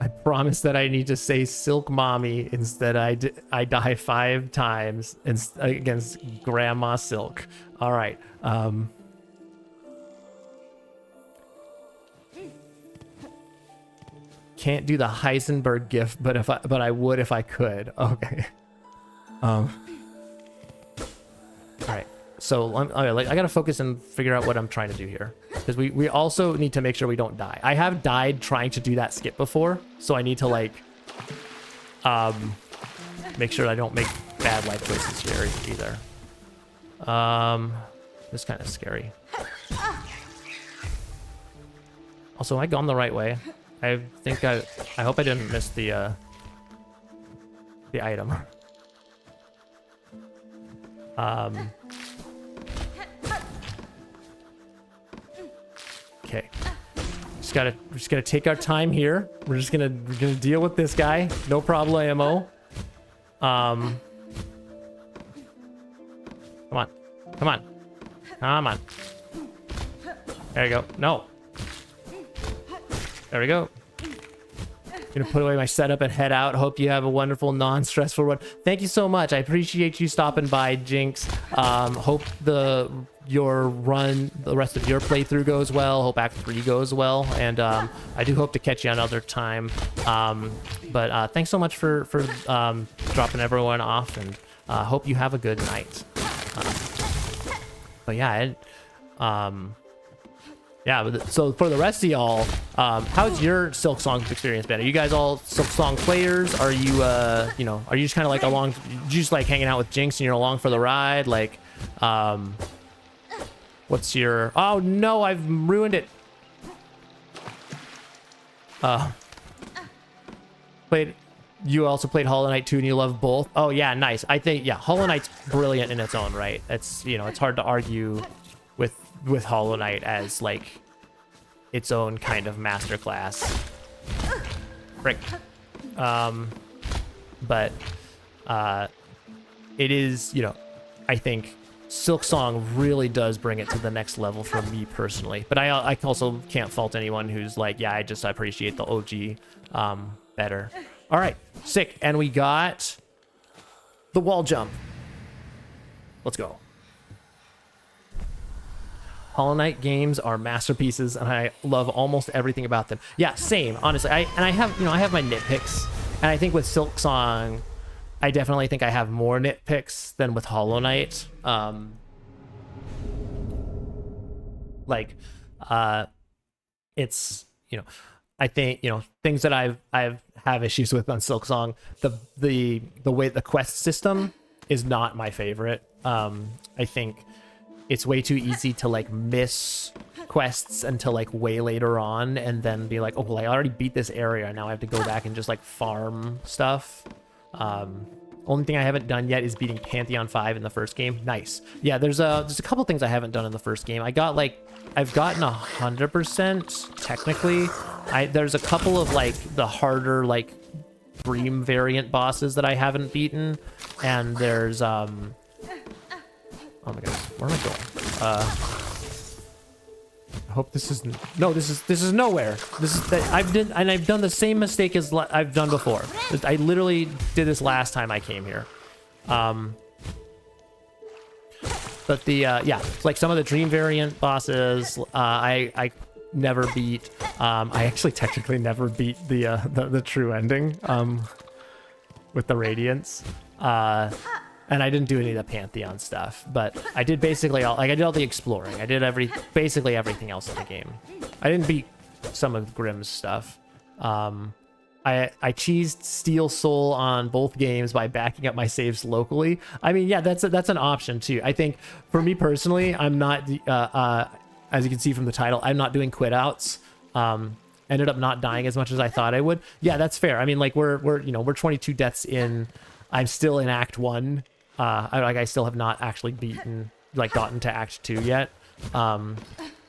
I promise that I need to say Silk Mommy instead. I die 5 times against Grandma Silk. All right. Can't do the Heisenberg gift, but I would if I could. Okay. All right. So I gotta focus and figure out what I'm trying to do here, because we also need to make sure we don't die. I have died trying to do that skip before, so I need to like make sure I don't make bad life choices here either. This is kind of scary. Also, am I gone the right way? I think I hope I didn't miss the item. Okay. Just gotta take our time here. We're gonna deal with this guy. No problemo. Come on. Come on. Come on. There you go. No. There we go. Gonna put away my setup and head out. Hope you have a wonderful, non-stressful run. Thank you so much. I appreciate you stopping by, Jinx. Hope your run, the rest of your playthrough goes well. Hope Act 3 goes well, and I do hope to catch you another time. But thanks so much for dropping everyone off, and hope you have a good night. But yeah, yeah. So for the rest of y'all, how's your Silksong experience been? Are you guys all Silksong players? Are you, you know, are you just kind of like along, you just like hanging out with Jinx and you're along for the ride? Like, what's your? Oh no, I've ruined it. You also played Hollow Knight 2 and you love both? Oh yeah, nice. I think, yeah, Hollow Knight's brilliant in its own right. It's, you know, it's hard to argue with Hollow Knight as like its own kind of masterclass. Frick. But it is, you know, I think Silksong really does bring it to the next level for me personally. But I also can't fault anyone who's like, yeah, I appreciate the OG better. All right, sick. And we got the wall jump. Let's go. Hollow Knight games are masterpieces, and I love almost everything about them. Yeah, same, honestly. I have, you know, I have my nitpicks, and I think with Silksong, I definitely think I have more nitpicks than with Hollow Knight. It's, you know, I think, you know, things that I've have issues with on Silksong. The way the quest system is not my favorite. I think it's way too easy to like miss quests until like way later on and then be like, oh well, I already beat this area, now I have to go back and just like farm stuff. Only thing I haven't done yet is beating Pantheon 5 in the first game. Nice. Yeah, there's a couple things I haven't done in the first game. I've gotten 100% technically. There's a couple of like the harder like Dream variant bosses that I haven't beaten, and there's oh my god, where am I going? I hope this is no. This is nowhere. This is that I've done the same mistake as I've done before. I literally did this last time I came here. But the yeah, like some of the Dream variant bosses, I never beat. I actually technically never beat the true ending with the Radiance. And I didn't do any of the Pantheon stuff, but I did basically all, like I did all the exploring. I did basically everything else in the game. I didn't beat some of Grimm's stuff. I cheesed Steel Soul on both games by backing up my saves locally. I mean, yeah, that's an option too. I think for me personally, I'm not, as you can see from the title, I'm not doing quit outs. Ended up not dying as much as I thought I would. Yeah, that's fair. I mean, like we're 22 deaths in. I'm still in Act 1. I still have not actually gotten to Act 2 yet. So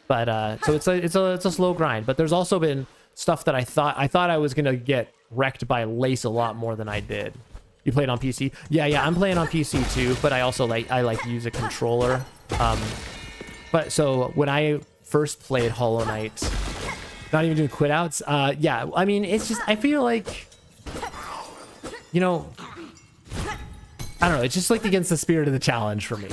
it's a slow grind. But there's also been stuff that I thought I was gonna get wrecked by Lace a lot more than I did. You played on PC? Yeah, I'm playing on PC too, but I also like use a controller. But so when I first played Hollow Knight, not even doing quit outs, yeah, I mean, it's just, I feel like, you know, I don't know, it's just like against the spirit of the challenge for me.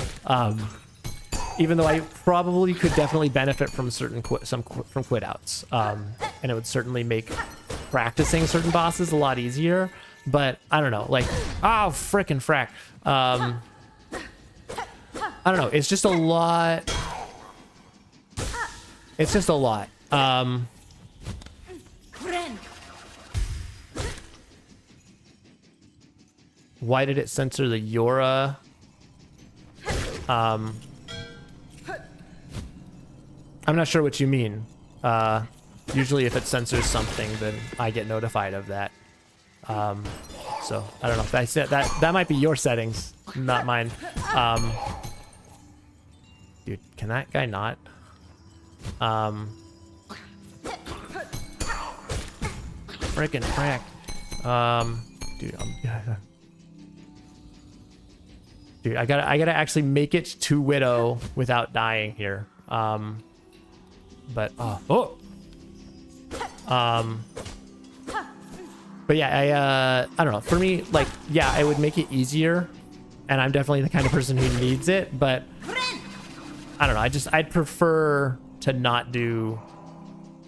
Even though I probably could definitely benefit from from quit outs, and it would certainly make practicing certain bosses a lot easier. But I don't know, like, oh, frickin' frack. I don't know, it's just a lot. It's just a lot. Why did it censor the Yora? I'm not sure what you mean. Usually if it censors something, then I get notified of that. So I don't know. I said that might be your settings, not mine. Dude, can that guy not? Frickin' frack. Dude, dude, I gotta actually make it to Widow without dying here. But yeah, I don't know. For me, like, yeah, I would make it easier, and I'm definitely the kind of person who needs it. But I don't know. I'd prefer to not do,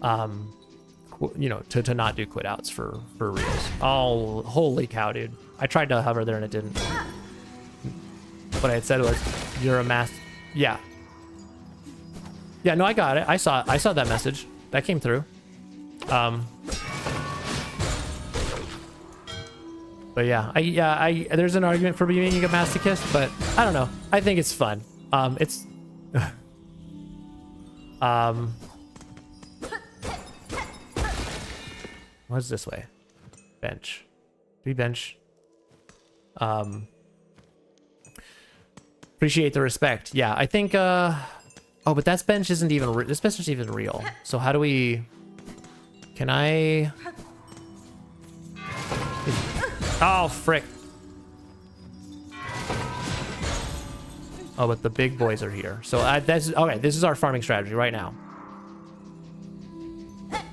to not do quit outs for reals. Oh, holy cow, dude! I tried to hover there and it didn't. What I had said was, "You're a mass." Yeah. Yeah, no, I got it. I saw that message. That came through. But yeah, there's an argument for being a masochist, but I don't know. I think it's fun. It's what's this way? Bench. Do we bench? Appreciate the respect. Yeah, I think oh, but that bench isn't even this bench isn't even real. So how do we? Can I? Oh, frick. Oh, but the big boys are here. So that's okay. This is our farming strategy right now.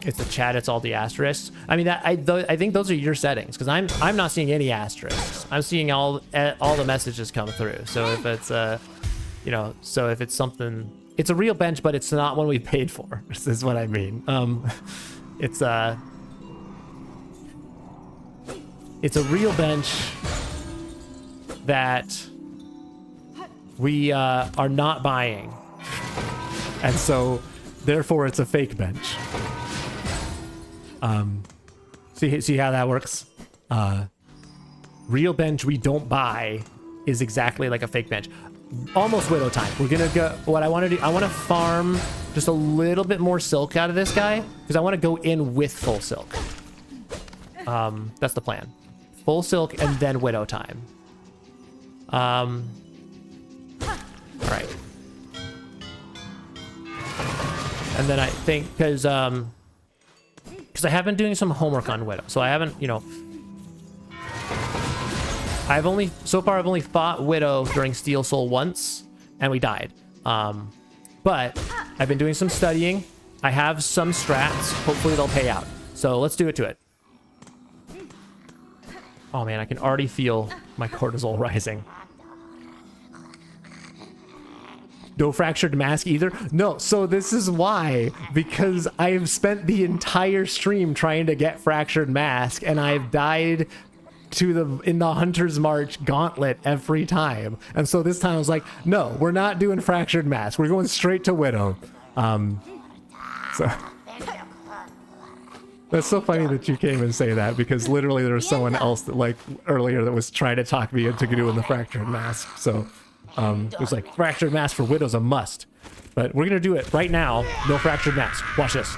It's the chat. It's all the asterisks. I mean, I think those are your settings because I'm not seeing any asterisks. I'm seeing all the messages come through. So if it's so if it's something, it's a real bench, but it's not one we paid for. This is what I mean. It's a real bench that we are not buying, and so therefore it's a fake bench. See how that works? Real bench we don't buy is exactly like a fake bench. Almost Widow time. We're gonna go. What I want to do, I want to farm just a little bit more silk out of this guy because I want to go in with full silk. That's the plan. Full silk and then Widow time. All right. And then I think because I have been doing some homework on Widow, so I haven't, so far I've only fought Widow during Steel Soul once, and we died. But I've been doing some studying. I have some strats. Hopefully they'll pay out. So let's do it to it. Oh man, I can already feel my cortisol rising. No fractured mask either? No, so this is why. Because I've spent the entire stream trying to get fractured mask, and I've died in the Hunter's March gauntlet every time. And so this time I was like, no, we're not doing Fractured Mask. We're going straight to Widow. So that's so funny that you came and say that, because literally there was someone else that, like, earlier that was trying to talk me into doing the Fractured Mask. So it was like, Fractured Mask for Widow's a must. But we're gonna do it right now. No Fractured Mask. Watch this.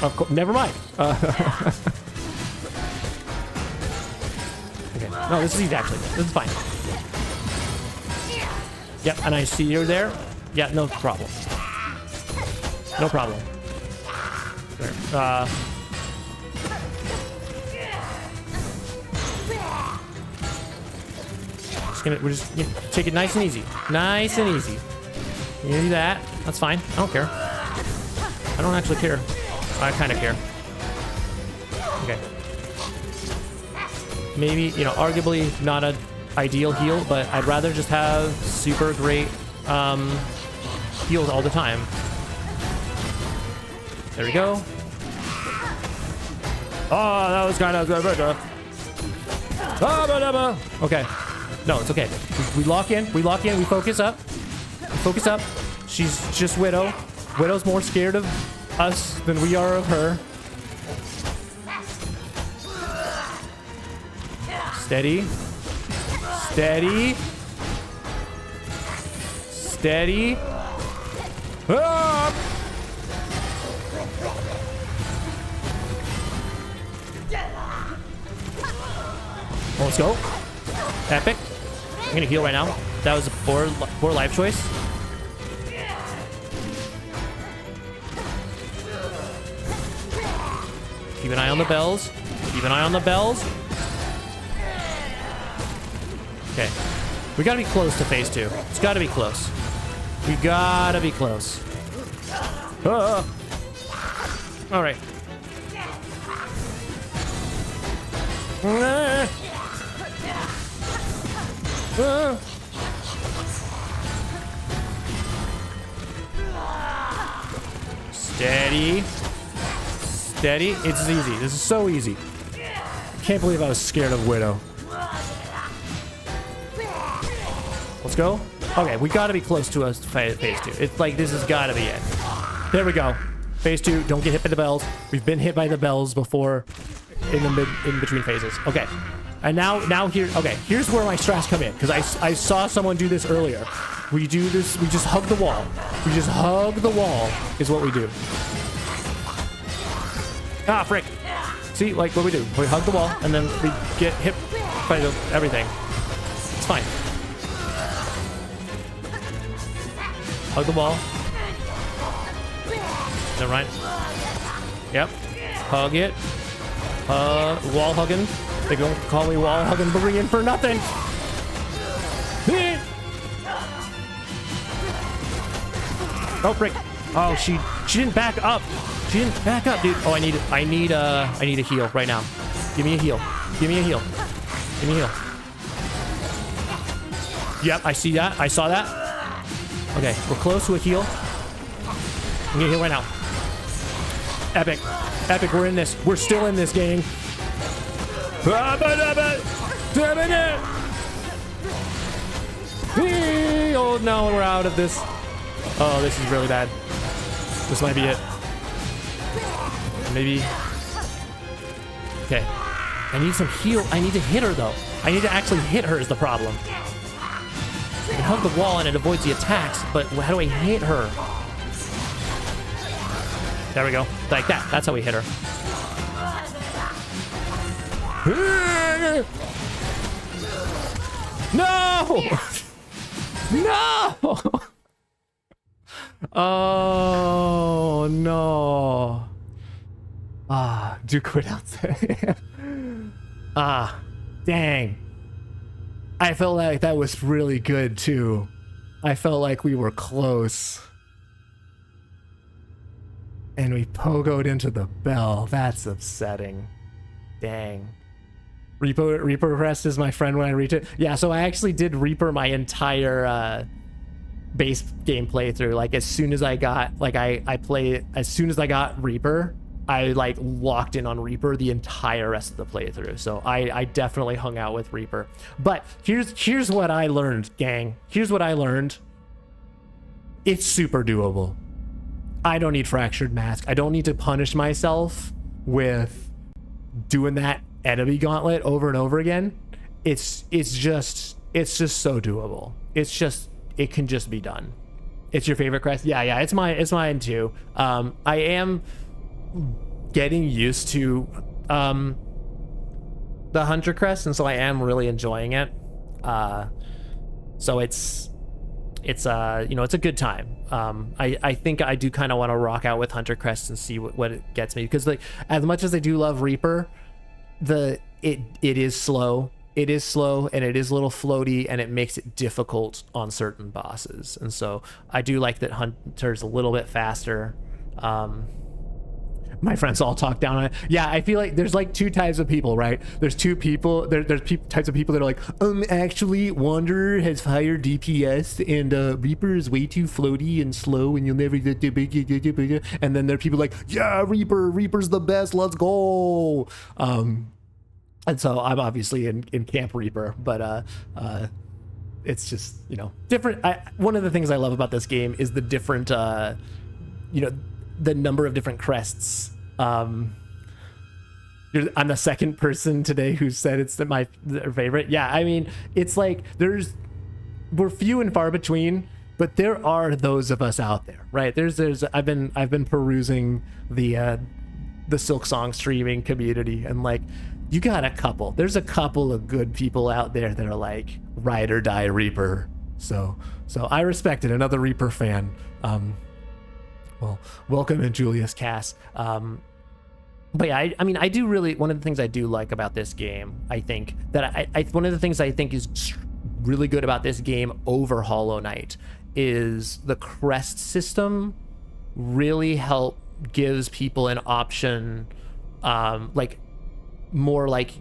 Of course, never mind. Okay. No, this is easy actually. This is fine. Yep, and I see you're there. Yeah, no problem. No problem. There. We're just gonna take it nice and easy. Nice and easy. You do that. That's fine. I don't care. I don't actually care. I kind of care. Okay. Maybe, you know, arguably not an ideal heal, but I'd rather just have super great heals all the time. There we go. Oh, that was kind of good. Okay. No, it's okay. We lock in. We lock in. We focus up. We focus up. She's just Widow. Widow's more scared of us than we are of her. Steady. Steady. Steady. Ah! Let's go. Epic. I'm gonna heal right now. That was a poor life choice. Keep an eye on the bells. Keep an eye on the bells. Okay. We gotta be close to phase 2. It's gotta be close. We gotta be close. All right. Steady. Steady. It's easy. This is so easy. Can't believe I was scared of Widow. Let's go. Okay, we gotta be close to us phase 2. It's like, this has gotta be it. There we go. Phase 2. Don't get hit by the bells. We've been hit by the bells before in between phases. Okay. And now here, okay, here's where my strats come in, because I saw someone do this earlier. We do this, we just hug the wall. We just hug the wall is what we do. Ah, frick. See, like what we do. We hug the wall, and then we get hit by everything. It's fine. Hug the wall. Is that right? Yep. Hug it. Wall hugging. They don't call me wall hugging Berean for nothing. Oh, frick. Oh, she didn't back up. She didn't back up, dude. Oh, I need a heal right now. Give me a heal. Give me a heal. Give me a heal. Yep, I see that. I saw that. Okay, we're close to a heal. I'm gonna heal right now. Epic. Epic, we're in this. We're still in this game. Oh no, we're out of this. Oh, this is really bad. This might be it. Maybe. Okay. I need some heal. I need to hit her though. I need to actually hit her is the problem. I can hug the wall and it avoids the attacks, but how do I hit her? There we go. Like that. That's how we hit her. No! No! Oh, no. Ah, do quit out there. Ah, dang. I felt like that was really good, too. I felt like we were close. And we pogoed into the bell. That's upsetting. Dang. Reaper rest is my friend when I reach it. Yeah, so I actually did Reaper my entire base game playthrough. Like as soon as I got, like I played, as soon as I got Reaper, I like locked in on Reaper the entire rest of the playthrough. So I definitely hung out with Reaper. But here's what I learned, gang. Here's what I learned. It's super doable. I don't need Fractured Mask. I don't need to punish myself with doing that enemy gauntlet over and over again. It's just so doable. It can just be done. It's your favorite crest? Yeah, it's mine too. I am getting used to the Hunter crest, and so I am really enjoying it. So it's it's a good time. I think I do kind of want to rock out with Hunter crest and see what it gets me, because like as much as I do love Reaper, it is slow. It is slow and it is a little floaty, and it makes it difficult on certain bosses. And so I do like that Hunter's a little bit faster. My friends all talk down on it. Yeah, I feel like there's like two types of people, right? There's two people. There's types of people that are like, actually, Wanderer has higher DPS and Reaper is way too floaty and slow, and you'll never get to big. And then there are people like, yeah, Reaper's the best. Let's go. And so I'm obviously in Camp Reaper, but it's just, different. One of the things I love about this game is the different, the number of different crests. I'm the second person today who said it's my favorite. Yeah, I mean, it's like we're few and far between, but there are those of us out there, right? I've been perusing the Silksong streaming community, and like, you got there's a couple of good people out there that are like ride or die Reaper. So I respect it. Another Reaper fan. Well, welcome in, Julius Cass. But yeah, I mean, I do really, one of the things I do like about this game, I think that one of the things I think is really good about this game over Hollow Knight is the crest system really gives people an option, like more like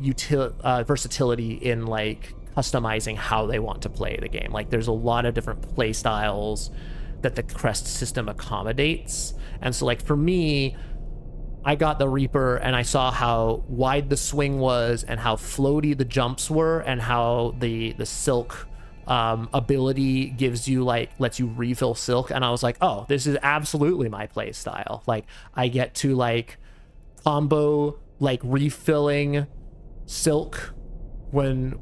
versatility in like customizing how they want to play the game. Like there's a lot of different play styles that the crest system accommodates. And so like for me, I got the Reaper and I saw how wide the swing was and how floaty the jumps were, and how the Silk ability lets you refill Silk, and I was like, oh, this is absolutely my play style. Like I get to like combo like refilling Silk when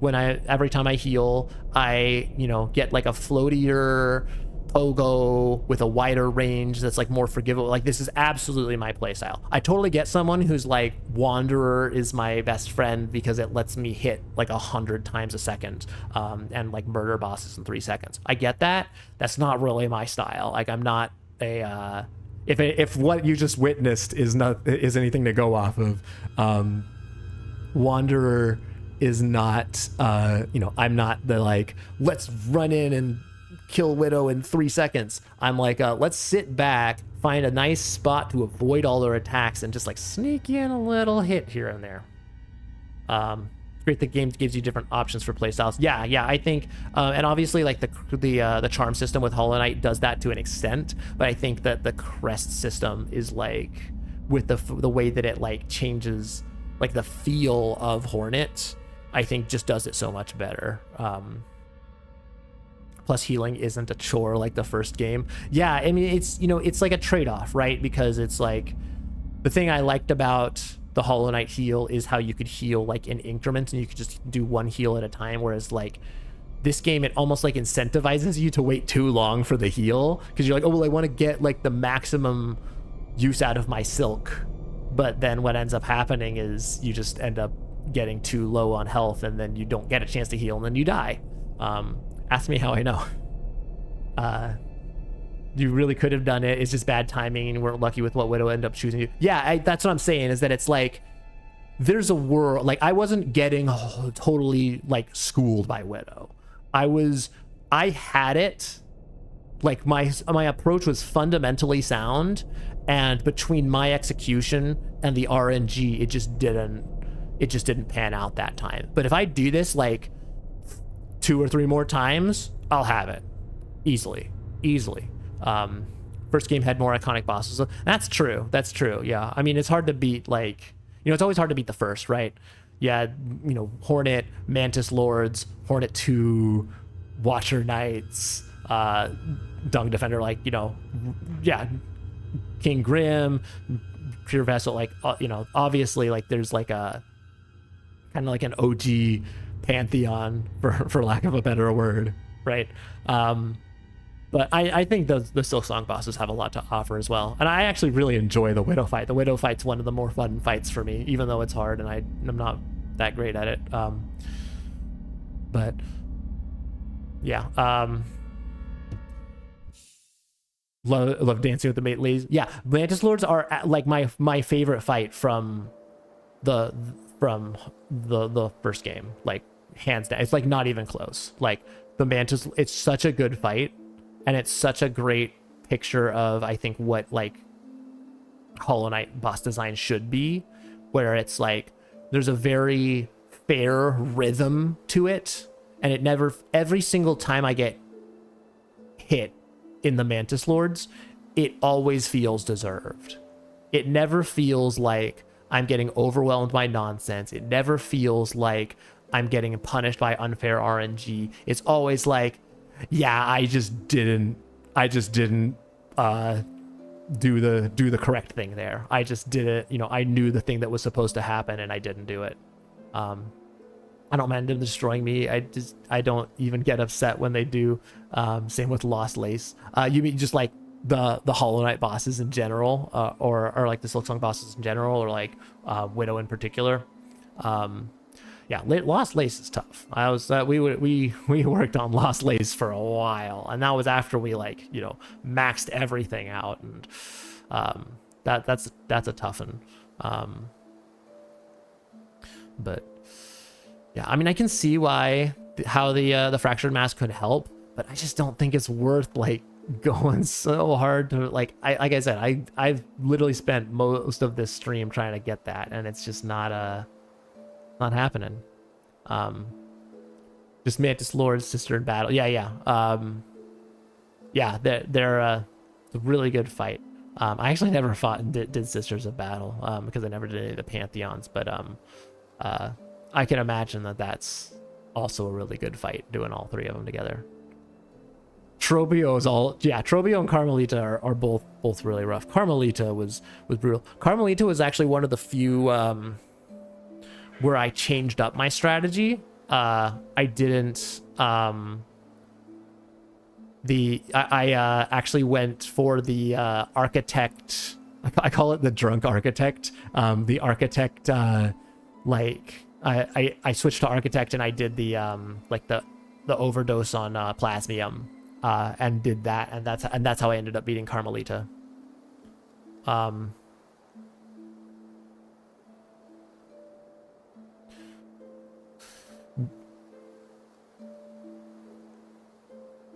every time I heal, I get like a floatier pogo with a wider range that's like more forgivable. Like this is absolutely my playstyle. I totally get someone who's like, Wanderer is my best friend because it lets me hit like 100 times a second and like murder bosses in 3 seconds. I get that. That's not really my style. Like I'm not a if what you just witnessed is anything to go off of, Wanderer is not I'm not the like, let's run in and kill Widow in 3 seconds. I'm like, let's sit back, find a nice spot to avoid all their attacks, and just like sneak in a little hit here and there. Great, the game gives you different options for playstyles. Yeah, I think, and obviously like the charm system with Hollow Knight does that to an extent, but I think that the crest system is like, with the way that it like changes like the feel of Hornet, I think just does it so much better. Plus healing isn't a chore like the first game. Yeah, I mean, it's it's like a trade-off, right? Because it's like, the thing I liked about the Hollow Knight heal is how you could heal like in increments, and you could just do one heal at a time, whereas like this game, it almost like incentivizes you to wait too long for the heal, because you're like, oh well, I want to get like the maximum use out of my Silk, but then what ends up happening is you just end up getting too low on health, and then you don't get a chance to heal, and then you die. Ask me how I know. You really could have done it. It's just bad timing, and you weren't lucky with what Widow ended up choosing you. Yeah, that's what I'm saying, is that it's like, there's a world, like I wasn't getting totally like schooled by Widow. I had it, like my approach was fundamentally sound, and between my execution and the RNG, it just didn't pan out that time. But if I do this like 2 or 3 more times, I'll have it easily. first game had more iconic bosses. So that's true. That's true. Yeah. I mean, it's hard to beat, like, it's always hard to beat the first, right? Yeah. Hornet, Mantis Lords, Hornet 2, Watcher Knights, Dung Defender, like, yeah, King Grim, Pure Vessel, like, obviously, like, there's like a kind of like an OG pantheon, for lack of a better word, right? But I think the Silksong bosses have a lot to offer as well. And I actually really enjoy the Widow fight. The Widow fight's one of the more fun fights for me, even though it's hard and I'm not that great at it. But yeah. Love dancing with the mate ladies. Yeah, Mantis Lords are like my favorite fight from the first game. Like, hands down. It's like not even close. Like, the Mantis, it's such a good fight. And it's such a great picture of, I think, what, like, Hollow Knight boss design should be, where it's like there's a very fair rhythm to it, and it never, every single time I get hit in the Mantis Lords, it always feels deserved. It never feels like I'm getting overwhelmed by nonsense. It never feels like I'm getting punished by unfair RNG. It's always like, yeah, I just didn't do the correct thing there. I just did it, I knew the thing that was supposed to happen and I didn't do it. I don't mind them destroying me. I don't even get upset when they do. Same with Lost Lace. You mean just like the Hollow Knight bosses in general, or like the Silksong bosses in general, or like Widow in particular. Yeah, Lost Lace is tough. We worked on Lost Lace for a while, and that was after we, like, maxed everything out, and that's a tough one. But yeah, I mean, I can see how the Fractured Mask could help, but I just don't think it's worth, like, going so hard to, like I said, I've literally spent most of this stream trying to get that, and it's just not happening. Just Mantis Lord's sister in battle. Yeah. They're a really good fight. I actually never fought and did Sisters of Battle, because I never did any of the Pantheons, but I can imagine that's also a really good fight, doing all three of them together. Trobio and Carmelita are both really rough. Carmelita was brutal. Carmelita was actually one of the few where I changed up my strategy. I didn't I actually went for the architect. I call it the drunk architect. The architect, like, I switched to architect, and I did the like the overdose on plasmium, and did that, and that's how I ended up beating Carmelita.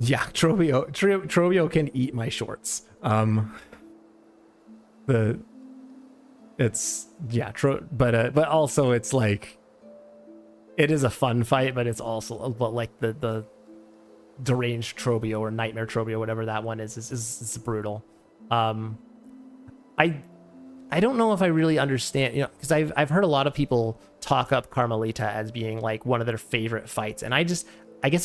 Yeah, Trobio can eat my shorts. But also it's like, it is a fun fight, but it's also, like, the deranged Trobio or nightmare Trobio, whatever that one is brutal. I don't know if I really understand, because I've heard a lot of people talk up Carmelita as being, like, one of their favorite fights, and I guess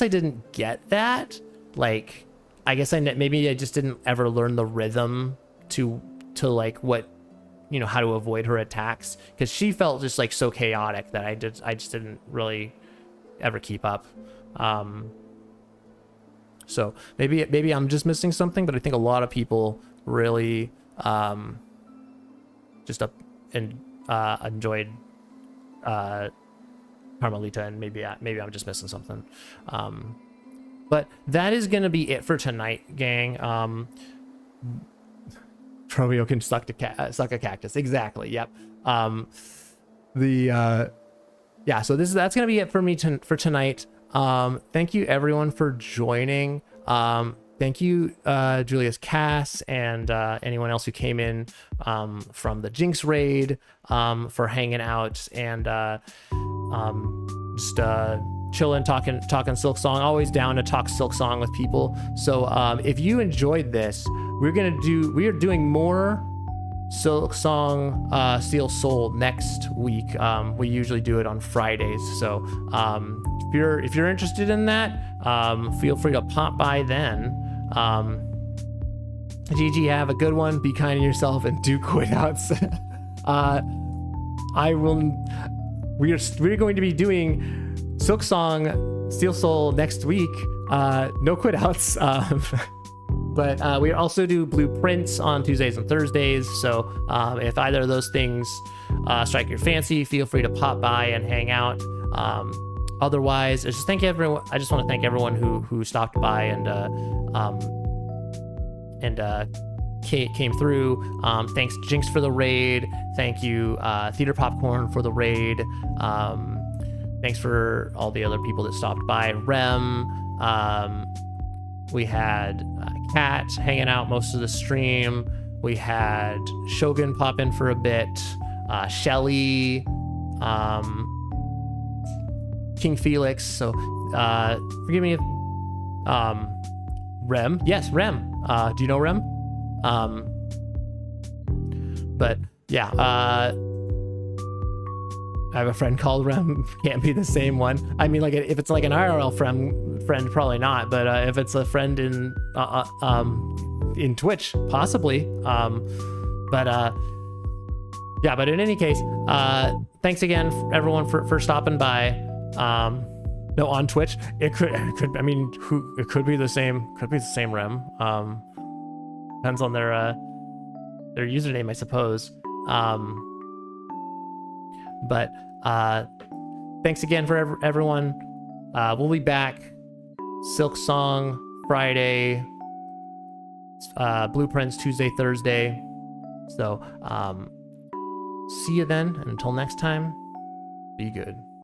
I didn't get that. Like, I guess maybe I just didn't ever learn the rhythm to like what, how to avoid her attacks, because she felt just, like, so chaotic that I just didn't really ever keep up. So maybe I'm just missing something, but I think a lot of people really just enjoyed Carmelita, and maybe I'm just missing something. But that is going to be it for tonight, gang. Trobio can suck a cactus. Exactly. Yep. So that's going to be it for me for tonight. Thank you everyone for joining. Thank you, Julius Cass, and anyone else who came in from the Jinx raid, for hanging out and just chilling, talking Silksong. Always down to talk Silksong with people. So if you enjoyed this, we are doing more Silksong Seal Soul next week. We usually do it on Fridays, so if you're interested in that, feel free to pop by then. GG, have a good one, be kind to yourself, and do quit outs. We're going to be doing Silksong Seal Soul next week. No quit outs. But we also do blueprints on Tuesdays and Thursdays. So if either of those things strike your fancy, feel free to pop by and hang out. Otherwise, I just want to thank everyone who stopped by and came through. Thanks Jinx for the raid. Thank you Theater Popcorn for the raid. Thanks for all the other people that stopped by. Rem. We had Kat hanging out most of the stream. We had Shogun pop in for a bit. Shelly, King Felix. So forgive me if Rem. Yes, Rem. Do you know Rem? But yeah, I have a friend called Rem. Can't be the same one. I mean, like if it's like an IRL friend, probably not. But if it's a friend in Twitch, possibly. Yeah. But in any case, thanks again, everyone, for stopping by. No, on Twitch, it could. I mean, it could be the same. Could be the same Rem. Depends on their username, I suppose. But thanks again for everyone. We'll be back. Silksong Friday, blueprints Tuesday, Thursday. So see you then, and until next time, be good.